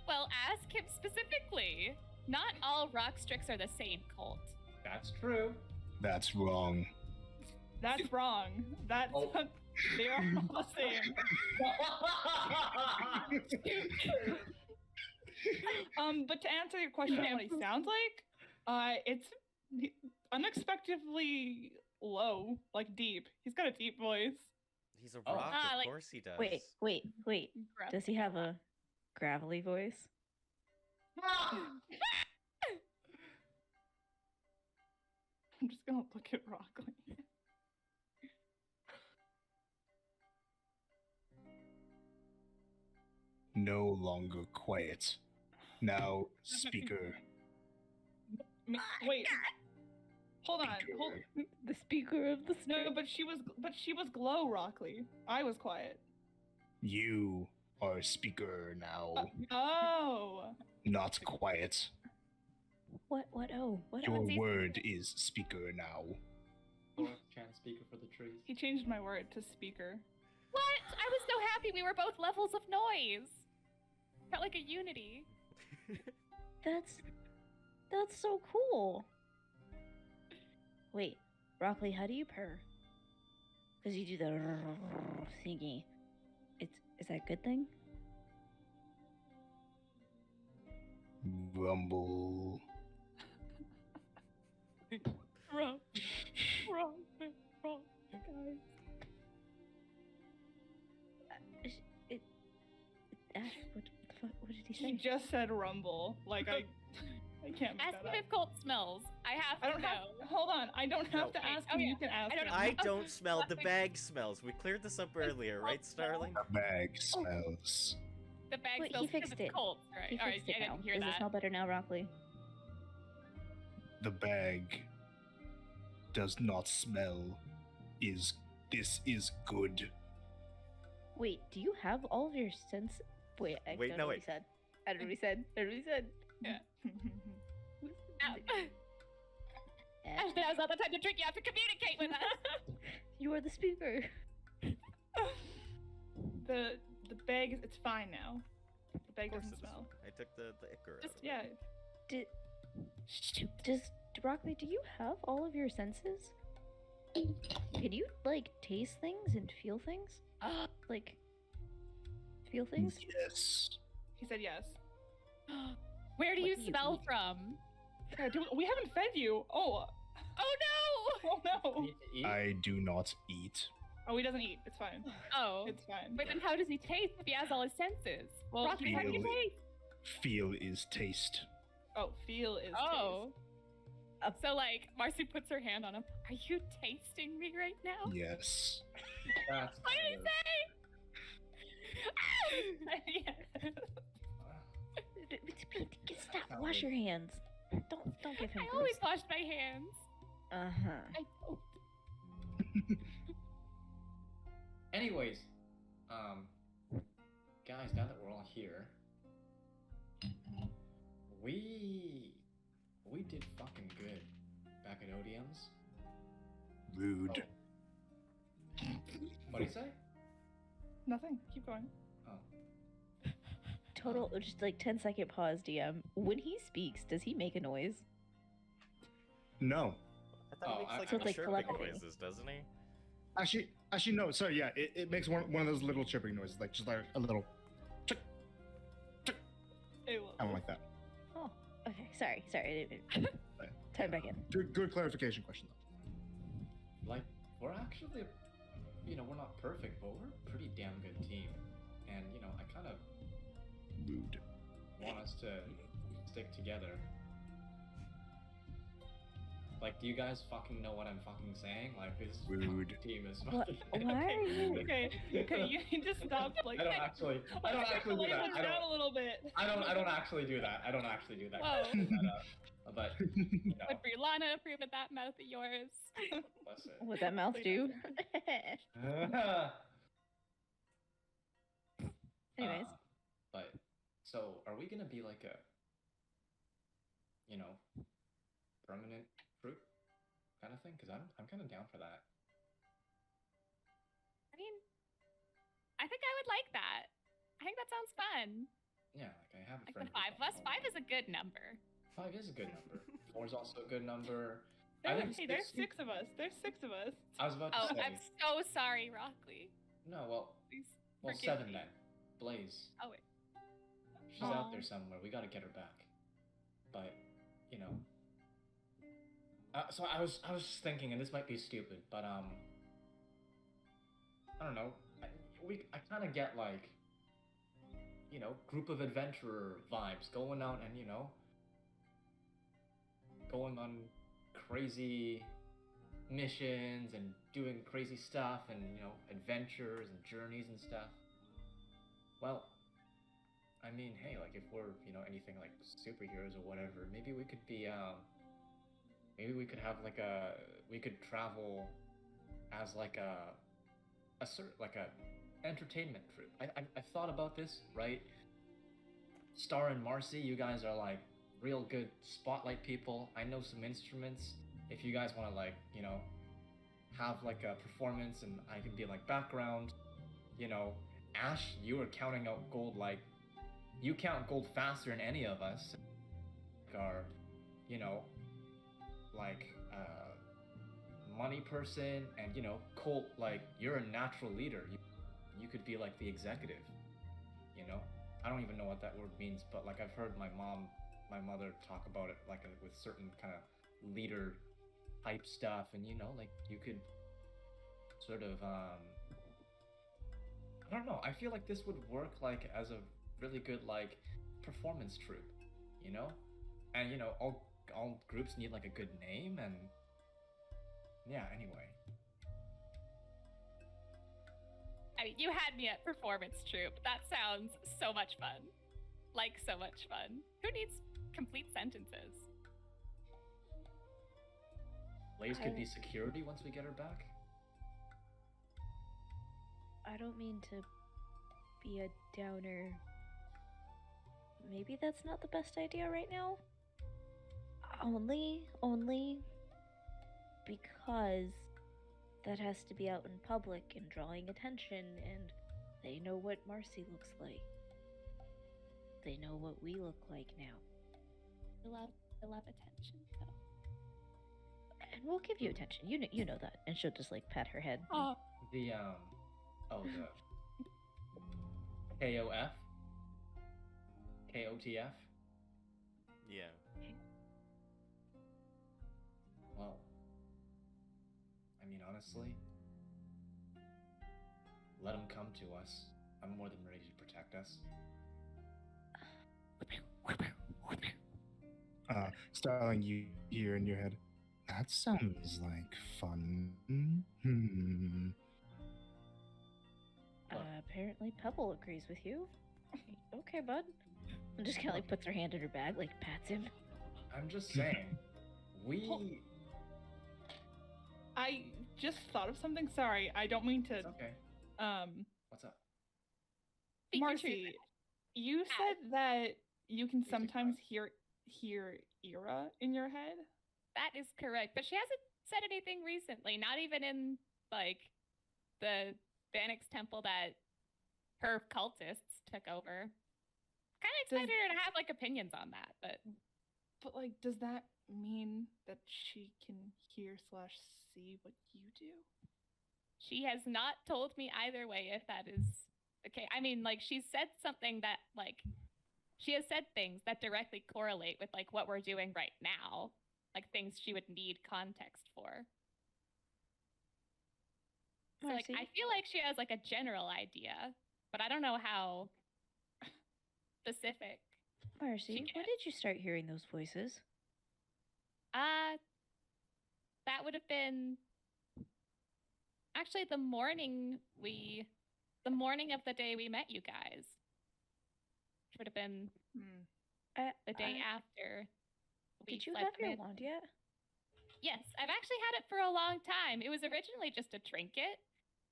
S5: Well, ask him specifically. Not all rock strix are the same, Colt.
S4: That's true.
S2: That's wrong.
S6: that's wrong. That's
S4: Oh.
S6: they are all the same. But to answer your question on what he sounds like, it's unexpectedly low, like deep. He's got a deep voice.
S1: He's a
S4: Oh.
S1: rock,
S5: Ah,
S1: of
S5: like-
S1: course he does.
S3: Wait.
S5: Gruff.
S3: Does he have a gravelly voice?
S6: I'm just gonna look at Rockley.
S2: No longer quiet. Now, speaker.
S6: Wait. Hold on. Hold.
S3: The speaker of the
S6: No,
S3: street.
S6: but she was glow, Rockley. I was quiet.
S2: You are speaker now.
S6: Oh.
S2: Not quiet.
S3: What? Oh, what?
S2: Your
S3: Oh.
S2: word is speaker now.
S4: Ikora, chant speaker for the trees.
S6: He changed my word to speaker.
S5: What? I was so happy we were both levels of noise. Felt like a unity.
S3: That's so cool. Wait, Broccoli, how do you purr? Because you do the thingy. Is that a good thing?
S2: Rumble.
S5: Wrong, guys.
S3: Ash, what the fuck? What did he
S6: He
S3: say?
S6: just said rumble. Like I can't make
S5: Ask
S6: that
S5: him
S6: up.
S5: if Colt smells. I have
S6: I
S5: to
S6: don't
S5: know.
S6: have. Hold on. I don't have to
S5: Okay,
S6: ask
S5: oh
S6: him.
S5: yeah.
S6: You can ask
S5: I don't
S6: him.
S5: know.
S1: I don't smell. The bag smells. We cleared this up earlier, right, Starling?
S2: The bag smells.
S5: The bag
S3: Wait, he
S5: smells because
S3: fixed
S5: it's
S3: it.
S5: Colt, right?
S3: He
S5: All right,
S3: fixed it
S5: I
S3: now.
S5: didn't hear
S3: Does it
S5: that.
S3: smell better now, Broccoli?
S2: The bag does not smell. This is good.
S3: Wait, do you have all of your sense? Wait, I
S1: Wait,
S3: don't
S1: no,
S3: know what
S1: wait.
S3: he said. I don't know what he said. I don't know what he said.
S5: Ash, now's not the time to drink. You have to communicate with us.
S3: You are the speaker.
S6: the bag. It's fine now. The bag
S1: Of course
S6: doesn't
S1: it is.
S6: smell.
S1: I took the Ikora.
S5: Just-
S1: out of it.
S6: Yeah.
S3: Does Broccoli, do you have all of your senses? Can you like taste things and feel things? Like feel things?
S2: Yes.
S6: He said yes.
S5: Where do
S3: What
S5: you
S3: do you
S5: smell
S3: eat?
S5: from?
S6: Yeah, we haven't fed you. Oh.
S5: Oh no!
S6: Oh no.
S4: Need to eat?
S2: I do not eat.
S6: Oh, he doesn't eat. It's fine.
S5: Oh.
S6: It's fine.
S5: But then how does he taste if he has all his senses?
S6: Well,
S5: Broccoli, how do you
S2: feel-
S5: taste?
S2: Feel is taste.
S6: Oh, feel is
S5: Oh. So like, Marcy puts her hand on him. Are you tasting me right now?
S2: Yes.
S4: That's
S5: What did he
S6: taste.
S5: say?
S3: Stop.
S4: Not
S3: Wash
S4: good.
S3: your hands. Don't give him.
S5: I always wash my hands.
S3: Uh-huh.
S5: I don't.
S4: Anyways, guys, now that we're all here, we did fucking good back at Odium's.
S2: Rude.
S4: What do you say?
S6: Nothing. Keep going.
S4: Oh,
S3: Total, just like 10-second pause, DM. When he speaks, does he make a noise?
S2: No.
S1: I thought
S4: Oh,
S1: he makes like
S3: So it's like
S1: chirping
S3: telepathy.
S1: noises, doesn't he?
S2: Actually, no. Sorry, yeah. It makes one of those little chirping noises, like just like a little,
S6: Ew.
S2: kind of like that.
S3: Oh, okay. Sorry. I didn't. Time back in.
S2: Good clarification question though.
S4: like, we're actually, we're not perfect, but we're a pretty damn good team. And, I kind of
S2: Rude.
S4: want us to stick together. Like, do you guys fucking know what I'm fucking saying? Like, this
S2: Rude.
S4: team is
S3: What?
S4: fucking...
S3: Why are you?
S6: Okay, you need to stop. Like,
S4: I don't actually do
S6: lay
S4: that.
S6: them down a little bit.
S4: I don't actually do that. I don't actually do that.
S5: Whoa.
S4: But
S5: Would Brianna approve of that mouth of yours?
S4: listen.
S3: What that mouth do? Anyways.
S4: But so are we gonna be like a permanent group kind of thing? Because I'm kind of down for that.
S5: I mean, I think I would like that. I think that sounds fun.
S4: Yeah, like I have a
S5: Like
S4: friend.
S5: the 5 of us. 5 is a good number.
S4: 5 is a good number. 4 is also a good number.
S6: Hey, there's 6 of us. There's 6 of us.
S4: I was about
S5: Oh,
S4: to say.
S5: I'm so sorry, Rockley.
S4: No, well,
S5: Please.
S4: well,
S5: Forgive
S4: 7
S5: me.
S4: then. Blaze.
S5: Oh wait.
S4: She's out
S5: Aw.
S4: there somewhere. We gotta get her back. But, so I was just thinking, and this might be stupid, but I don't know. I kind of get like, group of adventurer vibes, going out and going on crazy missions and doing crazy stuff and adventures and journeys and stuff. Well, I mean, hey, like if we're anything like superheroes or whatever, maybe we could be maybe we could have like we could travel as like a entertainment troupe. I've thought about this, right? Star and Marcy, you guys are like real good spotlight people. I know some instruments. If you guys want to like, have like a performance and I can be like background, Ash, you are counting out gold like you count gold faster than any of us. Are, like money person and Colt, like you're a natural leader. You could be like the executive. I don't even know what that word means, but like I've heard my mother talk about it like with certain kind of leader type stuff, and like you could sort of I don't know. I feel like this would work like as a really good like performance troupe, and all groups need like a good name, and yeah. Anyway,
S5: I mean, you had me at performance troupe. That sounds so much fun. Like, so much fun. Who needs complete sentences?
S4: Blaze could be security once we get her back.
S3: I don't mean to be a downer. Maybe that's not the best idea right now. Only because that has to be out in public and drawing attention, and they know what Marcy looks like. They know what we look like now.
S5: I love attention, though.
S3: And we'll give you attention. You know that. And she'll just like pat her head.
S5: Oh,
S4: The KOF? KOTF?
S1: Yeah.
S4: Well, I mean, honestly, let them come to us. I'm more than ready to protect us.
S2: Starling, you hear in your head, that sounds like fun.
S3: Apparently Pebble agrees with you. Okay, bud. And just kind of like puts her hand in her bag, like pats him.
S4: I'm just saying, we...
S6: I just thought of something. Sorry, I don't mean to.
S4: It's okay. What's up?
S5: Speak your
S6: Marcy,
S5: truth.
S6: you said that you can sometimes hear Ikora in your head.
S5: That is correct, but she hasn't said anything recently. Not even in like the Bannock's temple that her cultists took over. Kind of expected her to have like opinions on that, but
S6: like, does that mean that she can hear/see what you do?
S5: she has not told me either way if that is okay. I mean, like she said something that like she has said things that directly correlate with like what we're doing right now, like things she would need context for. So like I feel like she has like a general idea, but I don't know how specific.
S3: Marcy, when did you start hearing those voices?
S5: That would have been actually the morning of the day we met you guys. Which would have been the day after.
S3: Did you have your wand yet?
S5: Yes, I've actually had it for a long time. It was originally just a trinket.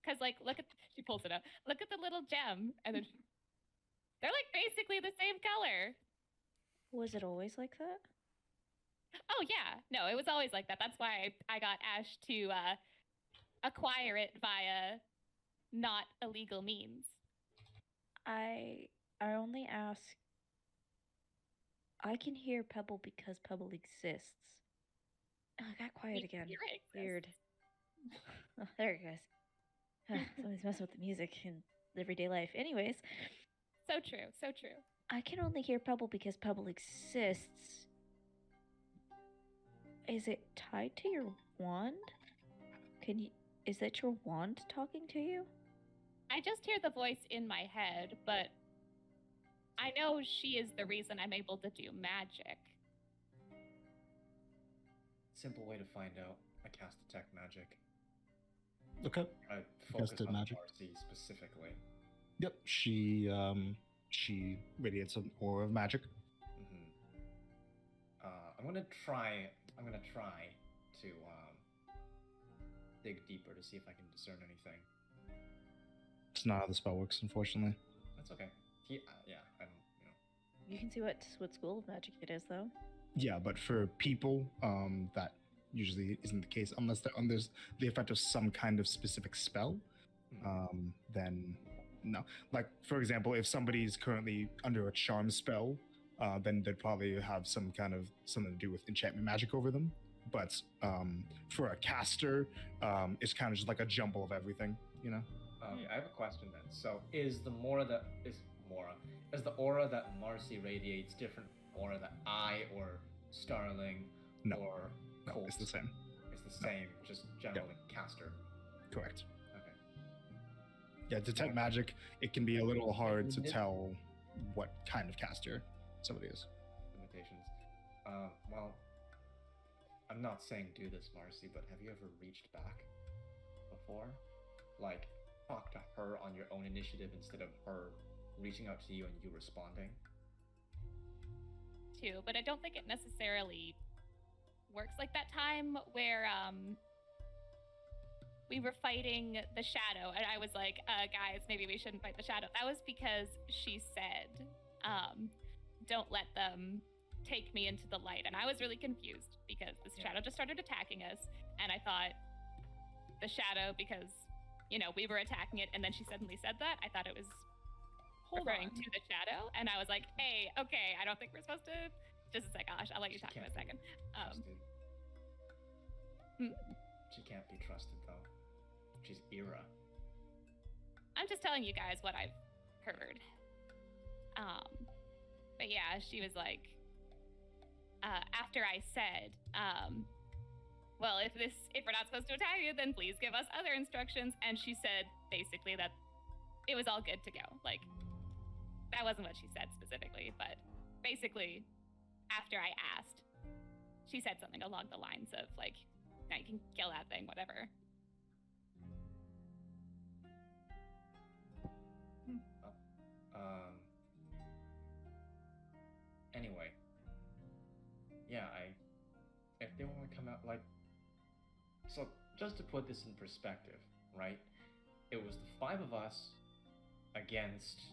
S5: Because, like, she pulls it up. Look at the little gem. And then they're, like, basically the same color.
S3: Was it always like that?
S5: Oh, yeah. No, it was always like that. That's why I got Ash to acquire it via not illegal means.
S3: I only ask. I can hear Pebble because Pebble exists. Oh, I got quiet again. Weird. Oh, there it goes. Somebody's messing with the music in everyday life. Anyways.
S5: So true. So true.
S3: I can only hear Pebble because Pebble exists. Is it tied to your wand? Is that your wand talking to you?
S5: I just hear the voice in my head, but I know she is the reason I'm able to do magic.
S4: Simple way to find out. I cast detect magic.
S2: Okay.
S4: I focus
S2: Casted
S4: on
S2: magic.
S4: Marcy specifically.
S2: Yep, she radiates an aura of magic.
S4: I'm gonna try to dig deeper to see if I can discern anything.
S2: It's not how the spell works, unfortunately.
S4: That's okay. Yeah, I don't,
S3: You can see what school of magic it is, though.
S2: Yeah, but for people, that usually isn't the case unless they're under the effect of some kind of specific spell. Then no. Like for example, if somebody's currently under a charm spell, then they'd probably have some kind of something to do with enchantment magic over them. But for a caster, it's kind of just like a jumble of everything, you know.
S4: I have a question then. So is the aura that Marcy radiates different aura that I or Starling
S2: No.
S4: or
S2: No,
S4: Colt?
S2: it's the same.
S4: It's the same, just generally caster.
S2: Correct.
S4: Okay.
S2: Yeah, detect magic, it can be a little hard to tell what kind of caster somebody is.
S4: Limitations. Well, I'm not saying do this, Marcy, but have you ever reached back before? Like, talk to her on your own initiative instead of her reaching out to you and you responding?
S5: Too, but I don't think it necessarily works like that time where we were fighting the shadow and I was like, guys, maybe we shouldn't fight the shadow. That was because she said, don't let them take me into the light. And I was really confused because this shadow just started attacking us. And I thought the shadow, because, you know, we were attacking it and then she suddenly said that, I thought it was referring to the shadow. And I was like, hey, okay, I don't think we're supposed to. Just a sec, Ash, I'll let you talk in a second.
S4: She can't be trusted, though. She's Ikora.
S5: I'm just telling you guys what I've heard. But yeah, she was like, after I said, well, if we're not supposed to attack you, then please give us other instructions. And she said basically that it was all good to go. Like, that wasn't what she said specifically, but basically, after I asked, she said something along the lines of like, now you can kill that thing, whatever.
S4: Anyway, yeah, if they want to come out, like, so just to put this in perspective, right? It was the 5 of us against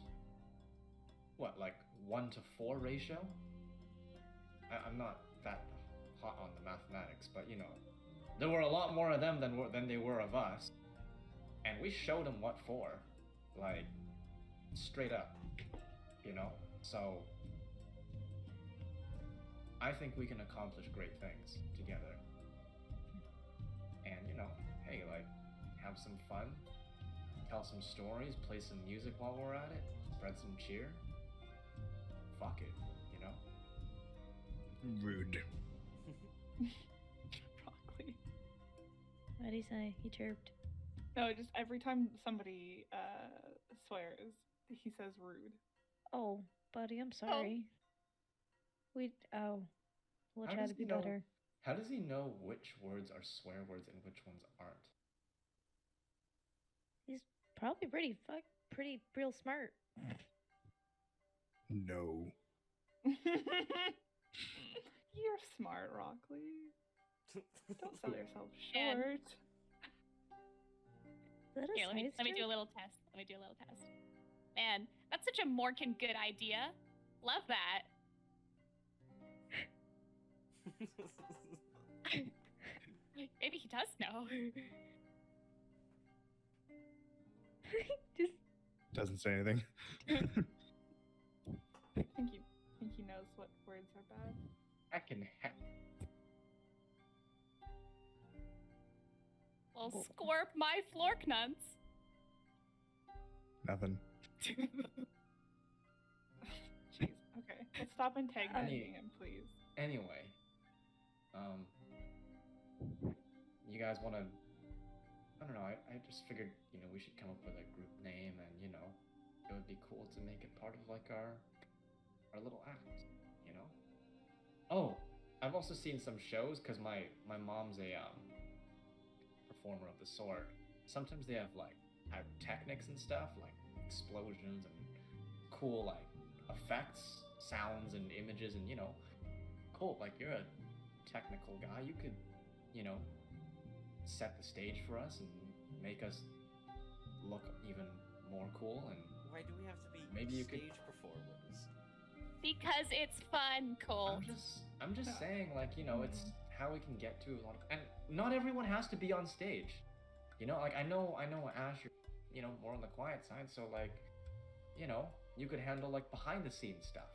S4: what, like 1 to 4 ratio? I'm not that hot on the mathematics, but you know, there were a lot more of them than they were of us, and we showed them what for, like, straight up, you know. So I think we can accomplish great things together. And you know, hey, like, have some fun, tell some stories, play some music while we're at it, spread some cheer. Fuck it, you know?
S2: Rude.
S6: Broccoli.
S3: What'd he say? He chirped.
S6: No, just every time somebody swears, he says rude.
S3: Oh, buddy, I'm sorry. We'll try to be better.
S4: How does he know which words are swear words and which ones aren't?
S3: He's probably pretty real smart.
S2: No.
S6: You're smart, Rockley. Don't sell yourself short.
S5: Here, let me do a little test. Man, that's such a Morkan good idea. Love that. Maybe he does know.
S3: Just
S2: Doesn't say anything.
S6: I think he knows what words are bad.
S4: I can
S5: Well, scorp my florknuts.
S2: Nothing.
S6: Jeez. Okay, let's stop antagonizing him, please.
S4: Anyway, you guys want to? I don't know. I just figured, you know, we should come up with a group name, and you know, it would be cool to make it part of like our little act, you know. Oh, I've also seen some shows because my mom's a performer of the sort. Sometimes they have like pyrotechnics and stuff, like explosions and cool like effects, sounds and images, and you know, cool. Like, you're a technical guy, you could, you know, set the stage for us and make us look even more cool. And
S1: Why do we have to be
S4: maybe you
S1: stage
S4: could
S1: performers?
S5: Because it's fun, Cole.
S4: I'm just saying, like, you know, it's how we can get to a lot of, and not everyone has to be on stage. You know, like I know Ash, you're, you know, more on the quiet side, so like, you know, you could handle like behind the scenes stuff.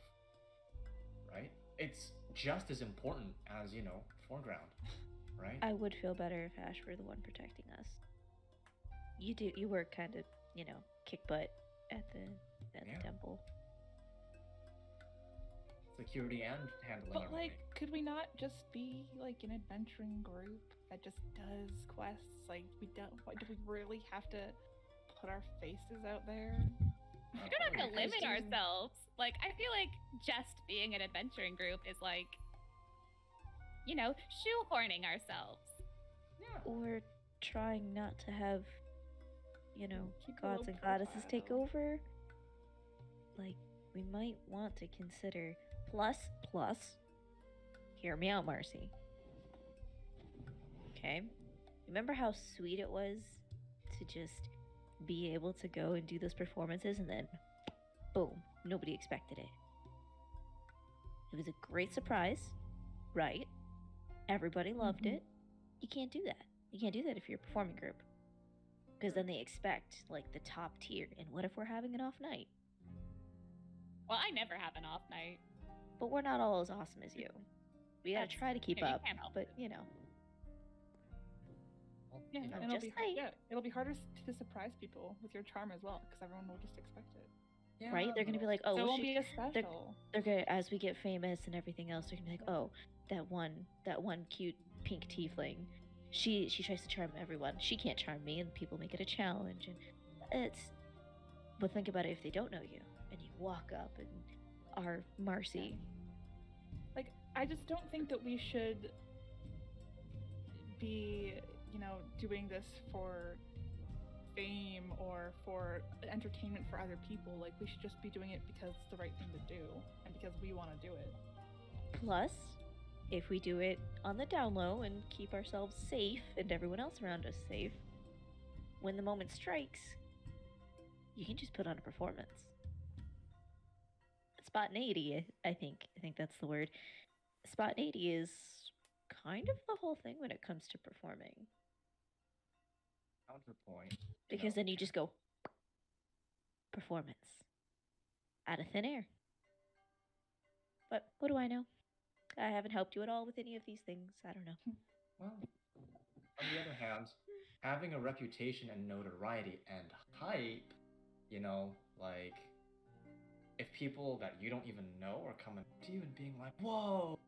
S4: Right? It's just as important as, you know, foreground. Right?
S3: I would feel better if Ash were the one protecting us. You were kind of, you know, kick butt at the temple.
S4: Security and handling
S6: But
S4: everything.
S6: like, could we not just be like an adventuring group that just does quests? Like, we don't. Why do we really have to put our faces out there?
S5: We don't have to limit ourselves. Like, I feel like just being an adventuring group is like, you know, shoehorning ourselves.
S4: Yeah.
S3: Or trying not to have, you know,
S6: Keep a
S3: gods
S6: low
S3: and goddesses take
S6: profile.
S3: over. Like, we might want to consider plus, hear me out, Marcy. Okay? Remember how sweet it was to just be able to go and do those performances and then boom, nobody expected it. It was a great surprise, right? Everybody loved it. You can't do that. You can't do that if you're a performing group. Because then they expect, like, the top tier. And what if we're having an off night?
S5: Well, I never have an off night.
S3: But we're not all as awesome as you. We gotta try to keep
S5: you
S3: up,
S5: can't help
S3: but,
S5: it.
S3: you know.
S4: Well,
S6: Yeah,
S4: you know,
S6: and
S3: just saying.
S6: it'll be harder to surprise people with your charm as well, because everyone will just expect it.
S4: yeah,
S3: Right? They're gonna be like,
S6: So
S3: oh,
S6: it
S3: well,
S6: won't be as special.
S3: they're gonna, as we get famous and everything else, they're gonna be like, oh, that one cute pink tiefling, she tries to charm everyone. She can't charm me, and people make it a challenge. And but think about it if they don't know you, and you walk up and are Marcy.
S6: Like, I just don't think that we should be, you know, doing this for fame or for entertainment for other people. Like, we should just be doing it because it's the right thing to do and because we want to do it.
S3: Plus, if we do it on the down low and keep ourselves safe and everyone else around us safe, when the moment strikes, you can just put on a performance. Spontaneity, I think that's the word. Spontaneity is kind of the whole thing when it comes to performing.
S4: counterpoint.
S3: Because then you just go performance out of thin air. But what do I know? I haven't helped you at all with any of these things. I don't know.
S4: Well, on the other hand, having a reputation and notoriety and hype, you know, like, if people that you don't even know are coming to you and being like, whoa,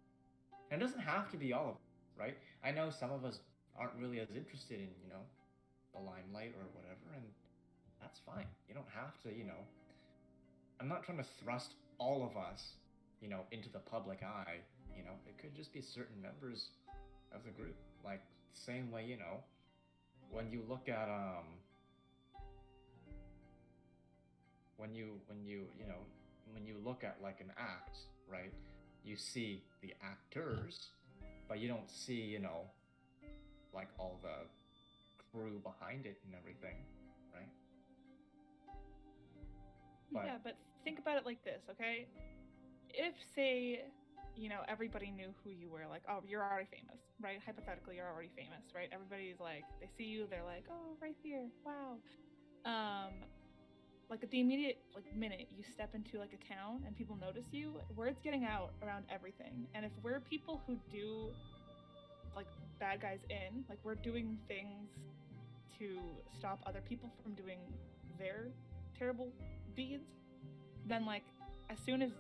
S4: and it doesn't have to be all of us, right? I know some of us aren't really as interested in, you know, the limelight or whatever, and that's fine. You don't have to, you know, I'm not trying to thrust all of us, you know, into the public eye, you know, it could just be certain members of the group. Like, same way, you know, when you look at, when you look at like an act, right, you see the actors, but you don't see, you know, like all the crew behind it and everything, right? But
S6: Yeah, but think about it like this, okay? If, say, you know, everybody knew who you were, like, oh, you're already famous, right? Hypothetically, you're already famous, right? Everybody's like, they see you, they're like, oh, right here, wow. Like, at the immediate, like, minute you step into, like, a town and people notice you, word's getting out around everything. And if we're people who do, like, bad guys in, like, we're doing things to stop other people from doing their terrible deeds, then, like, as soon as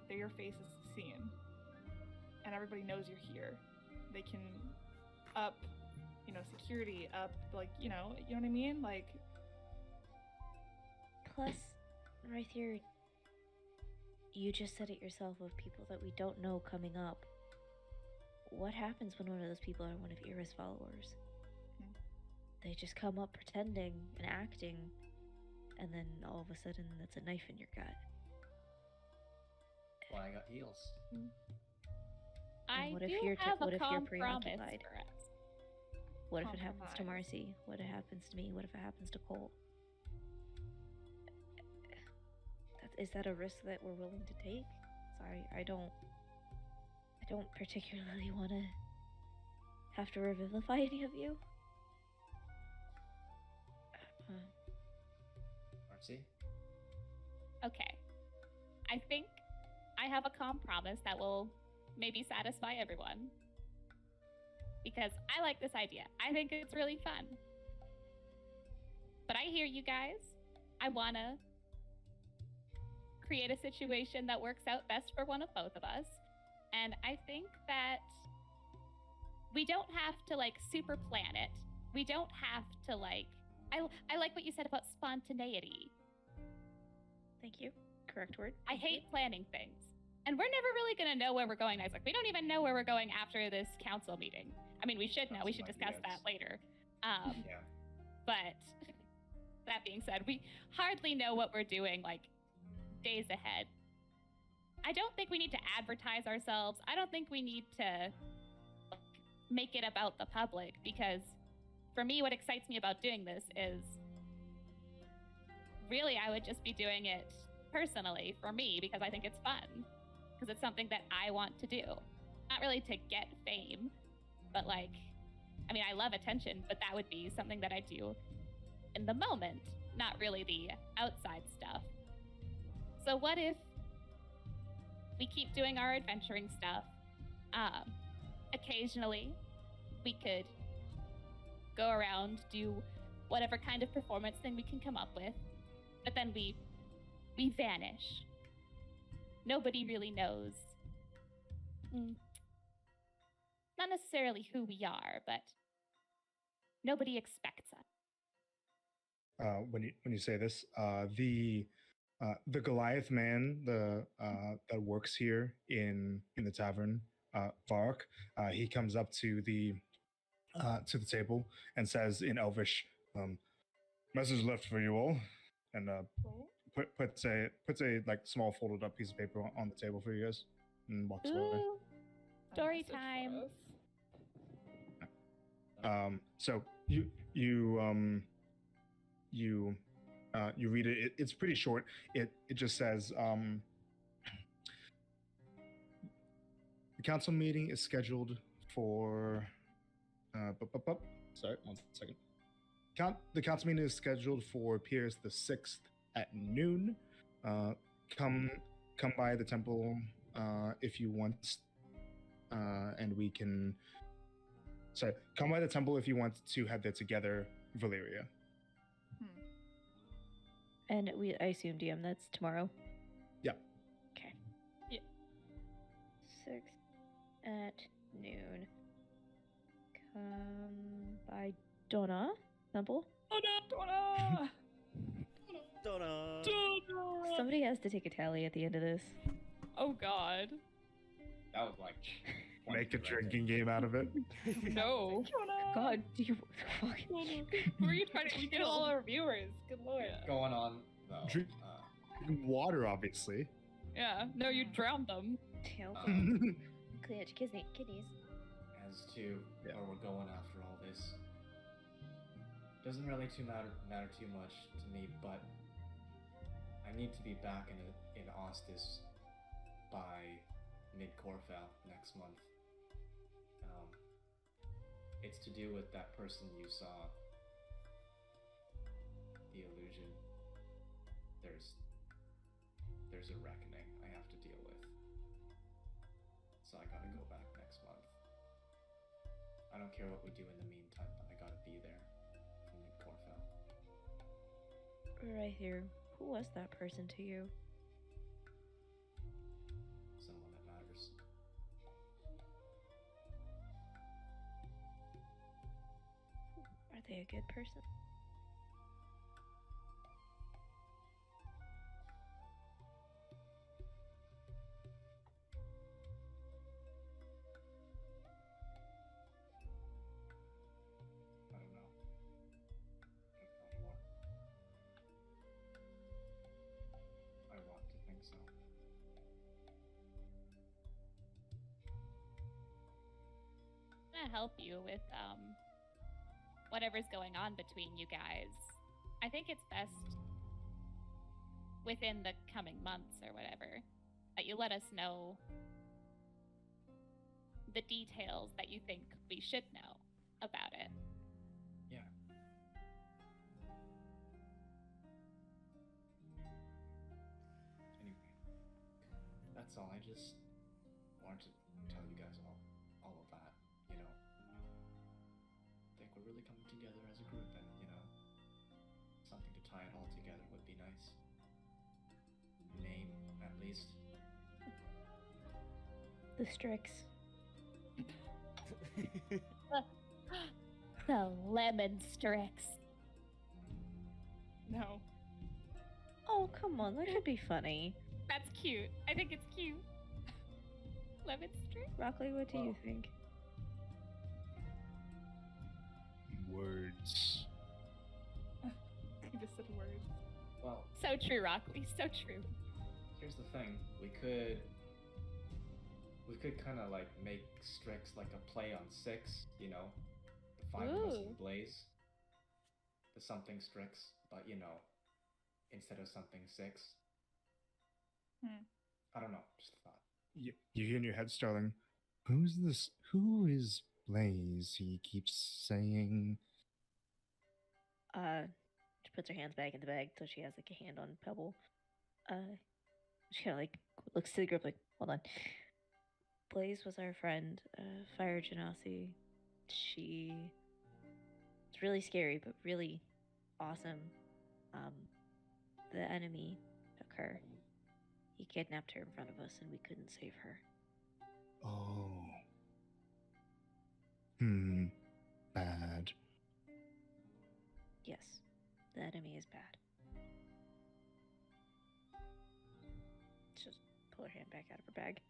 S6: your face is seen and everybody knows you're here, they can up, you know, security, up, like, you know what I mean? Like,
S3: Plus, right here, you just said it yourself of people that we don't know coming up. What happens when one of those people are one of Ira's followers? They just come up pretending and acting, and then all of a sudden that's a knife in your gut.
S4: well, I got heels.
S5: I
S3: what if
S5: do
S3: you're
S5: have
S3: what
S5: a
S3: if you're
S5: compromise
S3: preoccupied?
S5: for us.
S3: What if it happens to
S6: Compromise.
S3: Marcy? What if it happens to me? What if it happens to Cole? Is that a risk that we're willing to take? I don't particularly want to have to revivify any of you.
S4: Marcy?
S5: Okay. I think I have a calm promise that will maybe satisfy everyone. Because I like this idea. I think it's really fun. But I hear you guys. I want to create a situation that works out best for one of both of us. And I think that we don't have to like super plan it. We don't have to like I like what you said about spontaneity.
S3: Thank you. Correct word.
S5: I hate planning things. And we're never really going to know where we're going next. Like, we don't even know where we're going after this council meeting. I mean, we should know. We should discuss that later.
S4: Yeah.
S5: But that being said, we hardly know what we're doing, like, days ahead. I don't think we need to advertise ourselves. I don't think we need to make it about the public, because for me, what excites me about doing this is really I would just be doing it personally for me because I think it's fun, because it's something that I want to do. Not really to get fame, but like, I mean, I love attention, but that would be something that I do in the moment, not really the outside stuff. So what if we keep doing our adventuring stuff? Occasionally, we could go around, do whatever kind of performance thing we can come up with, but then we vanish. Nobody really knows. Not necessarily who we are, but nobody expects us.
S2: When you say this, the Goliath man, that works here in the tavern, Vark, he comes up to the table and says in Elvish, "Message left for you all," and puts a like small folded up piece of paper on the table for you guys, and walks away.
S5: Ooh, story time.
S2: So you read it. It's pretty short. It just says, the council meeting is scheduled for. Sorry, 1 second. The council meeting is scheduled for Piers the 6th at noon. Come by the temple if you want, and we can. Sorry, come by the temple if you want to head there together, Valeria.
S3: And I assume DM that's tomorrow.
S2: Yeah.
S3: Okay.
S5: Yeah.
S3: 6 at noon. Come by Donna Temple.
S1: Donna!
S3: Somebody has to take a tally at the end of this.
S5: Oh God.
S4: That was like.
S2: Make a drinking game out of it.
S5: No.
S3: God, do you fuck?
S5: Who are you trying to
S6: We get
S5: kill?
S6: all our viewers. Good lord.
S4: Going on, though.
S2: Drink water, obviously.
S5: Yeah. No, you drowned them.
S3: Clean out your kidneys.
S4: As to where we're going after all this, doesn't really matter too much to me, but I need to be back in Ostis by mid-Corfell next month. It's to do with that person you saw, the illusion. There's a reckoning I have to deal with, so I gotta go back next month. I don't care what we do in the meantime, but I gotta be there for mid-Corfell.
S3: Right here. Who was that person to you?
S4: Someone that matters.
S3: Are they a good person?
S4: I don't know. Not anymore. I want to think so.
S5: I'm gonna help you with whatever's going on between you guys. I think it's best within the coming months or whatever. that you let us know the details that you think we should know about it.
S4: Yeah. Anyway, that's all. I just wanted to tell you guys all of that, you know. I think we're really coming together as a group, and, you know, something to tie it all together would be nice. Name, at least.
S3: The Strix.
S5: The lemon Strix.
S6: No.
S3: Oh, come on, that could be funny.
S5: That's cute. I think it's cute. Lemon Strix.
S3: Rockley, what do you
S4: Well.
S3: think?
S2: Words.
S6: You just said words.
S4: Well,
S5: So true, Rockley. So true.
S4: here's the thing. We could kind of like make Strix like a play on Six, you know, the five of us
S5: Ooh.
S4: in Blaze. The something Strix, but you know, instead of something Six. I don't know, just a thought.
S2: You hear in your head, Sterling. Who's this? Who is Blaze? He keeps saying.
S3: She puts her hands back in the bag so she has like a hand on Pebble. She kind of like looks to the group like, hold on. Blaze was our friend, Fire Genasi. She was really scary, but really awesome. The enemy took her. He kidnapped her in front of us, and we couldn't save her.
S2: Oh. Bad.
S3: Yes, the enemy is bad. Just pull her hand back out of her bag.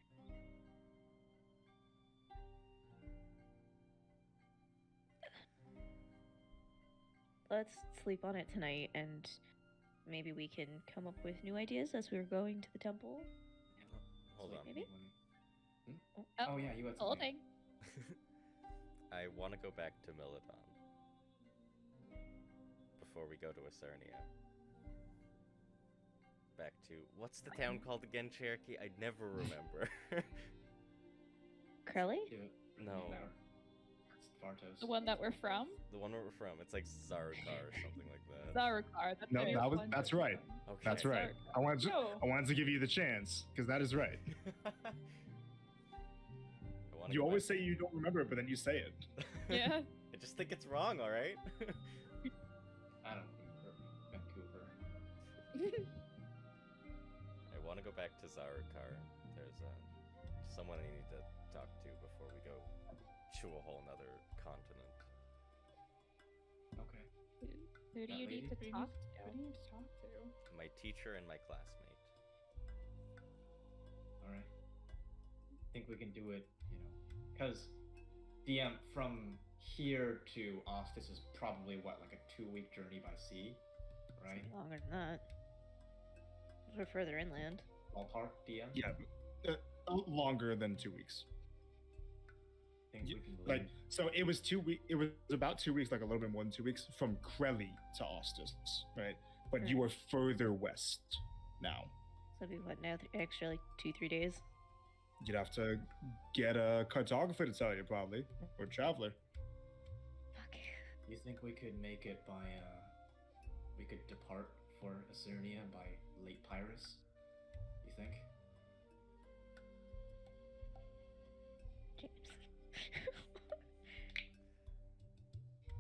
S3: Let's sleep on it tonight, and maybe we can come up with new ideas as we're going to the temple.
S1: Hold on.
S5: Maybe?
S4: Oh yeah, you had something.
S5: Holding.
S1: I want to go back to Milidon before we go to Acernia. Back to what's the town called again, Cherokee? I never remember.
S3: Crowley?
S4: Do it.
S1: No.
S4: It's Vartos.
S5: The one that we're from?
S1: The one where we're from. It's like Zarkar or something like that.
S5: Zarkar. That's
S2: No,
S5: right.
S2: that's right.
S1: Okay.
S2: That's right. I
S6: No.
S2: wanted to give you the chance because that is right.
S1: I wanna
S2: You
S1: go
S2: always
S1: back-
S2: say you don't remember it, but then you say it.
S5: Yeah.
S1: I just think it's wrong, alright?
S4: I don't remember Vancouver.
S1: I want to go back to Zarkar. There's someone I need to talk to before we go to a whole nother continent.
S4: Okay.
S5: Who do
S4: That
S5: you need to
S4: lady?
S5: talk
S6: Who
S5: to?
S6: do you need to talk to?
S1: My teacher and my classmate.
S4: All right. I think we can do it, you know, because DM from here to Ostis is probably what, like a 2-week journey by sea, right?
S3: Longer than that. We're further inland.
S4: Ballpark DM.
S2: Yeah, longer than 2 weeks.
S4: Think
S2: Yeah,
S4: we can
S2: Like,
S4: leave.
S2: so it was 2 weeks. It was about 2 weeks, like a little bit more than 2 weeks from Krelly to Ostis, right? But you
S3: Right.
S2: are further west now.
S3: So that'd be what now? Extra like 2-3 days.
S2: You'd have to get a cartographer to tell you, probably, or a traveler.
S3: Fuck.
S4: You think we could make it by we could depart for Acernia by late Pyrus? You think?
S3: James.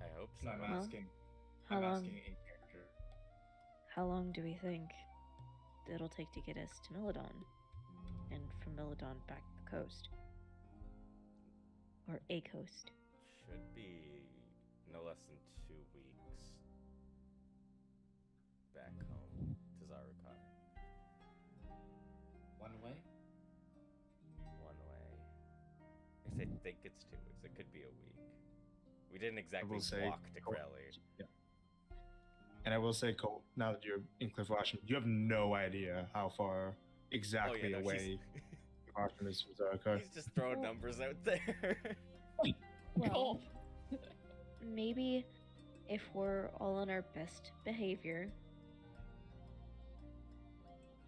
S1: I hope so.
S4: No, I'm
S3: Well,
S4: asking.
S3: how
S4: I'm
S3: long?
S4: asking in character.
S3: How long do we think it'll take to get us to Milidon? And from Milidon back to the coast? Or a coast?
S1: Should be no less than 2 weeks back home to Zarukar.
S4: One way?
S1: One way. I think it's 2 weeks. It could be a week. We didn't exactly
S2: will say-
S1: walk to Krelly.
S2: Yeah. And I will say, Cole, now that you're in Cliff Washington, you have no idea how far exactly
S1: no,
S2: away Cliff Washington is from Zarkar.
S1: He's just throwing numbers out there.
S3: Well, maybe if we're all on our best behavior,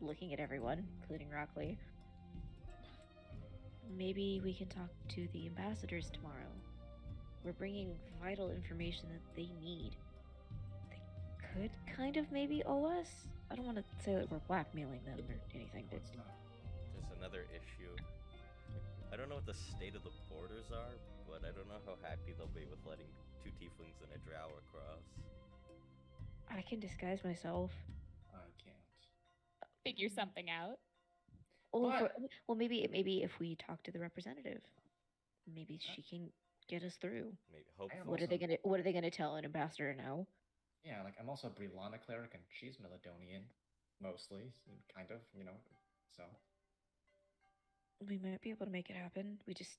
S3: looking at everyone, including Rockley, maybe we can talk to the ambassadors tomorrow. We're bringing vital information that they need. They could kind of maybe owe us. I don't want to say that we're blackmailing them or anything,
S4: No,
S3: but
S4: it's not.
S1: There's another issue. I don't know what the state of the borders are, but I don't know how happy they'll be with letting two tieflings and a drow across.
S3: I can disguise myself.
S4: I can't.
S5: Figure something out.
S3: Well,
S4: But-
S3: well, maybe if we talk to the representative, maybe she can get us through.
S1: Maybe
S4: am
S1: hopefully.
S3: What are they gonna tell an ambassador now?
S4: Yeah, like I'm also a Brilana cleric, and she's Meladonian, mostly, kind of, you know. So
S3: We might be able to make it happen. We just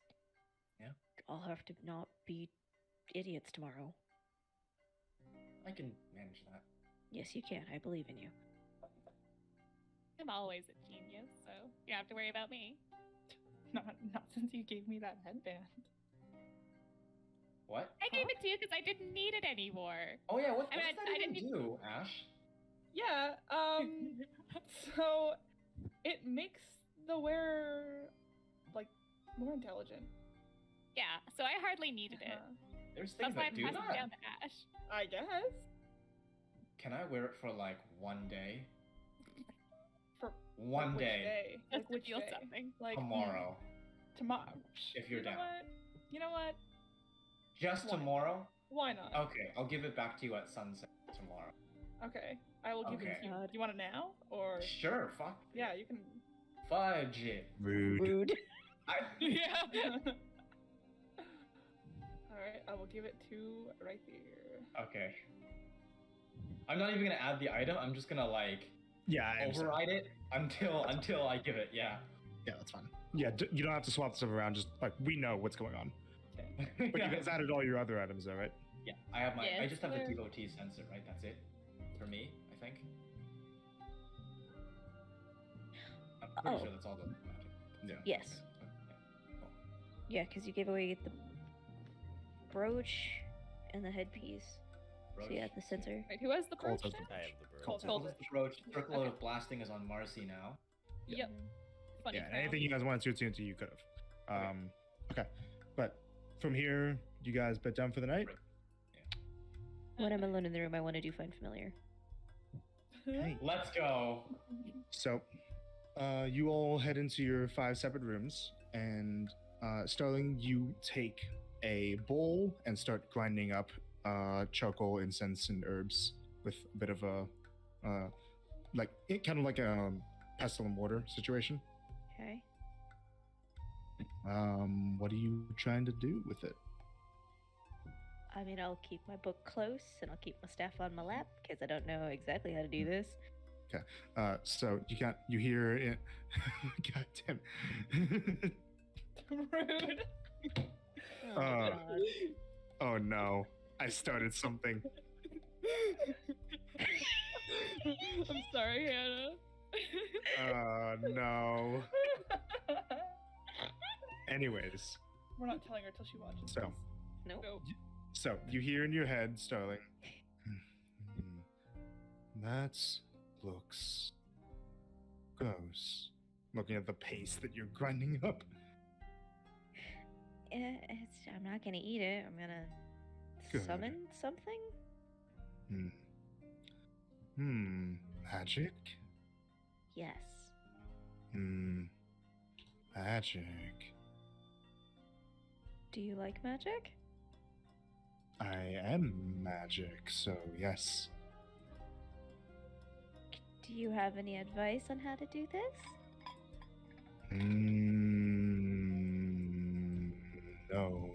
S4: Yeah.
S3: all have to not be idiots tomorrow.
S4: I can manage that.
S3: Yes, you can. I believe in you.
S5: I'm always a genius, so you don't have to worry about me.
S6: Not since you gave me that headband.
S4: What?
S5: I gave it to you because I didn't need it anymore.
S4: Oh yeah, what
S5: I
S4: does
S5: mean,
S4: that
S5: I
S4: even
S5: didn't-
S4: do, Ash?
S6: Yeah, so it makes the wearer like more intelligent.
S5: Yeah, so I hardly needed it.
S6: Uh-huh.
S4: There's
S5: That's
S4: things
S5: why
S4: that
S5: I'm
S4: do
S5: passing it
S4: that.
S5: down to Ash.
S6: I guess.
S4: Can I wear it for like one day?
S6: For
S4: One
S6: which
S4: day.
S5: Just
S6: Like
S5: to
S6: which
S5: feel
S6: day?
S5: something.
S6: Like
S4: Tomorrow.
S6: Tomorrow.
S4: If you're
S6: you know
S4: down.
S6: What? You know what?
S4: Just
S6: Why?
S4: tomorrow?
S6: Why not?
S4: Okay, I'll give it back to you at sunset tomorrow.
S6: Okay. I will give it
S4: Okay.
S6: to you.
S3: God.
S6: You want it now? Or
S4: Sure, fuck.
S6: yeah, you can
S4: Fudge it.
S2: Rude.
S3: Rude.
S5: Yeah.
S6: Alright, I will give it to right there.
S4: Okay. I'm not even gonna add the item, I'm just gonna like
S2: Yeah, I understand.
S4: override it until I give it, yeah.
S2: Yeah, that's fine. Yeah, you don't have to swap stuff around. Just like we know what's going on.
S6: Okay.
S2: But
S4: yeah.
S2: you guys added all your other items, though, right?
S4: Yeah, I have my I
S5: Yes,
S4: just have the
S6: sir.
S4: devotee sensor, right? That's it. For me, I think. I'm pretty
S3: Oh.
S4: sure that's all the magic.
S2: Yeah.
S3: Yes.
S4: Okay, yeah, cool.
S3: Yeah, because you gave away the brooch and the headpiece. So yeah, the sensor.
S5: Wait, who has the
S2: Colt
S5: brooch
S2: has
S5: now?
S2: the
S1: I have the bro.
S2: Colt.
S6: Colt.
S4: This is the brooch. Circle
S5: Okay.
S4: of blasting is on Marcy now.
S5: Yep. Funny
S2: Yeah, and
S5: crown.
S2: anything you guys wanted to attune to, you could have. Okay. But from here, you guys bed down for the night?
S4: Right.
S3: When I'm alone in the room, I want to do find familiar.
S2: Hey.
S4: Let's go.
S2: So, you all head into your 5 separate rooms, and Starling, you take a bowl and start grinding up charcoal, incense, and herbs with a bit of a kind of like a pestle and mortar situation.
S3: Okay.
S2: What are you trying to do with it?
S3: I mean, I'll keep my book close and I'll keep my staff on my lap because I don't know exactly how to do this.
S2: So you hear it. God damn.
S6: Rude.
S3: Oh,
S2: Uh,
S3: God.
S2: Oh no, I started something.
S5: I'm sorry, Hannah.
S2: No. Anyways,
S6: We're not telling her till she watches.
S2: so
S3: Nope.
S5: Nope.
S2: so you hear in your head, Starling. That looks gross. Looking at the paste that you're grinding up.
S3: I'm not gonna eat it. I'm gonna
S2: Good.
S3: summon something.
S2: Magic?
S3: Yes.
S2: Magic.
S3: Do you like magic?
S2: I am magic, so yes.
S3: Do you have any advice on how to do this?
S2: No.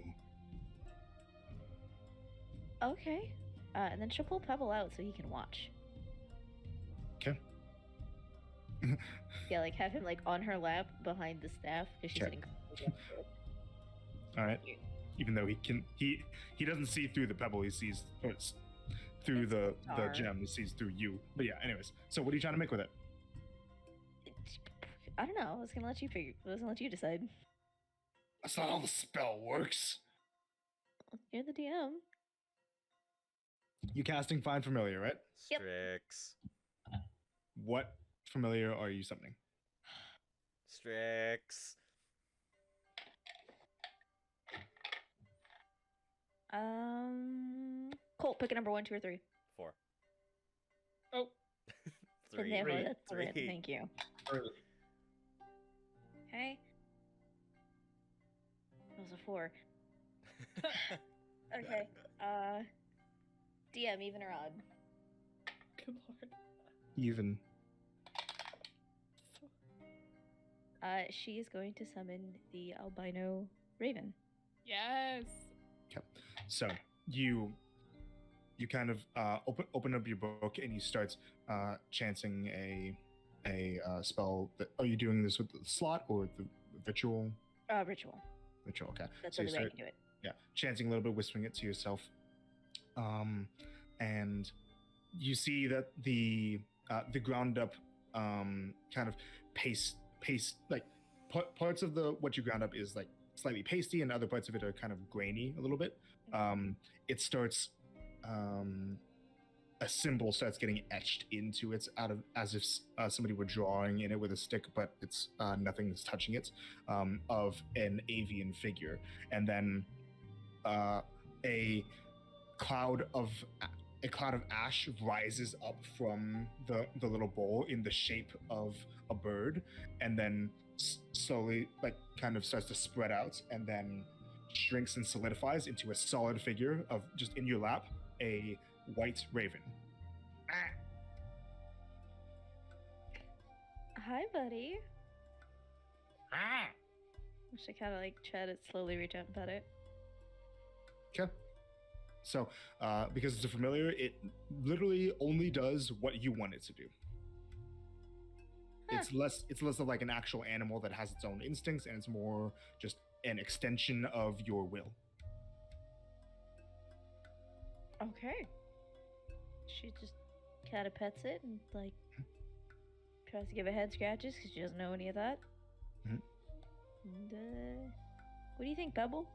S3: Okay. And then she'll pull Pebble out so he can watch.
S2: Okay.
S3: Yeah, like have him like on her lap behind the staff because she's
S2: Okay.
S3: sitting.
S2: All right. Even though he doesn't see through the pebble, he sees through the
S3: Star.
S2: gem. He sees through you. But yeah. Anyways, so what are you trying to make with it?
S3: I don't know. I was gonna let you figure. I was gonna let you decide.
S2: That's not how the spell works.
S3: You're the DM.
S2: You casting Find Familiar, right?
S3: Yep.
S1: Strix.
S2: What familiar are you summoning?
S1: Strix.
S3: Colt, pick a number 1, 2, or 3.
S1: 4.
S5: Oh,
S3: And
S1: 3.
S3: therefore,
S2: Three.
S3: that's the win.
S1: 3.
S3: Thank you.
S2: Early.
S3: Okay. That was a 4. Okay. DM, even or odd?
S6: Good lord.
S2: Even.
S3: She is going to summon the albino raven.
S5: yes.
S2: So you kind of open up your book and you start chanting a spell. Are you doing this with the slot or the ritual?
S3: Ritual.
S2: Ritual. Okay.
S3: That's
S2: So
S3: the
S2: you
S3: only way I
S2: start,
S3: can do it.
S2: yeah, chanting a little bit, whispering it to yourself. And you see that the ground up kind of paste like parts of the what you ground up is like slightly pasty, and other parts of it are kind of grainy a little bit. It starts a symbol starts getting etched into it out of as if somebody were drawing in it with a stick, but it's nothing's touching it, of an avian figure, and then a cloud of ash rises up from the little bowl in the shape of a bird, and then slowly like kind of starts to spread out, and then shrinks and solidifies into a solid figure of just in your lap, a white raven.
S3: Hi, buddy. She kind of like try to slowly reach out and pet it.
S2: Okay. So, because it's a familiar, it literally only does what you want it to do.
S3: Huh.
S2: It's less of like an actual animal that has its own instincts, and it's more just an extension of your will.
S3: Okay. She just kind of pets it and like tries to give it head scratches because she doesn't know any of that.
S2: Mhm.
S3: And what do you think, Pebble?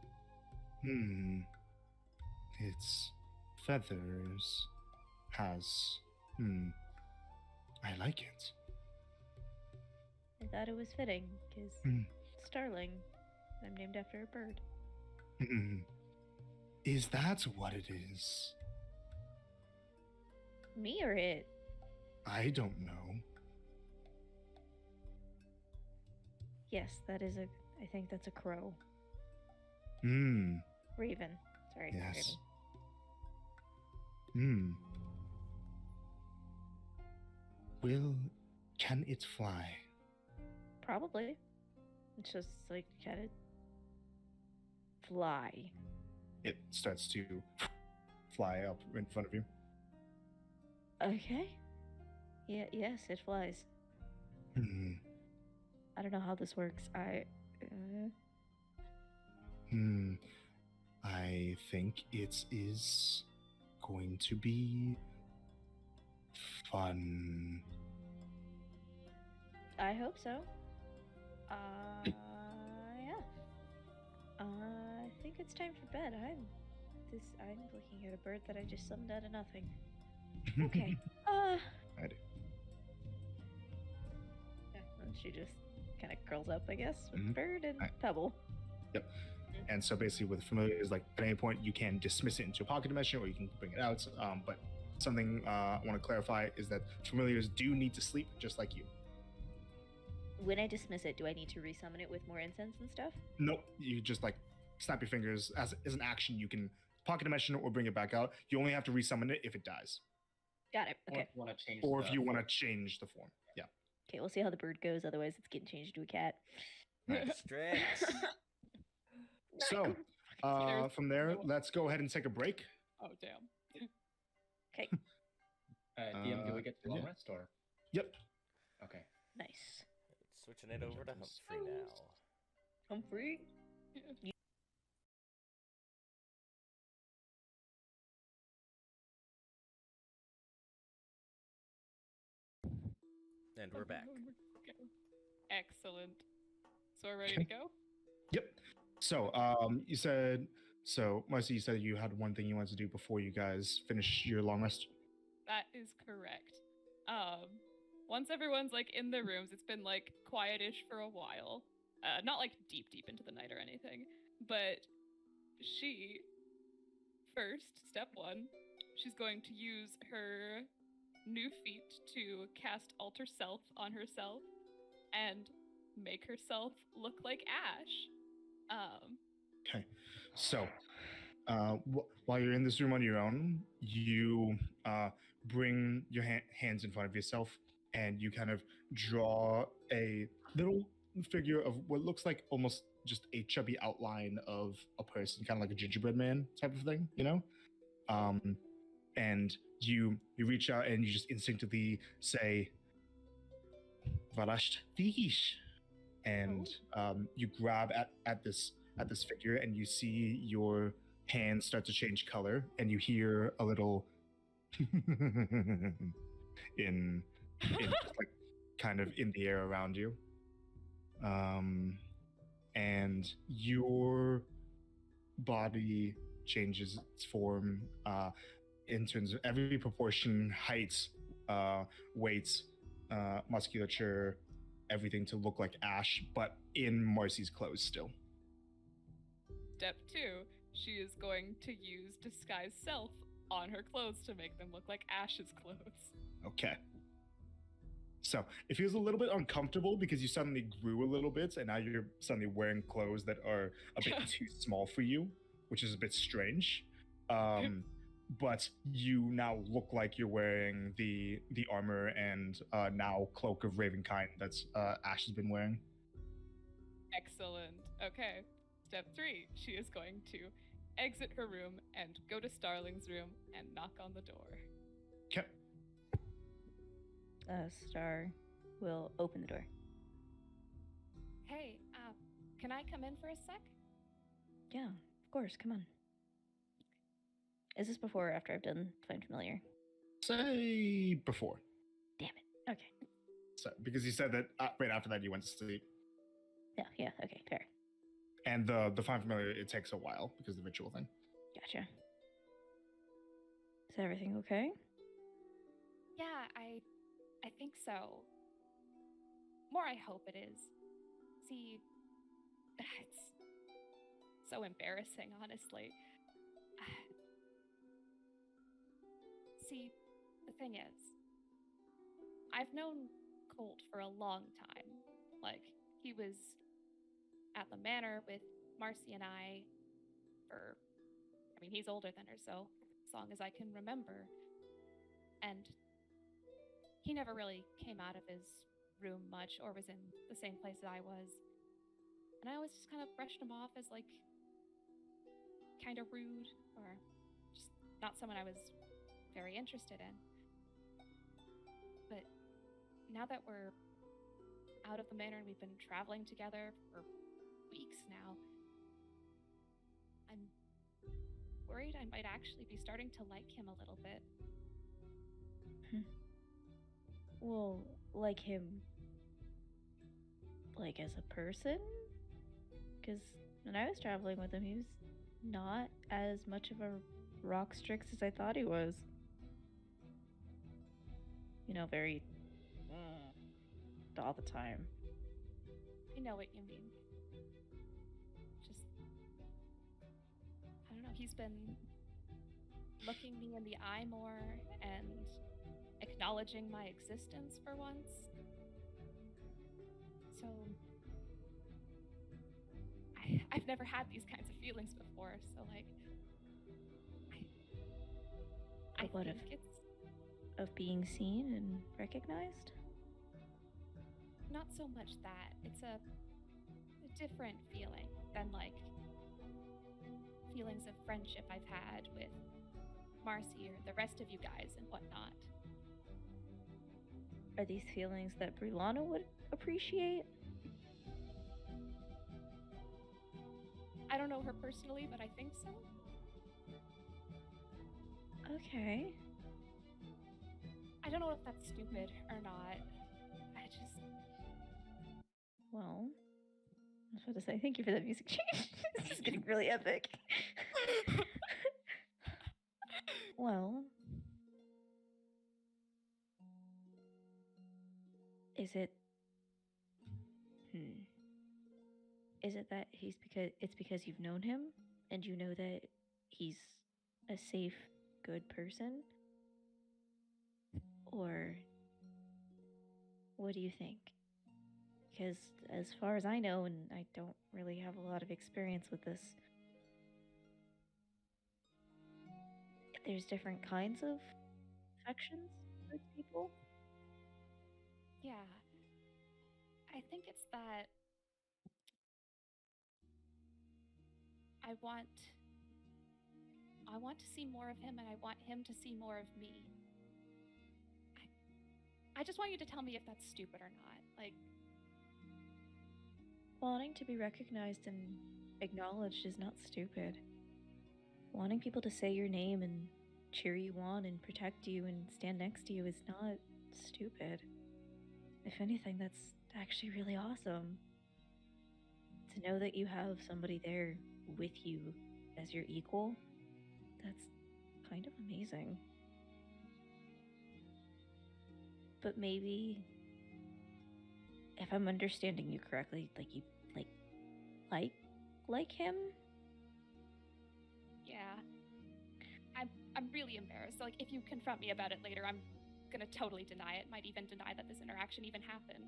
S2: Its feathers has. I like it.
S3: I thought it was fitting because
S2: Hmm.
S3: Starling. I'm named after a bird.
S2: Is that what it is?
S3: Me or it?
S2: I don't know.
S3: Yes, that is a. I think that's a crow. Raven. Sorry. not
S2: Yes.
S3: raven.
S2: Can it fly?
S3: Probably. It's just like kind of fly.
S2: It starts to fly up in front of you.
S3: Okay. Yeah. Yes, it flies. I don't know how this works.
S2: I think it is going to be fun.
S3: I hope so. Yeah. I think it's time for bed. I'm looking at a bird that I just summoned out of nothing. Okay.
S2: I do.
S3: Yeah, and she just kind of curls up, I guess, with
S2: Mhm.
S3: bird and
S2: Right.
S3: Pebble.
S2: Yep. And so basically with familiar is like at any point you can dismiss it into a pocket dimension or you can bring it out. But something I want to clarify is that familiars do need to sleep just like you.
S3: When I dismiss it, do I need to resummon it with more incense and stuff?
S2: Nope. You just like snap your fingers as an action. You can pocket dimension or bring it back out. You only have to resummon it if it dies.
S3: Got it.
S4: Or
S3: Okay.
S4: if you want to change.
S2: Or if
S4: the
S2: you want to
S4: form.
S2: change the form. Yeah.
S3: Okay, we'll see how the bird goes. Otherwise, it's getting changed to a cat.
S1: Strict.
S2: So from there, let's go ahead and take a break.
S5: Oh damn.
S3: Okay.
S4: DM, do we get to long
S2: yeah.
S4: rest or?
S2: Yep.
S4: Okay.
S3: Nice.
S1: Switching it over to Humphrey now.
S3: Humphrey.
S1: And we're back.
S5: Excellent. So we're ready to go?
S2: Yep. So Marcy, you said you had one thing you wanted to do before you guys finish your long rest.
S5: That is correct. Once everyone's like in their rooms, it's been like quietish for a while. Not like deep into the night or anything, but she first, step one, she's going to use her new feat to cast Alter Self on herself and make herself look like Ash.
S2: Okay. So, while you're in this room on your own, you bring your hands in front of yourself and you kind of draw a little figure of what looks like almost just a chubby outline of a person, kind of like a gingerbread man type of thing, you know? And you reach out and you just instinctively say, Valasht Vish. And you grab at this figure and you see your hands start to change color and you hear a little in just like kind of in the air around you, and your body changes its form in terms of every proportion, height, weight, musculature, everything to look like Ash, but in Marcy's clothes still.
S5: Step two, she is going to use disguise self on her clothes to make them look like Ash's clothes.
S2: Okay. So it feels a little bit uncomfortable because you suddenly grew a little bit and now you're suddenly wearing clothes that are a bit too small for you, which is a bit strange. But you now look like you're wearing the armor and now cloak of Ravenkind that's Ash has been wearing.
S5: Excellent. Okay. Step three, she is going to exit her room and go to Starling's room and knock on the door.
S2: Okay.
S3: Star will open the door.
S5: Hey, can I come in for a sec?
S3: Yeah, of course. Come on. Is this before or after I've done Find Familiar?
S2: Say before.
S3: Damn it. Okay.
S2: So, because you said that right after that you went to sleep.
S3: Yeah, okay, fair.
S2: And the Find Familiar, it takes a while because of the ritual thing.
S3: Gotcha. Is everything okay?
S5: Yeah, I think so. More I hope it is. See, it's so embarrassing, honestly. See, the thing is, I've known Colt for a long time. Like, he was at the manor with Marcy and I for, he's older than her, so as long as I can remember. And he never really came out of his room much or was in the same place that I was. And I always just kind of brushed him off as, like, kind of rude or just not someone I was very interested in. But now that we're out of the manor and we've been traveling together for weeks now, I'm worried I might actually be starting to like him a little bit.
S3: Well, like him, like as a person? Because when I was traveling with him, he was not as much of a rock strix as I thought he was. You know, very all the time.
S5: I know what you mean. Just, I don't know, he's been looking me in the eye more and acknowledging my existence for once. So, I've never had these kinds of feelings before, so like, I
S3: What
S5: think
S3: if-
S5: it's
S3: Of being seen and recognized?
S5: not so much that. It's a different feeling than like feelings of friendship I've had with Marcy or the rest of you guys and whatnot.
S3: Are these feelings that Brilana would appreciate?
S5: I don't know her personally, but I think so.
S3: Okay.
S5: I don't know if that's stupid or not. I just...
S3: Well, I was about to say thank you for that music change. This is getting really epic. Well, is it? Is it that it's because you've known him and you know that he's a safe, good person? Or what do you think? Because as far as I know, and I don't really have a lot of experience with this, there's different kinds of affections towards people.
S5: Yeah. I think it's that I want to see more of him and I want him to see more of me. I just want you to tell me if that's stupid or not. Like,
S3: Wanting to be recognized and acknowledged is not stupid. Wanting people to say your name and cheer you on and protect you and stand next to you is not stupid. If anything, that's actually really awesome. To know that you have somebody there with you as your equal, that's kind of amazing. But maybe, if I'm understanding you correctly, like you like him?
S5: yeah. I'm really embarrassed. Like, if you confront me about it later, I'm gonna totally deny it. Might even deny that this interaction even happened.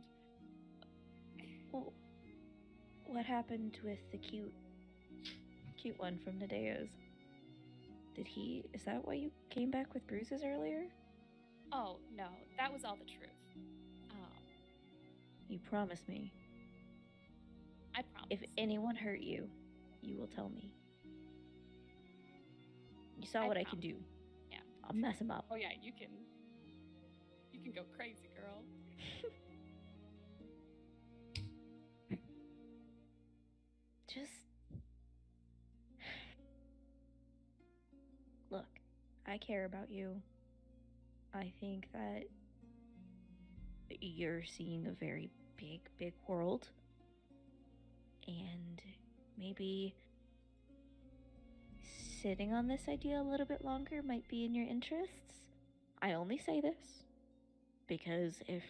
S3: Well, what happened with the cute one from Nadeo's? Is that why you came back with bruises earlier?
S5: Oh, no, that was all the truth.
S3: You promise me.
S5: I promise.
S3: If anyone hurt you, you will tell me. You saw
S5: I
S3: what I
S5: promise.
S3: can do.
S5: Yeah.
S3: I'll mess him up.
S5: Oh yeah, you can go crazy, girl.
S3: Just look, I care about you. I think that you're seeing a very big world. And maybe sitting on this idea a little bit longer might be in your interests. I only say this because if,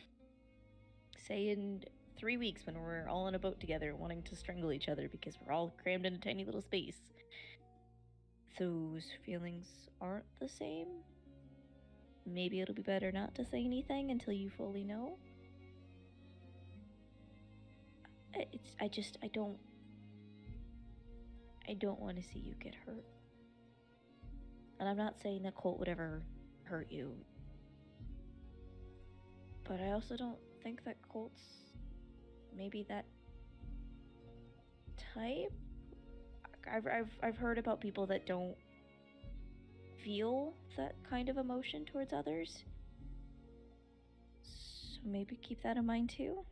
S3: say, in 3 weeks when we're all in a boat together wanting to strangle each other because we're all crammed in a tiny little space, those feelings aren't the same, maybe it'll be better not to say anything until you fully know. I don't want to see you get hurt. And I'm not saying that Colt would ever hurt you. But I also don't think that Colt's maybe that type. I've heard about people that don't feel that kind of emotion towards others. So maybe keep that in mind too.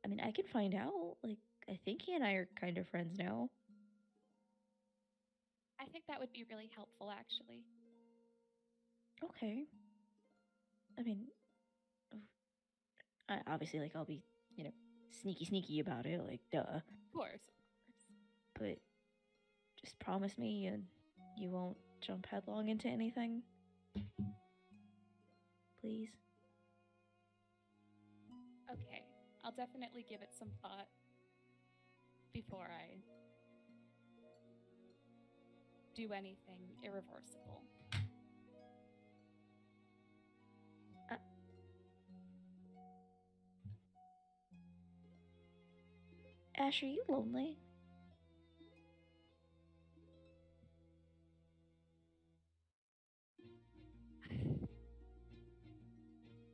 S3: I mean, I can find out. Like, I think he and I are kind of friends now.
S5: I think that would be really helpful, actually.
S3: Okay. I mean, obviously, like, I'll be, sneaky about it, like, duh.
S5: Of course.
S3: But just promise me you won't jump headlong into anything. Please.
S5: Okay, I'll definitely give it some thought before I do anything irreversible.
S3: Ash, are you lonely?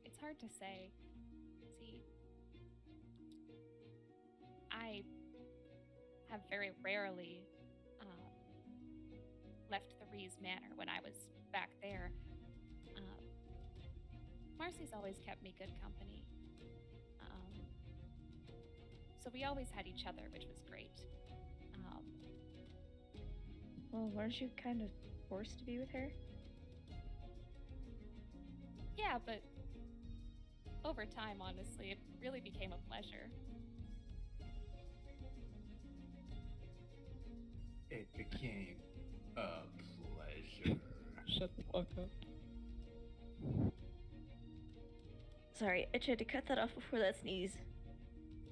S5: It's hard to say. See, I have very rarely left the Rees Manor when I was back there. Marcy's always kept me good company. So we always had each other, which was great.
S3: Well, weren't you kind of forced to be with her?
S5: Yeah, but over time, honestly, it really became a pleasure.
S4: It became a pleasure.
S6: Shut the fuck up.
S3: Sorry, I tried to cut that off before that sneeze.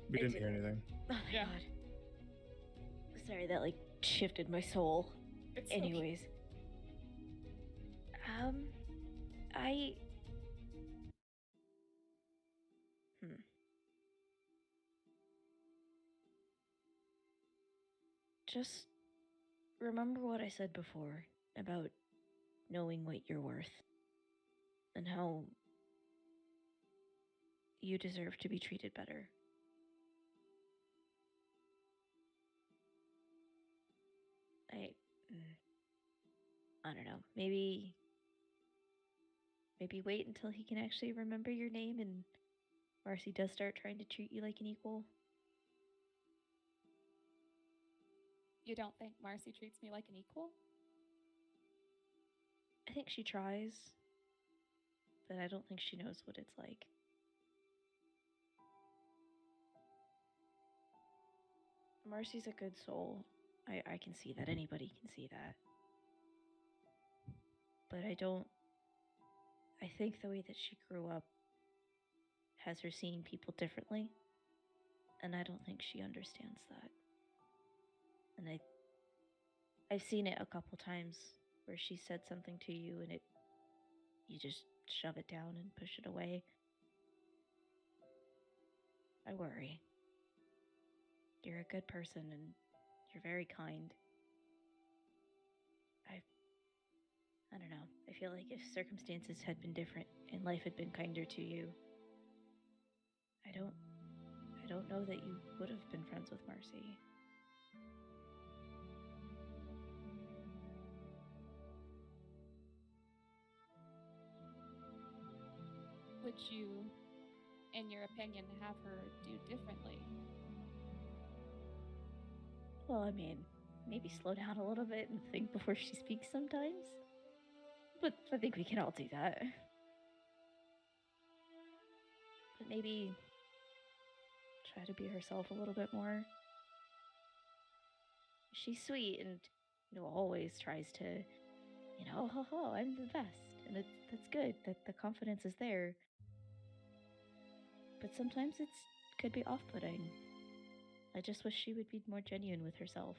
S2: We didn't hear anything.
S3: Oh my
S6: Yeah.
S3: god. Sorry, that like shifted my soul.
S5: It's okay.
S3: Anyways. I... Just remember what I said before about knowing what you're worth and how you deserve to be treated better. I don't know. Maybe wait until he can actually remember your name and Marcy does start trying to treat you like an equal.
S5: You don't think Marcy treats me like an equal?
S3: I think she tries, but I don't think she knows what it's like. Marcy's a good soul. I can see that. Anybody can see that. But I think the way that she grew up has her seeing people differently, and I don't think she understands that. And I've seen it a couple times where she said something to you and you just shove it down and push it away. I worry. You're a good person and you're very kind. I don't know. I feel like if circumstances had been different and life had been kinder to you, I don't know that you would have been friends with Marcy.
S5: Would you, in your opinion, have her do differently?
S3: Well, I mean, maybe slow down a little bit and think before she speaks sometimes. But I think we can all do that. But maybe try to be herself a little bit more. She's sweet and, always tries to, I'm the best. And that's good, that the confidence is there. But sometimes it could be off-putting. I just wish she would be more genuine with herself.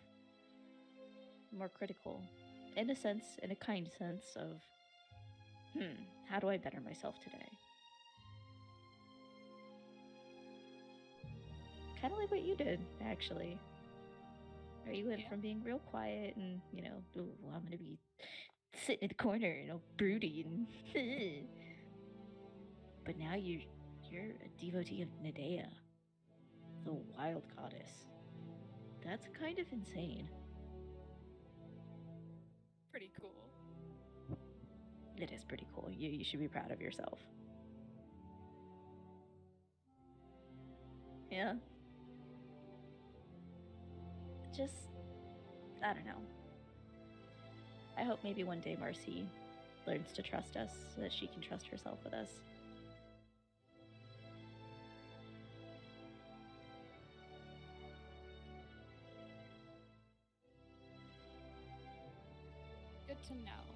S3: More critical. In a kind sense of, how do I better myself today? Kind of like what you did, actually. Or you went from being real quiet and, ooh, I'm going to be sitting in the corner, broody and... But now you're a devotee of Nadea, the wild goddess. That's kind of insane.
S5: Pretty cool.
S3: It is pretty cool. You should be proud of yourself. Yeah. Just, I don't know. I hope maybe one day Marcy learns to trust us so that she can trust herself with us.
S5: Good to know.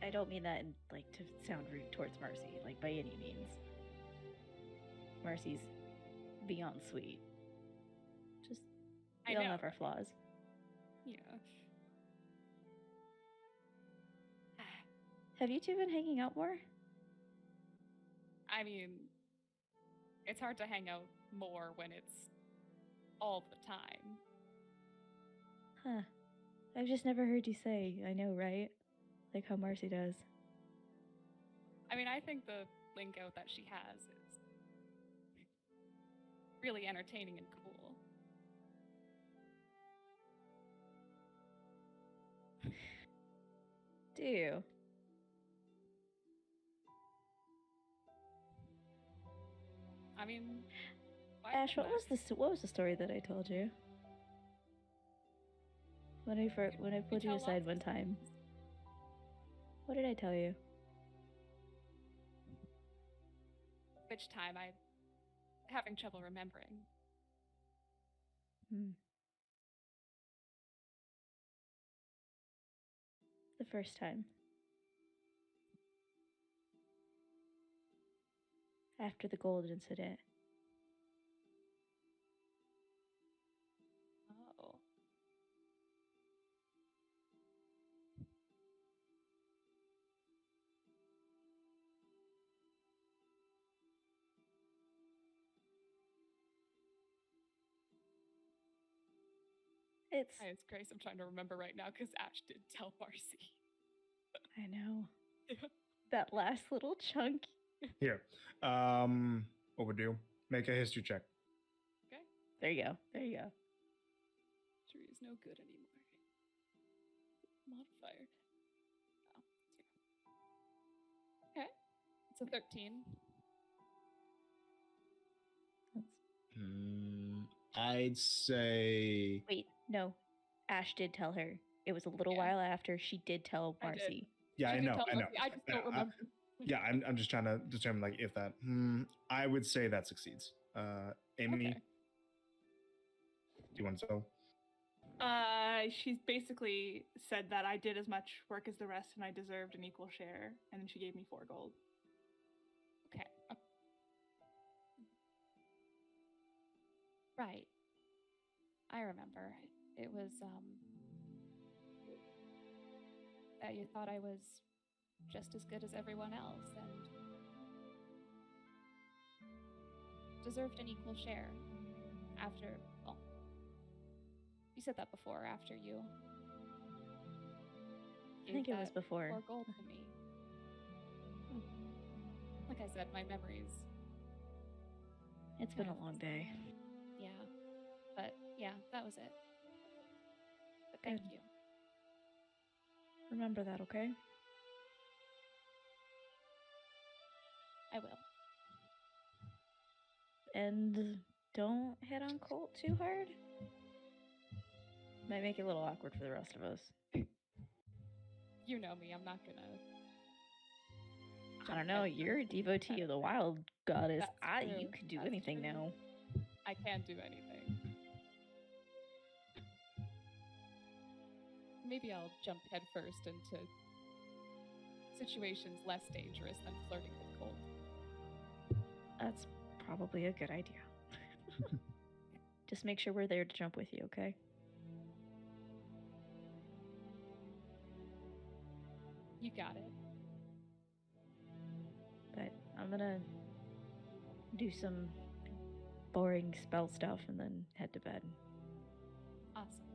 S3: I don't mean that in, to sound rude towards Marcy, by any means. Marcy's beyond sweet. Just, we all have our flaws.
S5: Yeah.
S3: Have you two been hanging out more?
S5: I mean, it's hard to hang out more when it's all the time.
S3: Huh. I've just never heard you say, I know, right? Like how Marcy does.
S5: I mean, I think the lingo that she has is really entertaining and cool.
S3: Do you?
S5: I mean,
S3: Ash, what was the story that I told you? When I pulled you aside one time. What did I tell you?
S5: Which time? I'm having trouble remembering.
S3: The first time. After the gold incident.
S5: Oh.
S3: It's.
S5: Highest grace, I'm trying to remember right now because Ash did tell Marcy.
S3: I know.
S5: Yeah.
S3: That last little chunk.
S2: Here. Overdue. Make a history check.
S5: Okay.
S3: There you go. There you go.
S5: Tree is no good anymore. Modifier. Oh, 0. Okay. It's a 13.
S2: I'd say.
S3: Wait, no. Ash did tell her. It was a little
S5: Yeah.
S3: while after she did tell
S5: I did.
S3: Marcy.
S2: Yeah,
S5: She
S2: I
S5: did
S2: know.
S5: tell
S2: I know.
S5: Marcy, I just don't
S2: Yeah,
S5: remember.
S2: Yeah, I'm just trying to determine like if that. I would say that succeeds. Amy,
S5: Okay.
S2: do you want to tell?
S6: She's basically said that I did as much work as the rest and I deserved an equal share, and then she gave me 4 gold.
S5: Okay. Right. I remember. It was, that you thought I was just as good as everyone else and deserved an equal share after, well, you said that before, after you
S3: I think
S5: gave
S3: it was
S5: that
S3: before.
S5: 4 gold to me. Like I said, my memories.
S3: It's been a
S5: kind of
S3: long day.
S5: Yeah. But yeah, that was it. But thank
S3: Good.
S5: you.
S3: Remember that, okay?
S5: I will.
S3: And don't hit on Colt too hard. Might make it a little awkward for the rest of us.
S5: You know me, I'm not gonna.
S3: I don't know. You're a devotee of the wild goddess.
S5: That's
S3: You
S5: true.
S3: could do
S5: That's
S3: anything
S5: true.
S3: now.
S5: I can't do anything. Maybe I'll jump headfirst into situations less dangerous than flirting with Colt.
S3: That's probably a good idea. Just make sure we're there to jump with you, okay?
S5: You got it.
S3: But I'm gonna do some boring spell stuff and then head to bed.
S5: Awesome.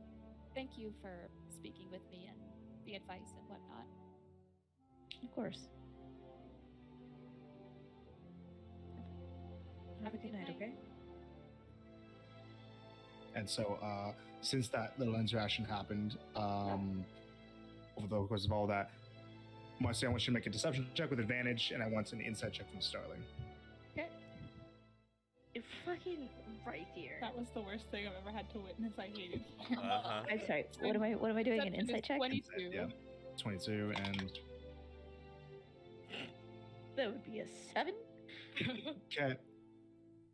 S5: Thank you for speaking with me and the advice and whatnot.
S3: Of course. Have a good night, okay?
S2: And so, since that little interaction happened, over the course of all that, Marcy, I want you to make a deception check with advantage, and I want an insight check from Starling.
S5: Okay.
S3: You're fucking right here.
S6: That was the worst thing I've ever had to witness. I hated it.
S1: Uh-huh.
S3: I'm sorry. What am I doing? An
S5: Deception is
S3: insight check?
S5: 22.
S2: Yeah. 22, and
S3: 22. That would be a 7.
S2: okay.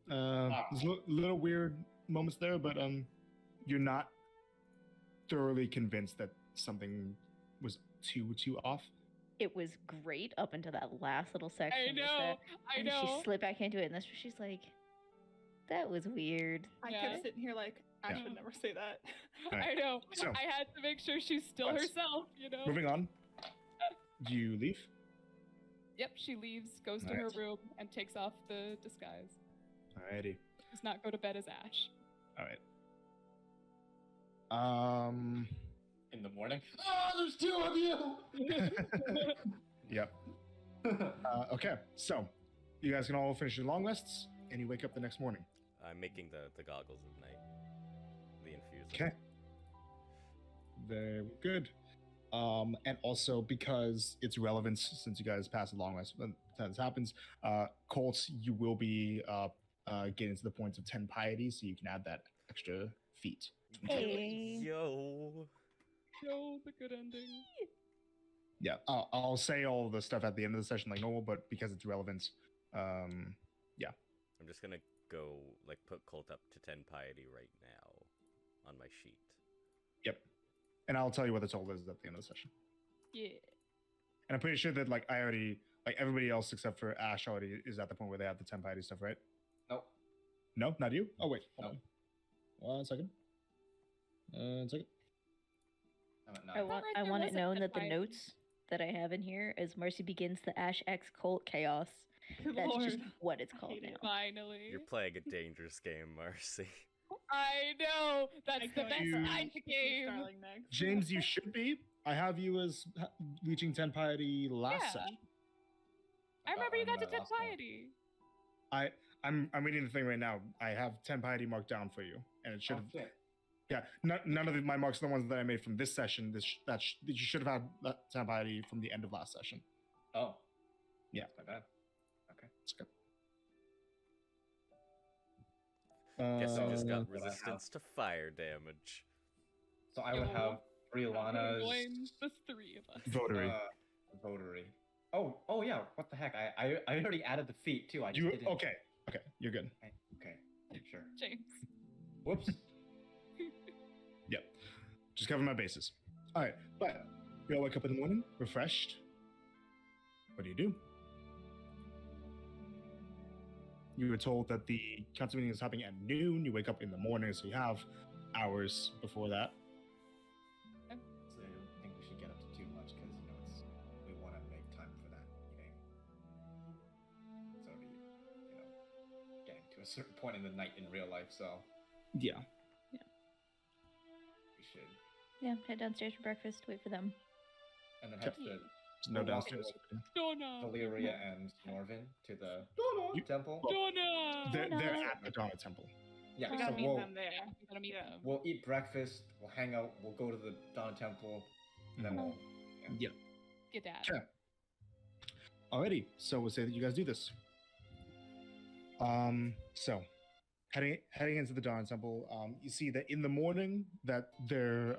S2: There's little weird moments there, but you're not thoroughly convinced that something was too off.
S3: It was great up until that last little section.
S5: I
S3: with
S5: know.
S3: that-
S5: I
S3: and
S5: know.
S3: She slipped back into it, and that's where she's like, "That was weird."
S6: I
S5: Yeah.
S6: kept sitting here like, Ash
S2: Yeah.
S6: would never say that.
S5: I know.
S2: So-
S5: I had to make sure she's still
S2: Let's-
S5: herself, you know?
S2: Moving on. Do you leave?
S5: Yep, she leaves, goes to
S2: Alright.
S5: her room, and takes off the disguise.
S2: Alrighty.
S5: Does not go to bed as Ash.
S2: All right.
S4: In the morning. Oh, there's 2 of you!
S2: Yep. Okay. So, you guys can all finish your long rests, and you wake up the next morning.
S1: I'm making the goggles of night. The infuser.
S2: Okay. Very good. And also because it's relevant, since you guys pass a long rest when this happens, Colt, you will be getting to the point of 10 piety, so you can add that extra feat.
S3: Hey.
S1: Yo.
S5: Yo, the good ending.
S2: Yeah, I'll say all the stuff at the end of the session like normal, but because it's relevant,
S1: I'm just gonna go like put Colt up to 10 piety right now on my sheet.
S2: Yep. And I'll tell you what the total is at the end of the session.
S5: Yeah.
S2: And I'm pretty sure that like I already, like everybody else except for Ash already is at the point where they have the 10 piety stuff, right?
S4: Nope.
S2: No, not you? Oh wait, hold
S4: Nope.
S2: on. 1 second. 1 second.
S4: I'm at
S3: I
S4: 9.
S3: want
S5: right
S3: I
S5: there
S3: want it
S5: wasn't
S3: known
S5: the
S3: that the
S5: fight.
S3: notes that I have in here as Marcy begins the Ash X Cult Chaos.
S6: Good
S3: That's
S6: Lord.
S3: just what it's
S6: I
S3: called
S6: hate
S3: now.
S6: it.
S5: Finally.
S1: You're playing a dangerous game, Marcy.
S5: I know. That's
S6: I
S5: the
S6: can't
S5: best
S6: wait
S2: You-
S5: time to game.
S6: Starling next.
S2: James, you should be. I have you as reaching 10 piety last
S5: Yeah.
S2: session.
S5: I remember you got to
S4: my
S5: 10
S4: last one.
S5: piety.
S2: I'm reading the thing right now. I have 10 piety marked down for you, and it should
S4: Oh,
S2: have.
S4: shit.
S2: Yeah, none of my marks are the ones that I made from this session. You should have had that 10 piety from the end of last session.
S4: Oh.
S2: Yeah.
S4: My bad. Okay.
S2: It's good.
S1: Guess you just got
S4: what I have.
S1: resistance to fire damage.
S4: So I would have 3 Lanas.
S5: Join the 3 of us.
S2: Votary.
S4: Votary. Oh yeah. What the heck? I already added the feat too. I just didn't.
S2: Okay, you're good.
S4: Okay. Sure.
S5: James.
S4: Whoops.
S2: Yep. Just cover my bases. All right, but you all wake up in the morning, refreshed. What do? You were told that the council meeting is happening at noon. You wake up in the morning, so you have hours before that.
S4: So I don't think we should get up to too much because we want to make time for that meeting. It's already getting to a certain point in the night in real life, so
S2: Yeah.
S4: we should.
S3: Yeah, head downstairs for breakfast, wait for them.
S4: And then head to the
S2: So no
S4: We'll walk
S2: downstairs.
S5: Donna.
S4: Valeria and Norvin to the
S2: You-
S4: temple.
S5: Donna.
S2: They're at the Donna Temple.
S4: Yeah,
S6: We
S4: so
S6: gotta meet
S4: we'll
S6: them there.
S5: We gotta meet
S6: Yeah.
S5: them.
S4: we'll eat breakfast. We'll hang out. We'll go to the Donna Temple, and then we'll.
S5: Get that.
S2: Okay. Alrighty, so we'll say that you guys do this. So heading into the Dawn Temple, you see that in the morning that they're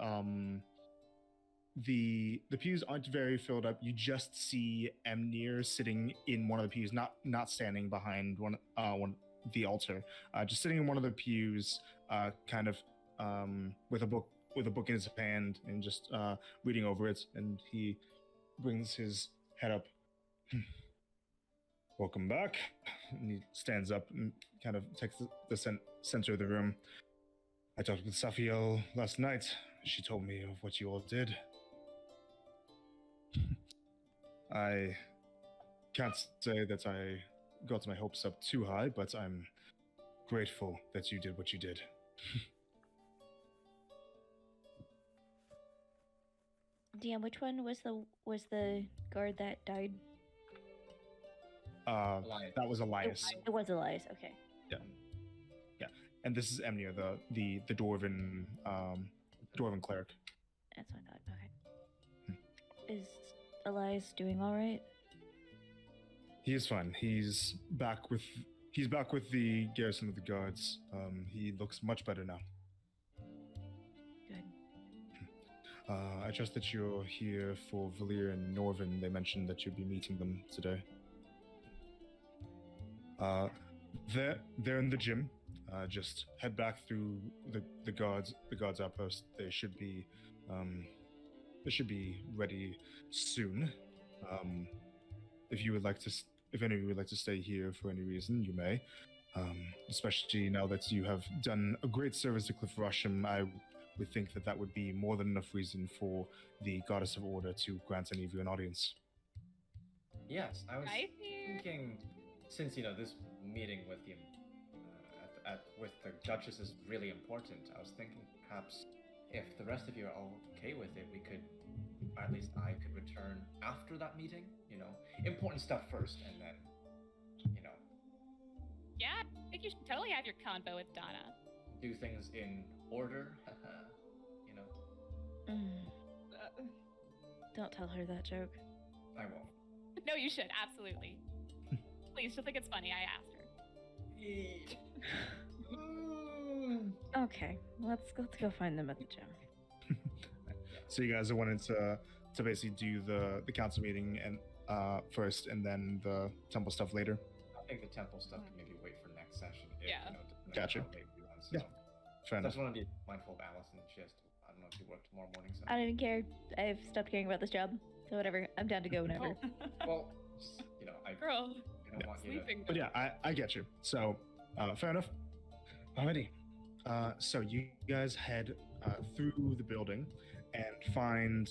S2: the pews aren't very filled up. You just see Emnir sitting in one of the pews, not standing behind one the altar, just sitting in one of the pews, kind of with a book in his hand and just reading over it, and he brings his head up. Welcome back. And he stands up and kind of takes the center of the room. I talked with Safiel last night. She told me of what you all did. I can't say that I got my hopes up too high, but I'm grateful that you did what you did.
S3: DM, which one was the guard that died?
S4: Elias.
S2: That was Elias.
S3: It was Elias. Okay.
S2: And this is Emnir, the dwarven cleric.
S3: That's what I thought. Okay. Is Elias doing all right?
S2: He is fine. He's back with the garrison of the guards. He looks much better now.
S3: Good.
S2: I trust that you're here for Valir and Norvin. They mentioned that you'd be meeting them today. They're in the gym. Just head back through the guards outpost. They should be ready soon. If any of you would like to stay here for any reason, you may. Especially now that you have done a great service to Cliff Rusham, I would think that would be more than enough reason for the Goddess of Order to grant any of you an audience.
S4: Yes, I was
S5: Right here.
S4: thinking, since this meeting with the with the Duchess is really important, I was thinking perhaps if the rest of you are all okay with it, we could, or at least I could return after that meeting. Important stuff first, and then,
S5: Yeah, I think you should totally have your convo with Donna.
S4: do things in order.
S3: Don't tell her that joke.
S4: I won't.
S5: No, you should, absolutely. Please, she'll think it's funny. I asked her.
S3: Okay, let's go find them at the gym.
S2: So you guys are wanting to basically do the council meeting and first, and then the temple stuff later.
S4: I think the temple stuff can maybe wait for next session. If,
S5: Yeah.
S4: depending on
S2: Gotcha.
S4: how late we run, so.
S2: Yeah. Fair
S4: I
S2: enough.
S4: just want to be mindful of Allison. She has to. I don't know if she work tomorrow morning. So.
S3: I don't even care. I've stopped caring about this job. So whatever. I'm down to go whenever.
S4: Well, just, I
S5: Girl,
S4: don't want you to.
S5: sleeping.
S2: But yeah, I get you. So, fair enough. Alrighty. So you guys head through the building and find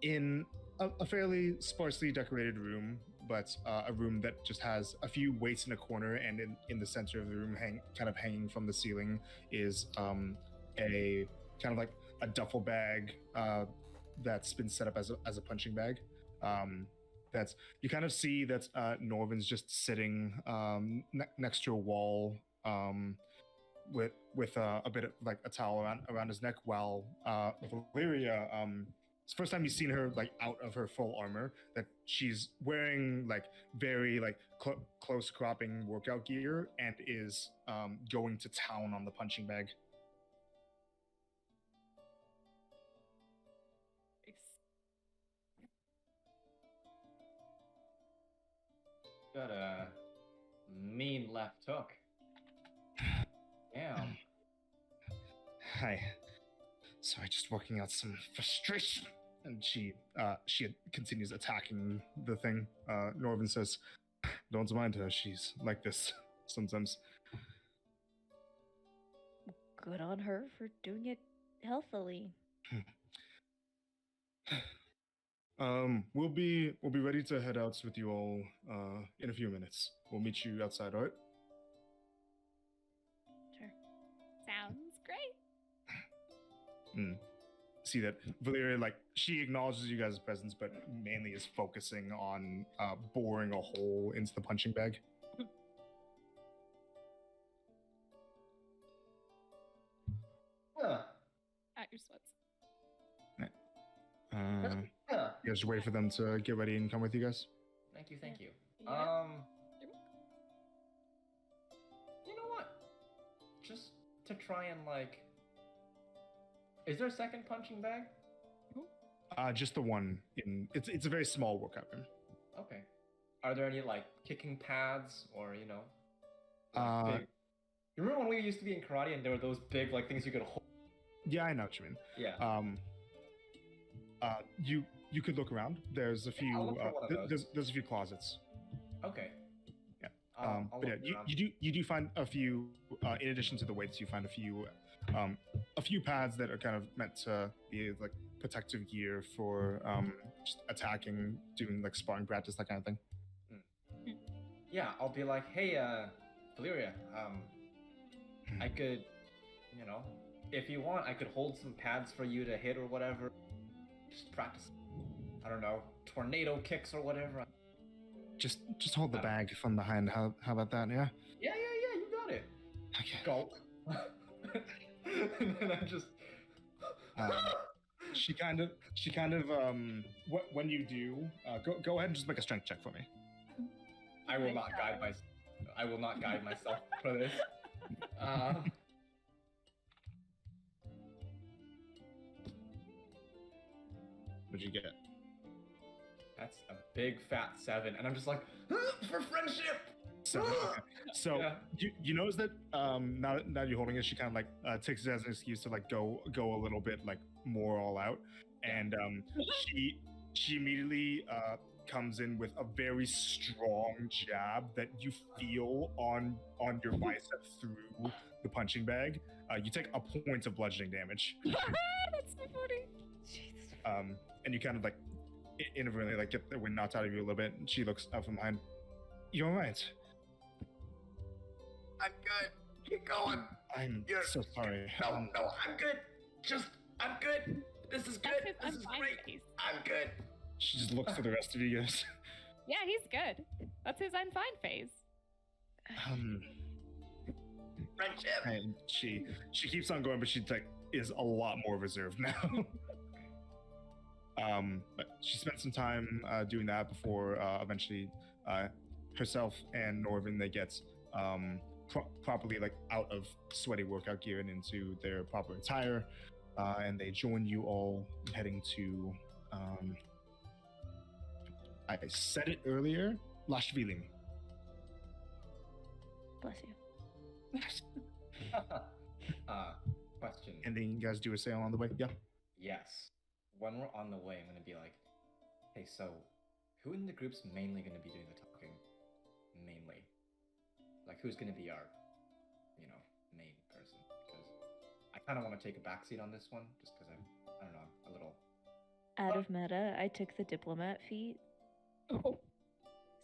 S2: in a fairly sparsely decorated room, but a room that just has a few weights in a corner, and in the center of the room, kind of hanging from the ceiling, is a kind of like a duffel bag that's been set up as a punching bag. That's you kind of see that Norvin's just sitting next to a wall with a bit of like a towel around his neck, while Valeria, it's the first time you've seen her like out of her full armor, that she's wearing like very like close cropping workout gear and is going to town on the punching bag.
S4: Got a mean left hook. Damn.
S2: Hi. Sorry, just working out some frustration. And she continues attacking the thing. Norvin says, "Don't mind her. She's like this sometimes."
S3: Good on her for doing it healthily.
S2: We'll be ready to head out with you all in a few minutes. We'll meet you outside, all right?
S3: Sure.
S5: Sounds great.
S2: See that Valeria, like, she acknowledges you guys' presence, but mainly is focusing on boring a hole into the punching bag.
S5: At your sweats.
S2: You guys wait for them to get ready and come with you guys?
S4: Thank you, thank you.
S5: Yeah.
S4: You know what? Just to try and like, is there a second punching bag?
S2: Just the one in. It's a very small workout room.
S4: Okay. Are there any like kicking pads or like, big... You remember when we used to be in karate and there were those big like things you could hold?
S2: Yeah, I know what you mean.
S4: Yeah.
S2: You could look around. There's a few.
S4: I'll look for one of those.
S2: There's a few closets.
S4: Okay.
S2: Yeah.
S4: I'll
S2: But yeah,
S4: look around.
S2: you do find a few. In addition to the weights, you find a few pads that are kind of meant to be like protective gear for just attacking, doing like sparring practice, that kind of thing.
S4: Yeah, I'll be like, hey, Valeria, I could, if you want, I could hold some pads for you to hit or whatever. Just practice. I don't know, tornado kicks or whatever.
S2: Just hold the bag from behind. How about that? Yeah.
S4: Yeah, you got it.
S2: Okay.
S4: Gulp. And then I just.
S2: She kind of when you do, go ahead and just make a strength check for me.
S4: I will not guide myself for this.
S2: What'd you get?
S4: That's a big fat 7, and I'm just like, for friendship.
S2: So, so
S4: Yeah.
S2: you notice that now that you're holding it, she kind of like takes it as an excuse to like go a little bit like more all out, and she immediately comes in with a very strong jab that you feel on your bicep through the punching bag. You take a point of bludgeoning damage.
S5: That's so funny.
S3: Jesus.
S2: And you kind of like inadvertently like get the wind knocked out of you a little bit, and she looks up from behind. You all right?
S4: I'm good. Keep going.
S2: I'm
S4: You're-
S2: so sorry.
S4: No, I'm good. I'm good. This is good.
S5: That's his
S4: This is
S5: unfine
S4: great.
S5: face.
S4: I'm good.
S2: She just looks to the rest of you guys.
S5: Yeah, he's good. That's his I'm fine phase.
S4: Friendship.
S2: And she keeps on going, but she like is a lot more reserved now. But she spent some time doing that before eventually herself and Norvin, they get properly like out of sweaty workout gear and into their proper attire, and they join you all heading to I said it earlier, Lashvilim.
S3: Bless you.
S4: Question.
S2: Anything you guys do a sale on the way? Yeah.
S4: Yes. When we're on the way, I'm gonna be like, hey, so who in the group's mainly gonna be doing the talking? Mainly. Like, who's gonna be our, main person? Because I kind of want to take a backseat on this one, just because I don't know, a little.
S3: Out of meta, I took the diplomat feat.
S5: Oh.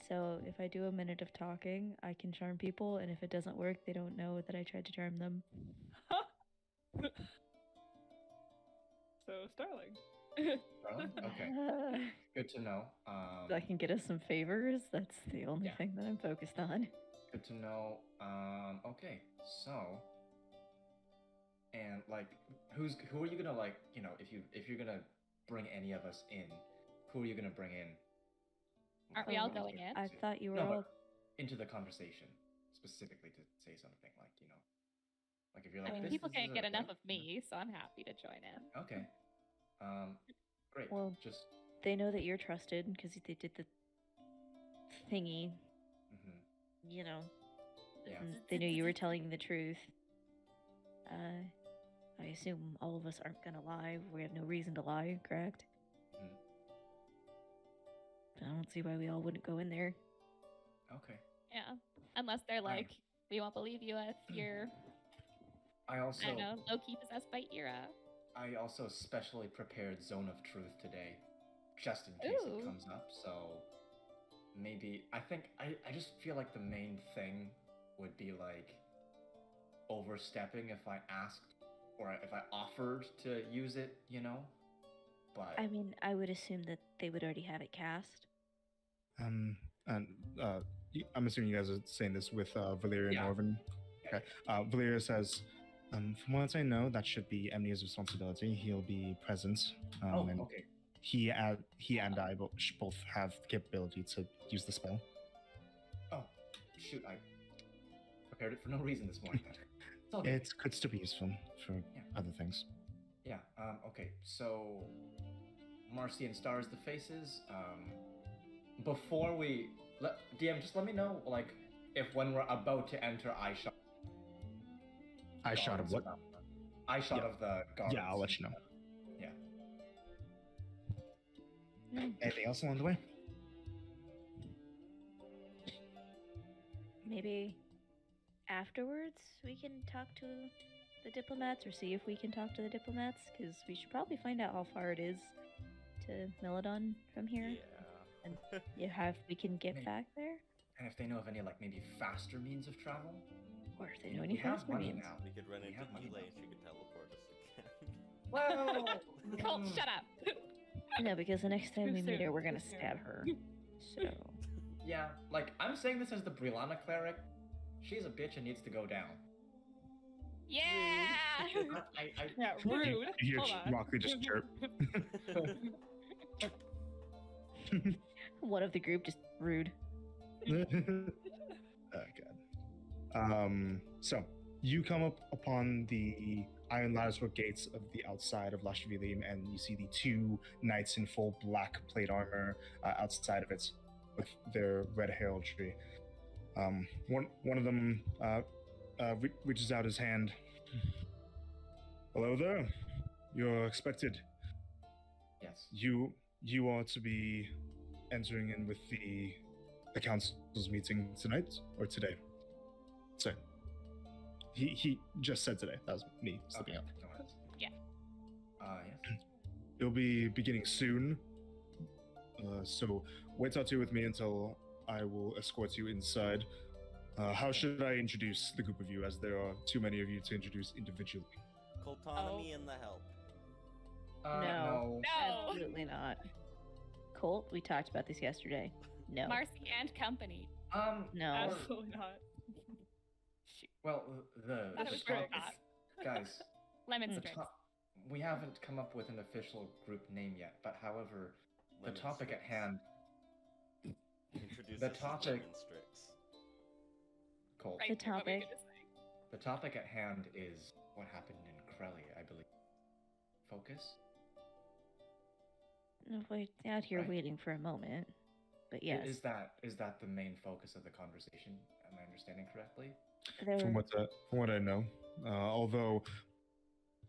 S3: So if I do a minute of talking, I can charm people, and if it doesn't work, they don't know that I tried to charm them.
S6: So, Starling.
S4: Darling? Okay, good to know.
S3: I can get us some favors. That's the only
S4: Yeah.
S3: thing that I'm focused on.
S4: Good to know. Okay, so, and like, who are you gonna like? You know, if you're gonna bring any of us in, who are you gonna bring in?
S5: Aren't we all
S4: Into-
S5: going in?
S3: I thought you were
S4: No,
S3: all.
S4: but into the conversation specifically to say something like, you know, like if you're
S5: I
S4: like,
S5: mean,
S4: this,
S5: people
S4: this
S5: can't
S4: is
S5: get
S4: okay,
S5: enough of
S4: you know?
S5: me, so I'm happy to join in.
S4: Okay. Great.
S3: Well,
S4: Just.
S3: They know that you're trusted because they did the thingy.
S4: Mhm.
S3: You know,
S4: Yeah.
S3: and they knew you were telling the truth. I assume all of us aren't gonna lie. We have no reason to lie, correct?
S4: Mhm.
S3: I don't see why we all wouldn't go in there.
S4: Okay.
S5: Yeah. Unless they're
S4: Right.
S5: like, we won't believe you if you're,
S4: I also.
S5: I don't know, low key possessed by Ira.
S4: I also specially prepared Zone of Truth today, just in case
S5: Ooh.
S4: it comes up. So maybe I think I just feel like the main thing would be like overstepping if I asked or if I offered to use it, you know. But
S3: I mean, I would assume that they would already have it cast.
S2: And I'm assuming you guys are saying this with Valeria
S4: Yeah.
S2: and Orvin.
S4: Yeah.
S2: Okay. Valeria says, from what I know, that should be Emnia's responsibility. He'll be present. And
S4: okay.
S2: he and I both have the capability to use the spell.
S4: Oh, shoot! I prepared it for no reason this morning. Then. It's all good.
S2: It could still be useful for
S4: Yeah.
S2: other things.
S4: Yeah. Okay. So, Marcy and Stars the faces. Before we DM, just let me know like if when we're about to enter eye shot.
S2: I shot of what?
S4: Eye shot
S2: Yeah.
S4: of the guards.
S2: Yeah, I'll let you know.
S4: Yeah.
S2: Anything else along the way?
S3: Maybe afterwards we can talk to the diplomats or see if we can talk to the diplomats because we should probably find out how far it is to Meladon from here.
S1: Yeah.
S3: If we can get
S4: Maybe.
S3: back there,
S4: And if they know of any like maybe faster means of travel.
S3: or if they
S4: You
S3: know
S4: know,
S3: any
S4: we have
S3: faster
S4: money
S3: means.
S4: now.
S1: We could run
S4: We
S1: into
S4: have money
S1: Elay
S4: now.
S1: and she could teleport us again.
S4: Well,
S5: Colt, shut up.
S3: No, because the next time
S6: Too
S3: we meet her,
S6: soon,
S3: we're
S6: too
S3: gonna
S6: soon.
S3: stab her. So
S4: Yeah, like I'm saying this as the Brilana cleric. She's a bitch and needs to go down.
S5: Yeah.
S4: I
S6: Yeah, rude.
S2: You hear
S6: Hold on.
S2: Rocky just chirp.
S3: one of the group just rude.
S2: Oh god. So you come up upon the iron latticework gates of the outside of Lashvilim, and you see the two knights in full black plate armor outside of it, with their red heraldry. One of them reaches out his hand. Hello there. You're expected.
S4: yes.
S2: You are to be entering in with the council's meeting tonight or today. So he just said today. That was me slipping
S4: Okay,
S2: up.
S4: no worries.
S5: Yeah.
S4: Yes.
S2: It'll be beginning soon. So wait out here with me until I will escort you inside. How should I introduce the group of you, as there are too many of you to introduce individually?
S1: Coltonomy and the help.
S3: No.
S4: No.
S5: No.
S3: Absolutely not. Colt, we talked about this yesterday. No.
S5: Marcy and company.
S3: No.
S6: Absolutely not.
S5: Shoot.
S4: Well, the
S5: Thought it was very
S4: top-
S5: hot.
S4: guys.
S5: Lemon
S4: the
S5: strips.
S4: top, we haven't come up with an official group name yet, but however, the
S1: Lemon
S4: topic at
S1: strips.
S4: hand,
S1: Introduce
S4: the
S1: us as
S4: topic-
S1: lemon strips.
S4: Colt.
S5: Right,
S3: The
S5: what were you
S3: topic.
S5: gonna say?
S4: The topic at hand is what happened in Crelly, I believe. Focus.
S3: No, wait, out here
S4: Right.
S3: waiting for a moment. But yes,
S4: Is that the main focus of the conversation? Am I understanding correctly?
S3: there
S2: From
S3: were,
S2: what I know, although,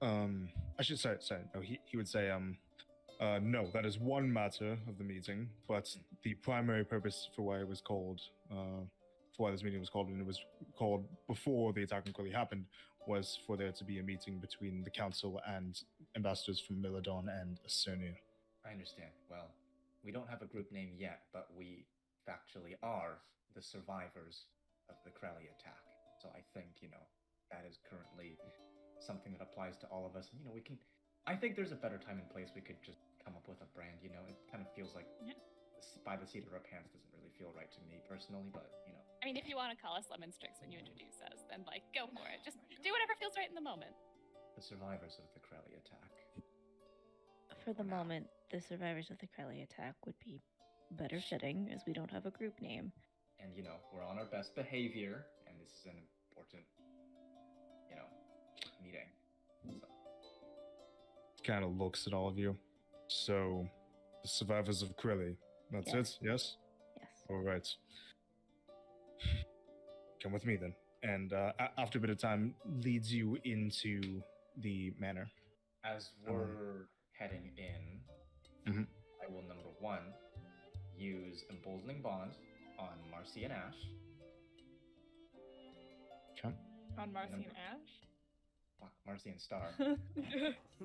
S2: I should say, sorry, no, he would say, no, that is one matter of the meeting, but the primary purpose for why it was called, for why this meeting was called, and it was called before the attack in Quilly happened, was for there to be a meeting between the council and ambassadors from Milladon and Acernia.
S4: I understand. Well, we don't have a group name yet, but we factually are the survivors of the Crowley attack. So I think, that is currently something that applies to all of us. And, we can. I think there's a better time and place we could just come up with a brand. It kind of feels like by the seat of our pants doesn't really feel right to me personally, but
S5: I mean, if you want to call us Lemon Strix when you introduce us, then go for it. Just do whatever feels right in the moment.
S4: The survivors of the Crowley attack.
S3: For the moment, the survivors of the Crowley attack would be better fitting, as we don't have a group name.
S4: And we're on our best behavior, and this is an important, meeting. So.
S2: Kind of looks at all of you. So, the survivors of Krelly. That's
S3: Yes.
S2: it? Yes?
S3: Yes.
S2: All right. Come with me then. And after a bit of time, leads you into the manor.
S4: As we're heading in,
S2: Mhm.
S4: I will, number 1, use Emboldening Bond on Marcy and Ash.
S2: Okay.
S6: On Marcy
S4: Number-
S6: and Ash?
S4: Fuck, Marcy and Star.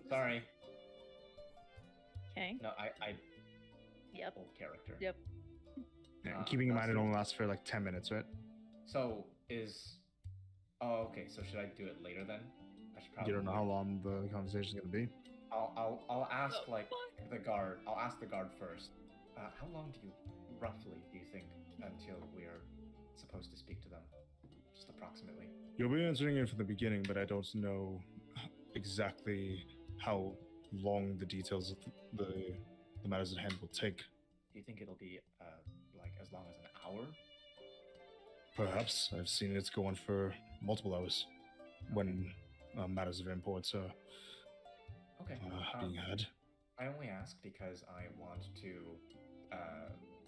S4: Sorry.
S3: Okay.
S4: No, I
S3: Yep.
S4: old character.
S3: Yep.
S2: And keeping in mind it
S4: that's-
S2: only lasts for like 10 minutes, right?
S4: So Oh, okay. So should I do it later then? I should probably.
S2: You don't know how long the conversation is going to be.
S4: I'll ask
S6: The
S4: the guard. I'll ask the guard first. How long do you think until we're supposed to speak to them? Just approximately.
S2: You'll be answering it from the beginning, but I don't know exactly how long the details of the matters at hand will take.
S4: Do you think it'll be as long as an hour?
S2: Perhaps. I've seen it go on for multiple hours when matters of import are
S4: Okay.
S2: being had.
S4: I only ask because I want to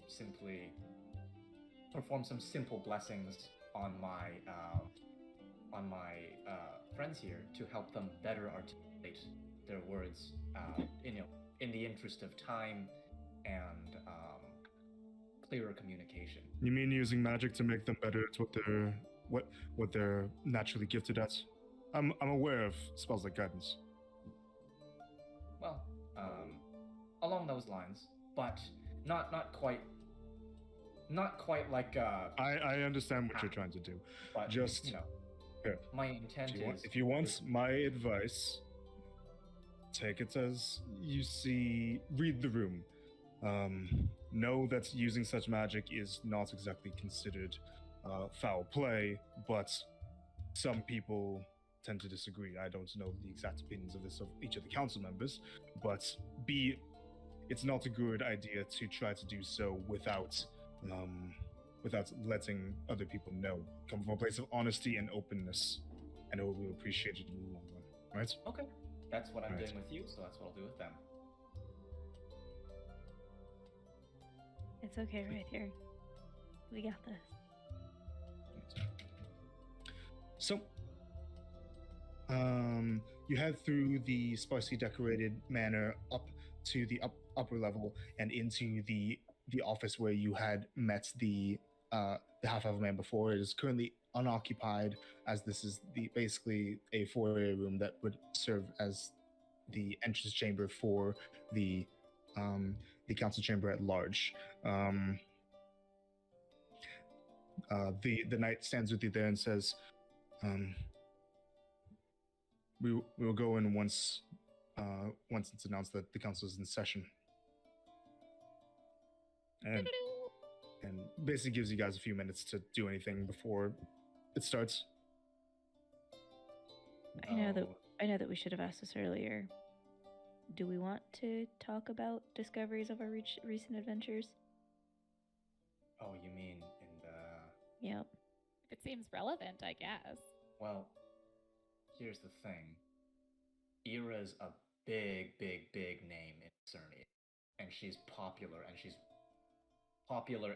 S4: simply perform some simple blessings on my friends here to help them better articulate their words, in the interest of time and clearer communication.
S2: You mean using magic to make them better at what they're naturally gifted at? I'm aware of spells like guidance.
S4: Well, along those lines, but not quite like
S2: I understand what you're trying to do.
S4: but
S2: just here.
S4: my intent is
S2: If you want my advice, take it as you see. Read the room. Know that using such magic is not exactly considered foul play, but some people tend to disagree. I don't know the exact opinions of this of each of the council members, but it's not a good idea to try to do so without letting other people know. Come from a place of honesty and openness, and it will be appreciated in the long run. Right?
S4: okay. That's what I'm
S2: Right.
S4: doing with you, so that's what I'll do with them.
S3: It's okay right here. We got this.
S2: So, you head through the sparsely decorated manor up to the upper level and into the office where you had met the half-elf man before. It is currently unoccupied, as this is basically a foyer room that would serve as the entrance chamber for the council chamber at large. The knight stands with you there and says, we will go in once it's announced that the council is in session. And basically gives you guys a few minutes to do anything before it starts.
S3: I know that
S4: Oh,
S3: I know that we should have asked this earlier. Do we want to talk about discoveries of our recent adventures?
S4: Oh, you mean in the...
S3: Yep.
S5: If it seems relevant, I guess.
S4: Well, here's the thing. Ira's a big name in Cerny. And she's popular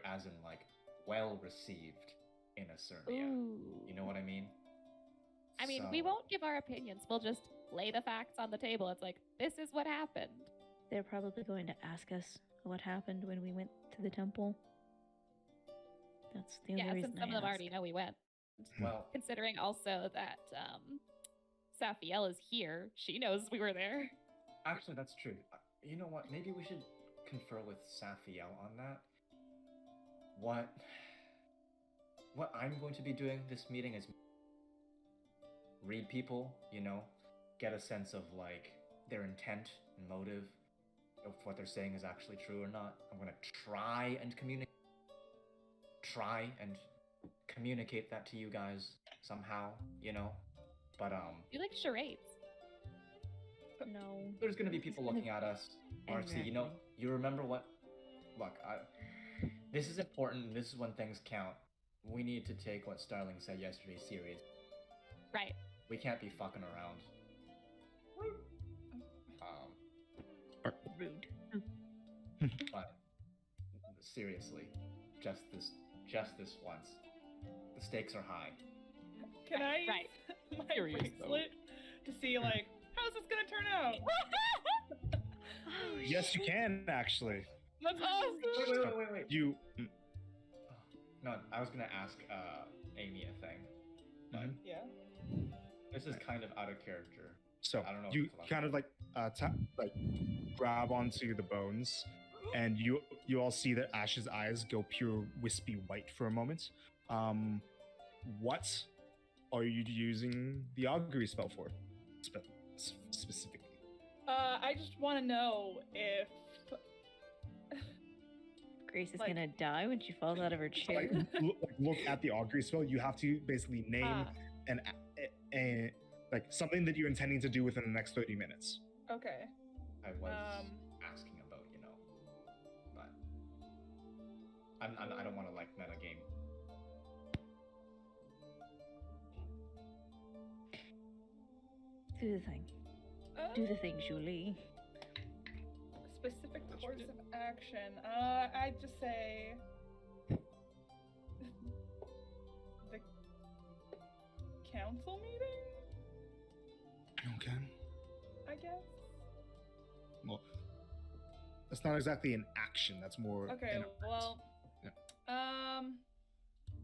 S4: as in, well received in Acernia.
S5: Ooh.
S4: You know what I mean?
S5: I mean, we
S4: So-
S5: won't give our opinions. We'll just lay the facts on the table. It's like, this is what happened.
S3: They're probably going to ask us what happened when we went to the temple. That's the only
S5: Yeah,
S3: reason
S5: since some
S3: I
S5: of them
S3: asked.
S5: already know we went.
S4: Well,
S5: Considering also that Safiel is here, she knows we were there.
S4: actually, that's true. You know what? Maybe we should confer with Safiel on that. what I'm going to be doing this meeting is read people, get a sense of like their intent and motive, if what they're saying is actually true or not. I'm gonna try and communicate that to you guys somehow, But
S5: You like charades.
S3: No.
S4: there's gonna be people looking at us. Marcy,
S3: Exactly.
S4: you remember what? Look, this is important. And this is when things count. We need to take what Starling said yesterday serious.
S5: Right.
S4: We can't be fucking around.
S3: Rude.
S4: But seriously, just this once. The stakes are high.
S6: Can I
S5: Right.
S6: use my
S5: Serious, though.
S6: bracelet to see like how's this gonna turn out?
S2: Yes, you can actually.
S6: That's awesome.
S4: Wait.
S2: You.
S4: No, I was gonna ask Amy a thing, but
S6: Yeah.
S4: this is kind of out of character.
S2: So
S4: I don't know if
S2: you
S4: it's allowed.
S2: kind of like grab onto the bones, and you all see that Ash's eyes go pure wispy white for a moment. What are you using the augury spell for, specifically?
S6: I just want to know if
S3: Grace is
S6: Like-
S3: gonna die when she falls out of her chair.
S2: Look at the augury spell. You have to basically name an like something that you're intending to do within the next 30 minutes.
S6: okay.
S4: I was asking about, but I don't want to like meta game.
S3: Do the thing. Do the thing, Julie.
S6: Specific course of action. I'd just say the council meeting,
S2: Okay.
S6: I guess.
S2: Well, that's not exactly an action. That's more.
S6: Okay,
S2: an
S6: well,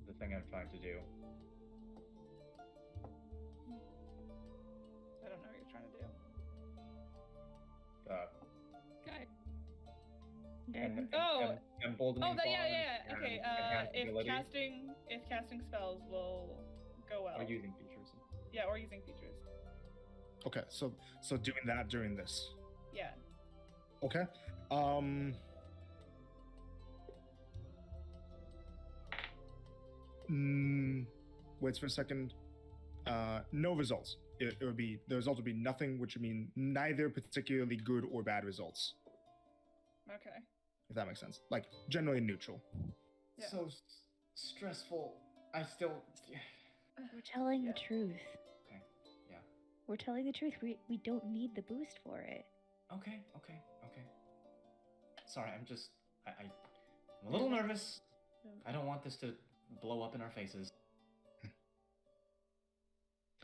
S4: The thing I'm trying to do.
S6: I don't know what you're trying to do.
S5: Okay.
S4: Emboldening
S6: Oh, yeah.
S4: bond
S6: Okay.
S4: and enhanced
S6: If
S4: ability,
S6: casting spells will go well.
S4: or using features.
S6: Yeah, or using features.
S2: Okay, so doing that during this.
S6: Yeah.
S2: Okay. Waits for a second. No results. It would be the result would be nothing, which would mean neither particularly good or bad results.
S6: Okay.
S2: If that makes sense. Like generally neutral.
S6: Yeah.
S4: So stressful. I still.
S3: We're telling
S6: Yeah.
S3: the truth.
S4: Okay. Yeah.
S3: We're telling the truth. We don't need the boost for it.
S4: Okay. Sorry, I'm a little nervous. I don't want this to blow up in our faces.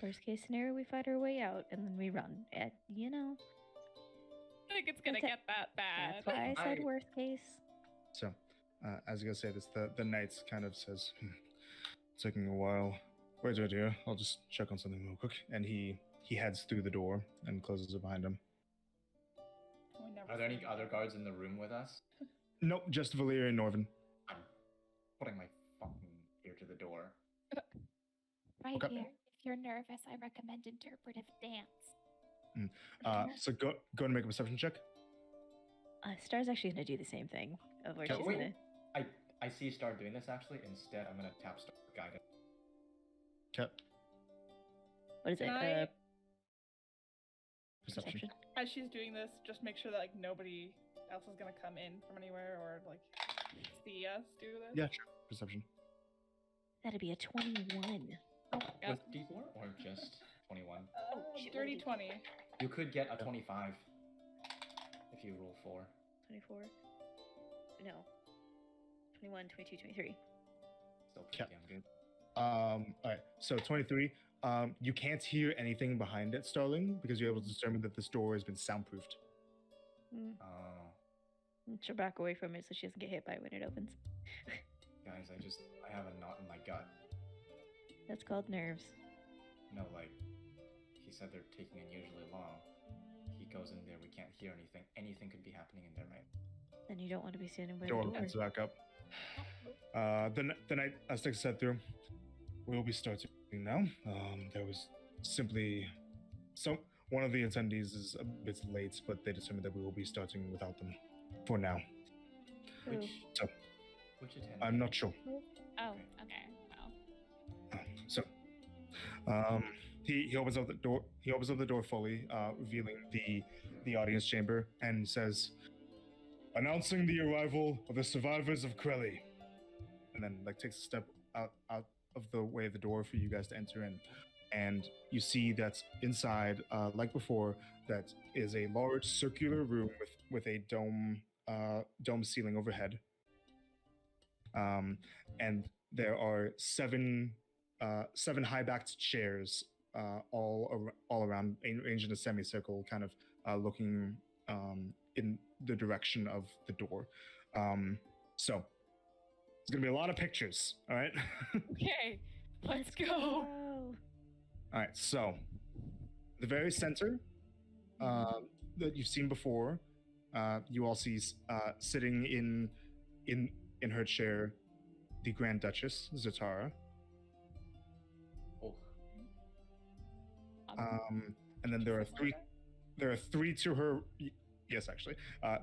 S3: Worst case scenario, we fight our way out and then we run.
S5: I think it's gonna
S3: That's
S5: get that bad.
S3: That's why I said
S4: I-
S3: worst case.
S2: So, as you guys say this, the knight kind of says, taking a while. Wait right here. I'll just check on something real quick. And he heads through the door and closes it behind him.
S6: We never
S4: Are there any
S6: see-
S4: other guards in the room with us?
S2: Nope, just Valyria and Norvin.
S4: I'm putting my fucking ear to the door.
S5: Right
S2: Okay.
S5: here. If you're nervous, I recommend interpretive dance.
S2: So go and make a perception check.
S3: Star's actually gonna do the same thing. Of where
S2: Okay,
S3: she's
S4: wait.
S3: gonna.
S4: I see Star doing this actually. Instead, I'm gonna tap Star guidance.
S2: Okay.
S3: What is it?
S6: Can I-
S2: Perception.
S6: As she's doing this, just make sure that like nobody else is gonna come in from anywhere or like see us do this.
S2: Yeah, sure. Perception.
S3: That'd be a 21.
S5: Oh my god.
S4: With D4 or just 21?
S3: shit,
S6: Dirty
S3: what
S6: 20.
S4: You could get a 25 if you roll 4.
S3: 24. No. 21, 22, 23.
S4: Still pretty
S2: Okay.
S4: damn good.
S2: All right. So 23. You can't hear anything behind it, Starling, because you're able to determine that this door has been soundproofed.
S3: She'll back away from it so she doesn't get hit by it when it opens.
S4: Guys, I have a knot in my gut.
S3: That's called nerves.
S4: No, like, he said they're taking unusually long. He goes in there, we can't hear anything. Anything could be happening in there, right?
S3: Then you don't want to be standing by the
S2: Door
S3: door.
S2: opens back up. The night Aztec said through, we will be starting now. There was simply one of the attendees is a bit late, but they determined that we will be starting without them for now.
S4: Which
S2: So,
S4: attendee?
S2: I'm not sure.
S5: Oh, okay. Well,
S2: So, he opens up the door. He opens up the door fully, revealing the audience chamber, and says, "Announcing the arrival of the survivors of Krelly." And then, like, takes a step out of the way of the door for you guys to enter in, and you see that inside, like before, that is a large circular room with a dome ceiling overhead. And there are seven high-backed chairs all around, arranged in a semicircle, kind of looking in the direction of the door. So there's gonna be a lot of pictures. All right.
S5: okay. Let's go.
S3: Oh.
S2: All right. So the very center that you've seen before, you all see sitting in her chair, the Grand Duchess Zatara.
S4: Oh,
S2: And then there are three. There are three to her. Yes, actually,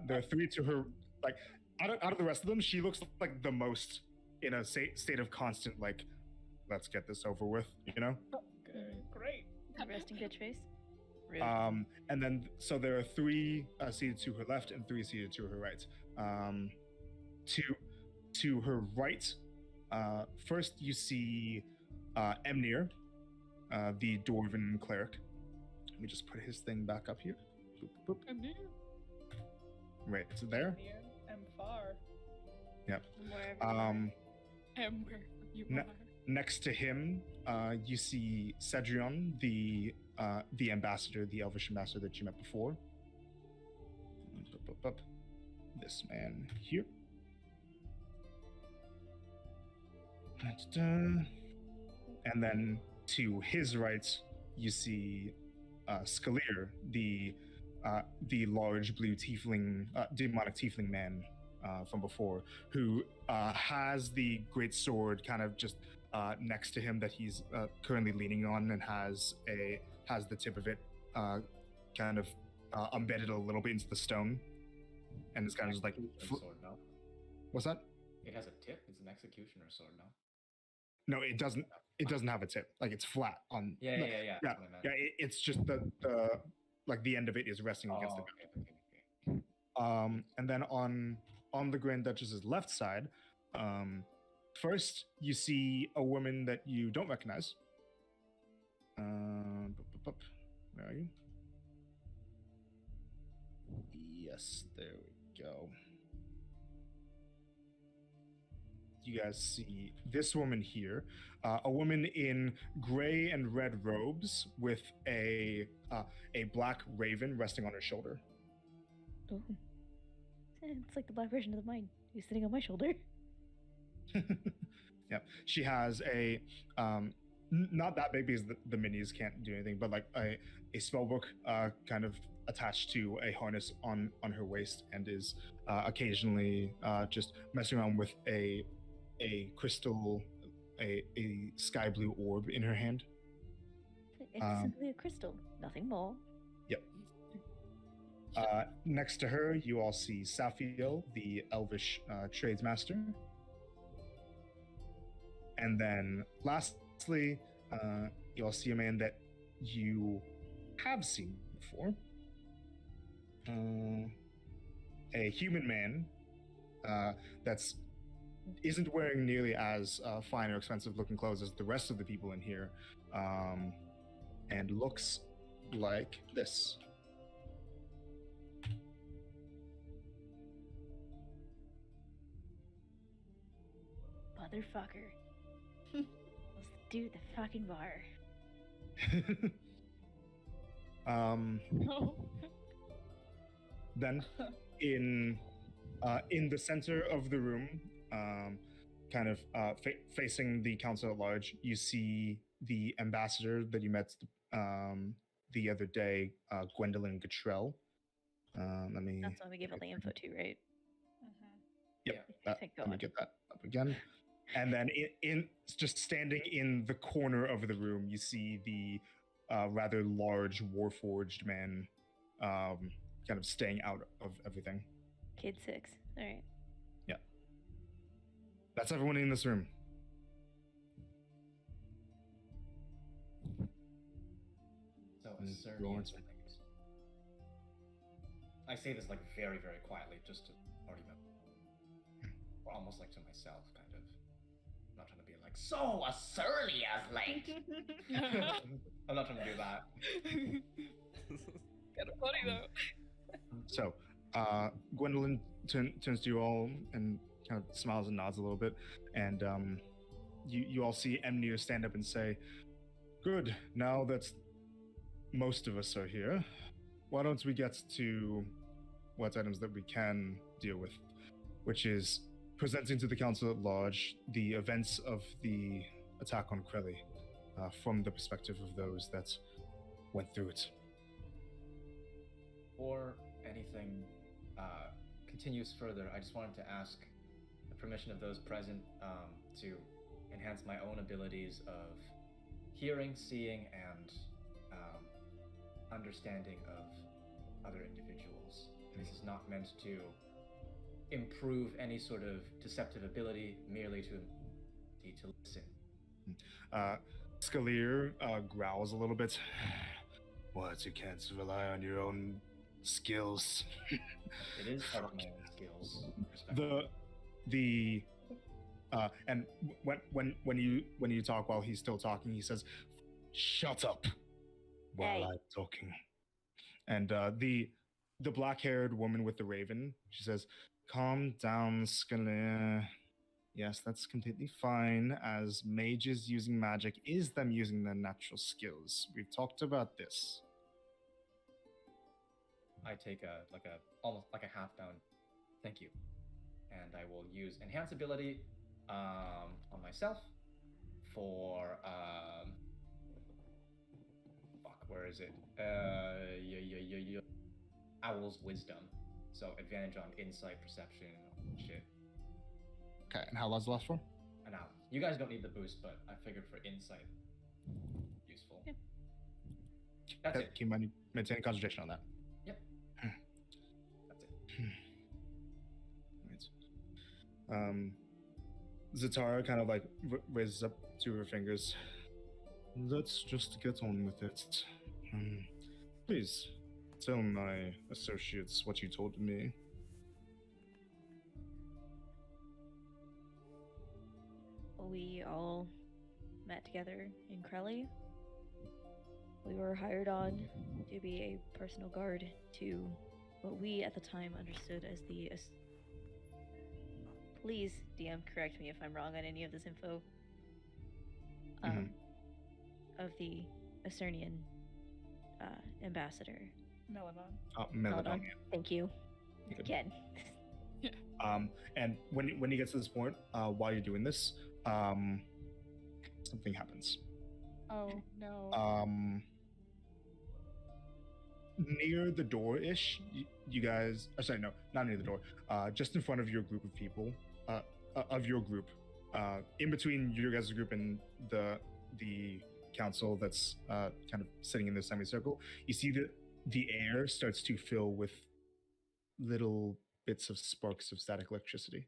S2: there are three to her. Like out of the rest of them, she looks like the most in a state of constant like, let's get this over with. You know.
S6: Great.
S3: Resting bitch face. Rude.
S2: And then so there are three seated to her left and three seated to her right. To her right, first you see Emnir, the dwarven cleric. Let me just put his thing back up here. Boop, boop. Right, so there.
S6: Near and far.
S2: Yep.
S3: Wherever.
S5: Where you
S2: Ne-
S5: are.
S2: Next to him, you see Cedrion, the ambassador, the elvish ambassador that you met before. This man here. And then to his right, you see Scalier, the large blue tiefling, demonic tiefling man from before, who has the great sword kind of just next to him that he's currently leaning on, and has the tip of it kind of embedded a little bit into the stone, and it's kind of just like.
S4: sword, no?
S2: What's that?
S4: It has a tip. It's an executioner sword, no?
S2: No, it doesn't. It doesn't have a tip. Like it's flat on.
S4: Yeah.
S2: Yeah,
S4: That's what I meant.
S2: it's just the like the end of it is resting against the ground.
S4: Okay.
S2: And then on the Grand Duchess's left side, first you see a woman that you don't recognize. Where are you? Yes, there we go. You guys see this woman here, a woman in gray and red robes with a black raven resting on her shoulder.
S3: Oh. It's like the black version of mine. He's sitting on my shoulder.
S2: Yeah, she has a not that big because the minis can't do anything, but like a spellbook kind of attached to a harness on her waist, and is occasionally just messing around with a crystal, a sky blue orb in her hand.
S3: It's simply a crystal, nothing more.
S2: Yep. Next to her, you all see Safiel, the elvish tradesmaster. And then lastly, you all see a man that you have seen before. A human man that's isn't wearing nearly as fine or expensive looking clothes as the rest of the people in here, and looks like this.
S3: Motherfucker. Let's do the fucking bar.
S5: No.
S2: Then in the center of the room, kind of facing the council at large, you see the ambassador that you met the other day, Gwendolyn Gatrell. Let me.
S3: That's why we gave all the info to, right?
S2: Yep.
S3: Thank
S2: Let me
S3: God.
S2: get that up again. And then in just standing in the corner of the room, you see the rather large warforged man kind of staying out of everything.
S3: Kid 6. All right.
S2: That's everyone in this room.
S4: So
S2: Mm,
S4: Assyrians
S2: go on.
S4: things. I say this like very, very quietly, just to already know. Or almost like to myself, kind of. I'm not trying to be like, so Assyrians, like. I'm not trying to do that.
S5: Kind of funny though.
S2: So, Gwendolyn turns to you all and kind of smiles and nods a little bit, and you all see Emnir stand up and say, "Good. Now that most of us are here, why don't we get to what items that we can deal with, which is presenting to the council at large the events of the attack on Krelly from the perspective of those that went through it."
S4: Or anything continues further, I just wanted to ask the permission of those present to enhance my own abilities of hearing, seeing, and understanding of other individuals. This is not meant to improve any sort of deceptive ability, merely to listen.
S2: Scalier growls a little bit. What, you can't rely on your own skills?
S4: It is part of my own skills.
S2: And when you talk while he's still talking, he says, "Shut up while
S3: Hey.
S2: I'm talking." And the black-haired woman with the raven, she says, "Calm down, Scalier. Yes, that's completely fine, as mages using magic is them using their natural skills. We've talked about this."
S4: I take almost like a half down thank you, and I will use enhance ability on myself for where is it? Owl's wisdom. So advantage on insight, perception, shit.
S2: Okay, and how long's the last for?
S4: An hour. You guys don't need the boost, but I figured for insight, useful.
S3: Yeah.
S4: That's
S2: Okay,
S4: it.
S2: Can you maintain concentration on that?
S4: Yep. That's it.
S2: Right. Zatara kind of like raises up two of her fingers. Let's just get on with it. Please tell my associates what you told me.
S3: We all met together in Krelly. We were hired on to be a personal guard to what we at the time understood as the... Please, DM, correct me if I'm wrong on any of this info. Of the Acernian ambassador.
S6: Meladon.
S2: Meladon.
S3: Thank you.
S2: Good.
S3: Again.
S2: And when you get to this point, while you're doing this, something happens.
S5: Oh no.
S2: Near the door-ish, you guys... sorry, no, not near the door. Just in front of your group of people, of your group, in between your guys' group and the council that's kind of sitting in the semicircle, you see that the air starts to fill with little bits of sparks of static electricity.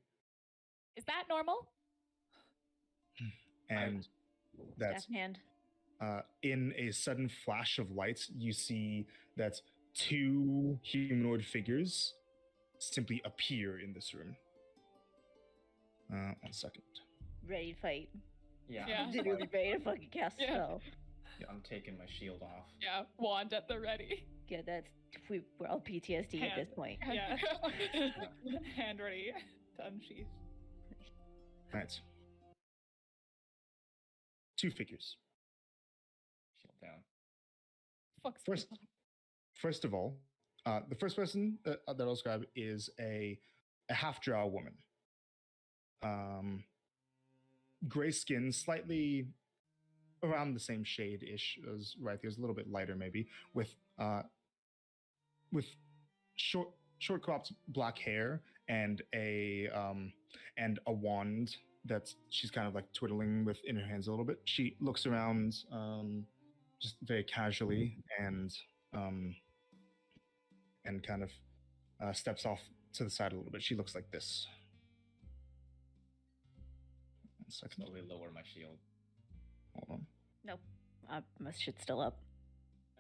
S5: Is that normal?
S2: And that's...
S3: Staff hand.
S2: In a sudden flash of light, you see that two humanoid figures simply appear in this room. 1 second.
S3: Ready to fight.
S4: Yeah.
S5: Yeah.
S3: Literally ready to fucking cast a
S5: Yeah.
S3: spell.
S4: I'm taking my shield off.
S5: Yeah, wand at the ready.
S3: Yeah, we're all PTSD at this point.
S6: Yeah. Hand ready to unsheath.
S2: Right. Two figures.
S4: Shield down.
S5: Fuck's
S2: First of all, the first person that I'll describe is a half-drow woman. Gray skin, slightly around the same shade-ish as Rythier's, a little bit lighter maybe, with short cropped black hair and a wand that she's kind of like twiddling with in her hands a little bit. She looks around, just very casually, and kind of steps off to the side a little bit. She looks like this. 1 second.
S4: Slowly lower my shield.
S2: Hold on.
S7: Nope. My shit's still up.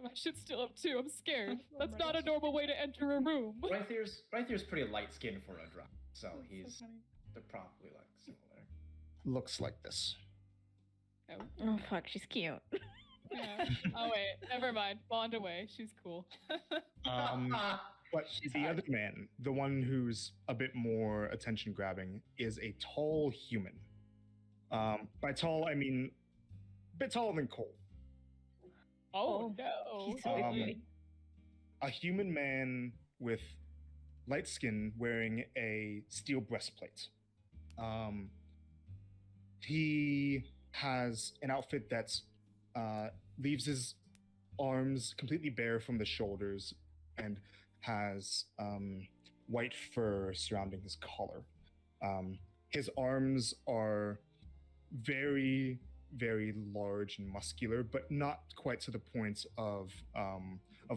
S5: My shit's still up too. I'm scared.
S6: Oh
S5: That's
S6: my
S5: not a
S6: gosh.
S5: normal way to enter a room.
S4: Rythier's pretty light skinned for a drop, so
S6: That's
S4: he's
S6: so funny.
S4: they're probably like similar.
S2: Looks like this.
S5: Oh,
S7: Oh fuck, she's cute.
S5: yeah. Oh wait, never mind. Bond away. She's cool.
S2: But
S6: She's
S2: the
S6: hot.
S2: other man, the one who's a bit more attention grabbing, is a tall human. By tall, I mean a bit taller than Cole.
S5: Oh, no.
S7: He's so
S2: Um,
S7: big.
S2: A human man with light skin wearing a steel breastplate. He has an outfit that leaves his arms completely bare from the shoulders and has white fur surrounding his collar. His arms are very, very large and muscular, but not quite to the point of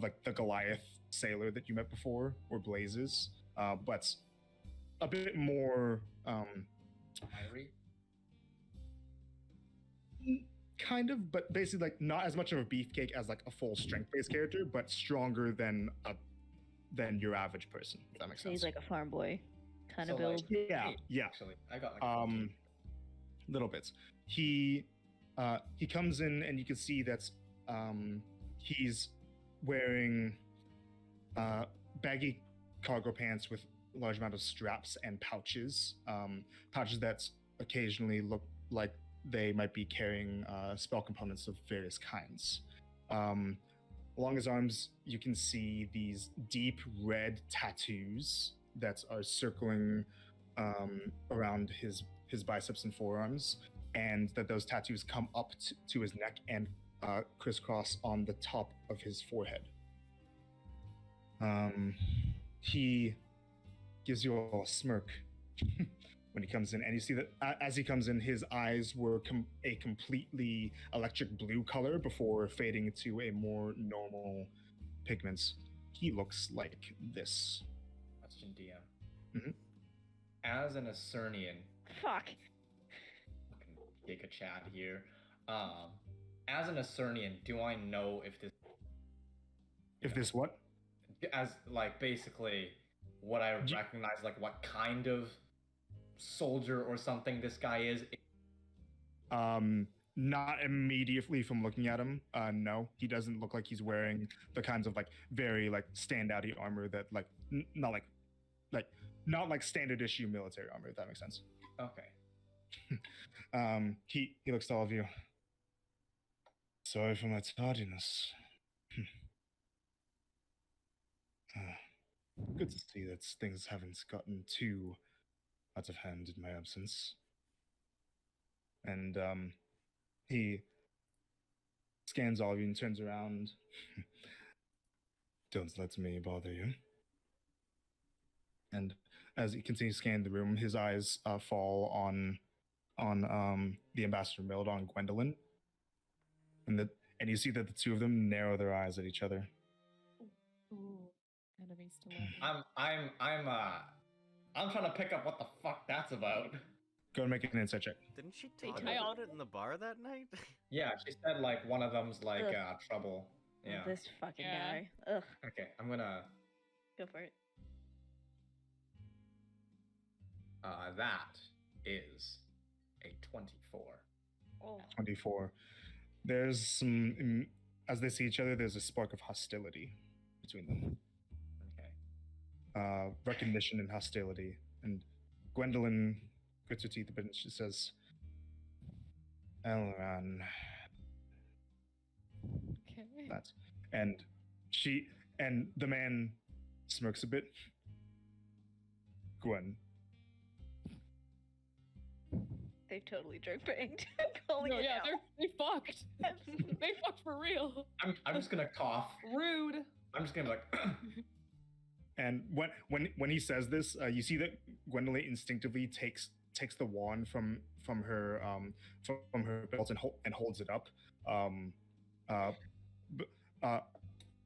S2: like the Goliath sailor that you met before or Blazes, but a bit more
S4: Irie?
S2: kind of, but basically like not as much of a beefcake as like a full strength-based character, but stronger than your average person. If that makes
S7: So
S2: sense.
S7: he's like a farm boy kind of
S4: So, like,
S7: build.
S2: yeah, yeah.
S4: Actually, I got like a 14.
S2: Little bits. He comes in and you can see that he's wearing baggy cargo pants with a large amount of straps and pouches, pouches that occasionally look like they might be carrying spell components of various kinds. Along his arms, you can see these deep red tattoos that are circling around his biceps and forearms, and that those tattoos come up to his neck and crisscross on the top of his forehead. He gives you all a smirk when he comes in, and you see that as he comes in, his eyes were a completely electric blue color before fading to a more normal pigments. He looks like this.
S4: Question DM.
S2: Mhm.
S4: As an Acernian,
S7: Fuck.
S4: fucking Giga Chad here. As an Acernian, do I know if this
S2: If this what?
S4: as like basically what I
S2: Ye-
S4: recognize, like what kind of soldier or something this guy is?
S2: Not immediately from looking at him. No, he doesn't look like he's wearing the kinds of like very like standouty armor that like not like standard issue military armor. If that makes sense.
S4: Okay.
S2: He looks to all of you. Sorry for my tardiness. Good to see that things haven't gotten too out of hand in my absence. And he scans all of you and turns around. Don't let me bother you. And as he continues to scan the room, his eyes fall on the ambassador Mild, on Gwendolyn, and you see that the two of them narrow their eyes at each other.
S5: Ooh, enemies to love.
S4: I'm trying to pick up what the fuck that's about.
S2: Go and make an insight check.
S1: Didn't she
S5: They
S1: talk
S5: do.
S1: about it in the bar that night?
S4: Yeah, she said like one of them's like
S7: Ugh.
S4: trouble. Yeah.
S7: This fucking
S5: Yeah.
S7: guy. Ugh.
S4: Okay, I'm gonna.
S7: Go for it.
S4: That is a 24.
S7: Oh.
S2: 24. There's some, as they see each other, there's a spark of hostility between them.
S4: Okay.
S2: Recognition and hostility. And Gwendolyn grits her teeth a bit and she says, Elran,
S5: Okay.
S2: that. And the man smirks a bit. Gwen,
S7: They totally drunk banged. Calling
S5: No,
S7: it
S5: yeah,
S7: out.
S5: they fucked. They fucked for real.
S4: I'm just gonna cough.
S6: Rude.
S4: I'm just gonna be like.
S2: and when he says this, you see that Gwendolyn instinctively takes takes the wand from her belt and holds it up. B-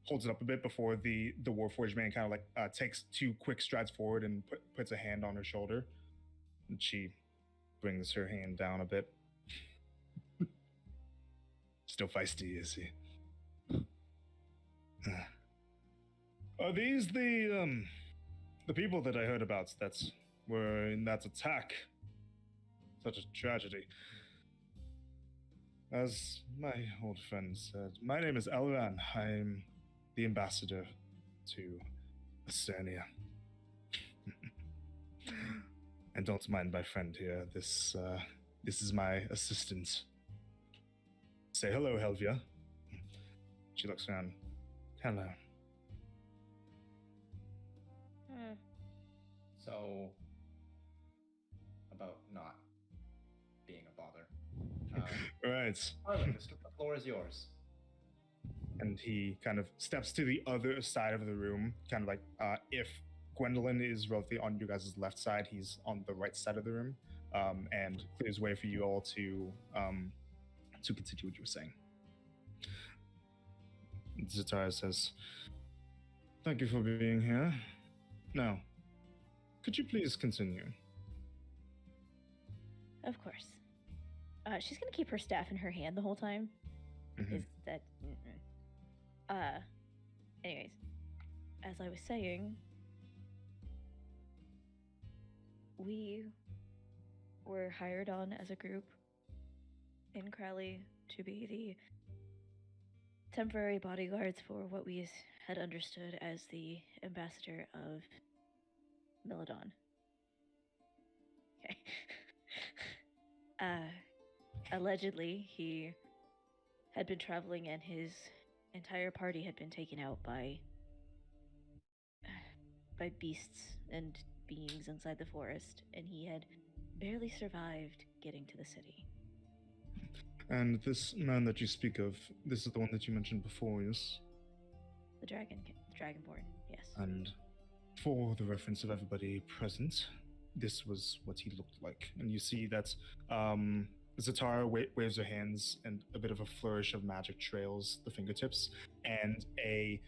S2: holds it up a bit before the Warforged man kind of like takes 2 quick strides forward and puts a hand on her shoulder, and she brings her hand down a bit. Still feisty, is he? Are these the people that I heard about that were in that attack? Such a tragedy. As my old friend said, my name is Elran. I'm the ambassador to Acernia. And don't mind my friend here. This is my assistant. Say hello, Helvia. She looks around. Hello.
S4: So, about not being a bother.
S2: Right.
S4: Arlen, the floor is yours.
S2: And he kind of steps to the other side of the room, kind of like if Gwendolyn is roughly on you guys' left side, he's on the right side of the room, and clears way for you all to continue what you were saying. Zatara says, "Thank you for being here. Now, could you please continue?"
S3: Of course. She's gonna keep her staff in her hand the whole time.
S2: Mhm.
S3: Is that? Anyways, as I was saying, we were hired on as a group in Crowley to be the temporary bodyguards for what we had understood as the ambassador of Milodon. Okay. Allegedly, he had been traveling and his entire party had been taken out by beasts and beings inside the forest, and he had barely survived getting to the city.
S2: And this man that you speak of, this is the one that you mentioned before, yes?
S3: The Dragonborn, yes.
S2: And for the reference of everybody present, this was what he looked like. And you see that Zatara waves her hands, and a bit of a flourish of magic trails the fingertips, and a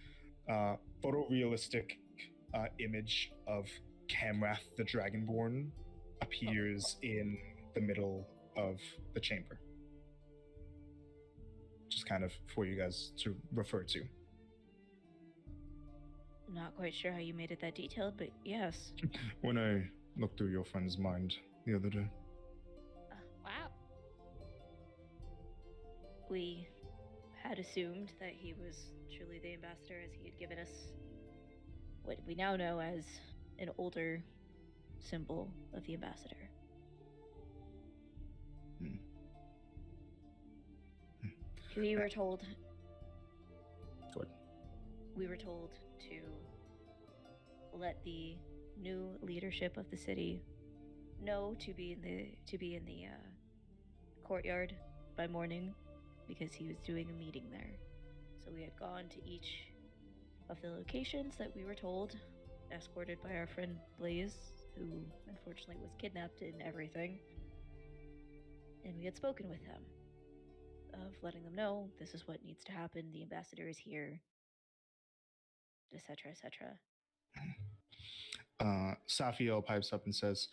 S2: photorealistic image of Camrath the Dragonborn appears in the middle of the chamber. Just kind of for you guys to refer to.
S3: Not quite sure how you made it that detailed, but yes.
S2: When I looked through your friend's mind the other day.
S5: Wow.
S3: We had assumed that he was truly the ambassador, as he had given us what we now know as an older symbol of the ambassador. We were told.
S2: Good.
S3: We were told to let the new leadership of the city know to be in the courtyard by morning, because he was doing a meeting there. So we had gone to each of the locations that we were told, escorted by our friend Blaze, who unfortunately was kidnapped and everything. And we had spoken with them, of letting them know this is what needs to happen, the ambassador is here, etc., etc.
S2: Safiel pipes up and says,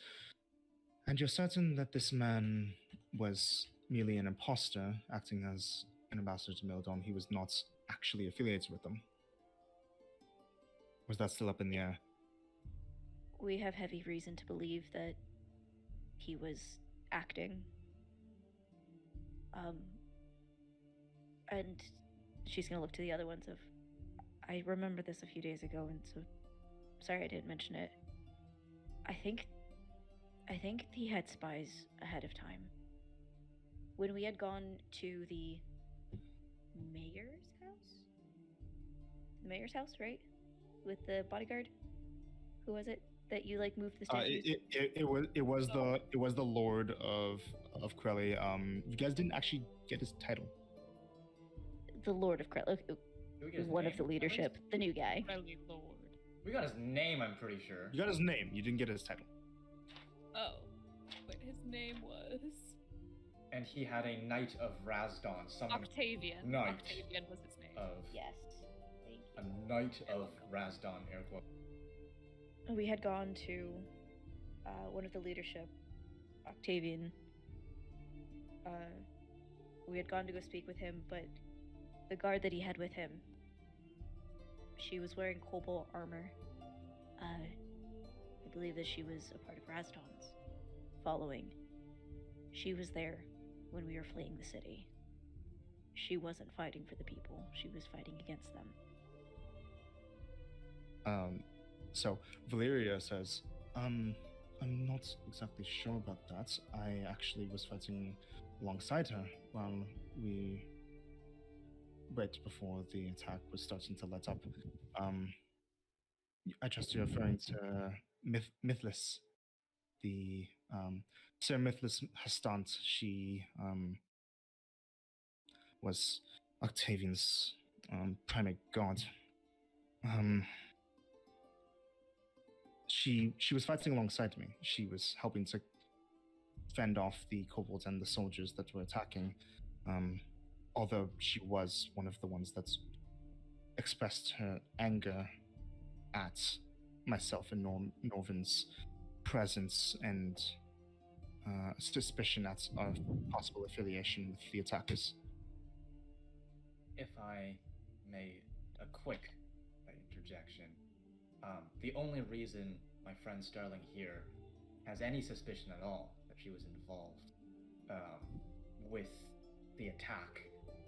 S2: "And you're certain that this man was merely an imposter acting as an ambassador to Milodon? He was not actually affiliated with them? Was that still up in the air?"
S3: We have heavy reason to believe that he was acting. And she's gonna look to the other ones of, I remember this a few days ago, and so sorry I didn't mention it. I think he had spies ahead of time. When we had gone to the mayor's house? The mayor's house, right? With the bodyguard? Who was it that you like moved the statues?
S2: It was the Lord of Crelly. You guys didn't actually get his title.
S3: The Lord of Krell, one of the leadership, the new guy.
S5: Really, Lord.
S4: We got his name, I'm pretty sure.
S2: You got his name. You didn't get his title.
S5: Oh. Wait, name was
S4: And he had a Knight of Razdon, someone
S5: Octavian.
S4: Knight
S5: Octavian was his name.
S4: of
S7: Yes. Thank
S4: a
S7: you.
S4: Knight
S5: You're
S4: of
S5: welcome.
S4: Razdon, air quote.
S3: We had gone to one of the leadership, Octavian. We had gone to go speak with him, but the guard that he had with him, she was wearing cobalt armor. I believe that she was a part of Razdon's following. She was there when we were fleeing the city. She wasn't fighting for the people, she was fighting against them.
S2: So Valeria says, I'm not exactly sure about that. I actually was fighting alongside her while we right before the attack was starting to let up. I trust you're referring to Mythlis, the Sir Mythlis Hastant. She was Octavian's primate god. She was fighting alongside me. She was helping to fend off the kobolds and the soldiers that were attacking. Although she was one of the ones that expressed her anger at myself and Norvin's presence and suspicion at our possible affiliation with the attackers.
S4: If I may, a quick interjection. The only reason my friend Sterling here has any suspicion at all that she was involved with the attack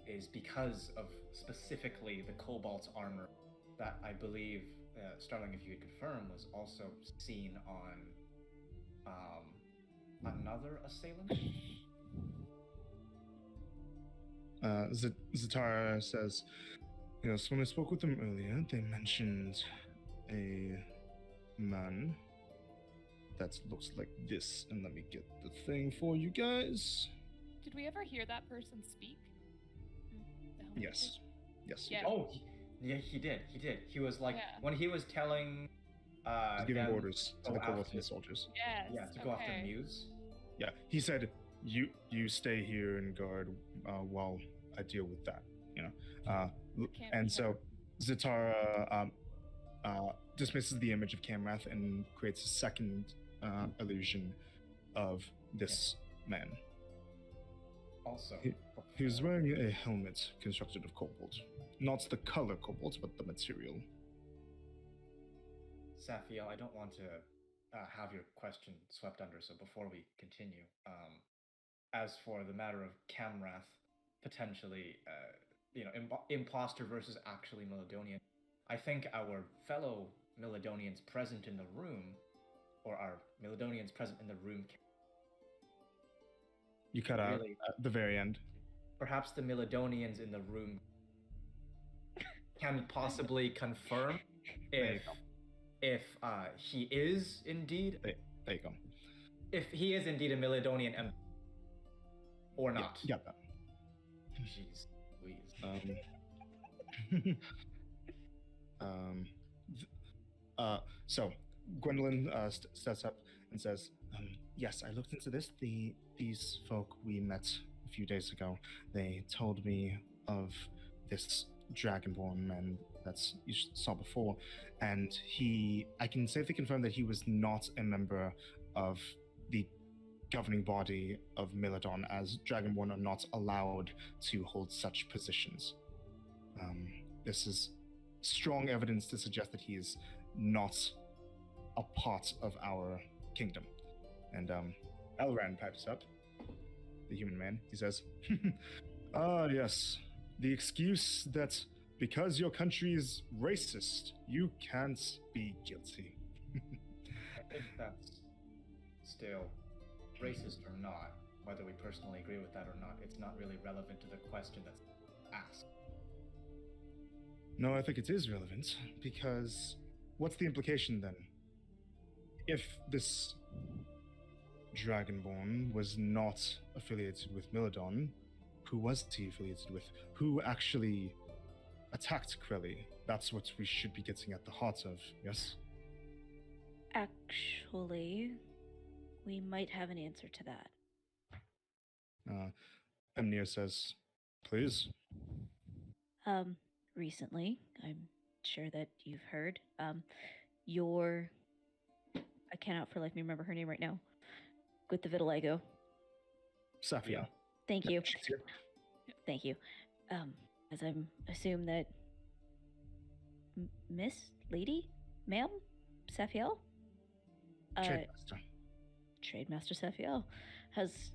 S4: is because of specifically the Cobalt's armor that I believe, Sterling, if you could confirm, was also seen on another assailant.
S2: Zatara says, yes, when I spoke with them earlier, they mentioned a man that looks like this. And let me get the thing for you guys.
S5: Did we ever hear that person speak? The helmet
S2: Yes.
S5: person?
S2: Yes.
S5: Yeah.
S4: Oh, yeah, he did. He was like,
S5: Yeah.
S4: when he was telling
S2: He's giving
S4: them
S2: orders to
S4: go
S2: the kobolds
S4: after-
S2: and the soldiers.
S5: Yes.
S4: yeah, to go after
S5: okay.
S4: Muse.
S2: Yeah, he said, "You stay here and guard while I deal with that." You know,
S5: Can't
S2: and
S5: be
S2: so
S5: her.
S2: Zatara dismisses the image of Camrath and creates a second illusion of this man.
S4: Also,
S2: He was wearing a helmet constructed of cobalt, not the color cobalt, but the material.
S4: Safiel, I don't want to have your question swept under, so before we continue, as for the matter of Camrath, potentially, imposter versus actually Milidonian, I think our fellow Milidonians present in the room, or our Milidonians present in the room,
S2: You cut out
S4: Really?
S2: at the very end.
S4: perhaps the Milidonians in the room can possibly confirm
S2: There you
S4: if he is indeed
S2: There you go.
S4: if he is indeed a Milidonian or not.
S2: Yeah, you got that.
S4: Jeez Louise.
S2: So Gwendolyn steps up and says, yes, I looked into this. These folk we met a few days ago, they told me of this Dragonborn man that you saw before, and I can safely confirm that he was not a member of the governing body of Milidon, as Dragonborn are not allowed to hold such positions. This is strong evidence to suggest that he is not a part of our kingdom. And Elran pipes up, the human man. He says, yes, the excuse that because your country is racist, you can't be guilty.
S4: I think that's still racist or not, whether we personally agree with that or not. It's not really relevant to the question that's asked.
S2: No, I think it is relevant, because what's the implication then? If this Dragonborn was not affiliated with Milidon, who was he affiliated with? Who actually attacked Krelly? That's what we should be getting at the heart of, yes?
S3: Actually, We might have an answer to that.
S2: Emnir says, please.
S3: Recently, I'm sure that you've heard, your, I cannot for life me remember her name right now, with the vitiligo.
S2: Safia.
S3: Thank
S2: Yeah,
S3: you.
S2: she's here.
S3: Thank you. As I'm assume that Miss Lady, ma'am, Safiel,
S2: Trademaster.
S3: Trademaster Safiel, has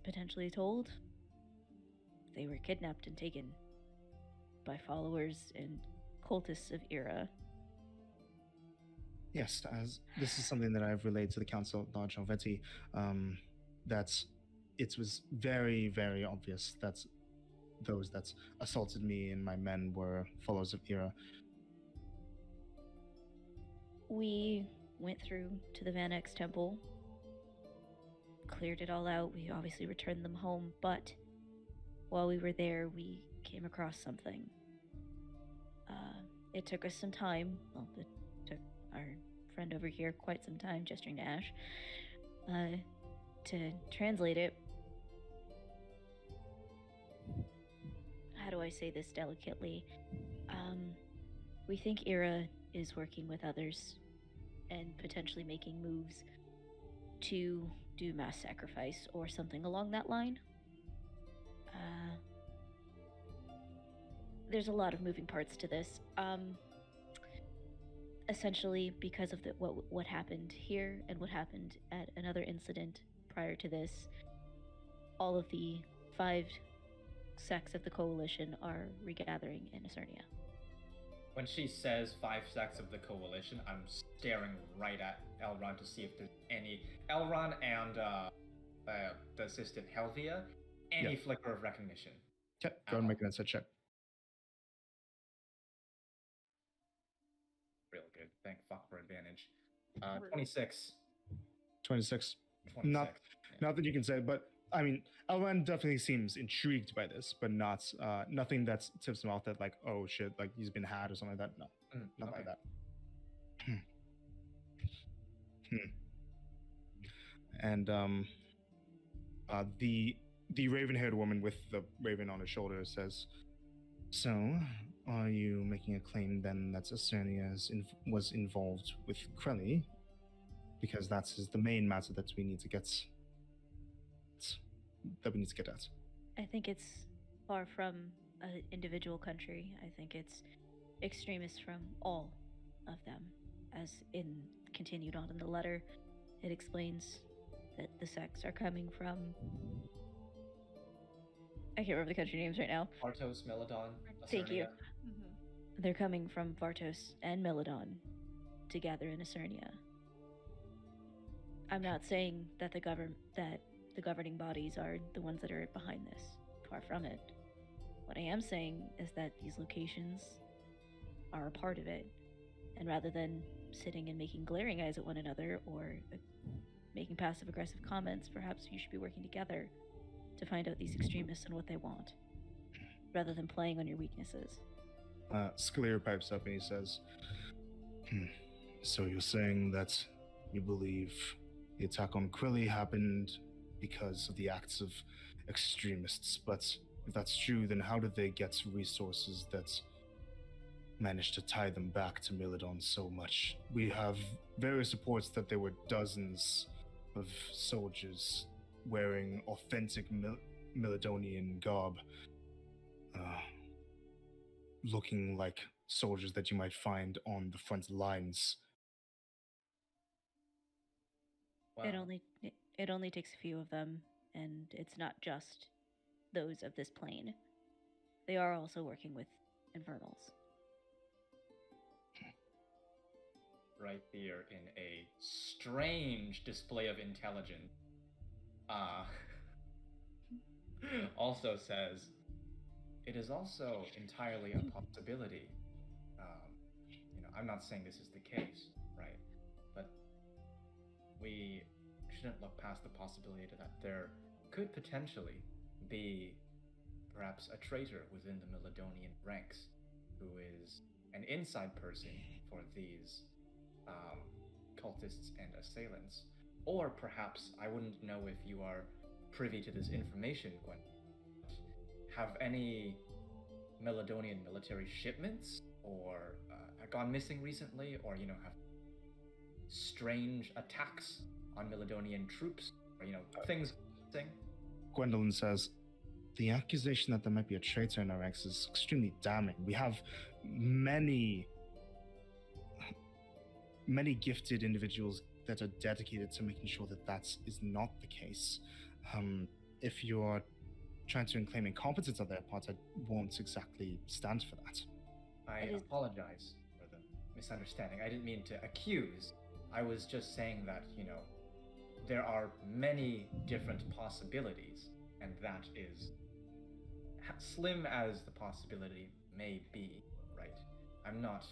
S3: potentially told they were kidnapped and taken by followers and cultists of Ikora.
S2: Yes, as this is something that I've relayed to the Council at Large already, that it was very, very obvious that those that assaulted me and my men were followers of Ikora.
S3: We went through to the Van X temple, cleared it all out. We obviously returned them home, but while we were there, we came across something. It took us some time. Well, it took our friend over here quite some time, gesturing to Ash, to translate it. How do I say this delicately? We think Ikora is working with others and potentially making moves to do mass sacrifice or something along that line. There's a lot of moving parts to this. Essentially, because of what happened here and what happened at another incident prior to this, all of the 5 sects of the coalition are regathering in Acernia.
S4: When she says 5 sects of the coalition, I'm staring right at Elron to see if there's any Elron and the assistant Helvia, any flicker of recognition.
S2: Okay, go and make an insight check.
S4: Real good. Thank fuck for advantage. 26.
S2: 26.
S4: 26.
S2: Not that you can say, but I mean, Elran definitely seems intrigued by this, but not nothing that tips him off that like, oh shit, like he's been had or something like that. No, nothing like that. And the raven-haired woman with the raven on her shoulder says, "So, are you making a claim then that Acernia was involved with Krelly? Because that is the main matter that we need to get." at.
S3: I think it's far from an individual country. I think it's extremists from all of them. As in continued on in the letter, it explains that the sects are coming from, I can't remember the country names right now.
S4: Vartos, Meladon,
S3: Thank you.
S6: Mm-hmm.
S3: They're coming from Vartos and Meladon to gather in Acernia. I'm not saying that the governing bodies are the ones that are behind this. Far from it. What I am saying is that these locations are a part of it. And rather than sitting and making glaring eyes at one another or making passive-aggressive comments, perhaps you should be working together to find out these extremists and what they want, rather than playing on your weaknesses.
S2: Sklir pipes up and he says, "So you're saying that you believe the attack on Krelly happened because of the acts of extremists, but if that's true, then how did they get resources that managed to tie them back to Meladon so much? We have various reports that there were dozens of soldiers wearing authentic Meladonian garb, looking like soldiers that you might find on the front lines."
S4: Wow.
S3: It only takes a few of them, and it's not just those of this plane. They are also working with Infernals.
S4: Right here in a strange display of intelligence. Also says, it is also entirely a possibility. I'm not saying this is the case, right? But we shouldn't look past the possibility that there could potentially be perhaps a traitor within the Meladonian ranks who is an inside person for these cultists and assailants, Or perhaps, I wouldn't know if you are privy to this information, Gwen. Have any Meladonian military shipments or gone missing recently, or have strange attacks on Meladonian troops, or things.
S2: Gwendolyn says, the accusation that there might be a traitor in our ranks is extremely damning. We have many gifted individuals that are dedicated to making sure that that is not the case. If you're trying to claim incompetence on their part, I won't exactly stand for that.
S4: I apologize for the misunderstanding. I didn't mean to accuse. I was just saying that, there are many different possibilities, and that is slim as the possibility may be, right? I'm not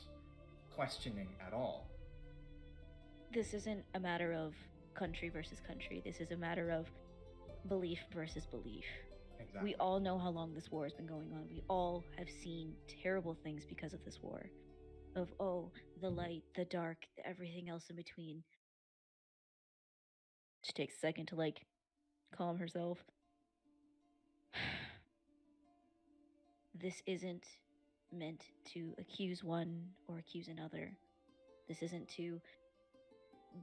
S4: questioning at all.
S3: This isn't a matter of country versus country. This is a matter of belief versus belief.
S4: Exactly.
S3: We all know how long this war has been going on. We all have seen terrible things because of this war. Of, the light, the dark, everything else in between. She takes a second to, calm herself. This isn't meant to accuse one or accuse another. This isn't to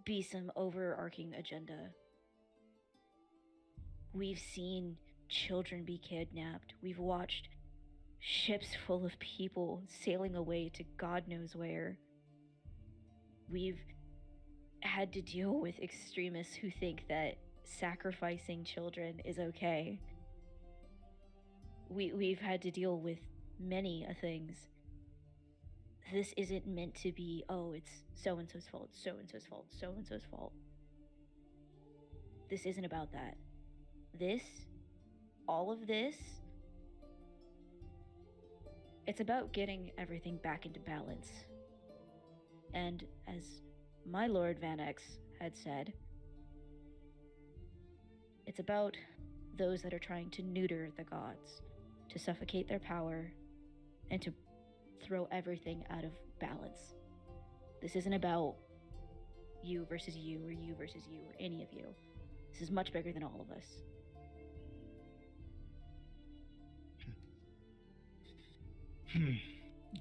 S3: be some overarching agenda. We've seen children be kidnapped. We've watched ships full of people sailing away to God knows where. We've had to deal with extremists who think that sacrificing children is okay. We've had to deal with many things. This isn't meant to be, it's so-and-so's fault, so-and-so's fault, so-and-so's fault. This isn't about that. All of this, it's about getting everything back into balance. And as my Lord Van X had said, it's about those that are trying to neuter the gods, to suffocate their power, and to throw everything out of balance. This isn't about you versus you, or you versus you, or any of you. This is much bigger than all of us.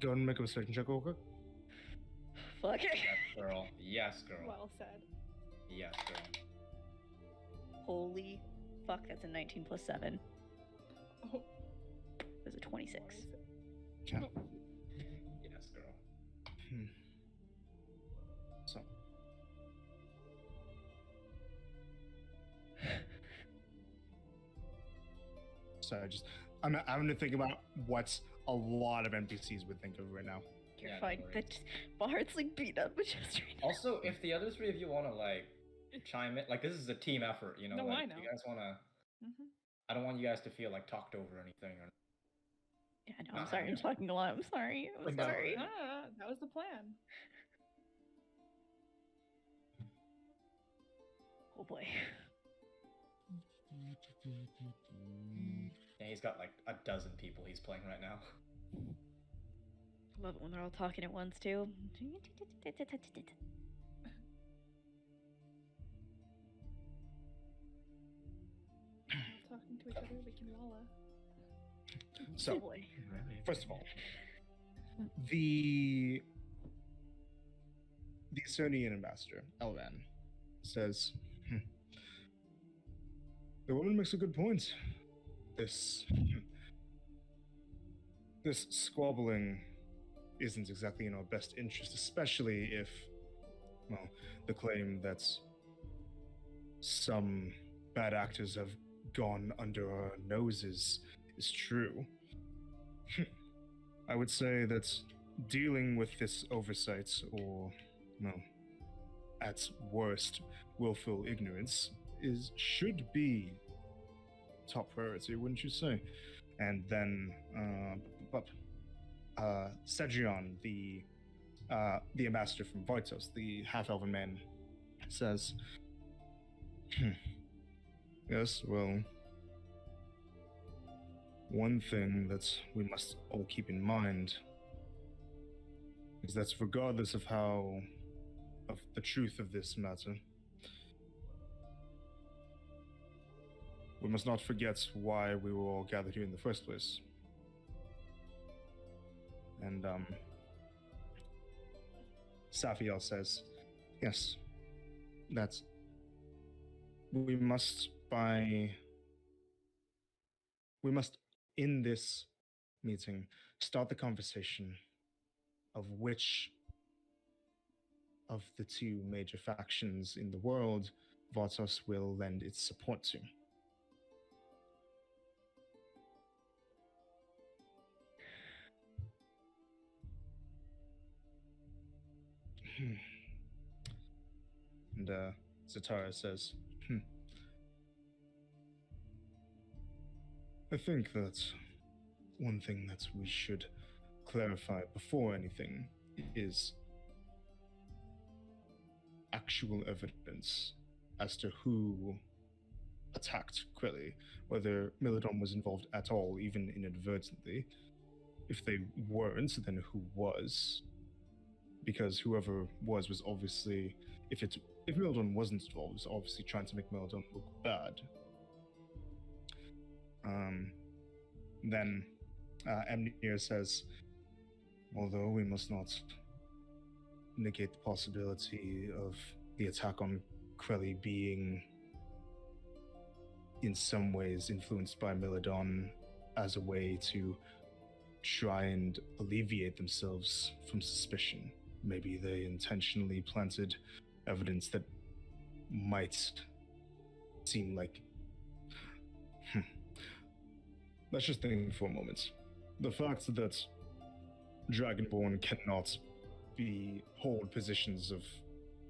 S2: Go and make a perception check real quick.
S3: Fuck it.
S4: Yes, girl. Yes, girl.
S6: Well said.
S4: Yes, girl.
S3: Holy fuck, that's a 19 plus 7.
S6: Oh,
S3: That's a 26.
S2: Okay.
S4: Yes, girl.
S2: So. Sorry, I'm having to think about what a lot of NPCs would think of right now.
S3: You're
S4: Yeah, no
S3: fine.
S4: worries.
S3: My heart's beat up with just right now.
S4: Also, if the other three of you want to chime in, this is a team effort,
S6: No, I know.
S4: You guys want to.
S6: Mhm.
S4: I don't want you guys to feel talked over or anything. Or
S3: Yeah, no, I'm sorry. I'm talking a lot. I'm sorry. I'm
S4: No.
S3: sorry.
S6: That was the plan.
S3: Oh boy.
S4: Yeah, he's got a dozen people he's playing right now.
S3: Love it when they're all talking at once too.
S6: Talking to each other, we can walla.
S2: So,
S3: Oh boy.
S2: first of all, the Estonian ambassador, Elvan, says, the woman makes a good point. This squabbling isn't exactly in our best interest, especially if, the claim that some bad actors have gone under our noses is true. I would say that dealing with this oversight, or, at worst, willful ignorance, should be top priority, wouldn't you say? And then, Cedrion, the ambassador from Voitos, the half-elven man, says, yes, well, one thing that we must all keep in mind is that regardless of the truth of this matter, we must not forget why we were all gathered here in the first place. And Safiel says, yes, that we must in this meeting start the conversation of which of the two major factions in the world Vartos will lend its support to. And Zatara says, I think that one thing that we should clarify before anything is actual evidence as to who attacked Quelly, whether Milidon was involved at all, even inadvertently. If they weren't, then who was? Because whoever was obviously, if Milidon wasn't involved, was obviously trying to make Milidon look bad. Then Emnir says, although we must not negate the possibility of the attack on Quelly being in some ways influenced by Milidon as a way to try and alleviate themselves from suspicion. Maybe they intentionally planted evidence that might seem like... Let's just think for a moment. The fact that Dragonborn cannot hold positions of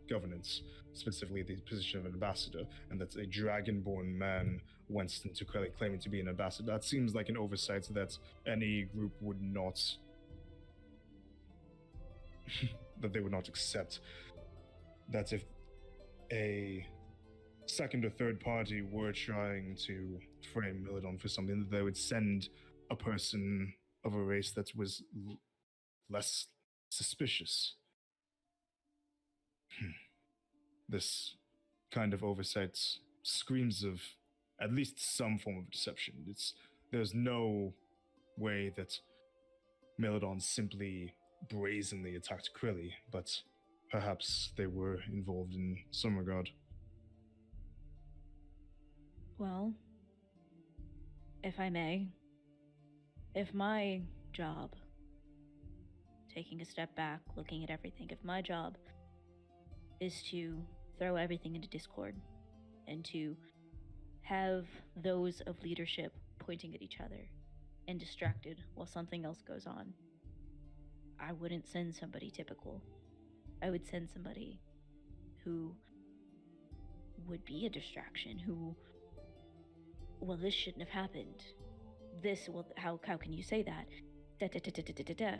S2: governance, specifically the position of an ambassador, and that a Dragonborn man went into Quelly claiming to be an ambassador, that seems like an oversight that any group would not that they would not accept. That if a second or third party were trying to frame Milidon for something, that they would send a person of a race that was less suspicious. This kind of oversight screams of at least some form of deception. There's no way that Milidon simply brazenly attacked Quelly, but perhaps they were involved in some regard.
S3: Well, if I may, if my job, taking a step back, looking at everything, if my job is to throw everything into discord and to have those of leadership pointing at each other and distracted while something else goes on, I wouldn't send somebody typical. I would send somebody who would be a distraction, who, well, this shouldn't have happened. This, well, how can you say that? Da da da da da da da.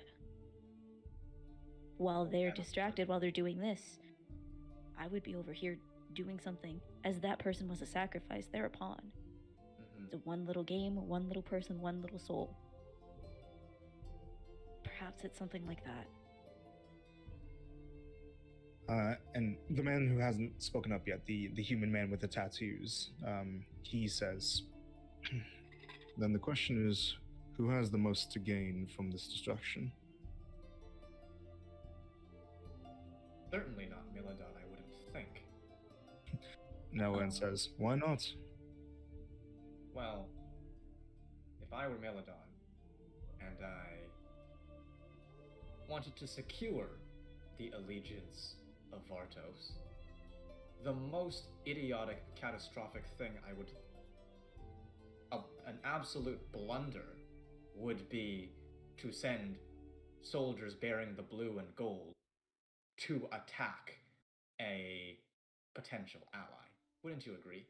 S3: While they're distracted, while they're doing this, I would be over here doing something, as that person was a sacrifice, they're a pawn. It's a one little game, one little person, one little soul. Perhaps it's something like that.
S2: And the man who hasn't spoken up yet, the human man with the tattoos, he says, then the question is, who has the most to gain from this destruction?
S4: Certainly not Milidon, I wouldn't think.
S2: Nolan says, why not?
S4: Well, if I were Milidon, and I wanted to secure the allegiance of Vartos, the most idiotic, catastrophic thing I would... an absolute blunder would be to send soldiers bearing the blue and gold to attack a potential ally. Wouldn't you agree?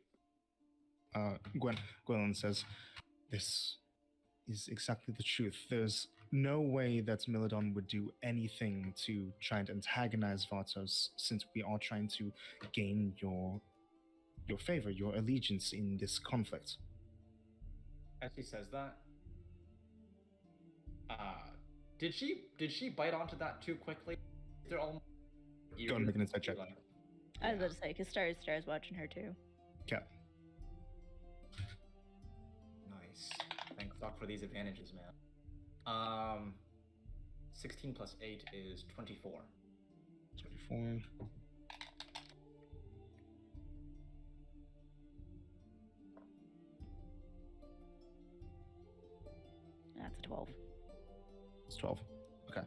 S2: Gwendolyn says, this is exactly the truth. There's no way that Milidon would do anything to try and antagonize Vartos, since we are trying to gain your favor, your allegiance in this conflict.
S4: As she says that, did she bite onto that too quickly? They're all
S2: go and make an insight check.
S3: I was about to say, because Star's watching her too.
S2: Okay.
S4: for these advantages, man. 16 plus 8 is 24.
S2: 24.
S3: That's a 12.
S2: It's 12. Okay.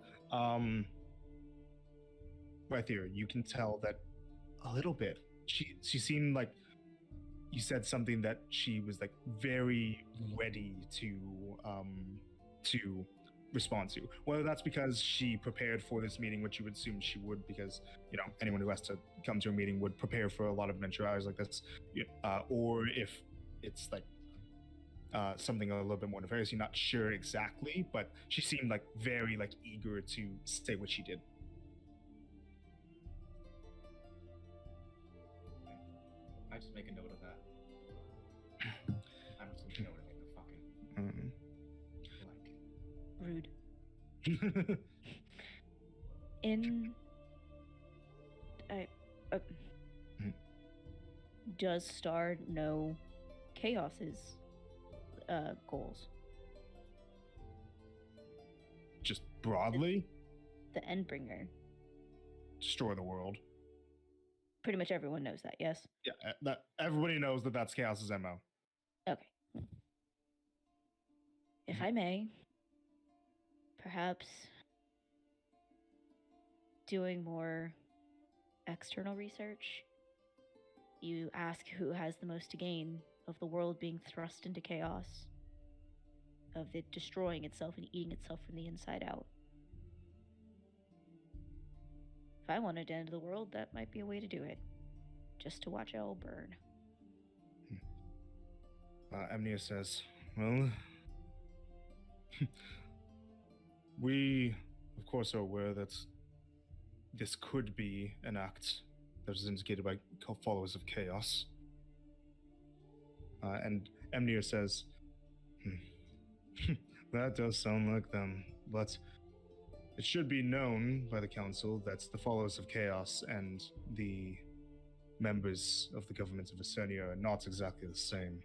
S2: Right there, you can tell that a little bit. She seemed like you said something that she was like very ready to respond to. Whether that's because she prepared for this meeting, which you would assume she would, because anyone who has to come to a meeting would prepare for a lot of eventualities like this, or if it's like something a little bit more nefarious. You're not sure exactly, but she seemed like very like eager to say what she did.
S4: I just make a note of that. I'm just making a note of the fucking
S3: Rude. Does Star know Chaos's goals?
S2: Just broadly,
S3: The Endbringer.
S2: destroy the world.
S3: Pretty much everyone knows that, yes?
S2: Yeah, that everybody knows that that's Chaos's MO.
S3: Okay. If I may, perhaps doing more external research, you ask who has the most to gain of the world being thrust into chaos, of it destroying itself and eating itself from the inside out. If I wanted to end the world, that might be a way to do it. Just to watch it all burn.
S2: Amnia says, well, we, of course, are aware that this could be an act that was instigated by followers of Chaos. And Amnia says, that does sound like them, but it should be known by the Council that the followers of Chaos and the members of the government of Eternia are not exactly the same.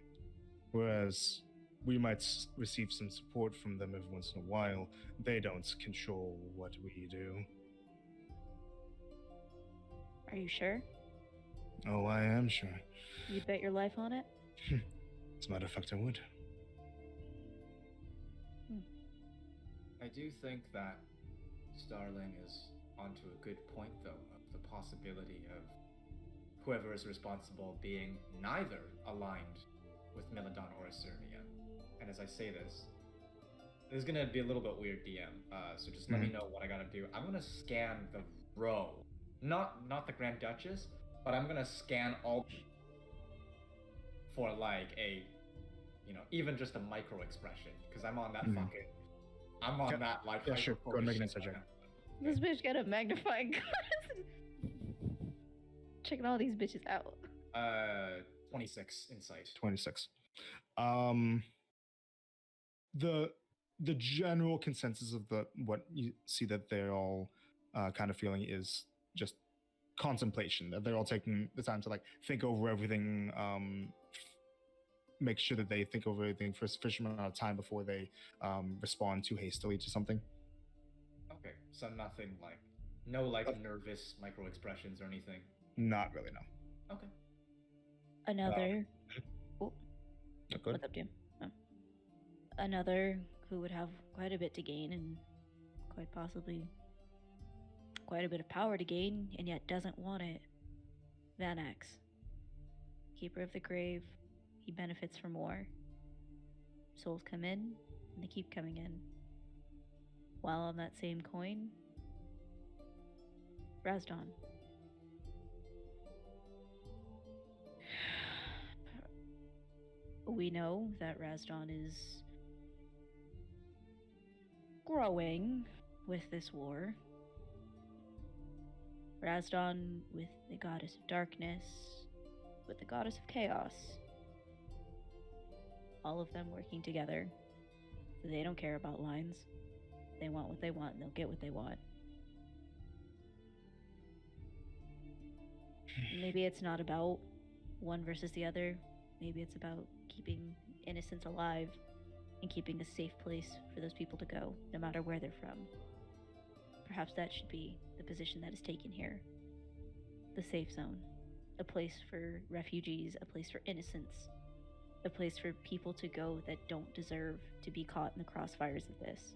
S2: Whereas we might receive some support from them every once in a while, they don't control what we do.
S3: Are you sure?
S2: Oh, I am sure.
S3: You'd bet your life on it?
S2: As a matter of fact, I would.
S4: I do think that Starling is onto a good point, though, of the possibility of whoever is responsible being neither aligned with Miladon or Eternia. And as I say this is gonna be a little bit weird, DM. So just let me know what I gotta do. I'm gonna scan the row, not the Grand Duchess, but I'm gonna scan all for like a, even just a micro expression, because I'm on that fucking, I'm on that like.
S2: Yeah, sure. Go and make an insight check.
S7: This bitch got a magnifying glass. Checking all these bitches out.
S4: 26 insight.
S2: 26. The general consensus of what you see that they're all kind of feeling is just contemplation. That they're all taking the time to like think over everything, make sure that they think over everything for a sufficient amount of time before they respond too hastily to something.
S4: Okay, so nothing like, no like nervous micro expressions or anything.
S2: Not really, no.
S4: Okay.
S3: Another.
S2: Good.
S3: What's up, Jim? Oh. Another who would have quite a bit to gain and quite possibly quite a bit of power to gain, and yet doesn't want it. Vanax. Keeper of the Grave. He benefits from more. Souls come in, and they keep coming in. While on that same coin, Razdon. We know that Razdon is growing with this war. Razdon with the goddess of darkness, with the goddess of chaos. All of them working together. They don't care about lines. They want what they want, and they'll get what they want. Maybe it's not about one versus the other. Maybe it's about keeping innocence alive and keeping a safe place for those people to go, no matter where they're from. Perhaps that should be the position that is taken here. The safe zone. A place for refugees, a place for innocents, a place for people to go that don't deserve to be caught in the crossfires of this.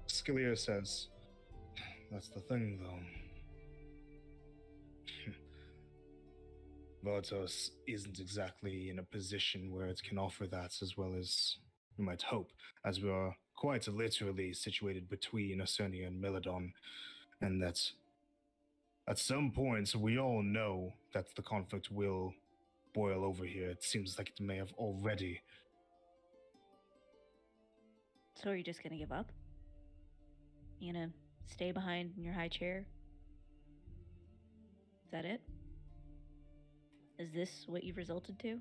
S2: Scalia says, "That's the thing, though. Vartos isn't exactly in a position where it can offer that as well as we might hope, as we are quite literally situated between Acernia and Meladon, and that at some point we all know that the conflict will boil over here. It seems like it may have already."
S3: So are you just gonna give up? You gonna stay behind in your high chair? Is that it? Is this what you've resulted to?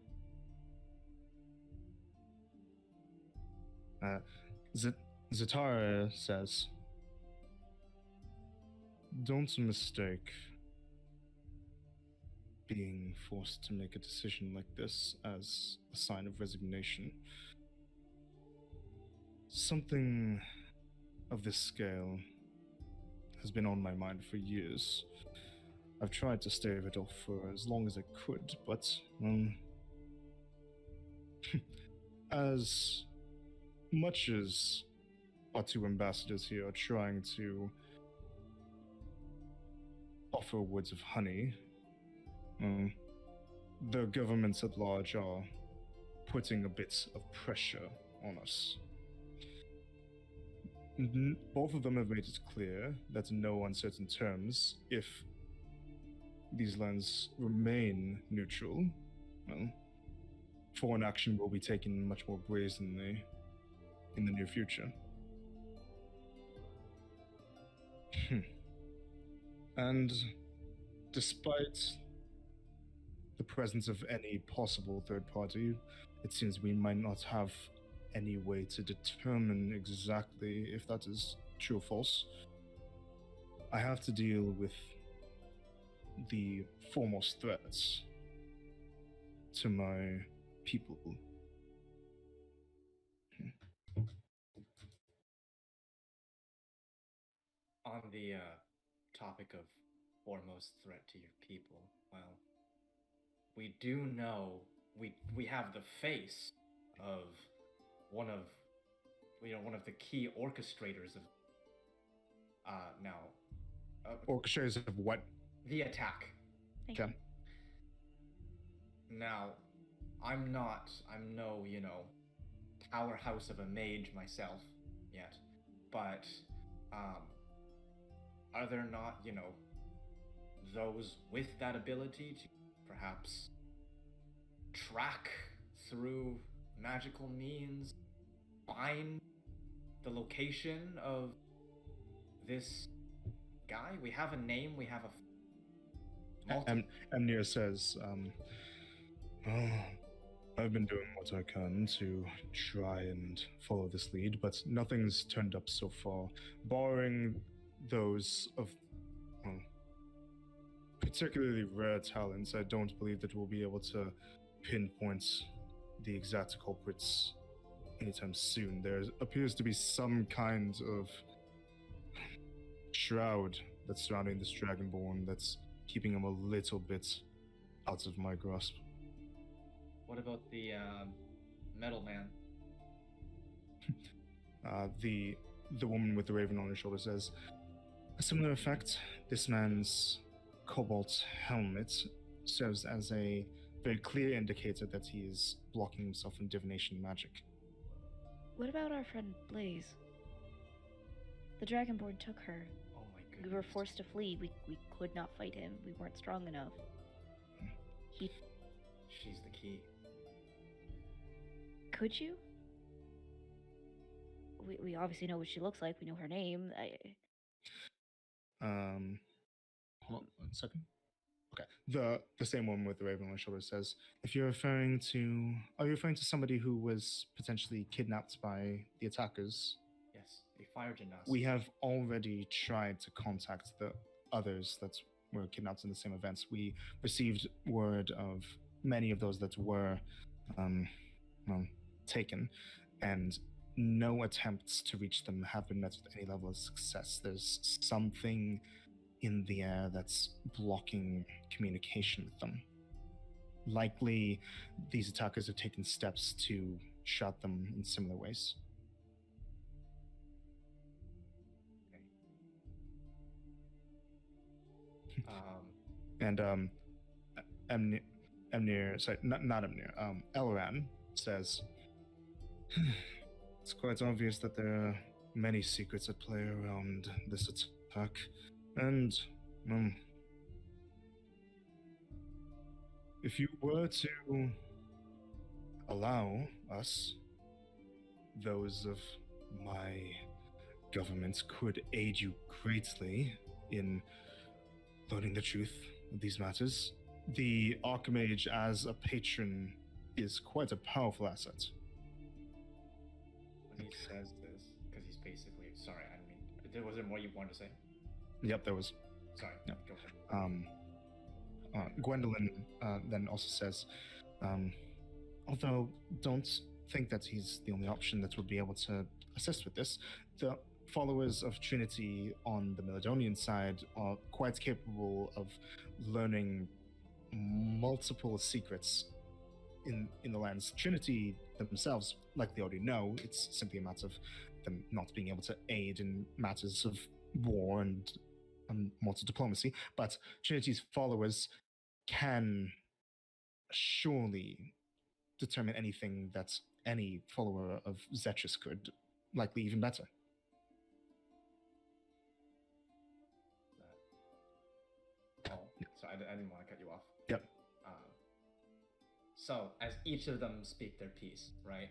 S2: Zatara says, "Don't mistake being forced to make a decision like this as a sign of resignation. Something of this scale has been on my mind for years. I've tried to stave it off for as long as I could, but, as much as our two ambassadors here are trying to offer words of honey, the governments at large are putting a bit of pressure on us. Both of them have made it clear that in no uncertain terms, if these lands remain neutral, foreign action will be taken much more brazenly in the near future. And despite the presence of any possible third party, it seems we might not have any way to determine exactly if that is true or false. I have to deal with the foremost threats to my people.
S4: On the topic of foremost threat to your people, well, we do know we have the face of one of the key orchestrators of
S2: Orchestrators of what?
S4: the attack.
S3: Thank
S2: Okay.
S4: Now, I'm no, powerhouse of a mage myself yet, but are there not, those with that ability to perhaps track through magical means, find the location of this guy? We have a name, we have a
S2: Amnir says, I've been doing what I can to try and follow this lead, but nothing's turned up so far, barring those of particularly rare talents. I don't believe that we'll be able to pinpoint the exact culprits anytime soon. There appears to be some kind of shroud that's surrounding this Dragonborn that's keeping him a little bit out of my grasp.
S4: What about the metal man?
S2: The woman with the raven on her shoulder says, a similar effect. This man's cobalt helmet serves as a very clear indicator that he is blocking himself from divination magic.
S3: What about our friend Blaze? The Dragonborn took her.
S4: Oh my goodness.
S3: We were forced to flee. We could not fight him. We weren't strong enough.
S4: She's the key.
S3: Could you? We obviously know what she looks like. We know her name.
S2: Hold on 1 second. Okay. The same woman with the raven on her shoulder says, are you referring to somebody who was potentially kidnapped by the attackers?
S4: Yes, a fire gymnast.
S2: We have already tried to contact the others that were kidnapped in the same events. We received word of many of those that were um, well, taken, and no attempts to reach them have been met with any level of success. There's something in the air that's blocking communication with them. Likely, these attackers have taken steps to shut them in similar ways. And Emnir, sorry, not Emnir, Elran says, it's quite obvious that there are many secrets at play around this attack, and if you were to allow us, those of my government could aid you greatly in learning the truth of these matters. The Archmage as a patron is quite a powerful asset.
S4: When he says this, because he's basically sorry, I mean, was there more you wanted to say?
S2: Yep, there was.
S4: Sorry,
S2: Yep.
S4: Go ahead.
S2: Gwendolyn then also says, although don't think that he's the only option that would be able to assist with this, the followers of Trinity on the Meladonian side are quite capable of learning multiple secrets in the lands. Trinity themselves, like they already know, it's simply a matter of them not being able to aid in matters of war and mortal diplomacy, but Trinity's followers can surely determine anything that any follower of Zetrus could, likely even better.
S4: Oh, so I didn't want to cut you off.
S2: Yep.
S4: So, as each of them speak their piece, right?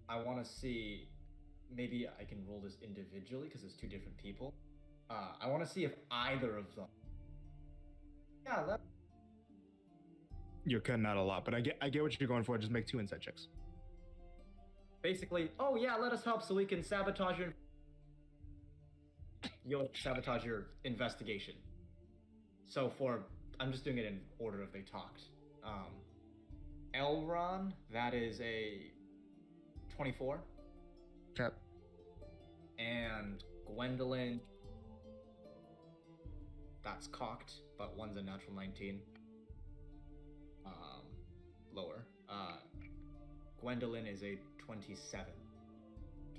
S4: I want to see, maybe I can roll this individually because it's two different people. I want to see if either of them. Yeah,
S2: You're cutting out a lot, but I get what you're going for. Just make 2 insight checks.
S4: basically, oh yeah, let us help so we can sabotage your. You'll sabotage your investigation. So I'm just doing it in order of they talked. Elron, that is a 24.
S2: Okay.
S4: And Gwendolyn, that's cocked, but one's a natural 19. Lower. Gwendolyn is a 27.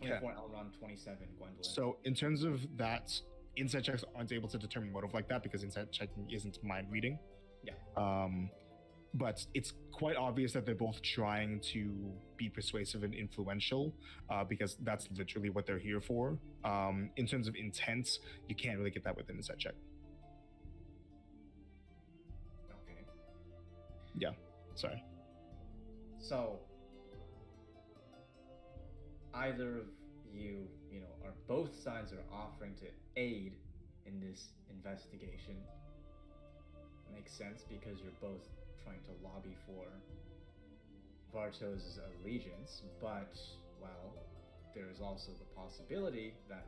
S4: 24 Elron, 27 Gwendolyn.
S2: So in terms of that, insight checks aren't able to determine motive like that because insight checking isn't mind reading.
S4: Yeah.
S2: But it's quite obvious that they're both trying to be persuasive and influential, because that's literally what they're here for. In terms of intent, you can't really get that with an insight check.
S4: Okay.
S2: Yeah, sorry.
S4: So, either of you, or both sides are offering to aid in this investigation. Makes sense because you're both trying to lobby for Vartos' allegiance, but, well, there's also the possibility that,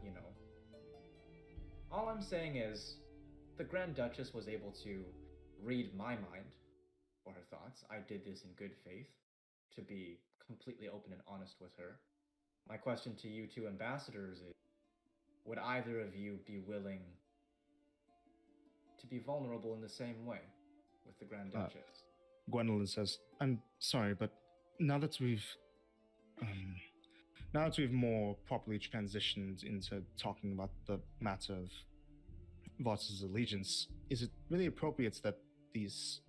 S4: all I'm saying is the Grand Duchess was able to read my mind or her thoughts. I did this in good faith to be completely open and honest with her. My question to you two ambassadors is, would either of you be willing to be vulnerable in the same way with the Grand Duchess?
S2: Gwendolyn says, I'm sorry, but now that we've more properly transitioned into talking about the matter of Voss's allegiance, is it really appropriate that these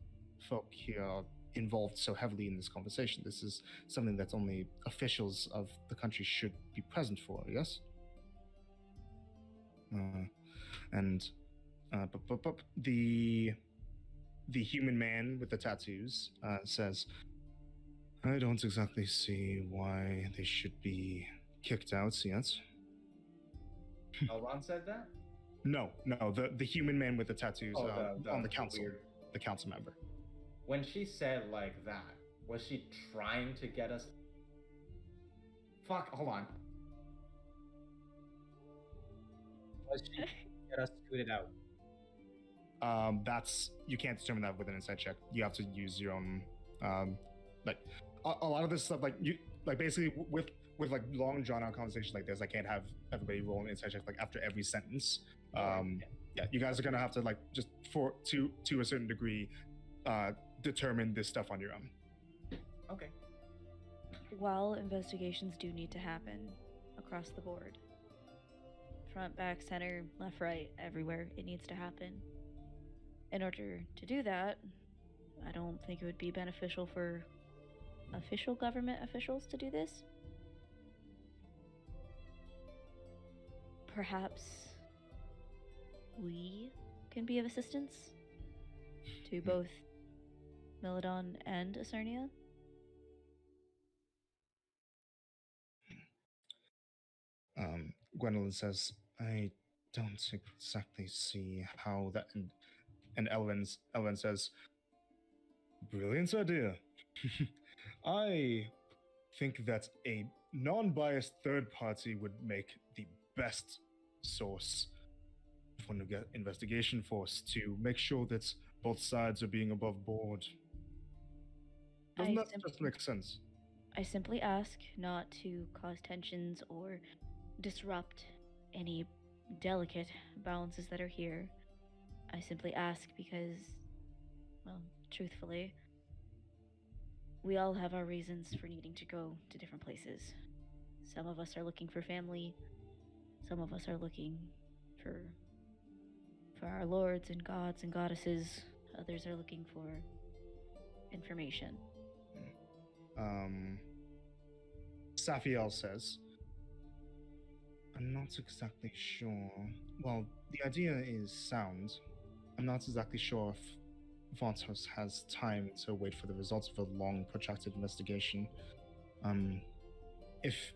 S2: folk here are involved so heavily in this conversation? This is something that only officials of the country should be present for, yes? The human man with the tattoos says, I don't exactly see why they should be kicked out yet.
S4: Elron said that?
S2: No, the human man with the tattoos on the council,
S4: weird.
S2: the council member.
S4: When she said like that, was she trying to get us? Fuck, hold on. Was she get us scooted out?
S2: That's, you can't determine that with an insight check. You have to use your own Like a lot of this stuff, like you, like basically with like long drawn out conversations like this, I can't have everybody roll an insight check like after every sentence. Yeah, you guys are gonna have to like just to a certain degree determine this stuff on your own.
S4: Okay.
S3: While investigations do need to happen across the board, front, back, center, left, right, everywhere, it needs to happen. In order to do that, I don't think it would be beneficial for official government officials to do this. Perhaps we can be of assistance to both Milodon and Acernia.
S2: Gwendolyn says, I don't exactly see how that. And Elvin says, brilliant idea. I think that a non-biased third party would make the best source for an investigation force to make sure that both sides are being above board. Doesn't that just make sense?
S3: I simply ask not to cause tensions or disrupt any delicate balances that are here. I simply ask because, well, truthfully, we all have our reasons for needing to go to different places. Some of us are looking for family. Some of us are looking for our lords and gods and goddesses. Others are looking for information.
S2: Safiel says, I'm not exactly sure. Well, the idea is sound. I'm not exactly sure if Vontos has time to wait for the results of a long, protracted investigation. If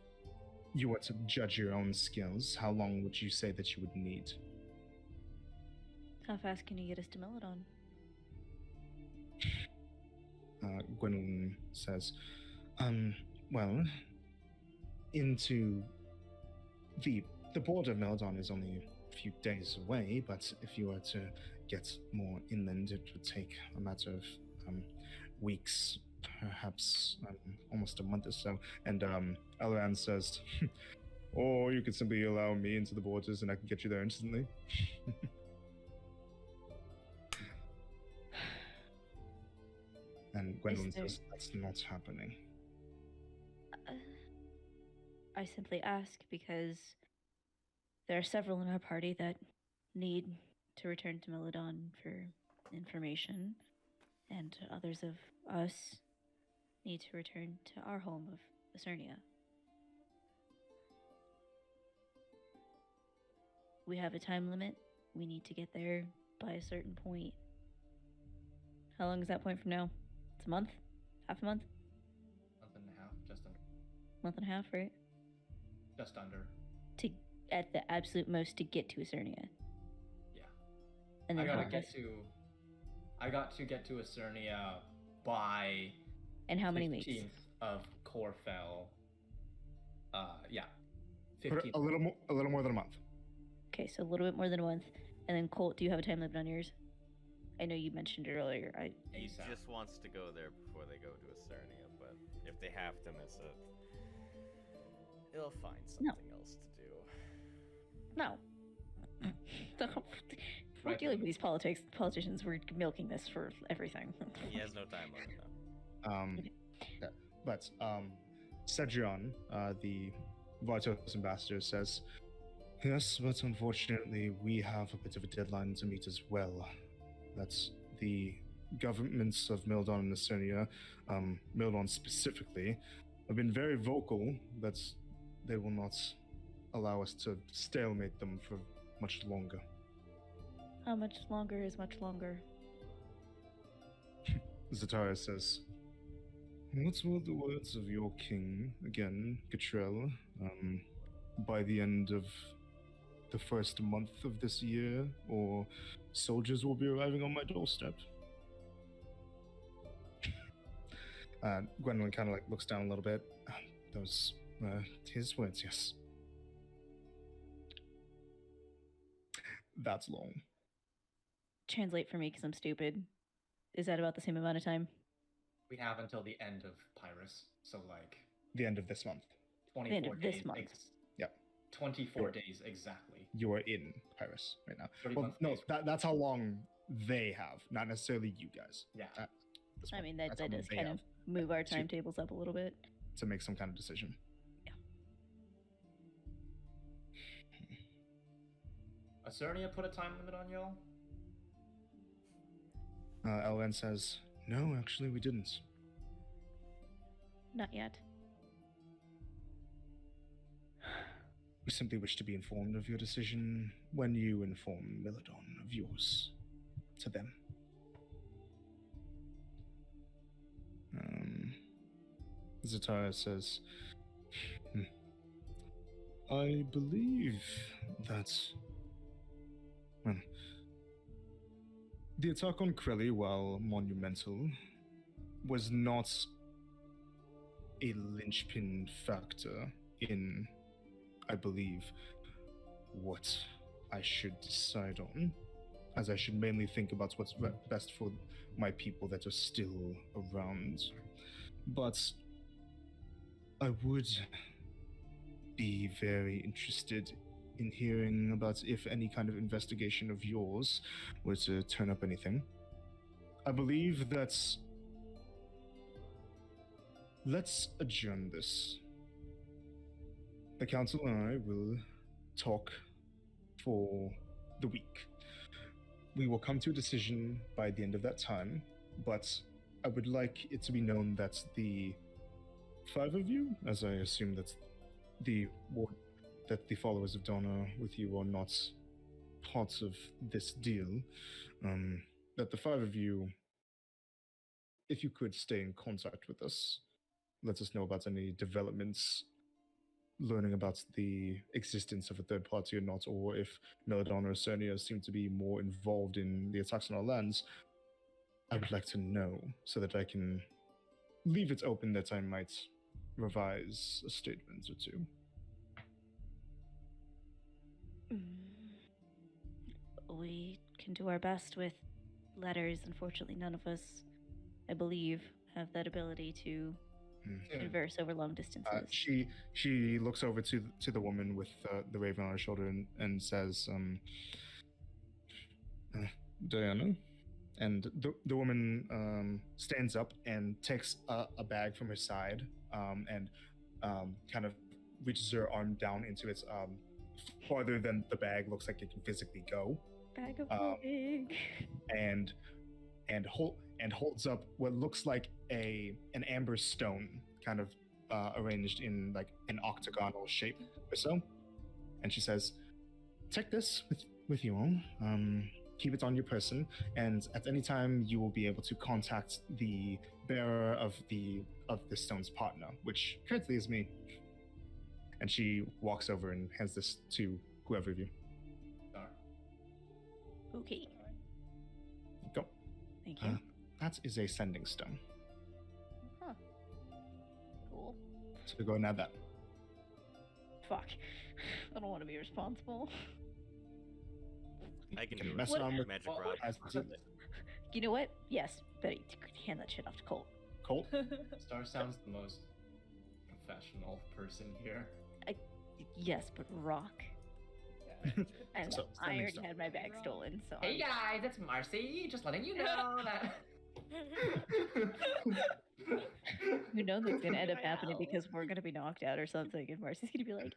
S2: you were to judge your own skills, how long would you say that you would need?
S3: How fast can you get us to Milodon?
S2: Gwendolyn says, well, into the border of Milodon is only a few days away, but if you were to get more inland, it would take a matter of weeks, perhaps almost a month or so. And Elran says, or you could simply allow me into the borders and I can get you there instantly. And Gwendolyn says, that's not happening.
S3: I simply ask because there are several in our party that need to return to Milodon for information, and others of us need to return to our home of Acernia. We have a time limit. We need to get there by a certain point. How long is that point from now? It's a month? Half a month?
S4: Month and a half, just under.
S3: Month and a half, right?
S4: Just under.
S3: To at the absolute most to get to Acernia.
S4: Yeah.
S3: And then
S4: I got to get to Acernia by
S3: and how many weeks?
S4: 15th of Corfell. Yeah.
S2: For
S4: 15th.
S2: a little more than a month.
S3: Okay, so a little bit more than a month. And then Colt, do you have a time limit on yours? I know you mentioned it earlier.
S1: He
S4: ASAP.
S1: just wants to go there before they go to Acernia, but if they have to miss it, they'll find something else to do.
S3: No. We're dealing with these politicians. We're milking this for everything.
S1: He has no time on it now.
S2: But Cedrion, the Vartos ambassador, says, yes, but unfortunately we have a bit of a deadline to meet as well. That's the governments of Milodon and Acernia, Milodon specifically, have been very vocal that they will not allow us to stalemate them for much longer.
S3: How much longer is much longer?
S2: Zatara says, what were the words of your king, again, Gatrell, by the end of the first month of this year, or soldiers will be arriving on my doorstep? Gwendolyn kind of like looks down a little bit. Those were his words, yes. That's long.
S3: Translate for me because I'm stupid. Is that about the same amount of time?
S4: We have until the end of Pyrus, so like
S2: The end of this month.
S4: 24
S3: end of this
S4: days.
S3: month.
S2: Yep.
S4: 24
S2: Sure.
S4: days exactly.
S2: You are in Pyrus right now.
S4: 30
S2: Well,
S4: month
S2: no,
S4: days.
S2: that's how long they have, not necessarily you guys.
S4: Yeah.
S2: This
S3: I
S2: one.
S3: mean, that
S2: That's how long
S3: does
S2: they
S3: kind
S2: have
S3: of move our
S2: to-
S3: timetables up a little bit.
S2: to make some kind of decision.
S4: Acernia put a time limit on y'all?
S2: Elven says, no, actually, we didn't.
S3: Not yet.
S2: We simply wish to be informed of your decision when you inform Milidon of yours to them. Zatara says, I believe that, well, the attack on Krelly, while monumental, was not a linchpin factor in, I believe, what I should decide on, as I should mainly think about what's best for my people that are still around. But I would be very interested in hearing about if any kind of investigation of yours were to turn up anything. I believe that let's adjourn this. The council and I will talk for the week. We will come to a decision by the end of that time, but I would like it to be known that the 5 of you, as I assume that the followers of Donna with you are not part of this deal, that the 5 of you, if you could stay in contact with us, let us know about any developments, learning about the existence of a third party or not, or if Melodon or Cernia seem to be more involved in the attacks on our lands. I would like to know so that I can leave it open that I might revise a statement or two.
S3: We can do our best with letters. Unfortunately, none of us, I believe, have that ability to converse over long distances.
S2: She looks over to the woman with the raven on her shoulder and says, Diana? And the woman stands up and takes a bag from her side and kind of reaches her arm down into its farther than the bag looks like it can physically go.
S3: Bag of holding.
S2: And holds up what looks like an amber stone, kind of arranged in like an octagonal shape or so. And she says, "Take this with you all. Keep it on your person, and at any time you will be able to contact the bearer of the stone's partner, which currently is me." And she walks over and hands this to whoever of you.
S3: Okay.
S2: Go.
S3: Thank you.
S2: That is a sending stone.
S3: Huh. Cool.
S2: So go and add that.
S3: Fuck. I don't want to be responsible.
S1: I can
S2: Can
S1: do
S2: mess
S1: it.
S2: around with
S1: Magic rod.
S3: You know what? Yes. Better hand that shit off to Colt.
S2: Colt.
S4: Star sounds the most professional person here.
S3: Yes, but rock. And
S2: So,
S3: I
S2: sending
S3: already
S2: stone.
S3: had my bag stolen, so
S4: Hey guys, it's Marcy. Just letting you know that.
S3: who knows what's gonna end up happening because we're gonna be knocked out or something, and Marcy's gonna be like,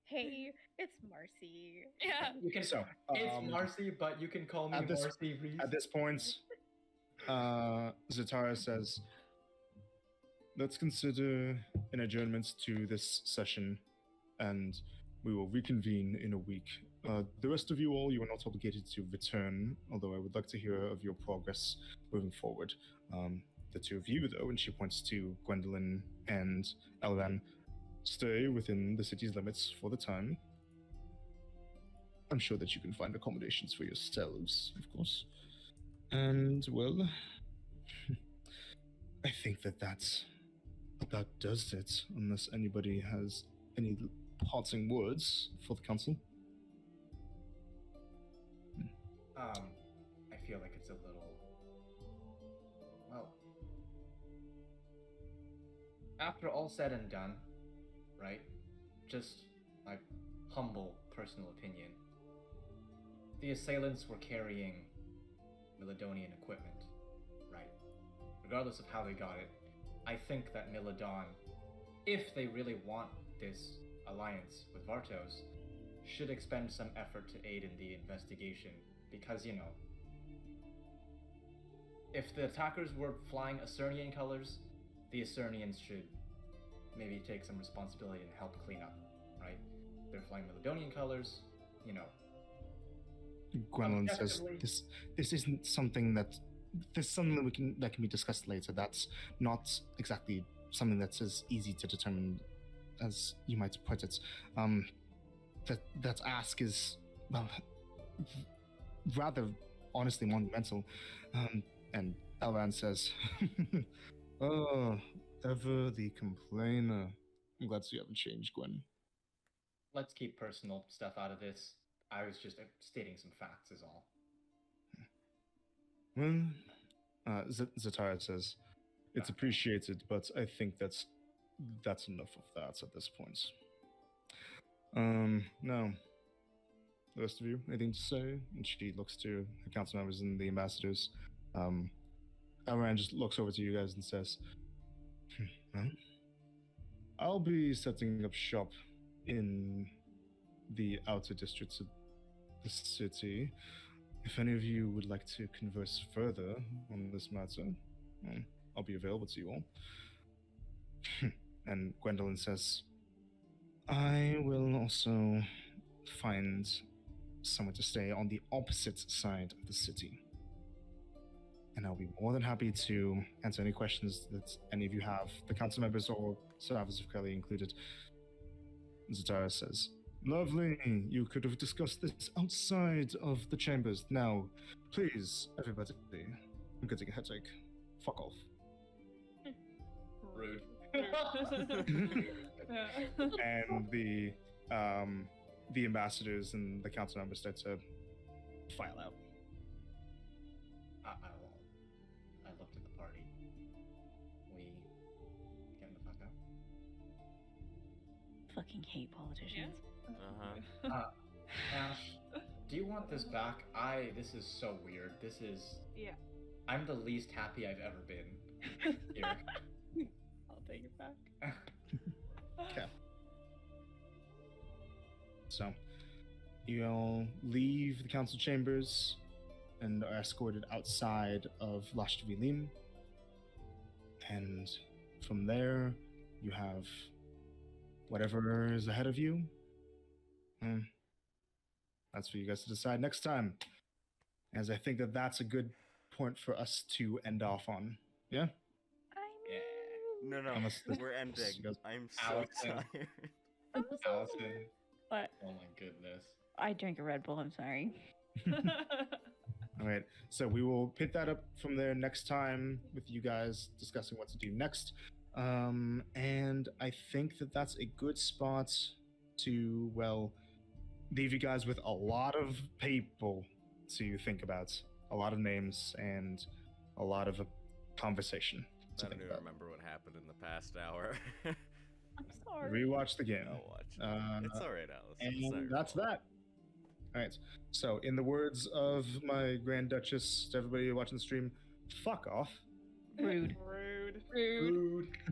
S3: hey, it's Marcy.
S5: Yeah.
S4: You can.
S2: So,
S4: It's Marcy, but you can call me
S2: at this-
S4: Marcy, please.
S2: At this point, Zatara says, let's consider an adjournment to this session, and we will reconvene in a week. The rest of you all, you are not obligated to return, although I would like to hear of your progress moving forward. The 2 of you, though, and she points to Gwendolyn and Elvan, stay within the city's limits for the time. I'm sure that you can find accommodations for yourselves, of course. And, well, I think that about does it, unless anybody has any parting words for the council.
S4: I feel like it's a little. Well, after all said and done, right? Just my humble personal opinion. The assailants were carrying Milidonian equipment, right? Regardless of how they got it, I think that Milidon, if they really want this alliance with Vartos, should expend some effort to aid in the investigation, because, you know, if the attackers were flying Acernian colors, the Acernians should maybe take some responsibility and help clean up, right? They're flying Milidonian colors, you know.
S2: Gwendolyn says,
S4: Objectively-
S2: "This isn't something that that can be discussed later. That's not exactly something that's as easy to determine as you might put it. That ask is, well, rather honestly monumental." And Elvan says, "Oh, ever the complainer. I'm glad you haven't changed, Gwen."
S4: Let's keep personal stuff out of this. I was just stating some facts, is all.
S2: Well, Zatara says, "It's appreciated, but I think that's enough of that at this point." Now, the rest of you, anything to say? And she looks to the council members and the ambassadors. Elran just looks over to you guys and says, "Well, I'll be setting up shop in the outer districts of the city. If any of you would like to converse further on this matter, well, I'll be available to you all." And Gwendolyn says, "I will also find somewhere to stay on the opposite side of the city. And I'll be more than happy to answer any questions that any of you have, the council members or survivors of Kelly included." Zatara says, "Lovely. You could have discussed this outside of the chambers. Now, please, everybody. I'm getting a headache. Fuck off."
S4: Rude.
S2: And the ambassadors and the council members start to file out.
S4: I looked at the party. We getting the fuck out?
S3: Fucking hate politicians.
S4: Ash, do you want this back? This is so weird. This is...
S6: Yeah.
S4: I'm the least happy I've ever been here.
S6: I'll take it back.
S2: Okay. So, you all leave the council chambers and are escorted outside of Lash Vilim. And from there, you have whatever is ahead of you. That's for you guys to decide next time. As I think that that's a good point for us to end off on. Yeah?
S1: No,
S2: Unless the-
S1: we're ending.
S2: goes-
S1: I'm so
S4: Allison.
S1: tired.
S4: Allison.
S3: What?
S4: Oh my goodness.
S3: I drank a Red Bull, I'm sorry.
S2: All right, so we will pick that up from there next time with you guys discussing what to do next. And I think that that's a good spot to, well, leave you guys with a lot of people to think about, a lot of names, and a lot of a conversation to
S1: I don't
S2: think
S1: even
S2: about.
S1: remember what happened in the past hour.
S3: I'm sorry.
S2: Rewatch the game.
S1: I'll watch it. It's alright, Alice. It's not
S2: And
S1: your
S2: that's
S1: fault.
S2: that. All right. So, in the words of my Grand Duchess, to everybody watching the stream, fuck off.
S3: Rude.
S6: Rude.
S5: Rude.
S4: Rude.